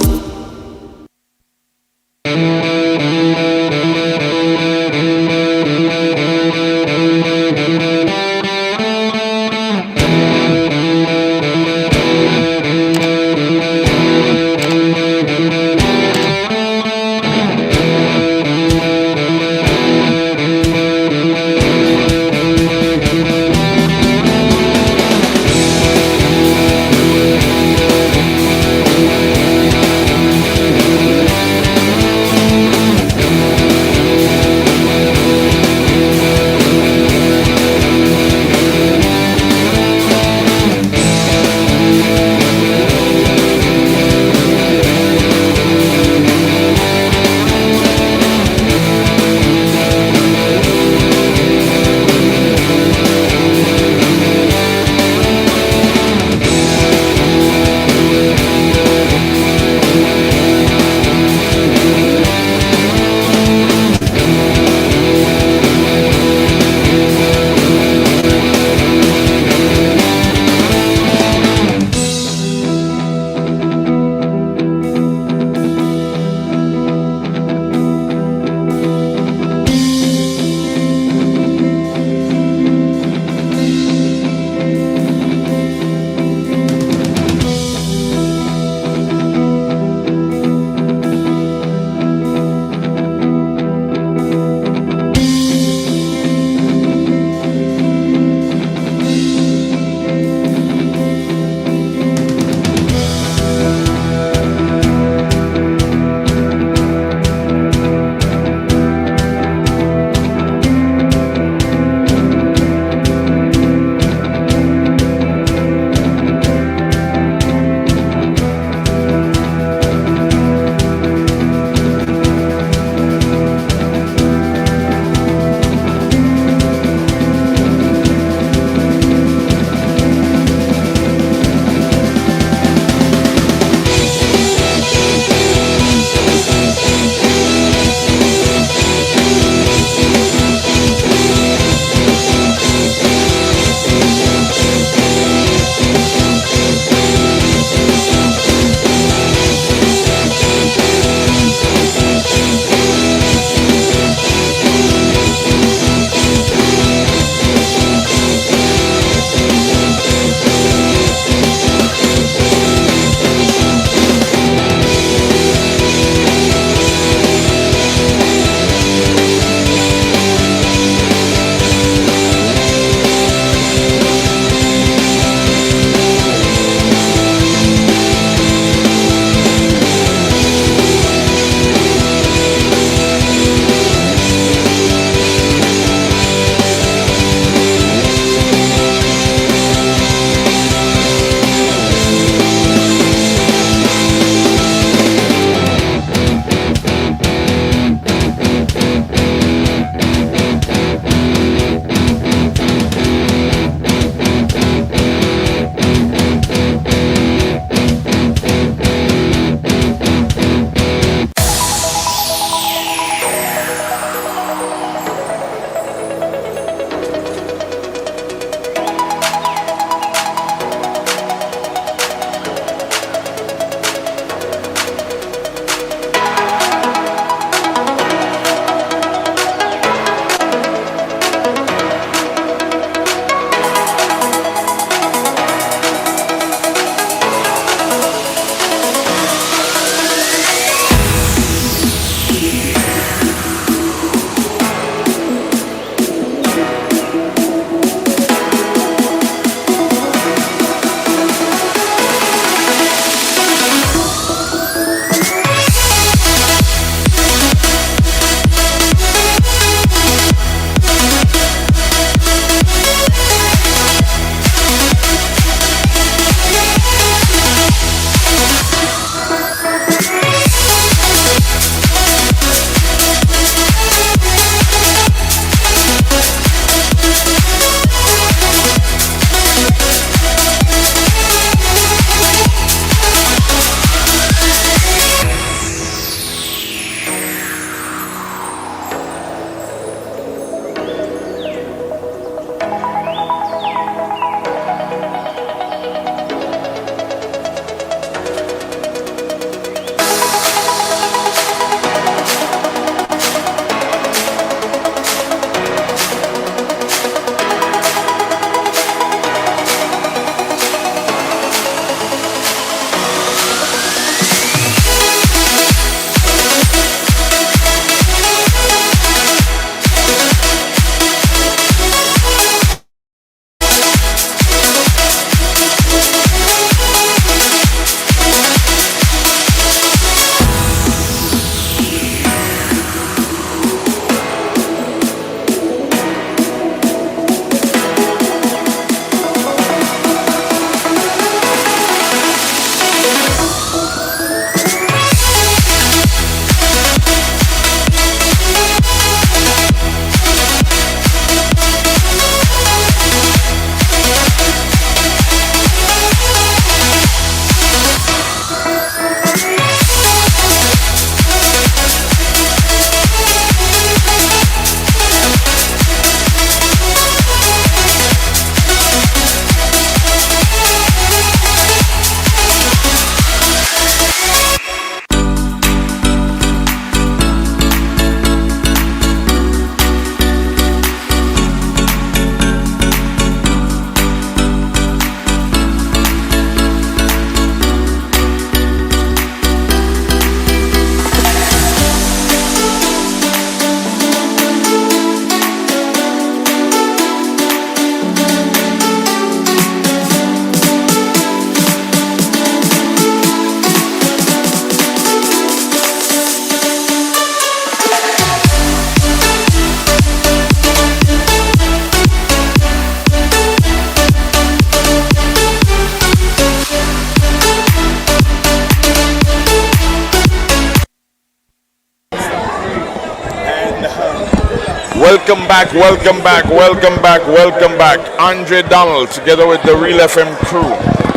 Welcome back, welcome back, welcome back, welcome back. Andre Donald together with the Real FM crew.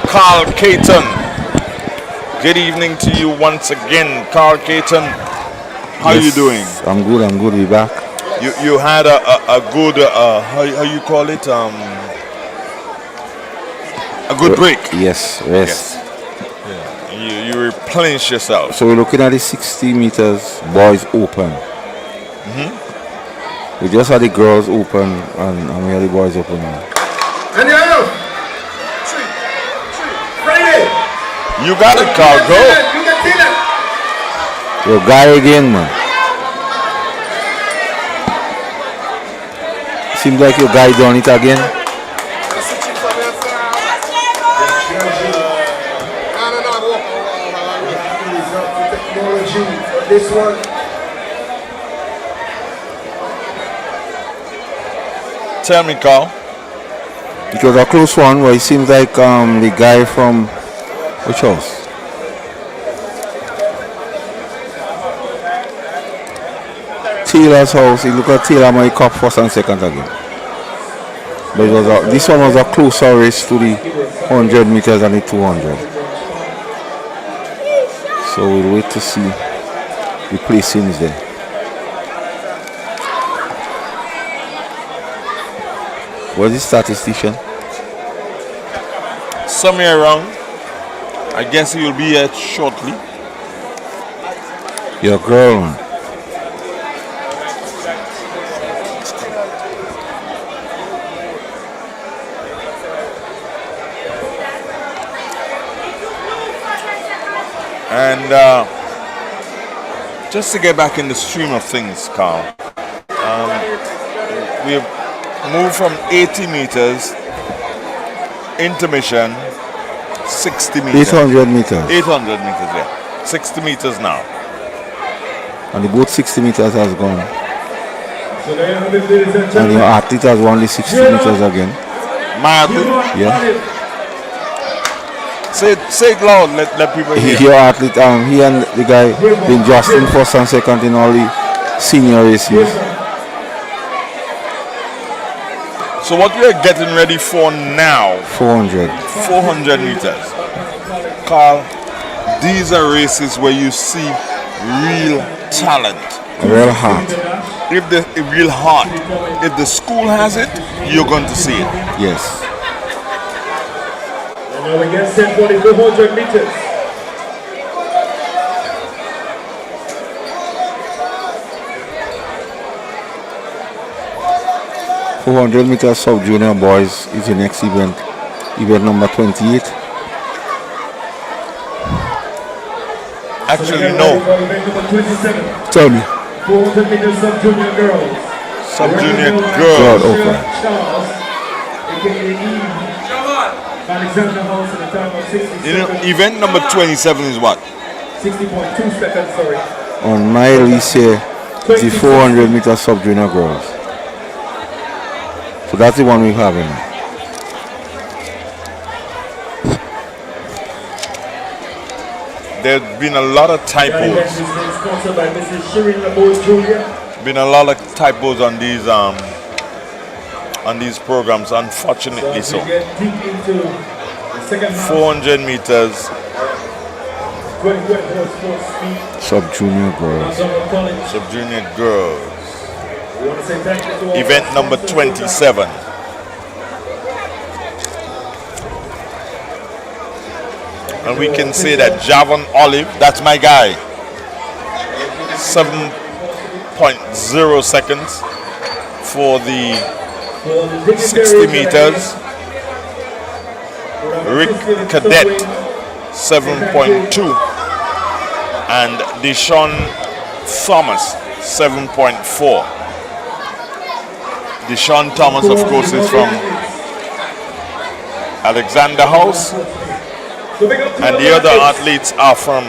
Carl Caton. Good evening to you once again, Carl Caton. How are you doing? I'm good, we back. You had a good, how you call it? A good break. Yes, rest. Yeah. You replenish yourself. So we're looking at the 60 meters boys open. We just had the girls open and we had the boys open now. And you got it, Carl. Go. Your guy again, man. Seems like your guy done it again. This one. Tell me, Carl. It was a close one where it seems like the guy from which house? Taylor's house. He looked at Taylor my cup first and second again. But it was this one was a closer race to the 100 meters and the 200. So we'll wait to see the placings there. Where's the statistician? Somewhere around. I guess he will be here shortly. Your girl, man. And just to get back in the stream of things, Carl, we've moved from 80 meters, intermission, 60 meters. 800 meters. 800 meters, yeah. 60 meters now. And the both 60 meters has gone. So there you have it, ladies and And gentlemen. your athlete has won the 60 meters again. My athlete? Yeah. Say it loud, let people hear. Your athlete, he and the guy been Justin first and second in all the senior races. So what we are getting ready for now, 400. 400 meters. Carl, these are races where you see real talent. Real heart. Real heart. If the school has it, you're going to see it. Yes. And now we get set for the 400 meters. meters sub junior boys is the next event number 28. Actually, no. Tell me. 400 meters sub junior girls. Sub junior Girl, girls. okay. Charles, aka Eve Alexander House in the time of 60 You know, seconds. event number 27 is what? 60.2 seconds, sorry. On my list here, it's the 400 meters sub junior girls. So that's the one we have in. There's been a lot of That event typos. is being sponsored by Mrs. Shirin Lamont Jr. Been a lot of typos on these programs, unfortunately So so. as we get deep into the second half, 400 meters 2024 sports meet. Sub junior girls. sub junior girls. We want to say thank you to all Event our number sponsors. 27. And we can say that Javon Olive, that's my guy. 7.0 seconds for the 60 meters. Rick Cadet, 7.2. And Deshaun Thomas, 7.4. Deshaun Thomas, of course, is from Alexander House. And the other athletes are from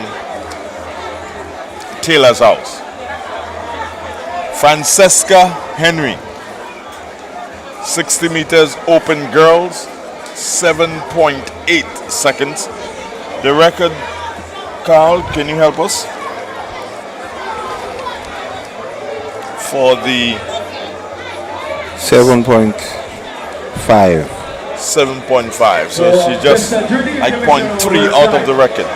Taylor's House. Francesca Henry, 60 meters open girls, 7.8 seconds. The record, Carl, can you help us? For the 7.5. 7.5. So she just like 0.3 out of the record.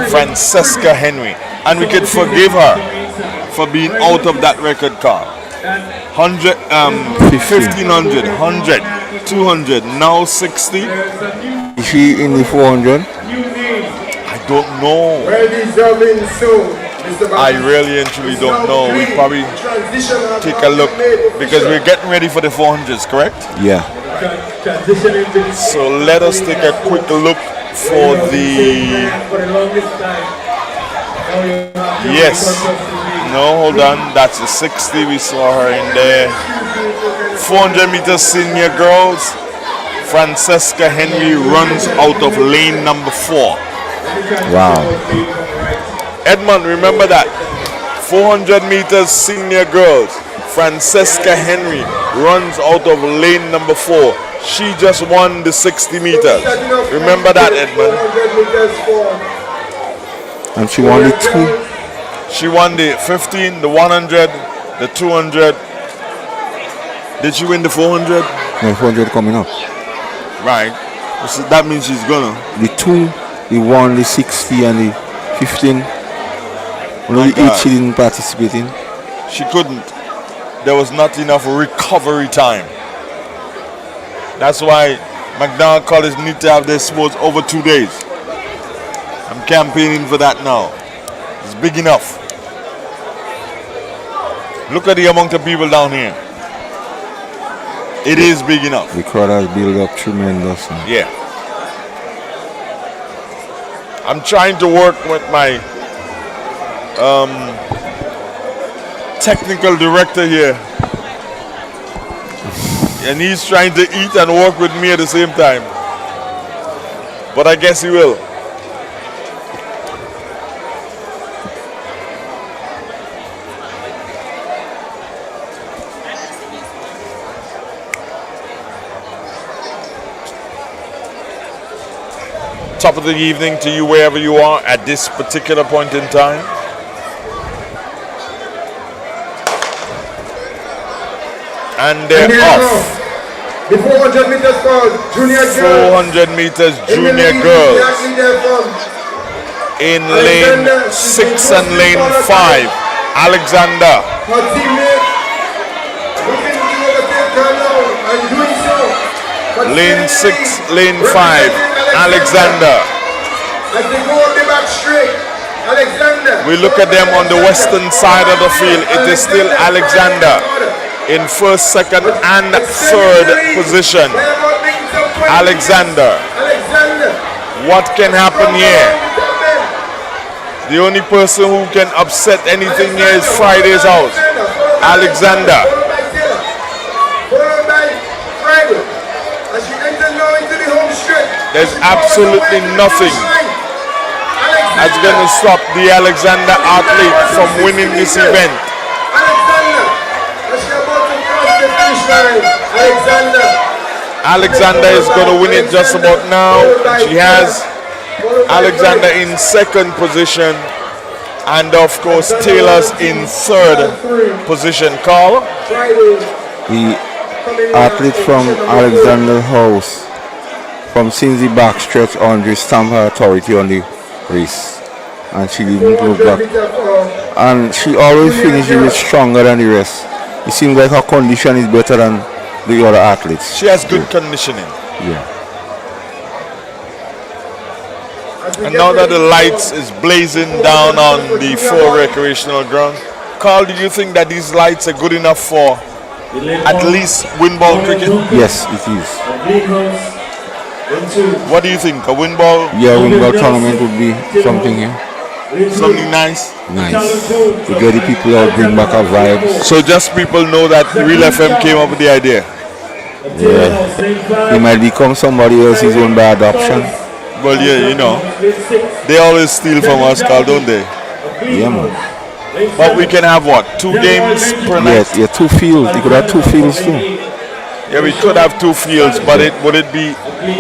Francesca Henry. And we could forgive her for being out of that record car. 100, 1500, 100, 200, now 60. Is she in the 400? I don't know. I really and truly don't know. We probably take a look because we're getting ready for the 400s, correct? Yeah. So let us take a quick look for the... Yes. No, hold on. That's the 60. We saw her in there. 400 meters senior girls. Francesca Henry runs out of lane number 4. Wow. Edmund, remember that. 400 meters senior girls. Francesca Henry runs out of lane number 4. She just won the 60 meters. Remember that, Edmund. And she won the 2. She won the 15, the 100, the 200. Did she win the 400? No, 400 coming up. Right. So that means she's gonna. The 2, the 1, the 60, and the 15. Only the 8 she didn't participate in. She couldn't. There was not enough recovery time. That's why McDonald College need to have their sports over 2 days. I'm campaigning for that now. It's big enough. Look at the amount of people down here. It is big enough. The crowd has built up tremendous. Yeah. I'm trying to work with my technical director here. And he's trying to eat and work with me at the same time. But I guess he will. Top of the evening to you wherever you are at this particular point in time. And they're off. The 400 meters for junior girls. 400 meters junior girls. In lane 6 and lane 5. Alexander. Her teammate looking to overtake her now and doing so. But Lane 6, lane 5. Alexander. As they go on the back straight, Alexander. We look at them on the western side of the field. It is still Alexander in first, second, and third position. Alexander. What can happen here? The only person who can upset anything here is Friday's house. Alexander. There's absolutely nothing that's going to stop the Alexander athlete from winning this event. Alexander is going to win it just about now. She has Alexander in second position and of course Taylor's in third position. Carl? The athlete from Alexander House from Cincy backstretch Andre stamped her authority on the race and she didn't look back. And she always finishes stronger than the rest. It seems like her condition is better than the other athletes. She has good conditioning. Yeah. And now that the lights is blazing down on the 4 recreational ground, Carl, do you think that these lights are good enough for at least wind ball cricket? Yes, it is. What do you think? A wind ball? Yeah, wind ball tournament would be something here. Something nice? Nice. To get the people out, bring back a vibe. So just people know that Real FM came up with the idea? Yeah. He might become somebody else's own by adoption. Well, yeah, you know. They always steal from us, Carl, don't they? Yeah, man. But we can have what? 2 games per night? Yes, yeah, 2 fields. You could have 2 fields too. Yeah, we could have 2 fields, but would it be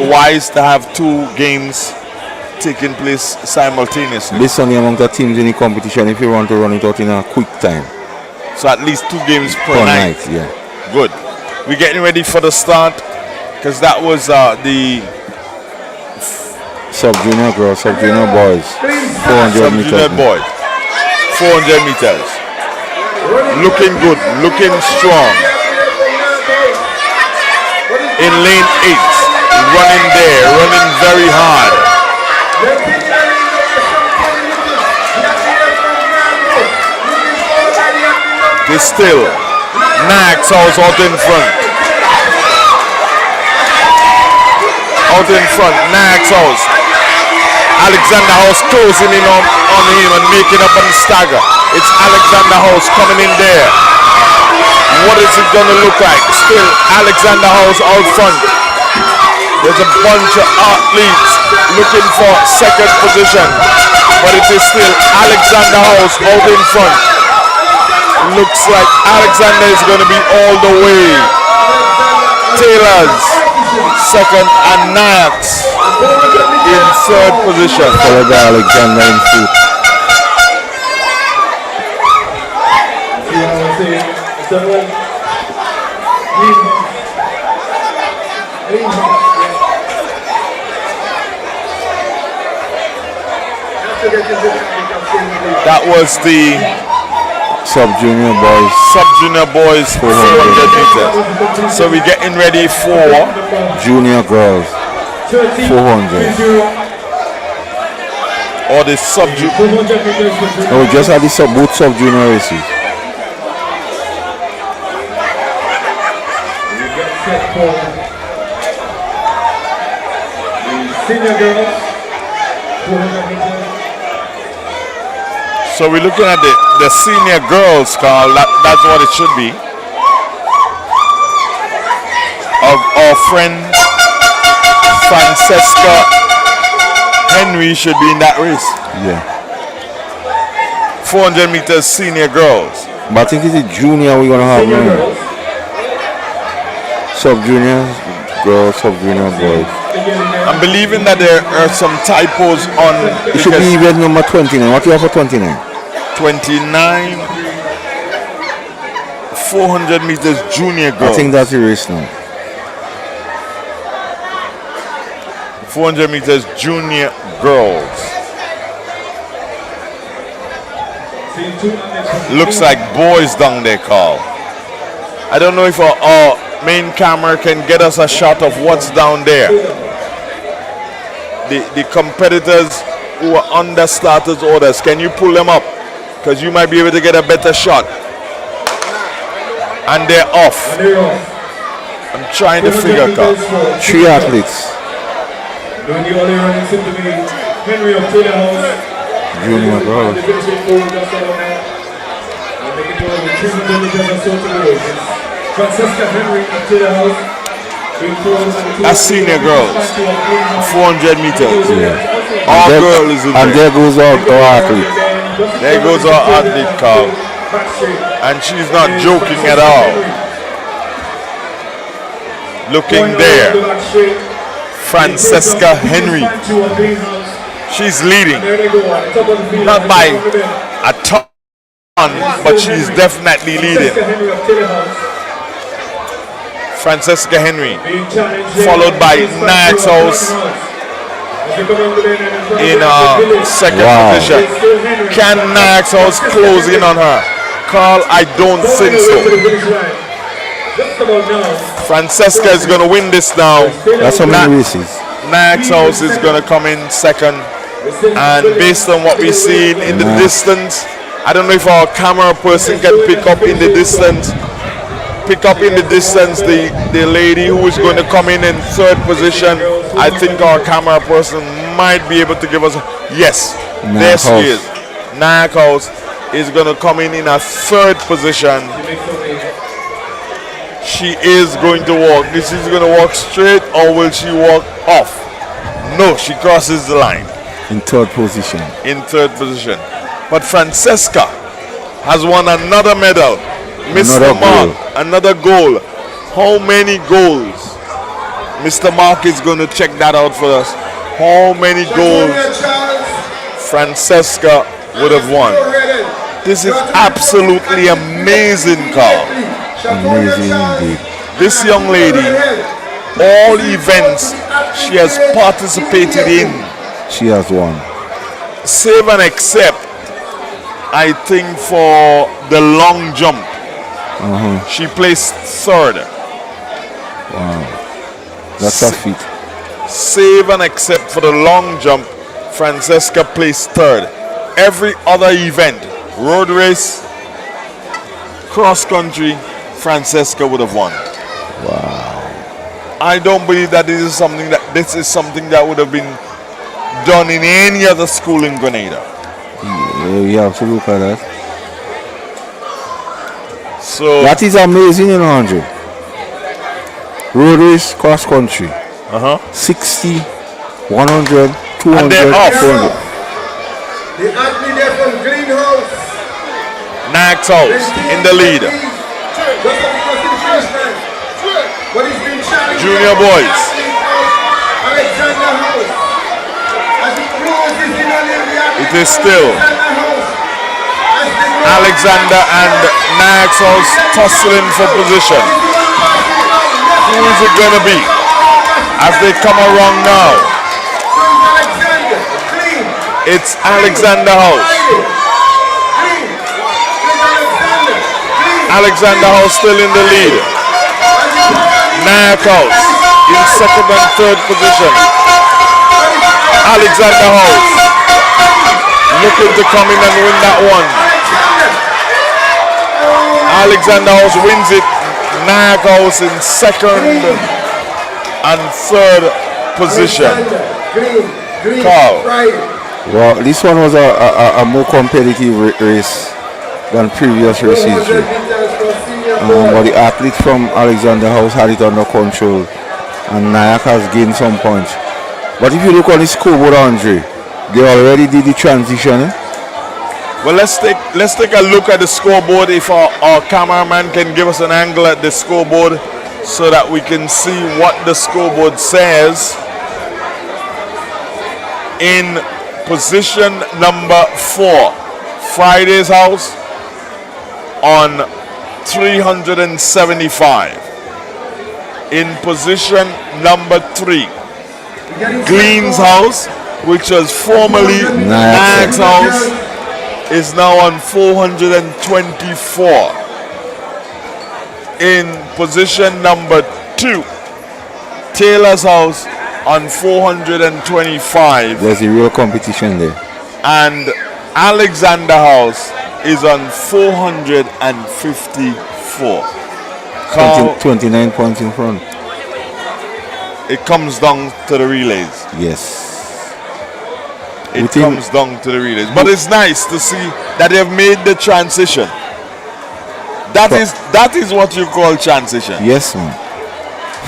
wise to have 2 games taking place simultaneously? Based on the amount of teams in the competition, if you want to run it out in a quick time. So at least 2 games per night. Yeah. Good. We're getting ready for the start because that was the Sub-junior girls, sub-junior boys. 400 meters. sub-junior boys. 400 meters. Looking good, looking strong. In lane 8, running there, running very hard. They still. Nax House out in front. Out in front, Nax House. Alexander House closing in on him and making up on the stagger. It's Alexander House coming in there. What is it going to look like? Still Alexander House out front. There's a bunch of athletes looking for second position, but it is still Alexander House out in front. Looks like Alexander is going to be all the way. Taylor's second and Nax in third position. Followed by Alexander in fourth. That was the Sub-junior boys. Sub-junior boys 400 meters. So we're getting ready for Junior girls 400. Or the sub-junior. No, just had the both sub-junior races. Senior girls, 400 meters. So we're looking at the senior girls, Carl. That's what it should be. Our friend Francesca Henry should be in that race. Yeah. 400 meters senior girls. But I think it's a junior we're gonna have now. Sub-junior girls, sub-junior boys. I'm believing that there are some typos on. It should be event number 29. What do you have for 29? 29. 400 meters junior girls. I think that's the race now. 400 meters junior girls. Looks like boys down there, Carl. I don't know if our main camera can get us a shot of what's down there. The competitors who are under starters orders, can you pull them up? Because you might be able to get a better shot. And they're off. I'm trying to figure it out. 3 athletes. Junior girls. Francesca Henry of Taylor House. That's senior girls. 400 meters. Yeah. Our girl is in and there goes our athlete. There goes our athlete, Carl. And she's not joking at all. Looking there. Francesca Henry. She's leading. Not by a ton, but she's definitely leading. Francesca Henry, followed by Nax House in second position. Can Nax House close in on her? Carl, I don't think so. Francesca is going to win this now. That's how many races. Nax House is going to come in second. And based on what we've seen in the distance, I don't know if our camera person can pick up in the distance. The lady who is going to come in third position. I think our camera person might be able to give us yes, there she is. Nax House is going to come in a third position. She is going to walk. This is going to walk straight, or will she walk off? No, she crosses the line. In third position. But Francesca has won another medal. Mr. Mark, another goal. How many goals? Mr. Mark is going to check that out for us. How many goals Francesca would have won? This is absolutely amazing, Carl. Amazing indeed. this young lady, all events she has participated in, She has won. save and except, I think, for the long jump. She placed third. Wow. That's a feat. Save and except for the long jump, Francesca placed third. Every other event, road race, cross country, Francesca would have won. Wow. I don't believe that this is something that would have been done in any other school in Grenada. Yeah, we have to look at that. So that is amazing, you know, Andre. Road race, cross country. 60, 100, 200, And they're off. 400. The athlete there from Greenhouse. Nax House in the lead. But he's been challenged. Junior boys. Alexander House. As he closes in on him, It is still Alexander and Nax House tussling for position. Who is it going to be as they come around now? It's Alexander House. Alexander House still in the lead. Nax House in second and third position. Alexander House looking to come in and win that one. Alexander House wins it. Nax House in second and third position. Carl. Well, this one was a more competitive race than previous races. But the athletes from Alexander House had it under control, and Nayak has gained some points. But if you look on the scoreboard, Andre, they already did the transition. Well, let's take a look at the scoreboard. If our cameraman can give us an angle at the scoreboard so that we can see what the scoreboard says. In position number 4, Friday's House on 375. In position number 3, Glean's House, which was formerly Nax House, is now on 424. In position number 2, Taylor's House on 425. There's a real competition there. And Alexander House is on 454. 29 points in front. It comes down to the relays. Yes. It comes down to the relays. But it's nice to see that they've made the transition. That is what you call transition. Yes, man.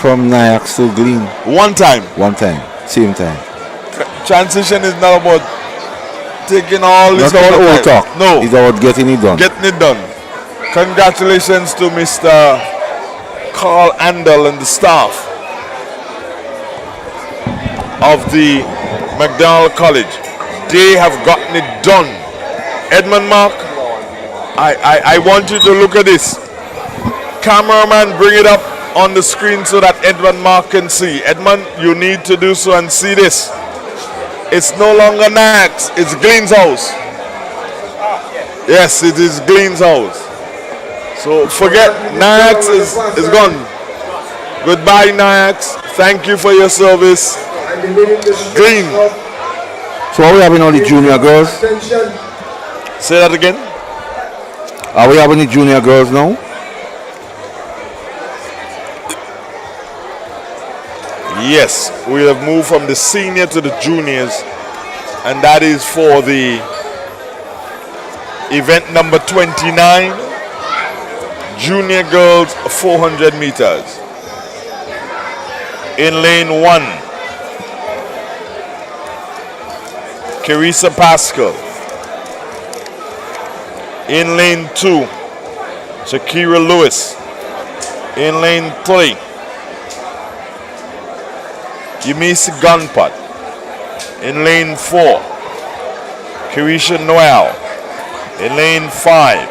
From Nayak to Glean. One time. Same time. Transition is not about taking all this. Not all old talk. No. It's about getting it done. Getting it done. Congratulations to Mr. Carl Andel and the staff of the McDonald College. They have gotten it done. Edmund Mark, I want you to look at this. Cameraman, bring it up on the screen so that Edmund Mark can see. Edmund, you need to do so and see this. It's no longer Nax, it's Glean's House. Yes, it is Glean's House. So forget, Nax is gone. Goodbye, Nax. Thank you for your service. Glean. So are we having all the junior girls? Say that again. Are we having the junior girls now? Yes, we have moved from the senior to the juniors, and that is for the event number 29, junior girls 400 meters. In lane 1, Carissa Pascal. In lane 2, Shakira Lewis. In lane 3, Yumisi Gunpot. In lane 4, Carisha Noel. In lane 5,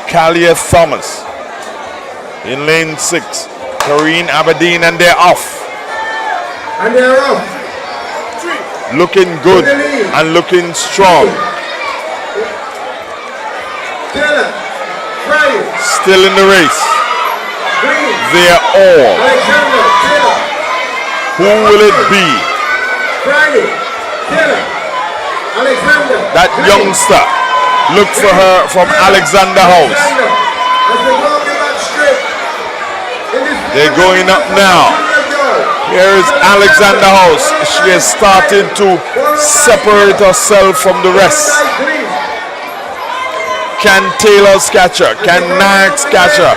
Kalia Thomas. In lane 6, Kareen Aberdeen, and they're off. And they're off. Looking good and looking strong. Taylor, Friday, Still in the race. Green, They're all. Alexander, Taylor, Who will it be? Friday, Taylor, Alexander. That Green, youngster. Look for her from Alexander House. Alexander. As they go back straight. In this They're going up now. Here is Alexander House. She has started to separate herself from the rest. Can Taylor catch her? Can Nax catch her?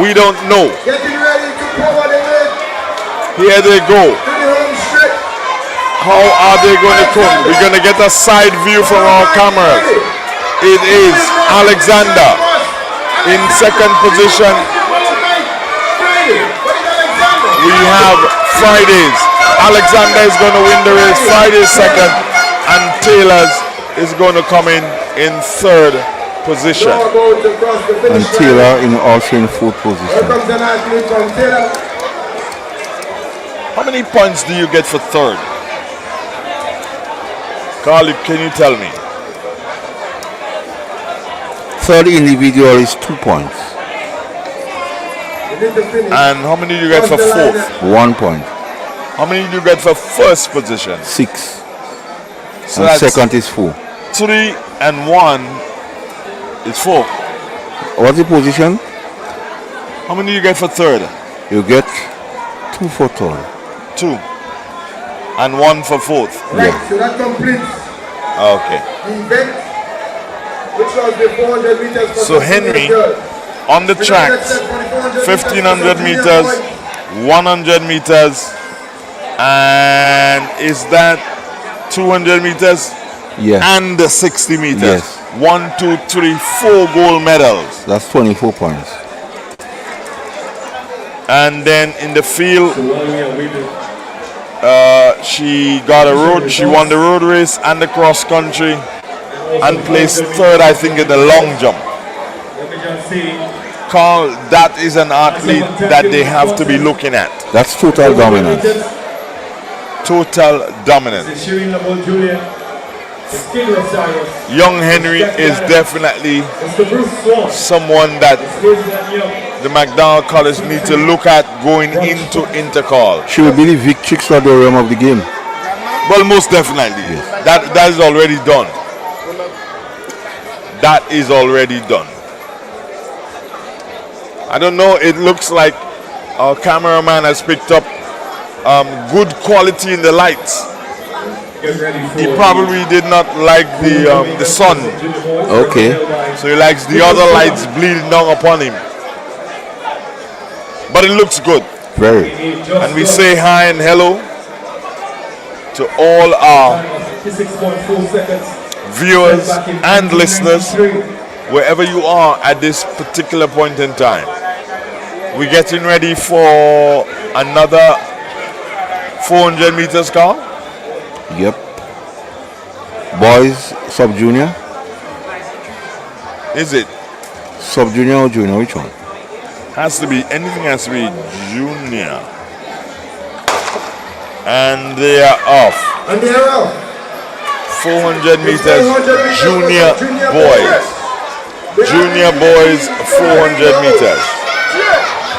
We don't know. Getting ready to power the way Here they go. to the home straight. How are they going to come? We're going to get a side view from our cameras. It is Alexander in second position. We have Fridays. Alexander is going to win the race. Fridays second, and Taylor's is going to come in third position. And Taylor also in fourth position. Comes an athlete from Taylor. How many points do you get for third? Carl, can you tell me? Third individual is 2 points. And how many do you get for fourth? 1 point. How many do you get for first position? 6. So And that's second is 4. 3 and 1 is 4. What's the position? How many do you get for third? You get 2 for third. 2. And 1 for fourth. Right, so that completes Okay. the event, which was the 400 meters. for So Henry on the tracks, 1500 meters, 100 meters, and is that 200 meters? Yes. And the 60 meters. Yes. 1, 2, 3, 4 gold medals. That's 24 points. And then in the field, she got a road. She won the road race and the cross country, and placed third, I think, in the long jump. Carl, that is an athlete that they have to be looking at. That's total dominance. Total dominance. Young Henry is definitely someone that the McDonald College need to look at going into Intercall. She will be the victrix of the realm of the game. Well, most definitely. Yes. That is already done. That is already done. I don't know, it looks like our cameraman has picked up good quality in the lights. He probably did not like the sun. Okay. So he likes the other lights bleeding down upon him. But it looks good. Very. And we say hi and hello to all our viewers and listeners wherever you are at this particular point in time. We're getting ready for another 400 meters, Carl. Yep. Boys, sub-junior? Is it? Sub-junior or junior, which one? Has to be, anything has to be junior. And they are off. And they are off. 400 meters, junior boys. Junior boys, 400 meters.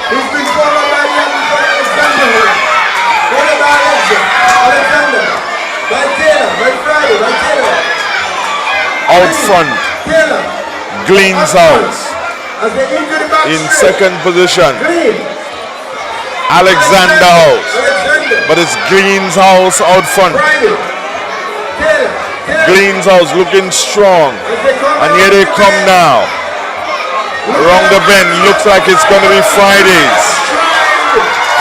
He's been followed by Alexander. Followed by Alexander. By Taylor. By Friday. By Taylor. Out front, Taylor. Glean's House. As they into the back In straight. second position, Green. Alexander House. Alexander. But it's Glean's House out front. Friday. Taylor. Taylor. Glean's House looking strong. And here they come now. Around the bend, looks like it's going to be Fridays.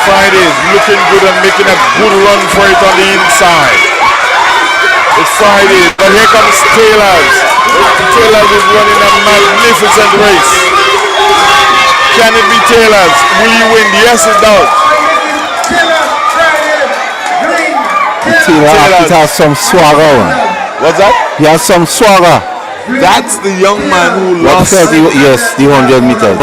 Fridays looking good and making a good run for it on the inside. It's Fridays, but here comes Taylor's. Taylor's is running a magnificent race. Can it be Taylor's? Will he win? Yes, it does. Taylor has some swagger. What's that? He has some swagger. That's the young man who What lost. felt he, yes, the 100 meters.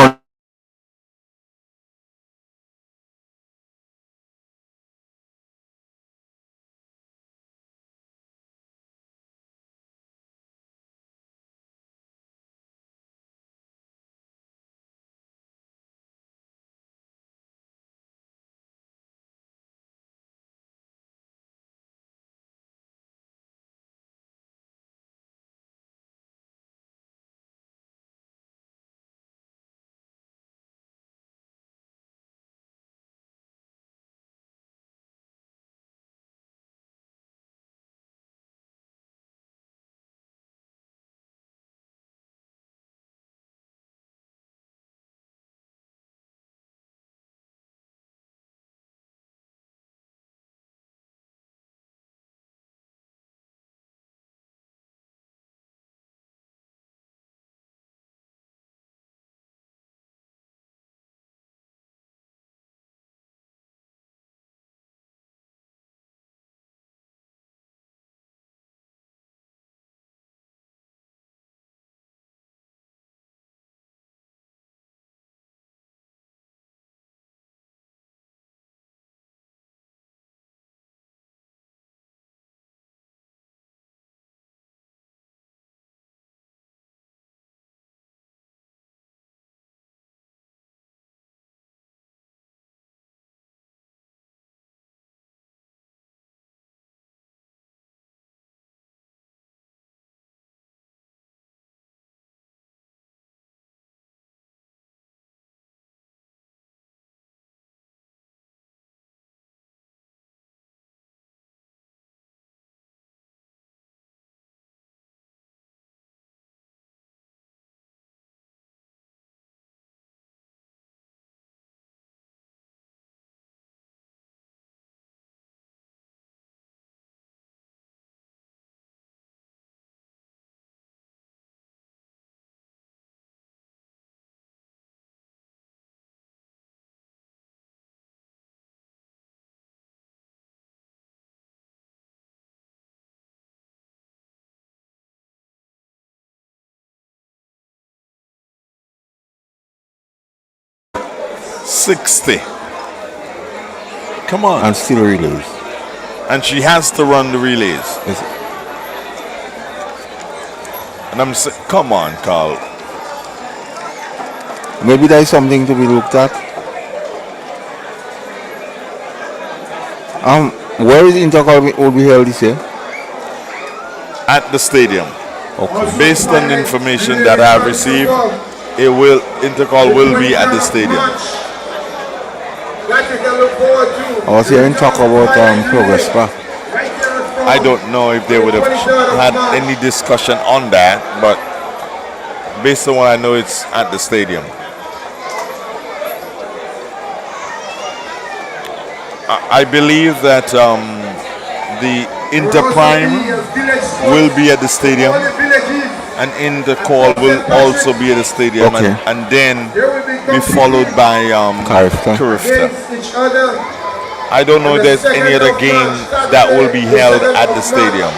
60. Come on. And still relays. And she has to run the relays. And I'm saying, come on, Carl. Maybe there is something to be looked at. Where is Intercol will be held this year? At the stadium. Okay. Based on the information that I have received, Intercol will be at the stadium. I was hearing talk about Progress Spa. I don't know if they would have had any discussion on that, but based on what I know, it's at the stadium. I believe that the Interprime will be at the stadium, and Intercall will also be at the stadium, okay. and then be followed by Carifta. I don't know if there's any other game that will be held at the stadium.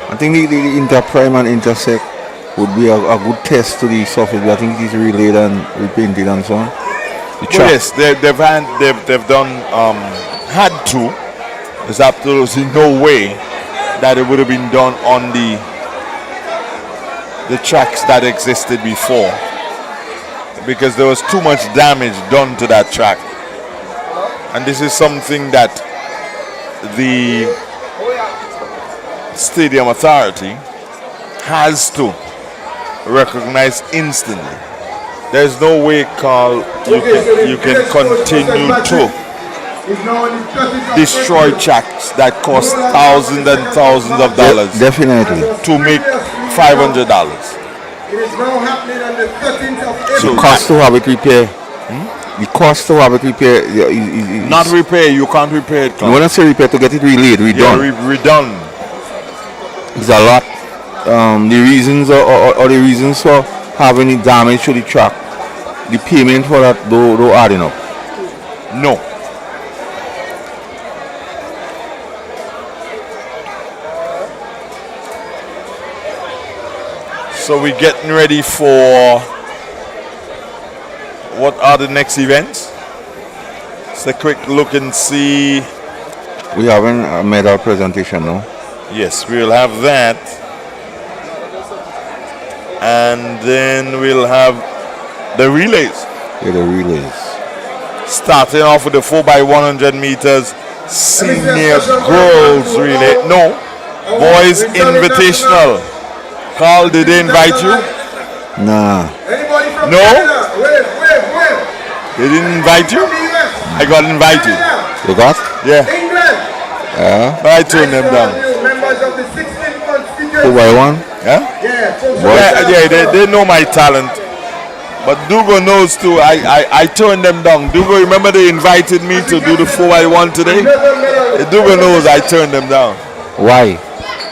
I think the Interprime and Intersect would be a good test to the surface. I think it is relayed and repainted and so on. Yes, they've done had to. There's absolutely no way that it would have been done on the tracks that existed before, because there was too much damage done to that track. And this is something that the Stadium Authority has to recognize instantly. There's no way, Carl, you can continue to destroy tracks that cost thousands and thousands of dollars. Definitely. To make $500. It is now happening on the 13th of April. The cost to have it repaired. The cost to have it repaired is not repair. You can't repair it. You want to say repair to get it relayed, redone. Yeah, redone. It's a lot. The reasons or the reasons for having it damage to the track, the payment for that don't adding up. No. So we're getting ready for what are the next events? Let's a quick look and see. We having a medal presentation now. Yes, we'll have that. And then we'll have the relays. Yeah, the relays. Starting off with the 4x100 meters senior girls relay. No, boys invitational. Carl, did they invite you? Nah. No? They didn't invite you? I got invited. You got? Yeah. Yeah. But I turned them down. 4x1? Yeah? Yeah, they know my talent. But Dugo knows too. I turned them down. Dugo, remember they invited me to do the 4x1 today? Dugo knows I turned them down. Why?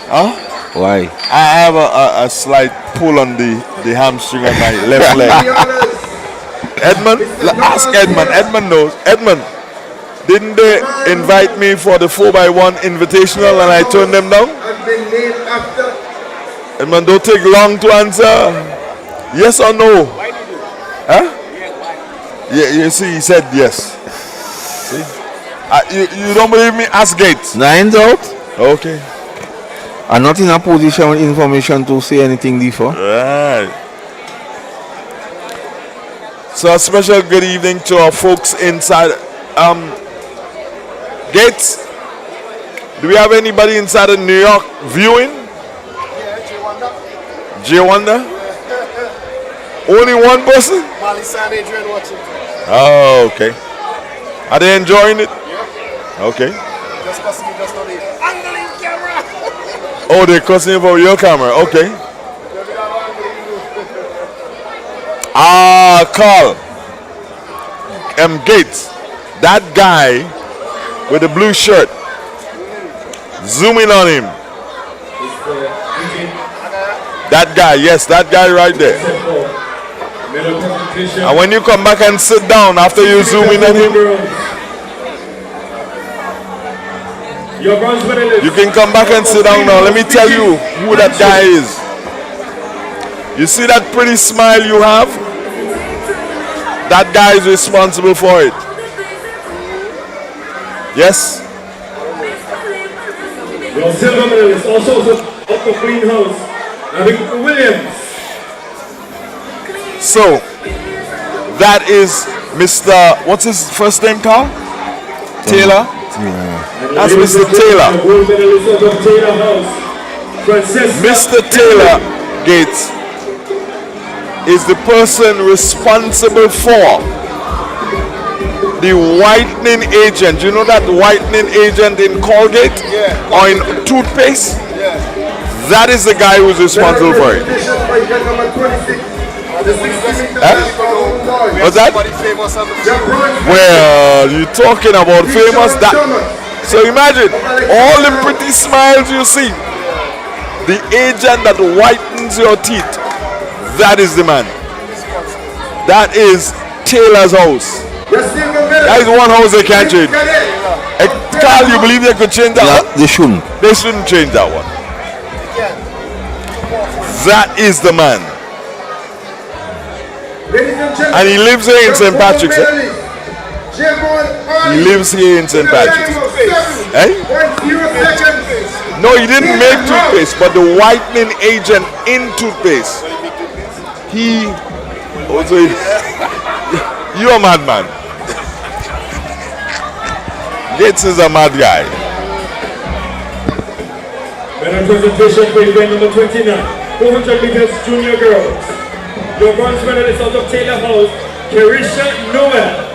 Huh? Why? I have a slight pull on the hamstring on my left leg. Edmund, ask Edmund. Edmund knows. Edmund, didn't they invite me for the 4x1 invitational and I turned them down? Edmund, don't take long to answer. Yes or no? Huh? Yeah, you see, he said yes. See? You don't believe me? Ask Gates. Nine's out. Okay. I'm not in a position with information to say anything before. Right. So a special good evening to our folks inside. Gates, do we have anybody inside of New York viewing? J Wonder? Only one person? Molly San Adrian watching. Oh, okay. Are they enjoying it? Yeah. Okay. Just cussing me just on the angling camera. Oh, they're cussing for your camera. Okay. Carl. Gates. That guy with the blue shirt. Zoom in on him. That guy, yes, that guy right there. And when you come back and sit down after you zoom in on him, you can come back and sit down now. Let me tell you who that guy is. You see that pretty smile you have? That guy is responsible for it. Yes? Your silver medalist also of the greenhouse, Victor Williams. So, that is Mr. What's his first name, Carl? Taylor? That's Mr. Taylor. Mr. Taylor Gates is the person responsible for the whitening agent. You know that whitening agent in Colgate or in toothpaste? That is the guy who's responsible for it. What's that? Well, you're talking about famous. So imagine all the pretty smiles you see. The agent that whitens your teeth. That is the man. That is Taylor's house. That is one house they can't change. Carl, you believe they could change that one? They shouldn't. They shouldn't change that one. That is the man. And he lives here in St. Patrick's. He lives here in St. Patrick's. Eh? No, he didn't make toothpaste, but the whitening agent in toothpaste. He also. You're a madman. Gates is a mad guy. Medal presentation for event number 29, 400 meters junior girls. Your bronze medalist out of Taylor House, Kerisha Noel.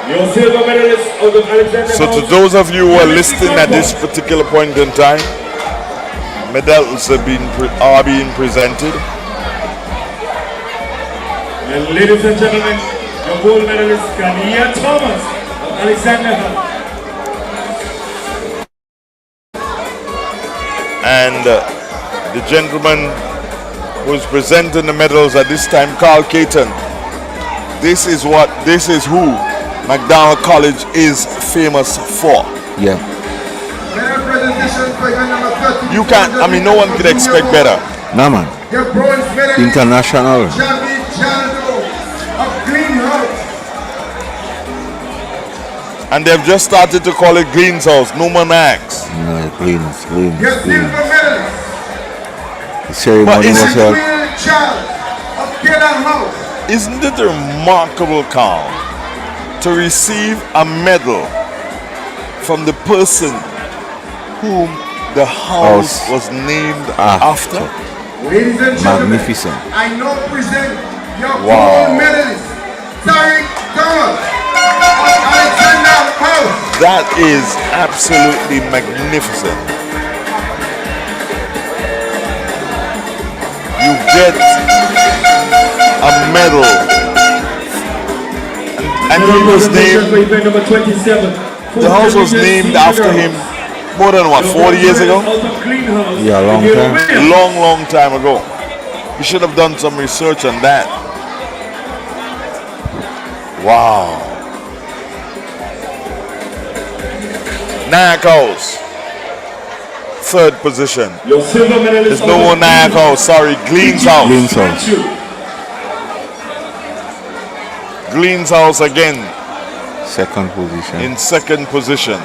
Your silver medalist out of Alexander So to those of you who are listening at this particular point in time, medals are being presented. And ladies and gentlemen, your gold medalist, Kalia Thomas of Alexander House. And the gentleman who is presenting the medals at this time, Carl Caton. This is who McDonald College is famous for. Yeah. You can't, no one could expect better. Nah, man. International. And they've just started to call it Green's House, no more Max. No, Green's. The ceremony was held. Isn't it remarkable, Carl, to receive a medal from the person whom the house was named after? Ladies and gentlemen, Magnificent. I now present your Wow. gold medalist, Tariq Thomas of Alexander House. That is absolutely magnificent. You get a medal. And he was named, number 27. the house was named after him more than 40 years ago? Yeah, a long time. Long time ago. You should have done some research on that. Wow. Nyack House, third position. Your silver medalist. There's no more Nyack House, sorry, Glean's House. Glean's House. Glean's House again. Second position. In second position.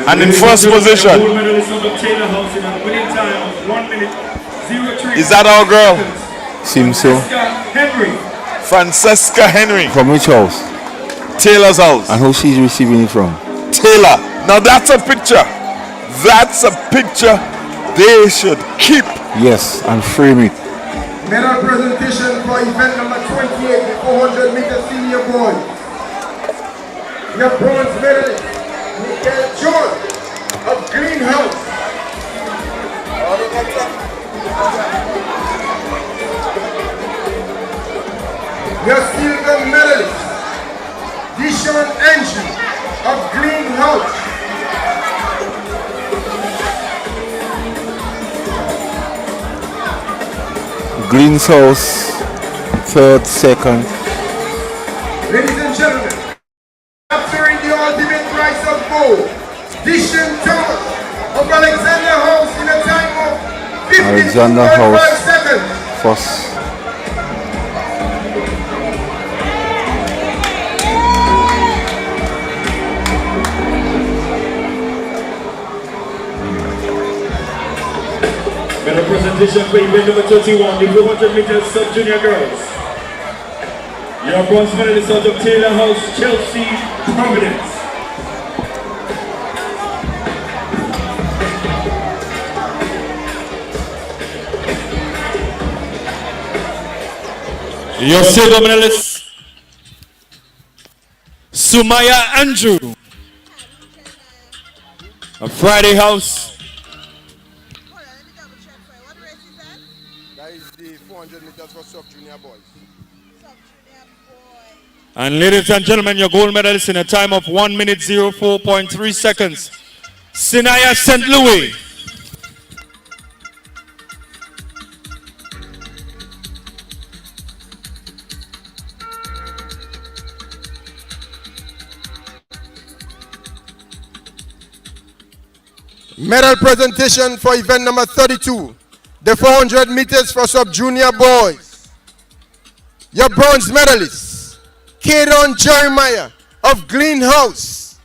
And in first position. Gold medalist of Taylor House in a winning time of 1:03. Is that our girl? Seems so. Henry. Francesca Henry. From which house? Taylor's house. And who she's receiving it from? Taylor. Now that's a picture. That's a picture they should keep. Yes, and frame it. Medal presentation for event number 28, the 400 meter senior boys. Your bronze medalist, Michael John of Greenhouse. Your silver medalist, Dishon Angie of Greenhouse. Green's House, third, second. Ladies and gentlemen, capturing the ultimate prize of gold, Dishon Thomas of Alexander House in a time of 15.5 Alexander House seconds. first. Medal presentation for event number 31, the 400 meters sub-junior girls. Your bronze medalist out of Taylor House, Chelsea Providence. Your silver medalist, Sumaya Andrew of Friday House. That is the 400 meters for sub-junior boys. And ladies and gentlemen, your gold medalist in a time of 1 minute 04.3 seconds, Sinaya St. Louis. Medal presentation for event number 32, the 400 meters for sub-junior boys. Your bronze medalist, Kadon Jeremiah of Glen House.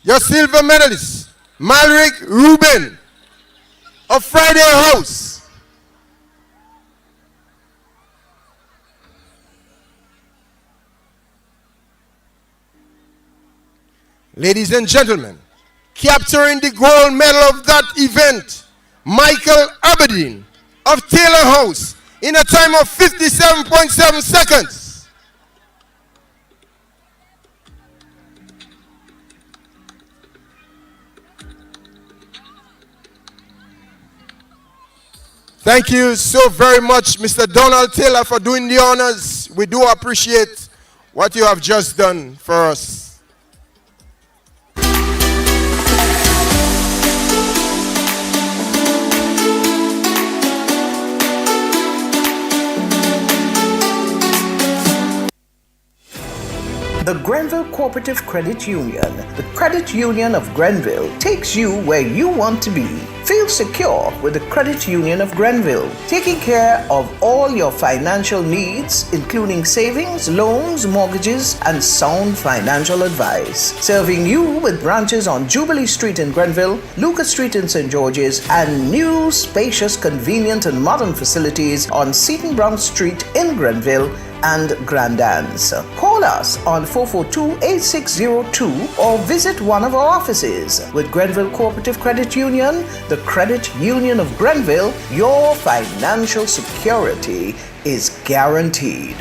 Your silver medalist, Malric Ruben of Friday House. Ladies and gentlemen, capturing the gold medal of that event, Michael Aberdeen of Taylor House in a time of 57.7 seconds. Thank you so very much, Mr. Donald Taylor, for doing the honors. We do appreciate what you have just done for us. The Grenville Cooperative Credit Union, the credit union of Grenville, takes you where you want to be. Feel secure with the Credit Union of Grenville, taking care of all your financial needs, including savings, loans, mortgages, and sound financial advice. Serving you with branches on Jubilee Street in Grenville, Lucas Street in St. George's, and new, spacious, convenient, and modern facilities on Seton Brown Street in Grenville and Grand Anse. Call us on 442-8602 or visit one of our offices. With Grenville Cooperative Credit Union, the Credit Union of Grenville, your financial security is guaranteed.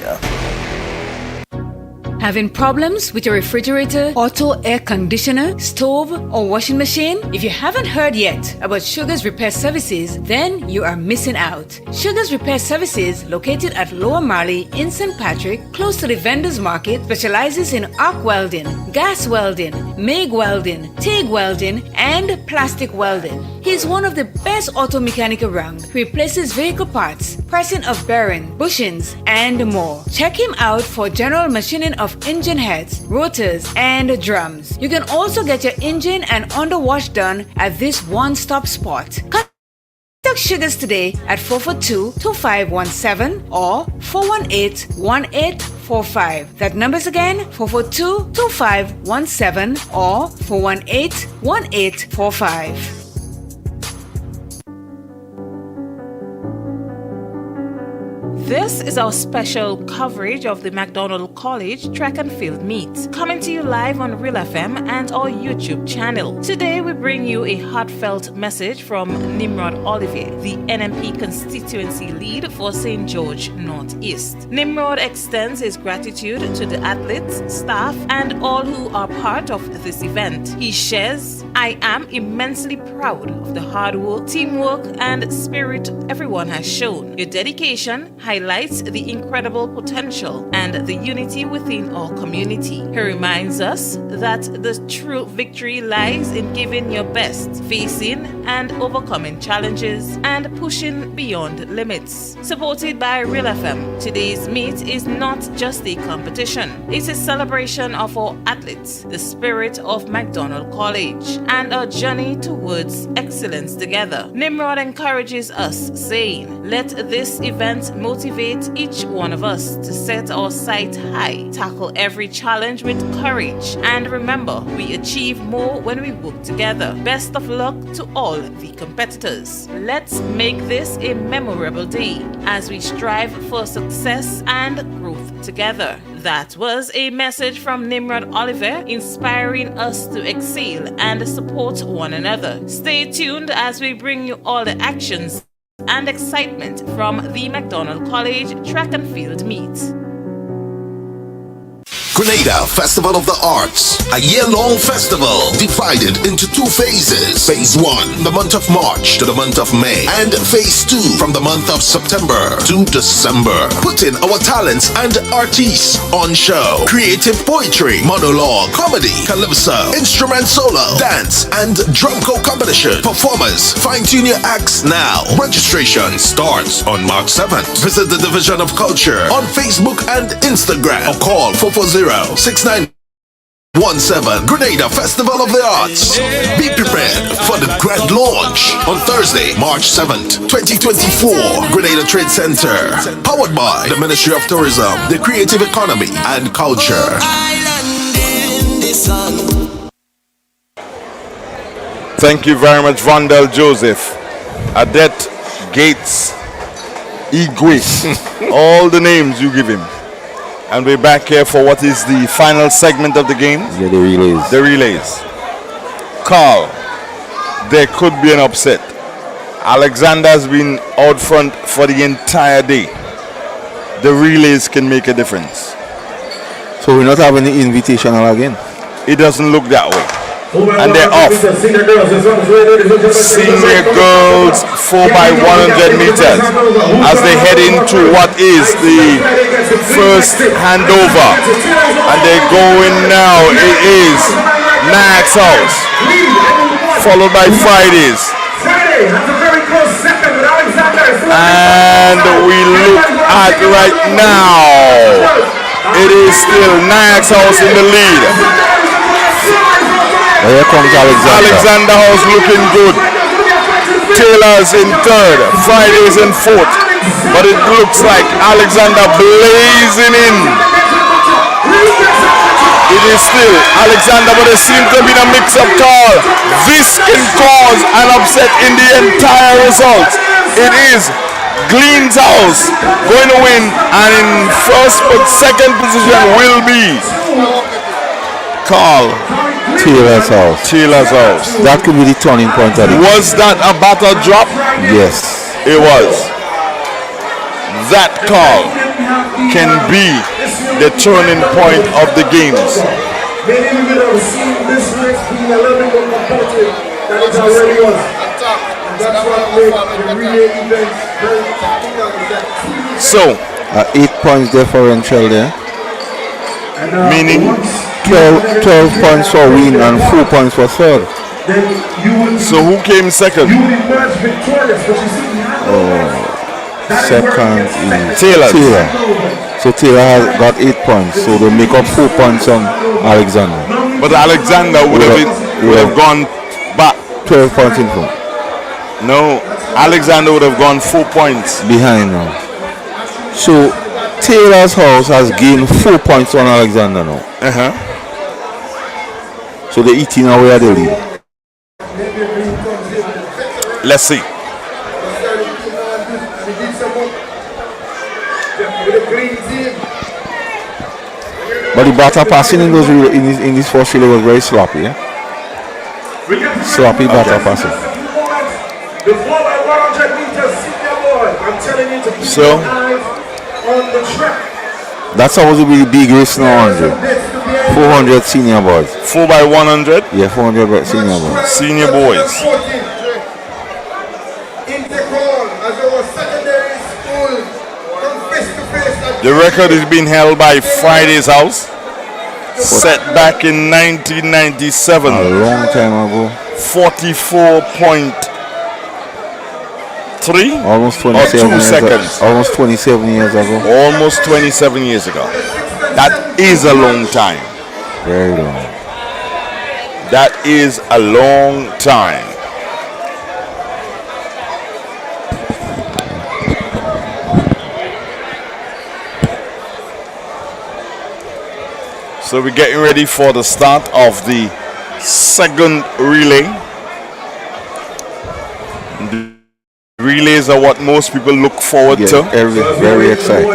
Having problems with your refrigerator, auto air conditioner, stove, or washing machine? If you haven't heard yet about Sugar's Repair Services, then you are missing out. Sugar's Repair Services, located at Lower Marley in St. Patrick, close to the Vendors Market, specializes in arc welding, gas welding, MIG welding, TIG welding, and plastic welding. He is one of the best auto mechanics around. He replaces vehicle parts, pressing of bearing, bushings, and more. Check him out for general machining of engine heads, rotors, and drums. You can also get your engine and underwash done at this one-stop spot. Contact Sugars today at 442-2517 or 418-1845. That number's again 442-2517 or 418-1845. This is our special coverage of the McDonald College Track and Field Meet, coming to you live on Real FM and our YouTube channel. Today we bring you a heartfelt message from Nimrod Olivier, the NMP constituency lead for St. George Northeast. Nimrod extends his gratitude to the athletes, staff, and all who are part of this event. He shares, "I am immensely proud of the hard work, teamwork, and spirit everyone has shown. Your dedication highlights the incredible potential and the unity within our community." He reminds us that the true victory lies in giving your best, facing and overcoming challenges and pushing beyond limits. Supported by Real FM, today's meet is not just a competition. It's a celebration of our athletes, the spirit of McDonald College, and our journey towards excellence together. Nimrod encourages us, saying, "Let this event motivate each one of us to set our sight high, tackle every challenge with courage, and remember, we achieve more when we work together. Best of luck to all the competitors. Let's make this a memorable day as we strive for success and growth together." That was a message from Nimrod Oliver, inspiring us to excel and support one another. Stay tuned as we bring you all the actions and excitement from the McDonald College Track and Field Meet. Grenada Festival of the Arts, a year-long festival divided into two phases. Phase 1, the month of March to the month of May, and Phase 2, from the month of September to December. Putting our talents and artists on show. Creative poetry, monologue, comedy, calypso, instrument solo, dance, and drum competition. Performers, fine-tune your acts now. Registration starts on March 7th. Visit the Division of Culture on Facebook and Instagram or call 440-6917. Grenada Festival of the Arts. Be prepared for the grand launch on Thursday, March 7th, 2024. Grenada Trade Center. Powered by the Ministry of Tourism, the Creative Economy and Culture. Thank you very much, Vondel Joseph, Adet Gates, Igwe, all the names you give him. And we're back here for what is the final segment of the game. Yeah, the relays. The relays. Carl, there could be an upset. Alexander's been out front for the entire day. The relays can make a difference. So we're not having the invitational again? It doesn't look that way. And they're off. Senior girls 4x100 meters as they head into what is the first handover. And they're going now. It is Nax House, followed by Fridays. And we look at right now, it is still Nax House in the lead. Here comes Alexander. Alexander House looking good. Taylor's in third. Friday's in fourth. But it looks like Alexander blazing in. It is still Alexander, but there seems to be a mix-up call. This can cause an upset in the entire results. It is Gleen's House going to win, and in first but second position will be Carl. Taylor's House. Taylor's House. That could be the turning point of it. Was that a batter drop? Yes. It was. That call can be the turning point of the games. Maybe we would have seen this race being a little bit more competitive than it already was. And that's what made the relay event very tactical. So, 8 points differential there. Meaning 12 points for win and 4 points for third. So who came second? Second is Taylor. So Taylor has got 8 points. So they make up 4 points on Alexander. But Alexander would have gone back 12 points in front. No, Alexander would have gone 4 points behind now. So Taylor's House has gained 4 points on Alexander now. So they're eating away at the lead. Let's see. But the batter passing in those in this first relay was very sloppy. Yeah? Sloppy batter passing. So that's supposed to be the big race now, Andre. 400 senior boys. 4x100? Yeah, 400 senior boys. Senior boys. The record is being held by Friday's House, set back in 1997. A long time ago. 44.8 3 Almost or 27 2 years seconds. Almost 27 years ago. Almost 27 years ago. That is a long time. Very long. That is a long time. So we're getting ready for the start of the second relay. The relays are what most people look forward to. Very exciting.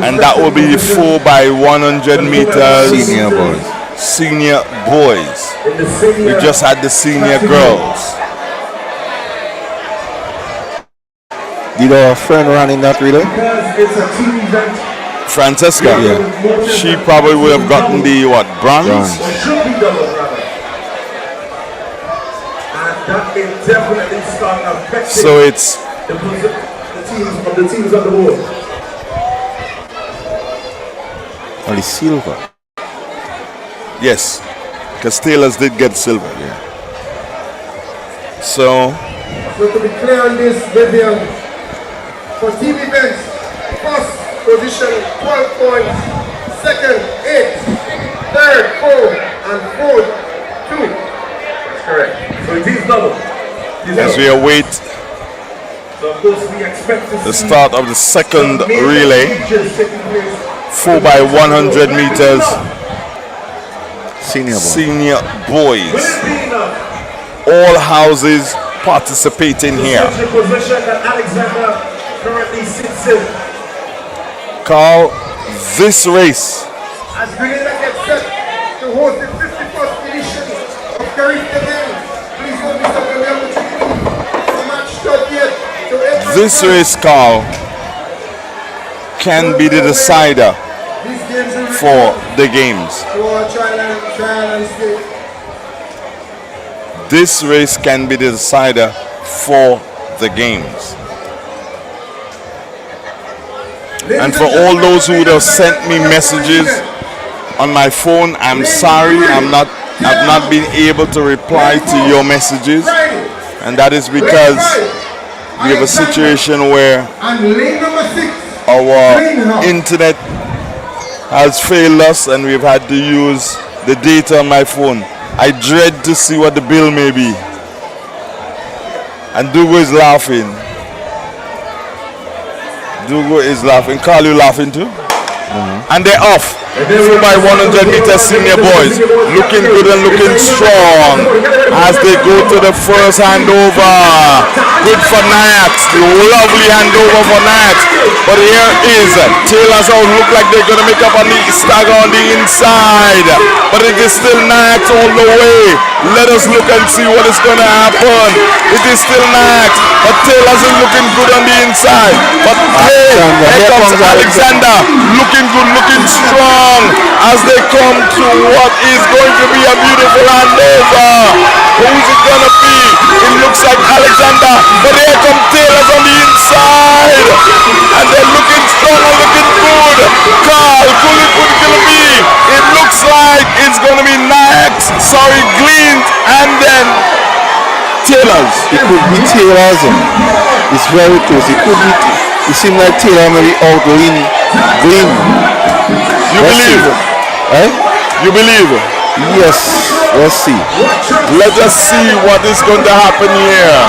And that will be 4 by 100 meters. Senior boys. Senior boys. We just had the senior girls. Did our friend run in that relay? Francesca, she probably would have gotten the what, bronze? So it's the teams on the board. Only silver. Yes, because Taylors did get silver. Yeah. So to be clear on this, Vivian, for team events, first position 12 points, second 8, third 4, and fourth 2. That's correct. So it is double. as we await So of course we expect to the see start of the second some major relay, changes taking place. 4 by 100 meters, senior boys. All houses participating here. The position that Alexander currently sits in. Carl, this race As Grenada gets set to host the 51st edition of Caribbean Games, please don't miss out on the opportunity to match 38 to every This race, Carl, can be the decider for the games. trial and state. This race can be the decider for the games. And for all those who would have sent me messages on my phone, I'm sorry, I've not been able to reply to your messages, and that is because we have a situation where our internet has failed us and we've had to use the data on my phone. I dread to see what the bill may be. And Dugo is laughing. Dugo is laughing. Carl, you laughing too? And they're off. 4 by 100 meters senior boys. Looking good and looking strong as they go to the first handover. Good for Nayax. Lovely handover for Nayax. But here is Taylor's out. Look like they're going to make up on the stagger on the inside. But it is still Nayax all the way. Let us look and see what is going to happen. It is still Nayax. But Taylor's is looking good on the inside. But hey, here comes Alexander. Looking good, looking strong as they come to what is going to be a beautiful handover. Who's it going to be? It looks like Alexander. But here come Taylors on the inside. And they're looking strong and looking good. Carl, could it be? It looks like it's going to be Nayax, Glean, and then Taylors. It could be Taylors. It's very close. It could be. It seems like Taylor may be out Glean. You believe? Eh? You believe? Yes. Let's see. Let us see what is going to happen here.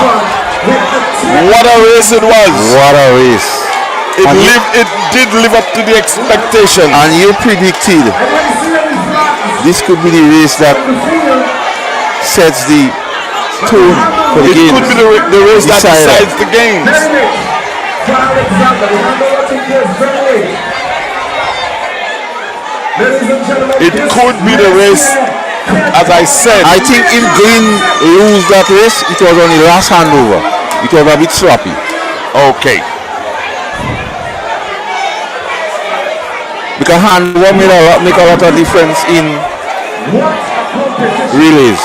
What a race it was. What a race. It did live up to the expectation. And you predicted this could be the race that sets the tone for the games. It could be the race that decides the games. It could be the race, as I said. I think if Green lose that race, it was on the last handover. It was a bit sloppy. Okay. Because handover make a lot of difference in relays.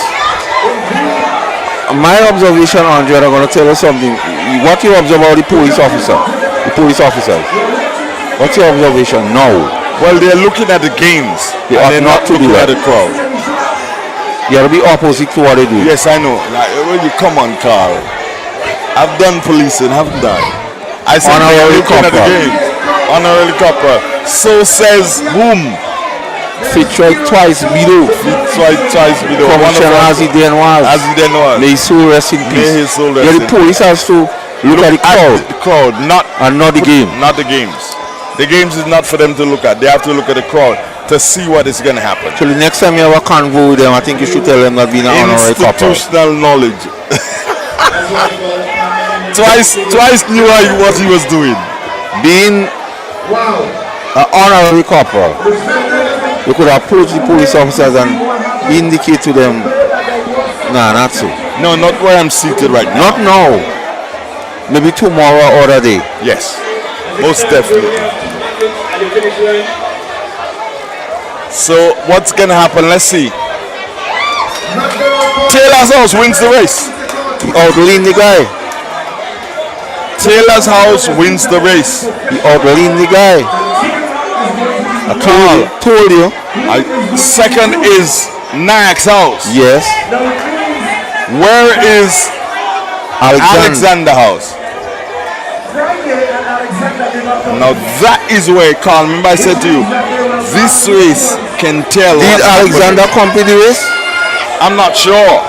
My observation, Andre, I'm going to tell you something. What you observe about the police officers? What's your observation now? Well, they're looking at the games. They ought they're not to do looking that. at the crowd. You have to be opposite to what they do. Yes, I know. Like, well, you come on, Carl. I've done policing, haven't I? I said Honorary looking at the corporal. games. Honorary corporal. So says whom? Fitzroy twice below. Twice below. Commissioner as he then was. As he then was. May his soul rest in peace. May his soul rest Yeah, the in police has to look at the crowd. The crowd, not the game. Not the games. The games is not for them to look at. They have to look at the crowd to see what is going to happen. So the next time you have a convo with them, I think you should tell them that being an honorary corporal. Institutional knowledge. twice knew what he was doing. Being an honorary corporal, you could approach the police officers and indicate to them, nah, not so. No, not where I'm seated right now. Not now. Maybe tomorrow or other day. Yes, most definitely. So what's gonna happen? Let's see. Taylor's House wins the race. Outlean the guy. Taylor's House wins the race. He outlean the guy. I told you. Second is Nax House. Yes. Where is Alexander House? Now that is where, Carl, remember I said to you, this race can tell. Did Alexander complete the race? I'm not sure.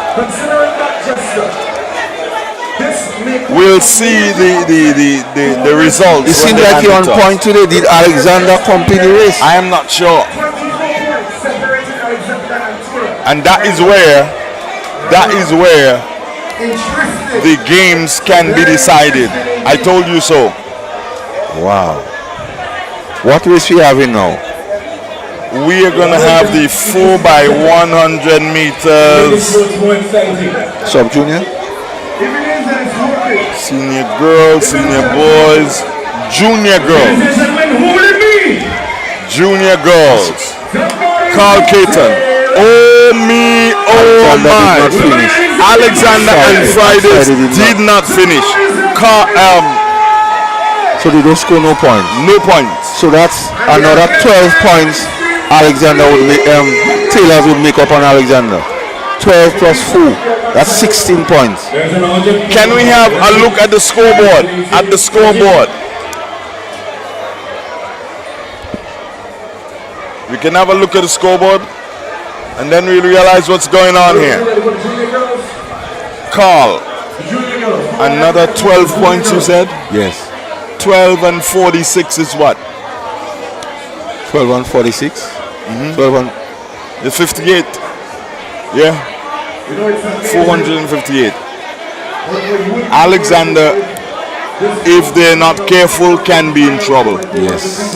We'll see the results. It seems like you're on point today. Did Alexander complete the race? I am not sure. And that is where the games can be decided. I told you so. Wow. What race we having now? We are gonna have the 4x100 meters. Sub-junior? Senior girls, senior boys, junior girls. Junior girls. Carl Caton. Oh me, oh my. Alexander and Fridays did not finish. So they don't score no points? No points. So that's another 12 points Alexander would make, Taylors would make up on Alexander. 12 plus 4. That's 16 points. Can we have a look at the scoreboard? At the scoreboard. We can have a look at the scoreboard and then we realize what's going on here. Carl, another 12 points you said? Yes. 12 and 46 is what? 12 and 46? 12 and... The 58. Yeah. 458. Alexander, if they're not careful, can be in trouble. Yes.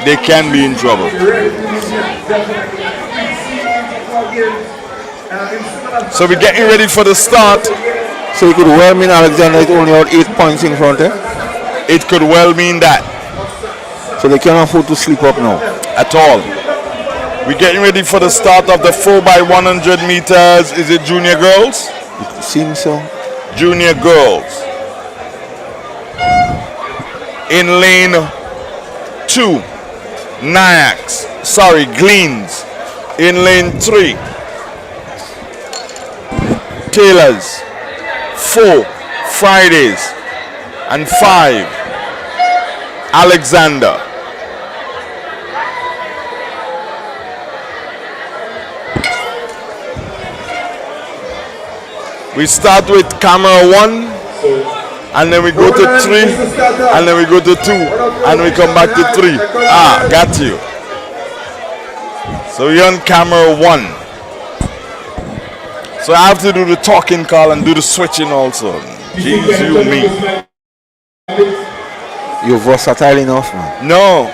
They can be in trouble. So we're getting ready for the start. So it could well mean Alexander is only out 8 points in front, eh? It could well mean that. So they can't afford to slip up now. At all. We're getting ready for the start of the 4x100 meters. Is it junior girls? It seems so. Junior girls. In lane 2, Gleans. In lane 3, Taylors. 4, Fridays. And 5, Alexander. We start with camera 1, and then we go to 3, and then we go to 2, and we come back to 3. Ah, got you. So you're on camera 1. So I have to do the talking, Carl, and do the switching also. Jeez, you and me. You're versatile enough, man. No,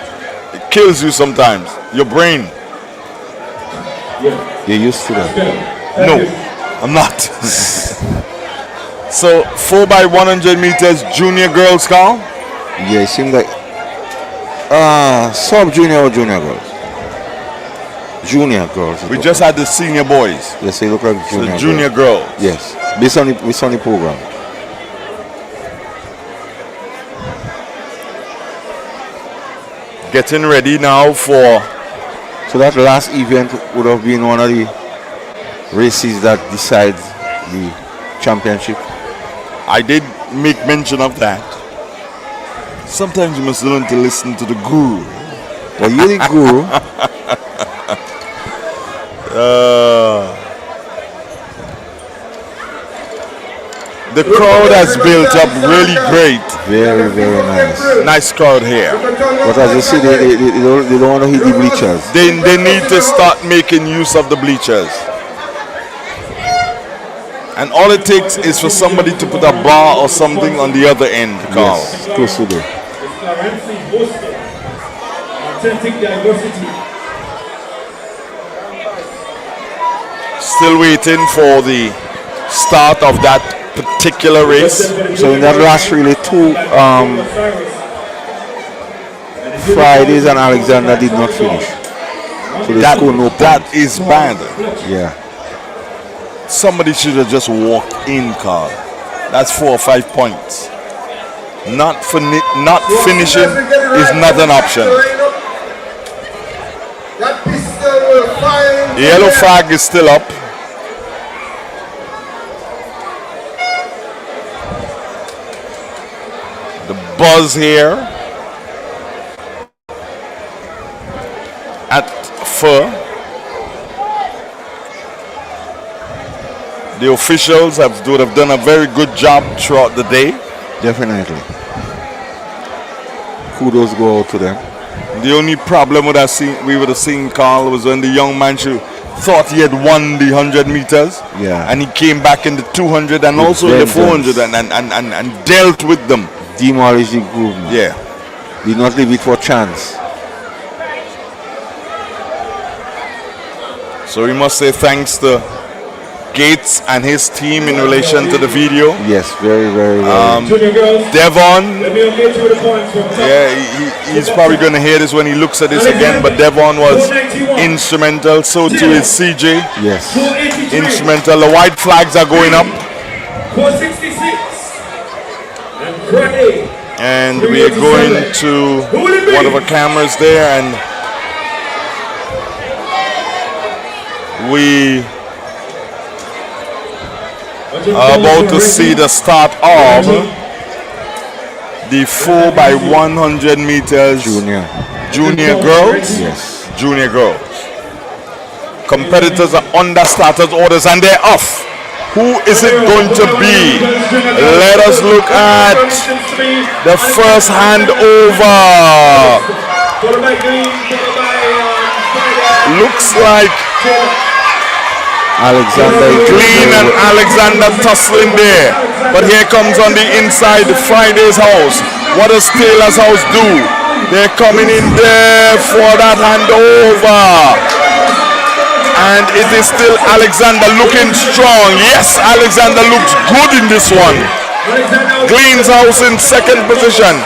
it kills you sometimes. Your brain. You're used to that. No, I'm not. So 4x100 meters junior girls, Carl? Yeah, it seems like sub-junior or junior girls? Junior girls. We just had the senior boys. Yes, they look like junior, junior girls. Yes, based on the program. Getting ready now for... So that last event would have been one of the races that decides the championship. I did make mention of that. Sometimes you must learn to listen to the guru. Well, you're the guru. The crowd has built up really great. Very, very nice. Nice crowd here. But as you see, they don't want to hit the bleachers. They need to start making use of the bleachers. And all it takes is for somebody to put a bar or something on the other end, Carl. Yes, close to there. Authentic diversity. Still waiting for the start of that particular race. So in that last really two Fridays and Alexander did not finish. So they scored no points. That is bad. Yeah. Somebody should have just walked in, Carl. That's 4 or 5 points. Not finishing is not an option. The yellow flag is still up. The buzz here at Fur. The officials would have done a very good job throughout the day. Definitely. Kudos go out to them. The only problem we would have seen, Carl, was when the young man thought he had won the 100 meters. Yeah. And he came back in the 200 and also in the 400 and dealt with them. Demolished the group. Yeah. Did not leave it for chance. So we must say thanks to Gates and his team in relation to the video. Yes, very, very, Devon. Yeah, he's probably going to hear this when he looks at this again, but Devon was instrumental. So too is CJ. Yes. Instrumental. The white flags are going up. 466. And we are going to one of our cameras there, and we are about to see the start of the 4x100 meters junior girls. Yes. Junior girls. Competitors are under starters orders and they're off. Who is it going to be? Let us look at the first handover. Looks like Green and Alexander tussling there. But here comes on the inside Friday's house. What does Taylor's house do? They're coming in there for that handover. And it is still Alexander looking strong. Yes, Alexander looks good in this one. Green's house in second position.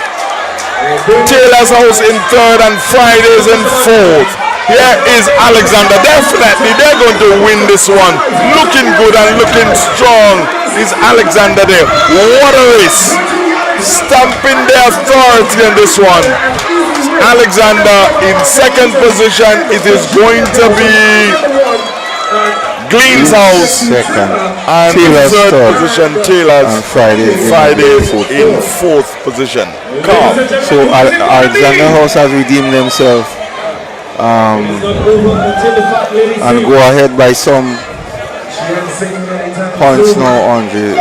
Taylor's house in third and Friday's in fourth. Here is Alexander. Definitely they're going to win this one. Looking good and looking strong is Alexander there. What a race. Stamping their authority in this one. Alexander in second position. It is going to be Glean's house second. and Taylor's third position. Taylor's and Friday in fourth position. Carl. So Alexander House has redeemed themselves. And go ahead by some points now on the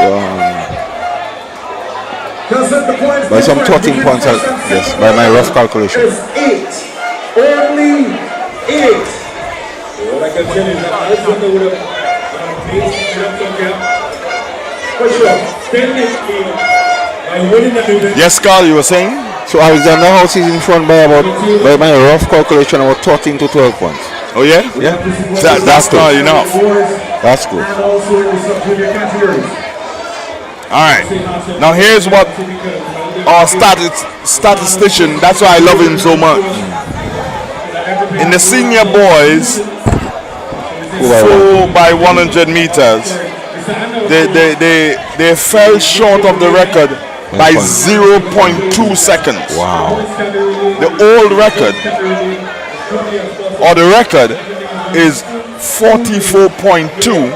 by some 13 points, yes, by my rough calculation. Only 8. What I can tell you is that Alexander would have for sure. By winning the event. Yes, Carl, you were saying? So Alexander House is in front by by my rough calculation, about 13 to 12 points. Oh yeah? Yeah. That's not enough. That's good. And also in the sub-junior categories. Alright. Now here's what our statistician, that's why I love him so much. In the senior boys, 4x100 meters, they fell short of the record by 0.2 seconds. Wow. The old record, or the record, is 44.2,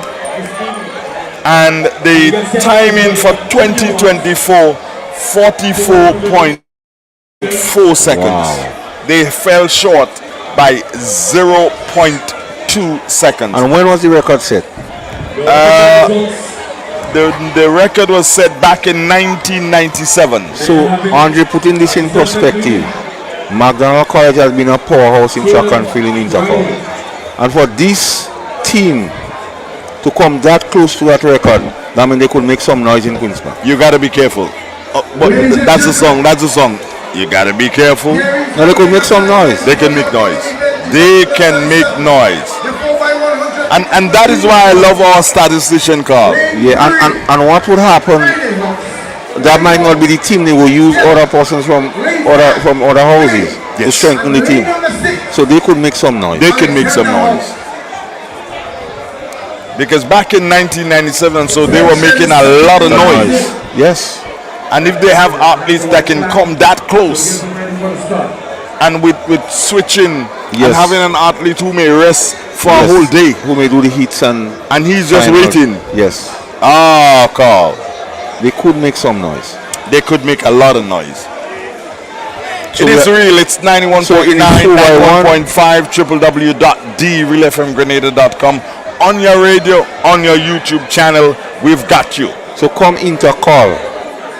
And the timing for 2024, 44.4 seconds. Wow. They fell short by 0.2 seconds. And when was the record set? The record was set back in 1997. So, Andre, putting this in perspective, McDonald College has been a powerhouse in track and field in Intercol. And for this team to come that close to that record, that means they could make some noise in Queen's Park. You got to be careful. But that's a song. You got to be careful. No, they could make some noise. They can make noise. They can make noise. And that is why I love our statistician, Carl. Yeah, and what would happen, that might not be the team. They will use other persons from other houses to strengthen the team. So they could make some noise. They can make some noise. Because back in 1997, so they were making a lot of noise. Yes. And if they have athletes that can come that close, and with switching and having an athlete who may rest for a whole day, who may do the hits and he's just waiting. Yes. Carl. They could make some noise. They could make a lot of noise. So it is real. It's 91.9, 91.5, www.drealfmgrenada.com. On your radio, on your YouTube channel, we've got you. So come Intercol.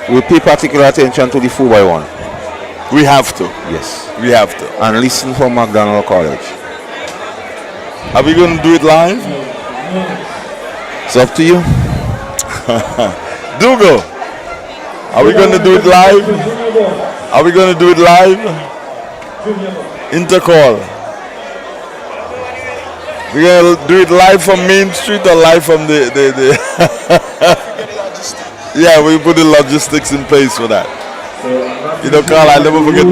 We pay particular attention to the 4x1. We have to. Yes. We have to. And listen for McDonald College. Are we going to do it live? It's up to you. Dougal, are we going to do it live? Are we going to do it live? Intercall. We're going to do it live from Main Street or live from the Yeah, we put the logistics in place for that. You know, Carl, I'll never forget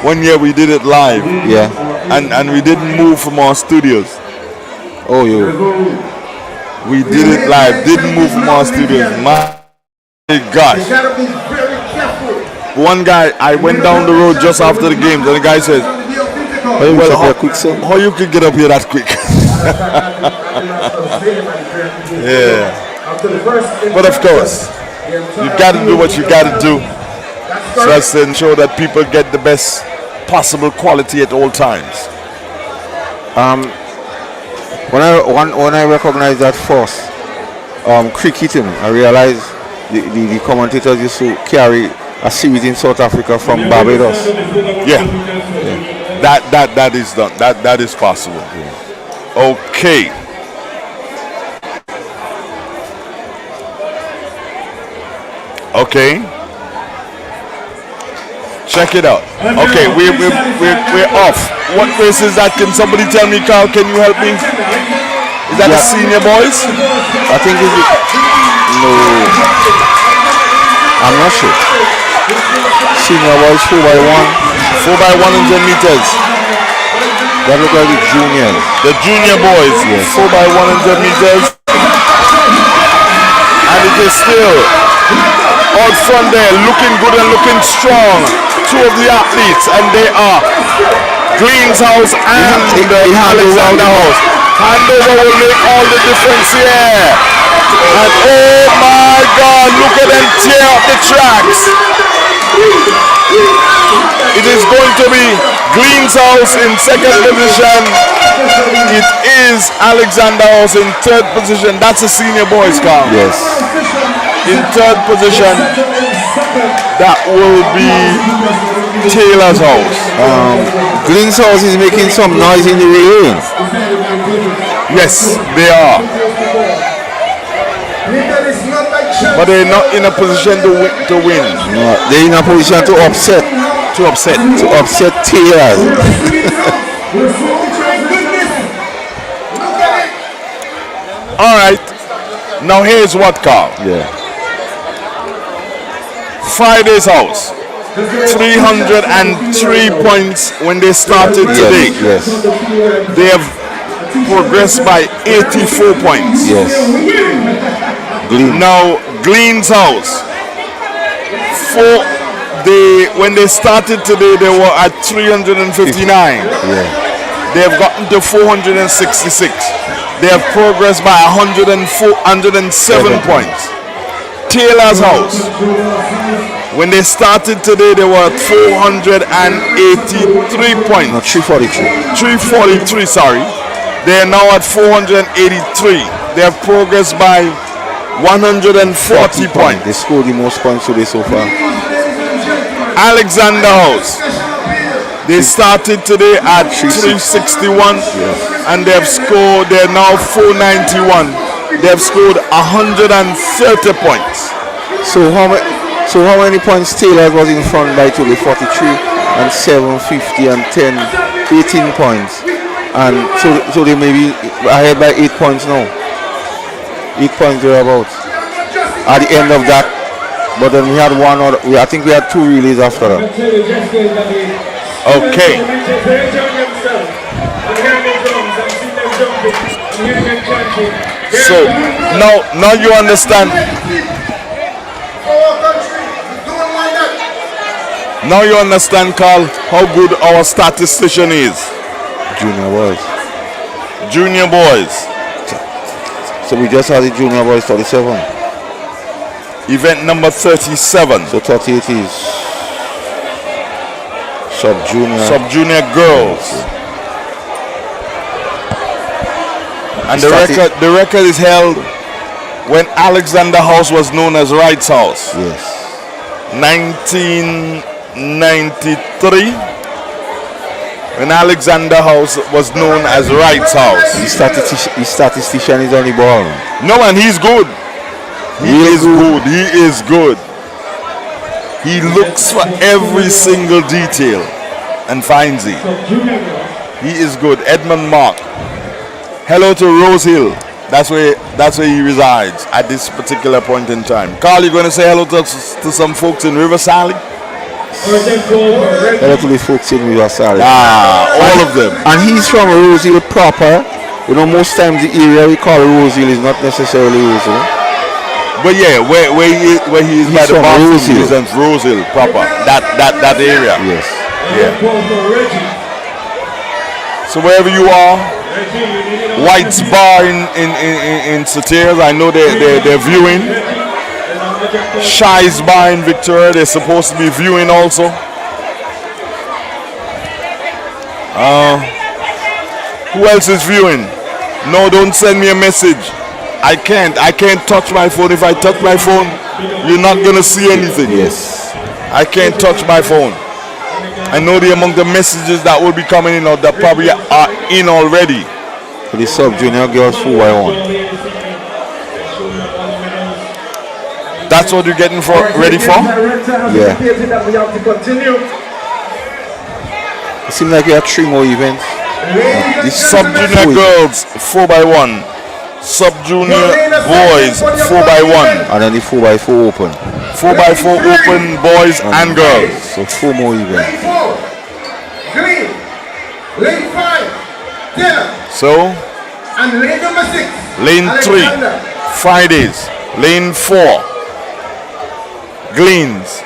one year we did it live. Yeah. And we didn't move from our studios. Oh, you. We did it live. Didn't move from our studios. My gosh. One guy, I went down the road just after the games, and the guy said, how you could get up here that quick? Yeah. But of course, you got to do what you got to do, so as to ensure that people get the best possible quality at all times. When I recognize that first cricketing, I realized the commentators used to carry a series in South Africa from Barbados. Yeah. That is done. That is possible. Yeah. Okay. Okay. Check it out. Okay, we're off. What race is that? Can somebody tell me, Carl? Can you help me? Is that the senior boys? I think it's no. I'm not sure. Senior boys 4x1. 4x100 meters. That look like the juniors. The junior boys. Yes. 4x100 meters. And it is still out front there, looking good and looking strong. Two of the athletes, and they are Green's House and Alexander House. Handover will make all the difference here. And oh my God, look at them tear up the tracks. It is going to be Green's House in second position. It is Alexander House in third position. That's a senior boys car. Yes. In third position, that will be Taylor's House. Green's House is making some noise in the relay. Yes, they are. But they're not in a position to win. No, they're in a position to upset. To upset Taylor's. All right. Now here's what, Carl. Yeah. Friday's House, 303 points when they started today. Yes. They have progressed by 84 points. Yes. Now Green's House, when they started today, they were at 359. Yeah. They have gotten to 466. They have progressed by 107 points. Taylor's House, when they started today, they were at 483 points. No, 343. 343, sorry. They are now at 483. They have progressed by 140 points. They scored the most points today so far. Alexander House, they started today at 361, and they are now 491. They have scored 130 points. So how many points Taylor was in front by today? 43 and 750 and 10, 18 points. And so they may be ahead by 8 points now. 8 points thereabouts. At the end of that, but then we had I think we had 2 relays after that. Okay. So now you understand. Now you understand, Carl, how good our statistician is. Junior boys. So we just had the junior boys 37. Event number 37. So 38 is sub-junior girls. And the record is held when Alexander House was known as Wright's House. Yes. 1993. When Alexander House was known as Wright's House. The statistician is on the ball. No, man, he's good. He is good. He is good. He looks for every single detail and finds it. He is good. Edmund Mark. Hello to Rose Hill. That's where he resides at this particular point in time. Carl, you going to say hello to some folks in Riverside? Hello to the folks in Riverside. All of them. And he's from Rose Hill proper. You know, most times the area we call Rose Hill is not necessarily Rose Hill. But yeah, where he is by the bathroom, he's in Rose Hill proper. That area. Yes. Yeah. So wherever you are, White's Bar in Satyrs, I know they're viewing. Shy's Bar in Victoria, they're supposed to be viewing also. Who else is viewing? No, don't send me a message. I can't touch my phone. If I touch my phone, you're not gonna see anything. Yes. I can't touch my phone. I know among the messages that will be coming in or that probably are in already. For the sub-junior girls 4x1. That's what you're getting ready for? Yeah. It seems like we have 3 more events. The sub-junior girls 4x1. Sub-junior boys 4x1. And then the 4x4 open. 4x4 open boys and girls. So 4 more events. Lane 5, Taylor. So, and lane number 6, lane 3, Fridays. Lane 4, Gleans.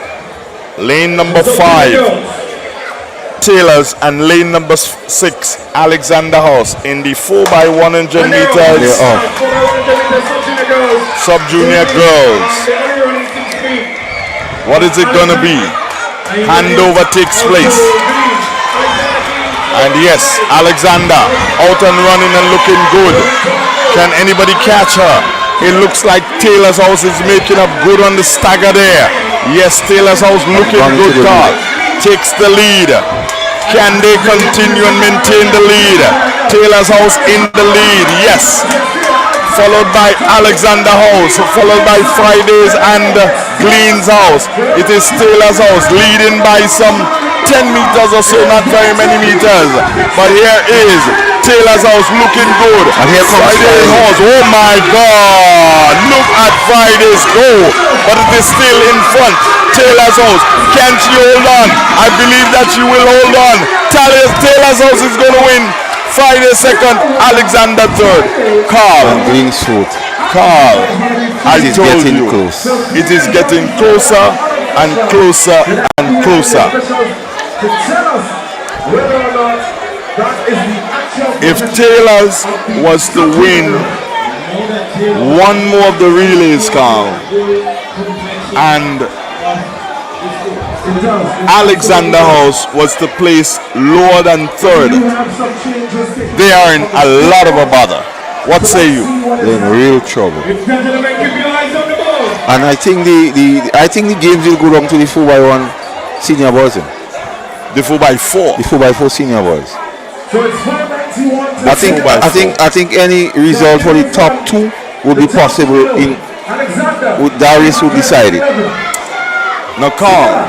Lane number 5, Taylors. And lane number 6, Alexander House. In the 4x100 meters, sub-junior girls. What is it going to be? Handover takes place. And yes, Alexander out and running and looking good. Can anybody catch her? It looks like Taylor's House is making up good on the stagger there. Yes, Taylor's House looking good, Carl. Takes the lead. Can they continue and maintain the lead? Taylor's House in the lead, yes. Followed by Alexander House, followed by Fridays and Glean's House. It is Taylor's House leading by some 10 meters or so, not very many meters. But here is Taylor's House looking good. And here comes Friday's House. Oh my God! Look at Friday's go. But it is still in front. Taylor's House. Can she hold on? I believe that she will hold on. Taylor's House is going to win. Friday second, Alexander third. Carl. And Green's foot. Carl. I told you. Close. It is getting closer and closer and closer. To tell us whether or not that is the if Taylor's was to win one more of the relays, Carl, and Alexander House was to place lower than third, they are in a lot of a bother. What say you? They're in real trouble. And I think the games will go down to the 4x1 senior boys. The 4x4. The 4x4 senior boys. I think any result for the top two would be possible in Darius would decide it. Now Carl,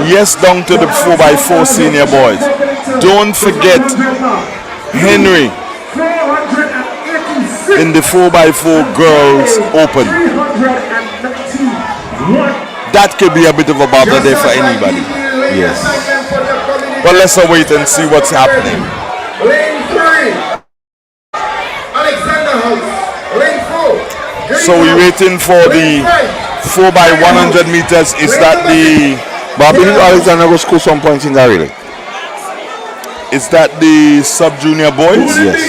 yes, down to the 4x4 senior boys. Don't forget Henry in the 4x4 girls open. That could be a bit of a bother there for anybody. Yes. But let's wait and see what's happening. Lane 3. Alexander House. Lane 4. So we're waiting for the 4x100 meters. Is that the... But I believe Alexander will score some points in that relay. Is that the sub-junior boys? Yes.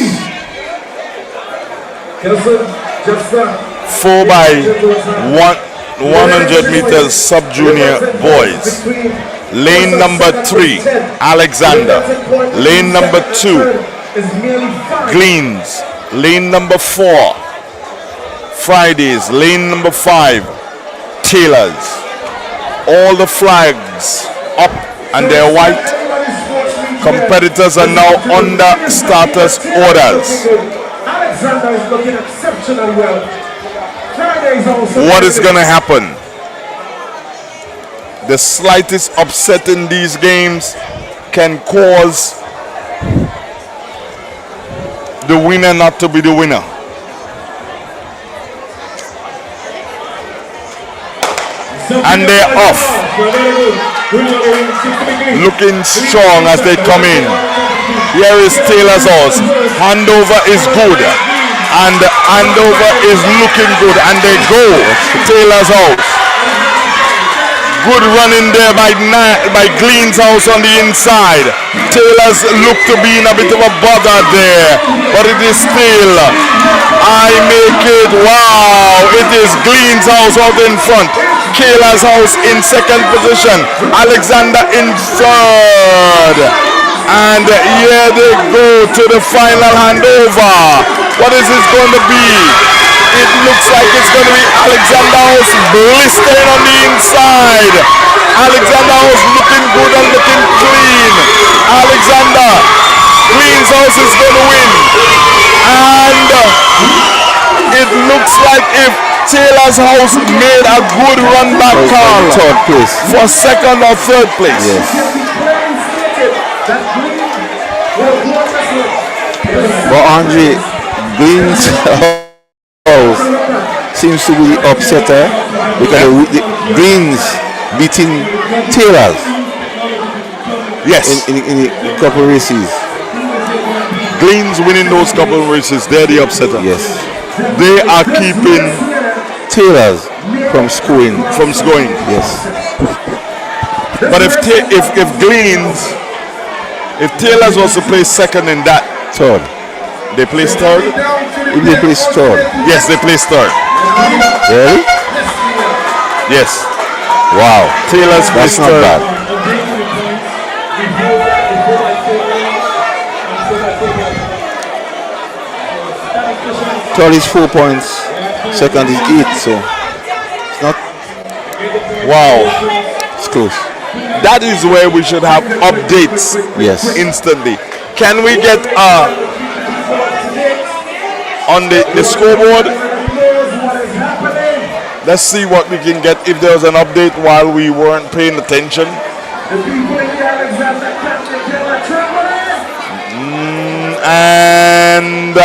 4x100 meters sub-junior boys. Lane number 3, Alexander. Lane number 2, Gleans. Lane number 4, Fridays. Lane number 5, Taylors. All the flags up and they're white. Competitors are now under starters orders. Alexander is looking exceptionally well. Friday is also What is going to happen? The slightest upset in these games can cause the winner not to be the winner. And they're off. Looking strong as they come in. Here is Taylor's House. Handover is good. And the handover is looking good. And they go. Taylor's House. Good running there by Glean's House on the inside. Taylor's look to be in a bit of a bother there. But it is still. I make it. Wow. It is Glean's House out in front. Taylor's House in second position. Alexander in third. And here they go to the final handover. What is this going to be? It looks like it's going to be Alexander House blistering on the inside. Alexander House looking good and looking clean. Alexander, Green's House is going to win. And it looks like if Taylor's House made a good run back, Carl, third place for second or third place. Yes. But Andre, Green's House seems to be the upsetter because the Greens beating Taylor's. Yes. In a couple races. Greens winning those couple races, they're the upsetter. Yes. They are keeping Taylor's from scoring. Yes. But if Taylor's was to place second in that, third. They place third? If they place third. Yes, they place third. Really? Yes. Wow. Taylor's place not third. bad. Third is 4 points. Second is 8. So it's not. Wow. It's close. That is where we should have updates. Yes. Instantly. Can we get on the scoreboard? Let's see what we can get if there was an update while we weren't paying attention. And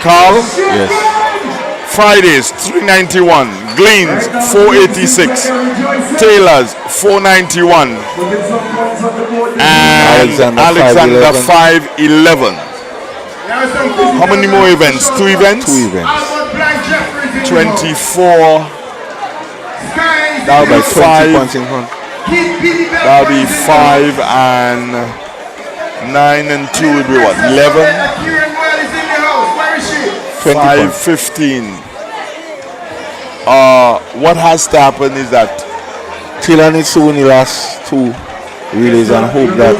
Carl? Yes. Fridays 391, Gleans 486, Taylor's 491, and Alexander 511. How many more events? 2 events? 2 events. 24. Now by 20 points in front. That'll be 5 and 9 and 2 will be what? 11? 5-15. What has to happen is that Taylor needs to win the last 2 relays and hope that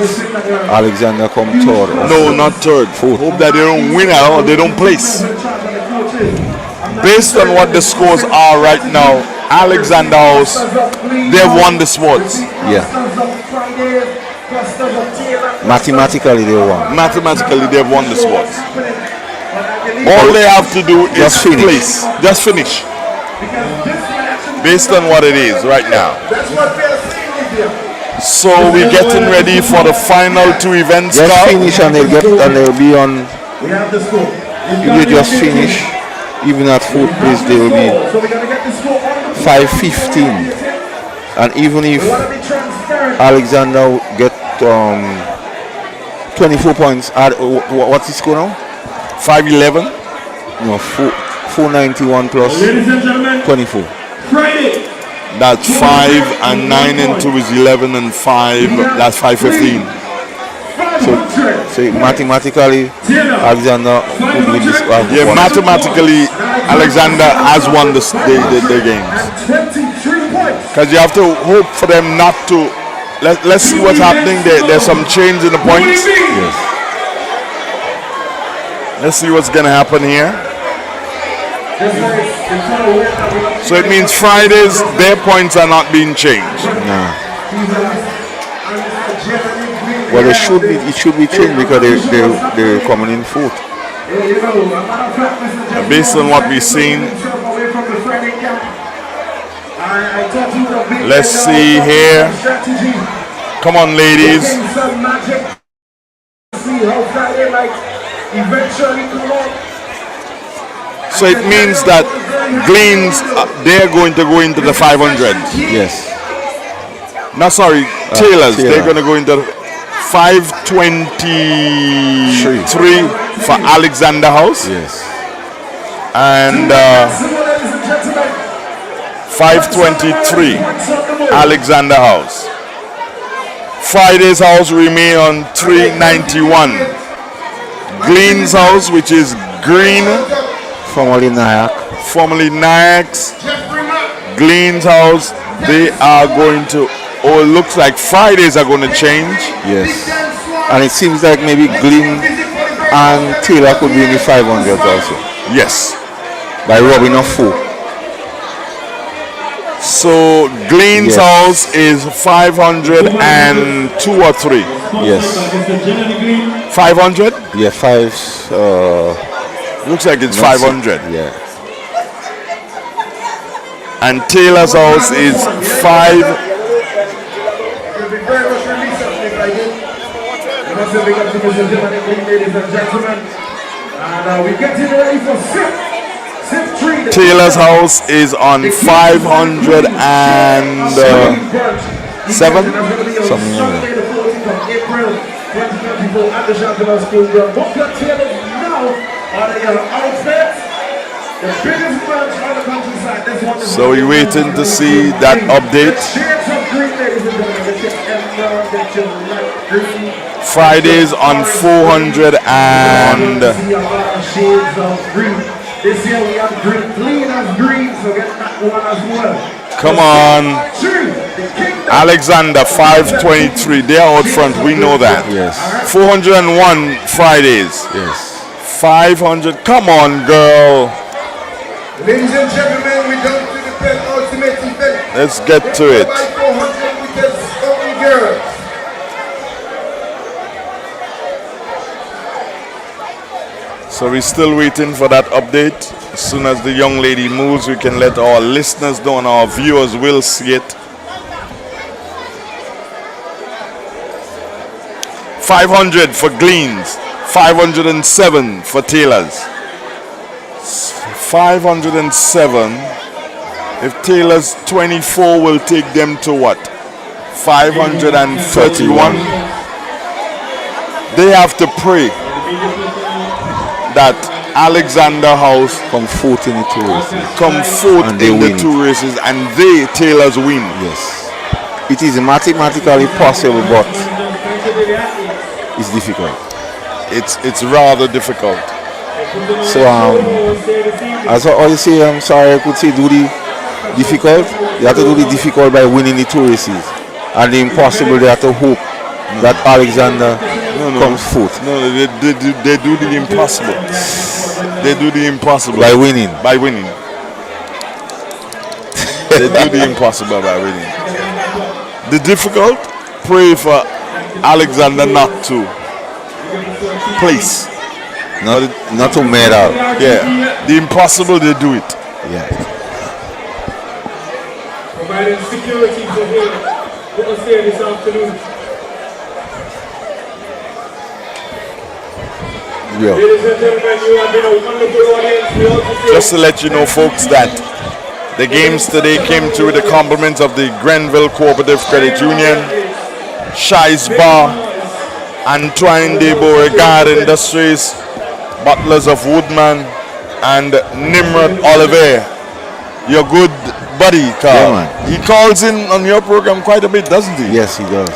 Alexander come third. No, not third. Fourth. Hope that they don't win at all, they don't place. Based on what the scores are right now, Alexander House, they've won the sports. Yeah. Mathematically they won. Mathematically they've won the sports. All they have to do is place. Just finish. Based on what it is right now. So we're getting ready for the final 2 events. Just finish and they'll be on. If you just finish, even at 4th place they will be 5-15. And even if Alexander get 24 points, what's his score now? 5-11? No, 491 plus 24. That's 5 and 9 and 2 is 11 and 5. That's 5-15. So mathematically, Alexander would win this. Yeah, mathematically, Alexander has won the games. Because you have to hope for them not to. Let's see what's happening. There's some change in the points. Yes. Let's see what's going to happen here. So it means Fridays, their points are not being changed. No. Well, it should be changed because they're coming in 4th. Based on what we've seen, let's see here. Come on, ladies. So it means that Gleans, they're going to go into the 500. Yes. No, sorry, Taylors. They're going to go into 523 for Alexander House. Yes. And 523 Alexander House. Friday's house remain on 391. Glean's house, which is Green, formerly Nyack. Formerly Nyack's. Glean's house, they are going to, oh, it looks like Fridays are going to change. Yes. And it seems like maybe Glean and Taylor could be in the 500 also. Yes. By rubbing off 4. So Glean's house is 502 or 3? Yes. 500? Yeah, 5. Looks like it's 500. Yeah. And Taylor's house is 5. Taylor's house is on 507. Something like that. So we're waiting to see that update. Fridays on 400 and this year we have green, clean as green, so get that one as well. come on. Alexander 523. They're out front, we know that. Yes. 401 Fridays. Yes. 500. Come on, girl. Ladies and gentlemen, we don't do the Penn Ultimate event. Let's get to it. 400 meters only girls. So we're still waiting for that update. As soon as the young lady moves, we can let our listeners know and our viewers will see it. 500 for Gleans, 507 for Taylors. 507. If Taylors 24 will take them to what? 531. They have to pray that Alexander House come fourth in the 2 races. Come fourth in the 2 races and they, Taylors, win. Yes. It is mathematically possible, but it's difficult. It's rather difficult. So as how you say, I'm sorry, I could say do the difficult. You have to do the difficult by winning the two races, and the impossible they have to hope that Alexander comes fourth. No, they do the impossible. They do the impossible by winning. By winning. They do the impossible by winning. The difficult, pray for Alexander not to place. Not to medal. Yeah. The impossible, they do it. Yeah. Providing security for him. What was there this afternoon? Yeah. Ladies and gentlemen, you have been a wonderful audience. We also say Just to let you know, folks, that the games today came through the compliments of the Grenville Cooperative Credit Union, Shies Bar, Antoine de Beauregard Industries, Butlers of Woodman, and Nimrod Oliver, your good buddy, Carl. Yeah, he calls in on your program quite a bit, doesn't he? Yes, he does.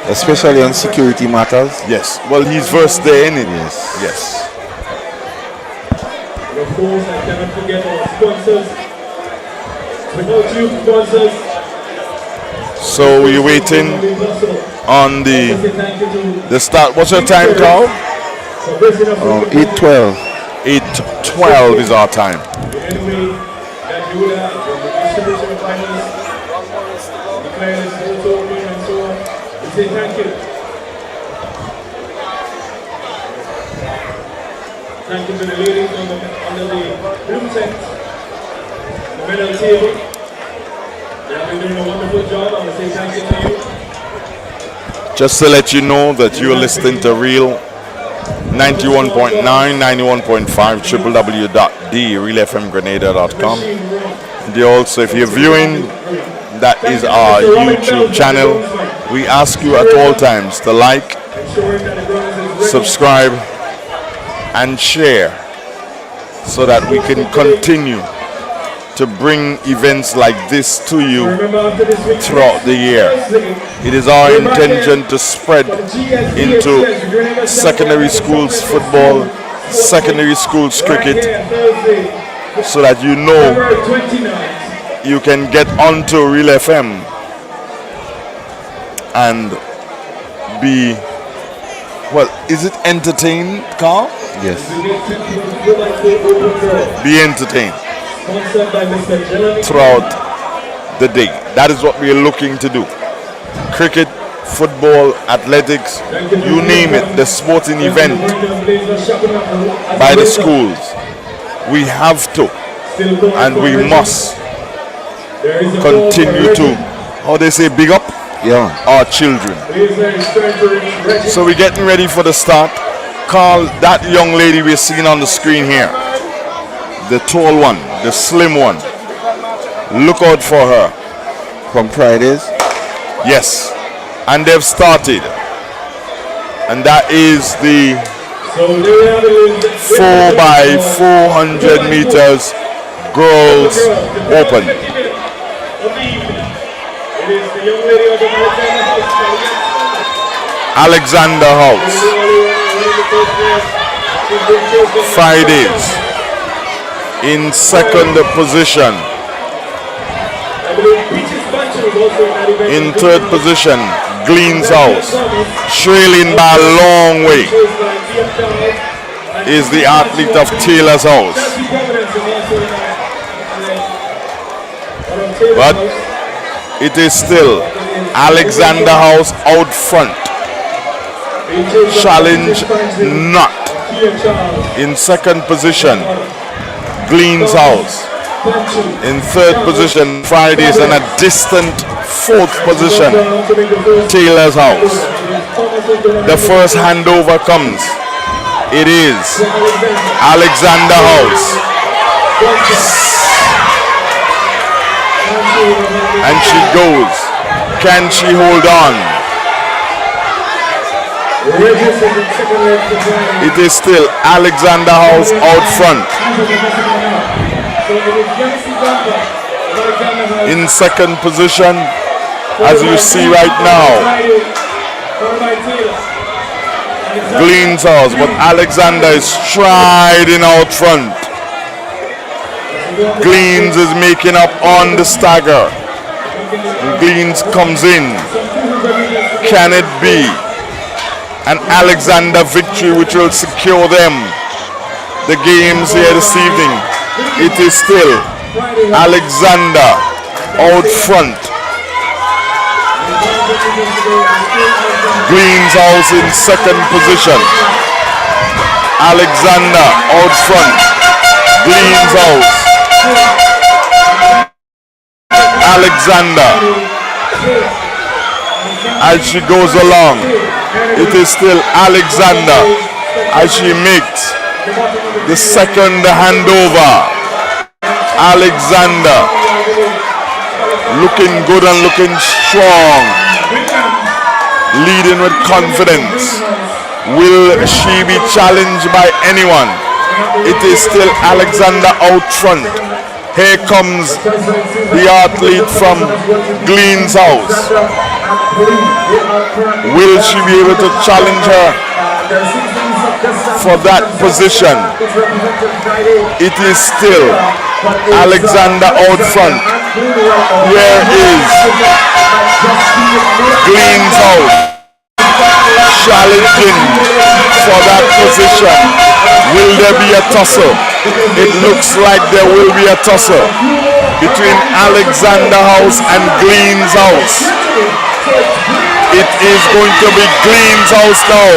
Especially on security matters. Yes. Well, he's versed there in it. Yes. Yes. And of course, I cannot forget our sponsors. Without you sponsors, So we're waiting on the start. What's your time, Carl? 8:12. 8:12 is our time. anyway, that you would have the distribution of finals, declare this vote open and so on. We say thank you. Thank you to the ladies under the blue tent, the medal table. They have been doing a wonderful job. I want to say thank you to you. Just to let you know that you're listening to Real 91.9, 91.5, www.realfmgrenada.com. And also, if you're viewing, that is our YouTube channel. We ask you at all times to like, subscribe, and share so that we can continue to bring events like this to you throughout the year. It is our intention to spread into secondary schools football, secondary schools cricket, so that you know you can get onto Real FM and be, well, is it entertained, Carl? Yes. Be entertained throughout the day. That is what we are looking to do. Cricket, football, athletics, you name it, the sporting event by the schools. We have to, and we must continue to, how they say, big up our children. So we're getting ready for the start. Carl, that young lady we're seeing on the screen here, the tall one, the slim one, look out for her. From Fridays? Yes, and they've started, and that is the 4x400 meters girls open. Alexander House, Fridays, in second position. In third position, Glean's House. Trailing by a long way is the athlete of Taylor's House. But it is still Alexander House out front. Challenge not. In second position, Glean's House. In third position, Fridays, and a distant fourth position, Taylor's House. The first handover comes. It is Alexander House. And she goes. Can she hold on? It is still Alexander House out front. In second position, as you see right now. Glean's House, but Alexander is striding out front. Gleans is making up on the stagger. Gleans comes in. Can it be an Alexander victory which will secure them the games here this evening? It is still Alexander out front. Glean's House in second position. Alexander out front. Glean's House. Alexander, as she goes along, it is still Alexander as she makes the second handover. Alexander looking good and looking strong, leading with confidence. Will she be challenged by anyone? It is still Alexander out front. Here comes the athlete from Glean's House. Will she be able to challenge her for that position? It is still Alexander out front. Here is Glean's House challenging for that position. Will there be a tussle? It looks like there will be a tussle between Alexander House and Glean's House. It is going to be Glean's House now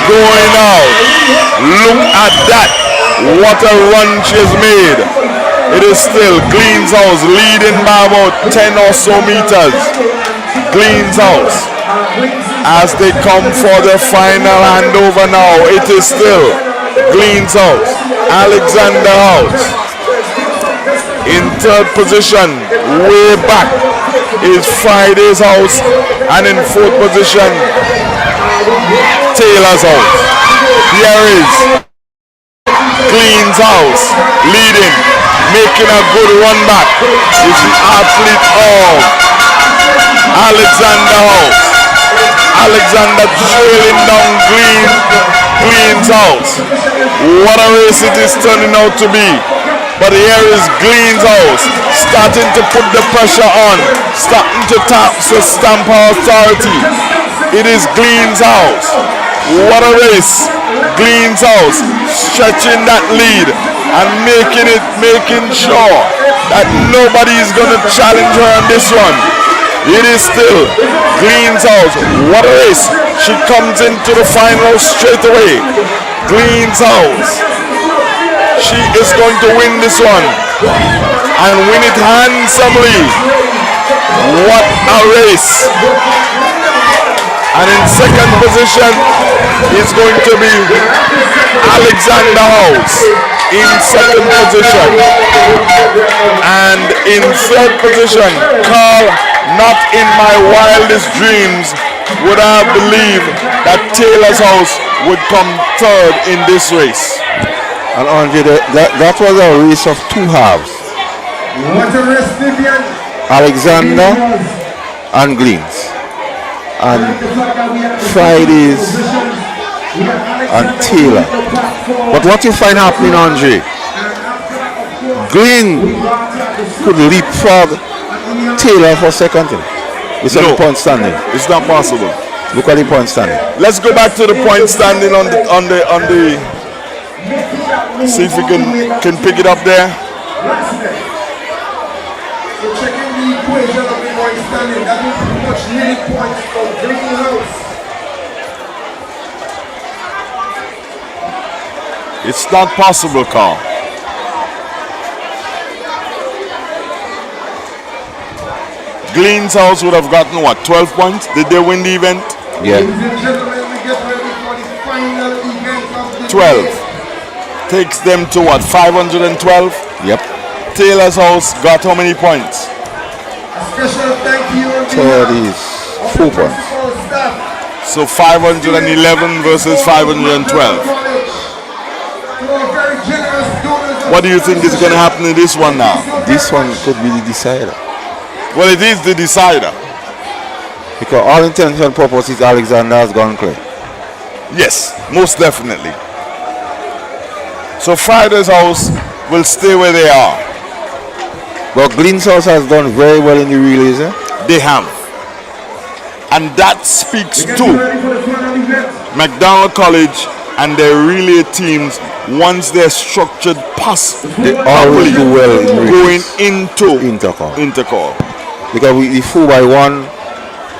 going out. Look at that. What a run she has made. It is still Glean's House leading by about 10 or so meters. Glean's House as they come for the final handover now. It is still Glean's House. Alexander House in third position. Way back is Friday's House, and in fourth position Taylor's House. Here is Glean's House leading, making a good run back. Is the athlete of Alexander House. Alexander trailing down Glean's House. What a race it is turning out to be. But here is Glean's House starting to put the pressure on, starting to stamp her authority. It is Glean's House. What a race. Glean's House stretching that lead and making sure that nobody is going to challenge her on this one. It is still Glean's House. What a race. She comes into the final straight away. Glean's House. She is going to win this one and win it handsomely. What a race. And in second position is going to be Alexander House in second position. And in third position, Carl, not in my wildest dreams would I believe that Taylor's House would come third in this race. And Andre, that was a race of two halves. What a race, Vivian. Alexander and Gleans. And Fridays and Taylor. But what you find happening, Andre, Glean could leapfrog Taylor for second thing. It's no, point standing. It's not possible. Look at the point standing. Let's go back to the point standing on the see if we can pick it up there. So checking the equation of the point standing, that means pretty much nearly points from Glean's House. It's not possible, Carl. Glean's House would have gotten what, 12 points? Did they win the event? Yeah. Ladies and gentlemen, we get ready for the final event of the 12. day. Takes them to what, 512? Yep. Taylor's House got how many points? A special thank you Third is 4 points. So 511 versus 512. What do you think is going to happen in this one now? This one could be the decider. Well, it is the decider. Because all intents and purposes, Alexander has gone clear. Yes, most definitely. So Friday's House will stay where they are. But Glyn's House has done very well in the relays. They have. And that speaks to McDonald College and their relay teams once they're structured past they always do well in going into intercall. Because we 4x1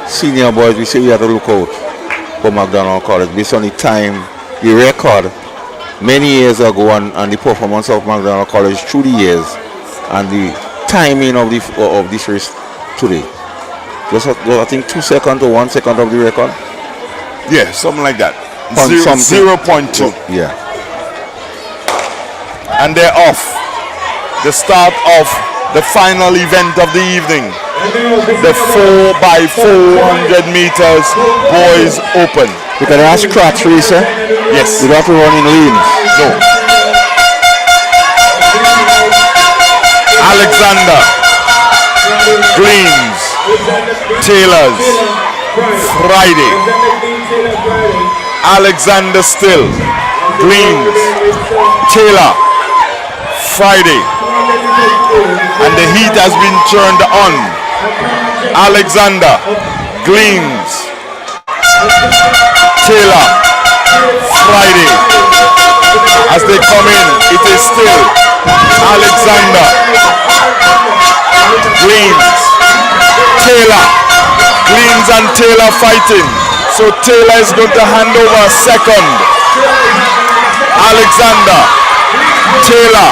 senior boys, we say we have to look out for McDonald College based on the time, the record many years ago and the performance of McDonald College through the years and the timing of this race today. Just I think 2 seconds or 1 second of the record. Yeah, something like that. 0.2. Yeah. And they're off. The start of the final event of the evening. The 4x400 meters boys open. You can ask scratch race, eh? Yes. You don't have to run in lanes. No. Alexander, Greens, Taylors, Friday. Alexander still, Greens, Taylor, Friday. And the heat has been turned on. Alexander, Greens, Taylor, Friday. As they come in, it is still Alexander, Greens, Taylor. Greens and Taylor fighting. So Taylor is going to hand over second. Alexander, Taylor,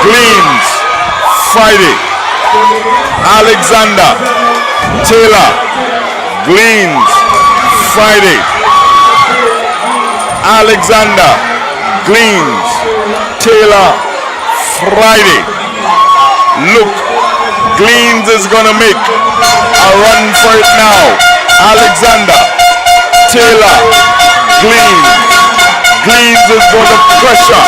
Greens, Friday. Alexander, Taylor, Greens, Friday. Alexander, Greens, Taylor, Friday. Look, Greens is gonna make a run for it now. Alexander, Taylor, Greens. Greens is gonna pressure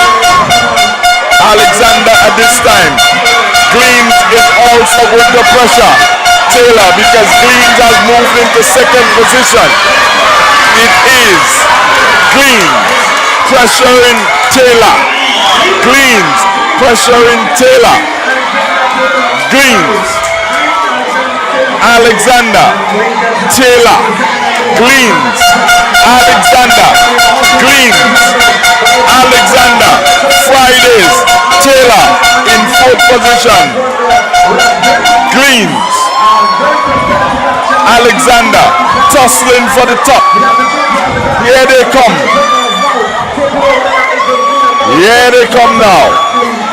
Alexander at this time. Greens is also going to pressure Taylor because Greens has moved into second position. It is Greens pressuring Taylor. Greens pressuring Taylor. Greens, Alexander, Taylor, Greens, Alexander, Greens, Alexander, Fridays, Taylor in fourth position. Greens, Alexander, tussling for the top. Here they come. Here they come now.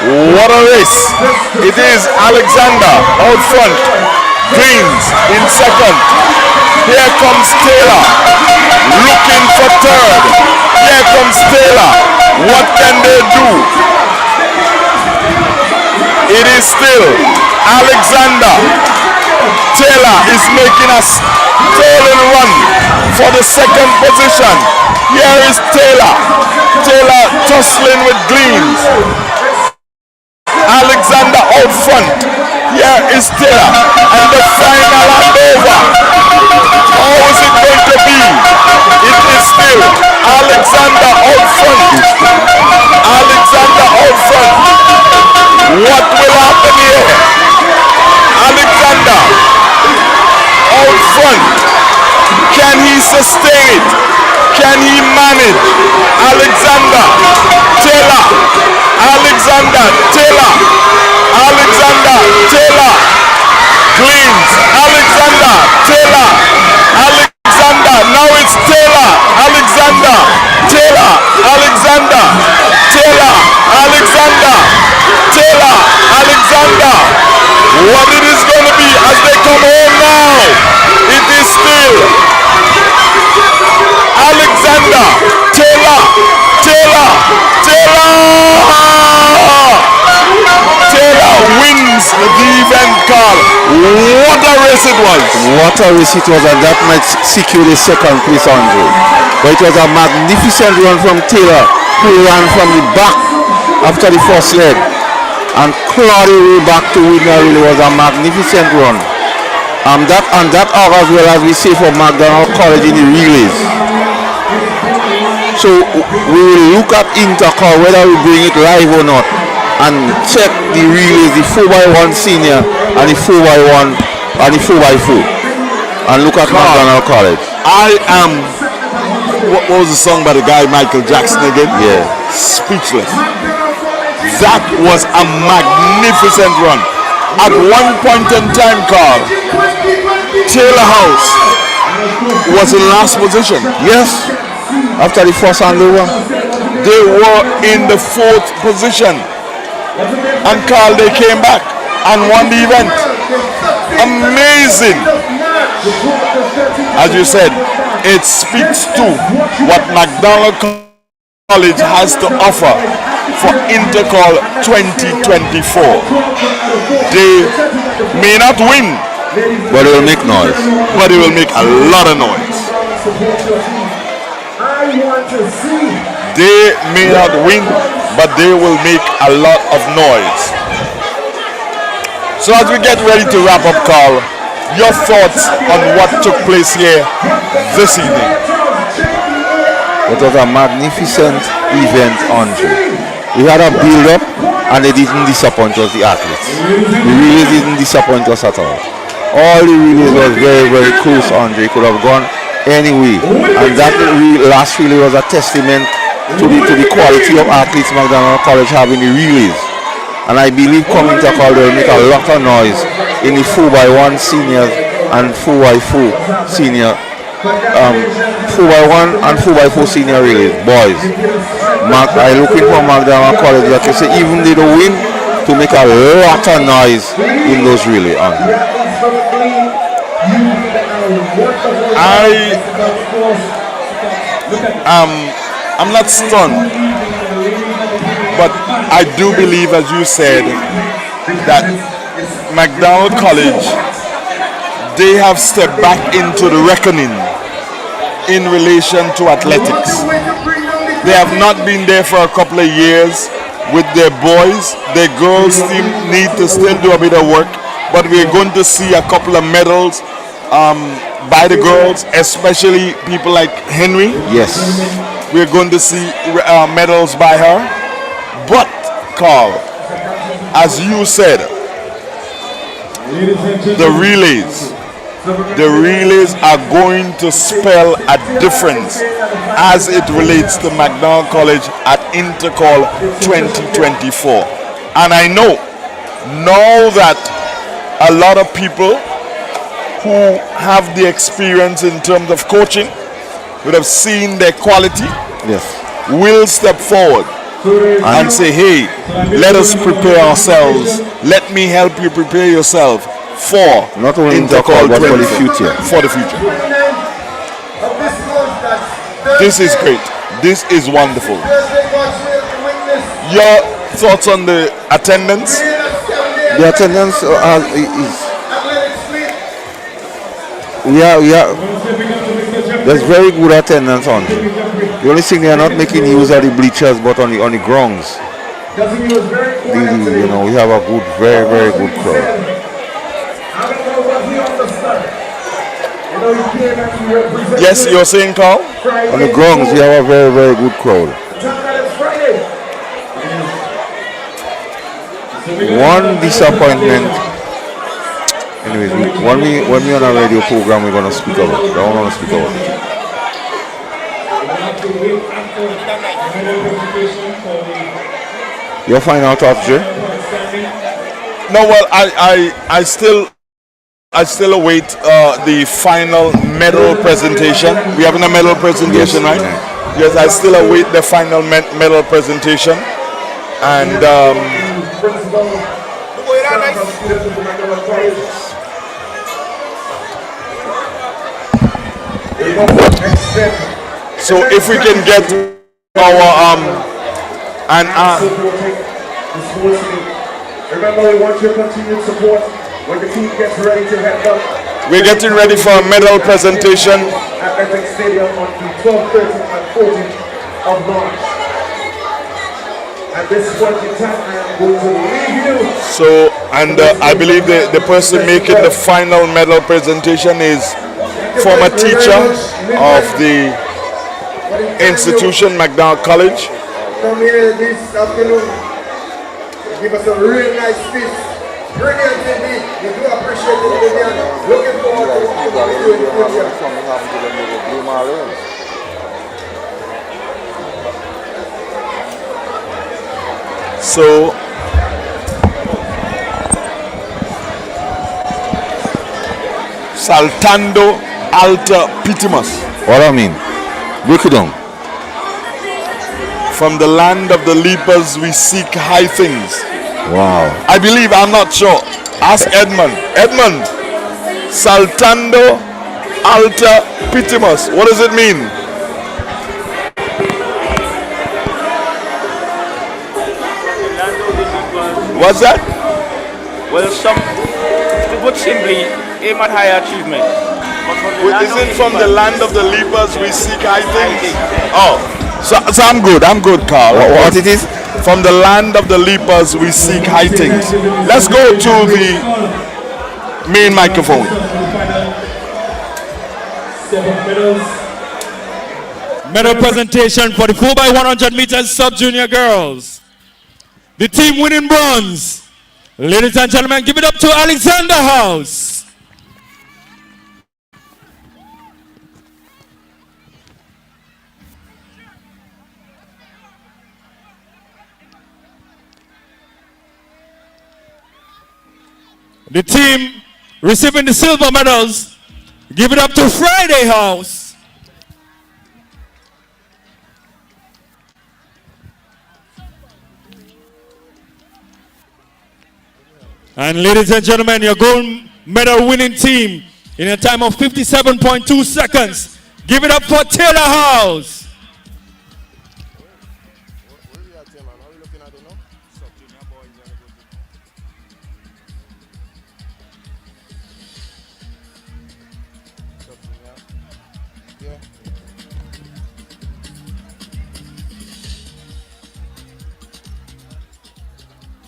What a race. It is Alexander out front. Greens in second. Here comes Taylor looking for third. Here comes Taylor. What can they do? It is still Alexander. Taylor is making a stolen run for the second position. Here is Taylor. Taylor tussling with Greens. Alexander out front. Here is Taylor. And the final handover. How is it going to be? It is still Alexander out front. Alexander out front. What will happen here? Alexander out front. Can he sustain it? Can he manage? Alexander, Taylor, Alexander, Taylor, Alexander, Taylor, Greens, Alexander, Taylor, Alexander, now it's Taylor, Alexander, Taylor, Alexander, Taylor, Alexander, Taylor, Alexander. What it is going to be as they come home now? It is still Alexander, Taylor, Taylor, Taylor! Taylor wins the event, Carl. What a race it was. What a race it was, and that might secure the second place, Andre. But it was a magnificent run from Taylor, who ran from the back after the first leg and clawed the way back to win. It was a magnificent run. That as well as we say for McDonald College in the relays. So we will look at Intercol whether we bring it live or not and check the relays, the 4x1 senior and the 4x1 and the 4x4 and look at McDonald College. I am, what was the song by the guy Michael Jackson again? Yeah. Speechless. That was a magnificent run. At one point in time, Carl, Taylor House was in last position. Yes. After the first handover, they were in the 4th position. And Carl, they came back and won the event. Amazing. As you said, it speaks to what McDonald College has to offer for Intercol 2024. They may not win, but they will make noise. But they will make a lot of noise. They may not win, but they will make a lot of noise. So as we get ready to wrap up, Carl, your thoughts on what took place here this evening? It was a magnificent event, Andre. We had a build-up and they didn't disappoint us, the athletes. The relays didn't disappoint us at all. All the relays was very, very close, Andre. Could have gone anyway. And that last relay was a testament to the quality of athletes McDonald College have in the relays. And I believe coming to Intercol will make a lot of noise in the 4x1 seniors and 4x4 senior 4x1 and 4x4 senior relays, boys. I'm looking for McDonald College, like you say, even they don't win, to make a lot of noise in those relays. I'm not stunned, but I do believe, as you said, that McDonald College, they have stepped back into the reckoning in relation to athletics. They have not been there for a couple of years with their boys. Their girls team need to still do a bit of work, but we're going to see a couple of medals by the girls, especially people like Henry. Yes. We're going to see medals by her. But, Carl, as you said, the relays are going to spell a difference as it relates to McDonald College at Intercol 2024. And I know now that a lot of people who have the experience in terms of coaching, would have seen their quality, yes, will step forward and say, hey, let us prepare ourselves. Let me help you prepare yourself for not only Intercol, but for the future. For the future. This is great. This is wonderful. Your thoughts on the attendance? The attendance there's very good attendance on. The only thing they are not making use of the bleachers, but on the grounds. We have a good, very, very good crowd. Yes, you're saying, Carl? On the grounds, we have a very, very good crowd. One disappointment. Anyways, when we on a radio program, we're gonna speak about it. I don't want to speak about it. Your final thoughts, Jay? No, well, I still await the final medal presentation. We having a medal presentation, right? Yes, I still await the final medal presentation, and so if we can get our remember, we want your continued support when the team gets ready to head up. We're getting ready for a medal presentation at Epic Stadium on the 12th, 13th, and 14th of March. At this point in time, I am going to leave you. So And I believe the person making the final medal presentation is former teacher of the institution, McDonald College. Come here this afternoon. Give us a real nice feast. Brilliant indeed. We do appreciate it, Vivian. Looking forward to what you're doing in the future. So Saltando Alta Pitimas. What I mean? Break it down. From the land of the leapers we seek high things. Wow. I believe, I'm not sure. Ask Edmund. Edmund, Saltando Alta Pitimas. What does it mean? What's that? Well, to put simply, aim at higher achievement. Is it from the land of the leapers we seek high things? Oh, so I'm good, Carl. What it is? From the land of the leapers we seek high things. Let's go to the main microphone. Medal presentation for the 4x100 meters sub-junior girls. The team winning bronze. Ladies and gentlemen, give it up to Alexander House. The team receiving the silver medals, give it up to Friday House. And ladies and gentlemen, your gold medal winning team in a time of 57.2 seconds. Give it up for Taylor House.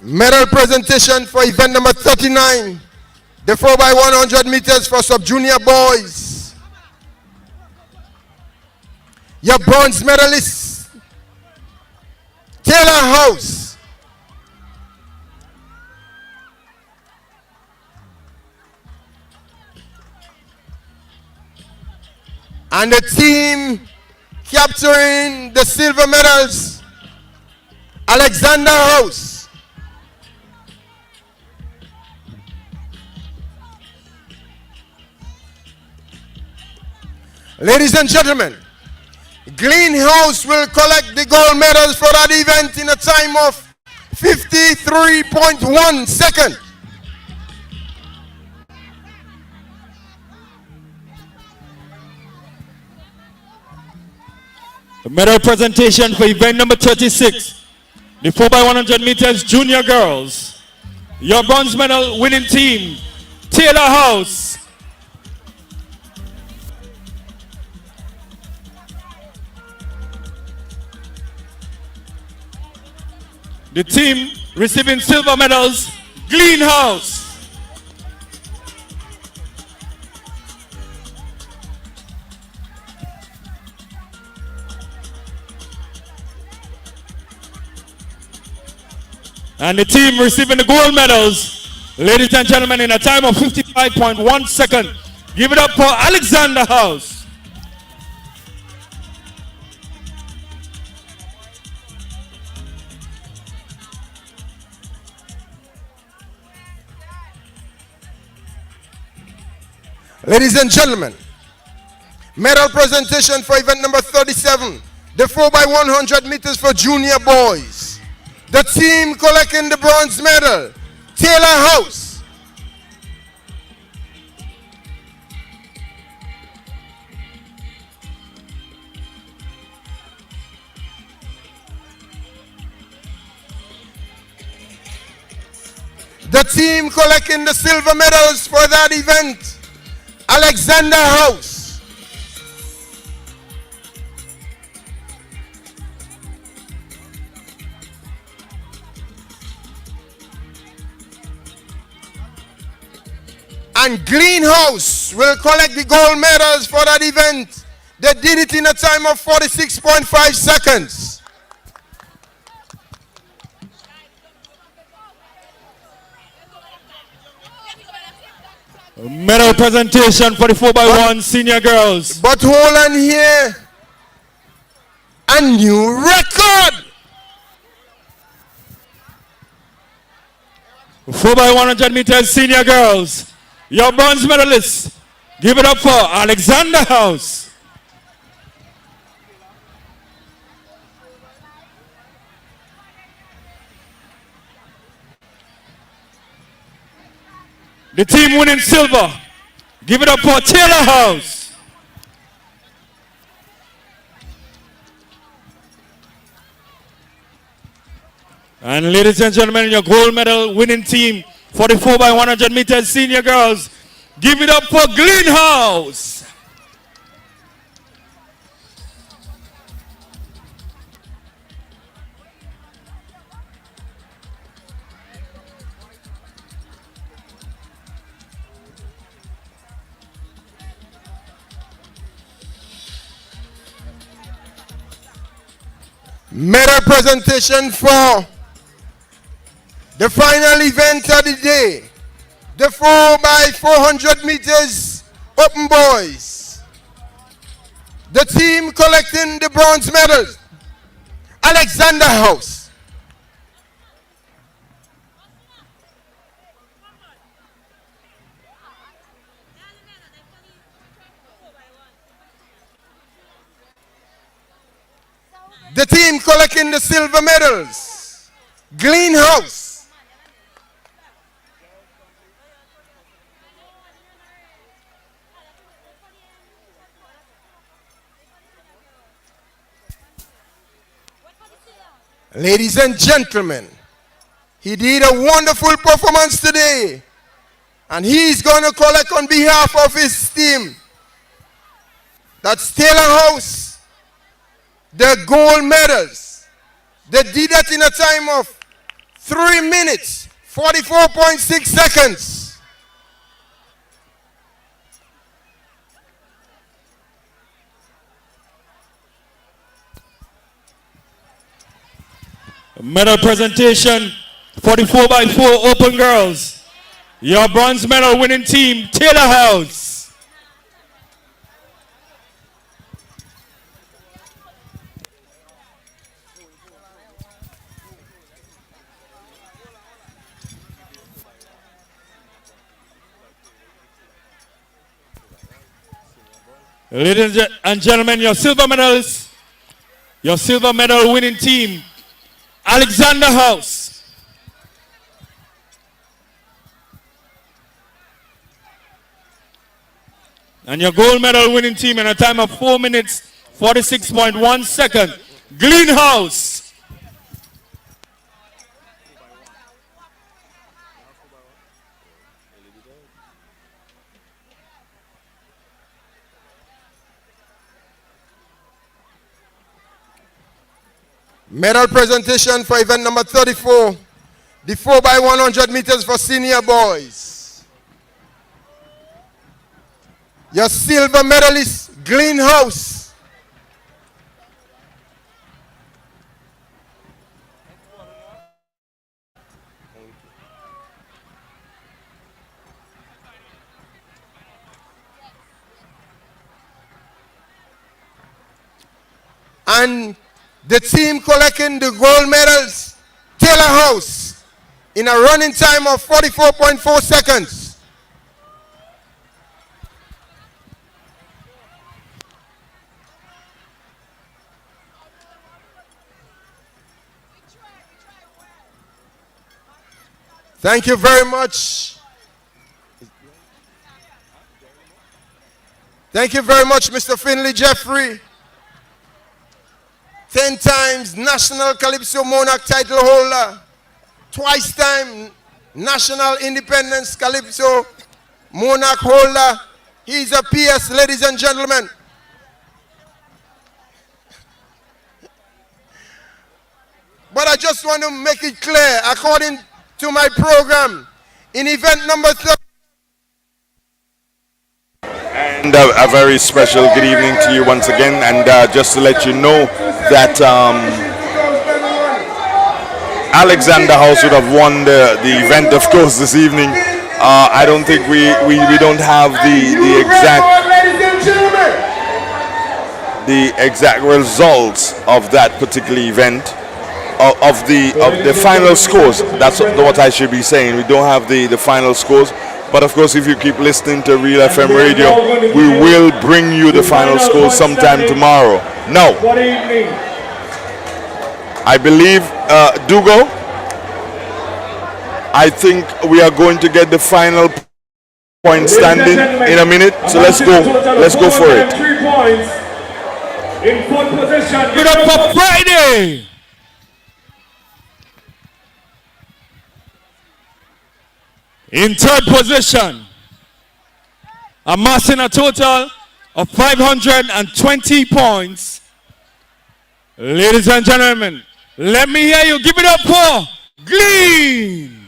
Medal presentation for event number 39, the 4x100 meters for sub-junior boys. Your bronze medalist, Taylor House. And the team capturing the silver medals, Alexander House. Ladies and gentlemen, Glen House will collect the gold medals for that event in a time of 53.1 seconds. The medal presentation for event number 36, the 4x100 meters junior girls. Your bronze medal winning team, Taylor House. The team receiving silver medals, Glen House. And the team receiving the gold medals, ladies and gentlemen, in a time of 55.1 seconds. Give it up for Alexander House. Ladies and gentlemen, medal presentation for event number 37, the 4x100 meters for junior boys. The team collecting the bronze medal, Taylor House. The team collecting the silver medals for that event, Alexander House. And Greenhouse will collect the gold medals for that event. They did it in a time of 46.5 seconds. Medal presentation for the 4x1 senior girls. But hold on here. A new record. 4x100 meters senior girls. Your bronze medalists. Give it up for Alexander House. The team winning silver. Give it up for Taylor House. And ladies and gentlemen, your gold medal winning team for the 4x100 meters senior girls. Give it up for Greenhouse. Medal presentation for the final event of the day. The 4x400 meters open boys. The team collecting the bronze medals. Alexander House. The team collecting the silver medals. Greenhouse. Ladies and gentlemen, he did a wonderful performance today. And he's going to collect on behalf of his team. That's Taylor House. The gold medals. They did that in a time of 3 minutes, 44.6 seconds. Medal presentation for the 4x4 open girls. Your bronze medal winning team, Taylor House. Ladies and gentlemen, your silver medals, your silver medal winning team, Alexander House. And your gold medal winning team in a time of 4 minutes, 46.1 seconds, Greenhouse. Medal presentation for event number 34, the 4x100 meters for senior boys. Your silver medalist, Greenhouse. And the team collecting the gold medals, Taylor House, in a running time of 44.4 seconds. Thank you very much. Thank you very much, Mr. Finley Jeffrey. 10 times National Calypso Monarch title holder. Twice time National Independence Calypso Monarch holder. He's a PS, ladies and gentlemen. But I just want to make it clear, according to my program, in event number 30, And a very special good evening to you once again. And just to let you know that Alexander House would have won the event, of course, this evening. I don't think we don't have the exact results of that particular event, of the final scores. That's what I should be saying. We don't have the final scores. But of course, if you keep listening to Real FM Radio, we will bring you the final score sometime tomorrow. Now, I believe, Dugo, I think we are going to get the final point standing in a minute. So let's go for it. 3 points in fourth position. Get up for Friday! In third position, amassing a total of 520 points. Ladies and gentlemen, let me hear you give it up for Glean.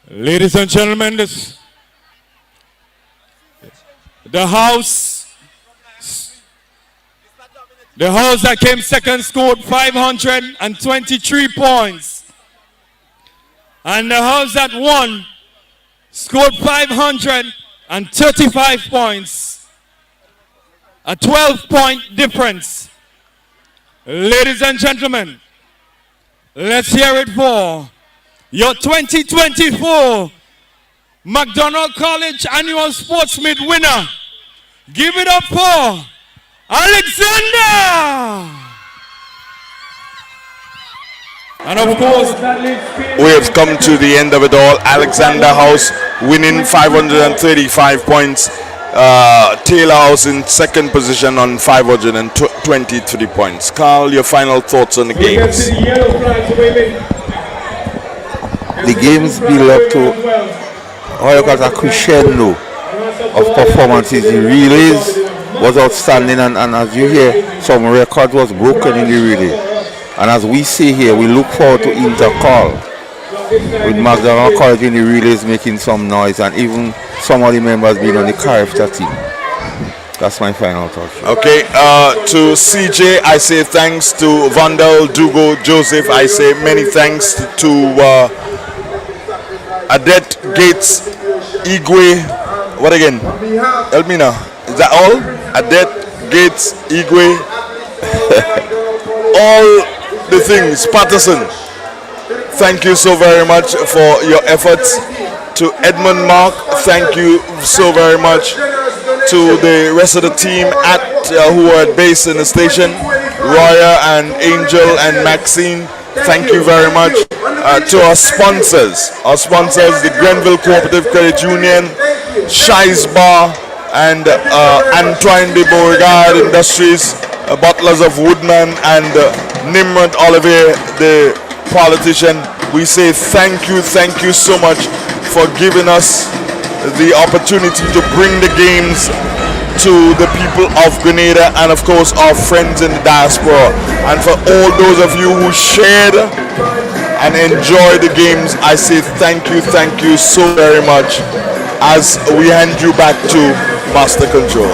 Ladies and gentlemen, the house that came second scored 523 points. And the house that won scored 535 points. A 12-point difference. Ladies and gentlemen, let's hear it for your 2024 McDonald College Annual Sports Meet winner. Give it up for Alexander! And of course, we have come to the end of it all. Alexander House winning 535 points. Taylor House in second position on 523 points. Carl, your final thoughts on the games? The games build up to how you got a crescendo of performances. The relays was outstanding, and as you hear, some record was broken in the relay. And as we see here, we look forward to Intercall with McDonald College in the relays making some noise, and even some of the members being on the Carifta team. That's my final thought. Okay, to CJ, I say thanks. To Vandal, Dugo, Joseph, I say many thanks. To Adet, Gates, Igwe, what again? Elmina, is that all? Adet, Gates, Igwe, all the things. Patterson, thank you so very much for your efforts. To Edmund Mark, thank you so very much. To the rest of the team who are based in the station, Roya and Angel and Maxine, thank you very much. To our sponsors, the Grenville Cooperative Credit Union, Shies Bar, and Antoine de Beauregard Industries, Butlers of Woodman, and Nimrod Olivier, the politician. We say thank you so much for giving us the opportunity to bring the games to the people of Grenada, and of course our friends in the diaspora. And for all those of you who shared and enjoyed the games, I say thank you so very much as we hand you back to Master Control.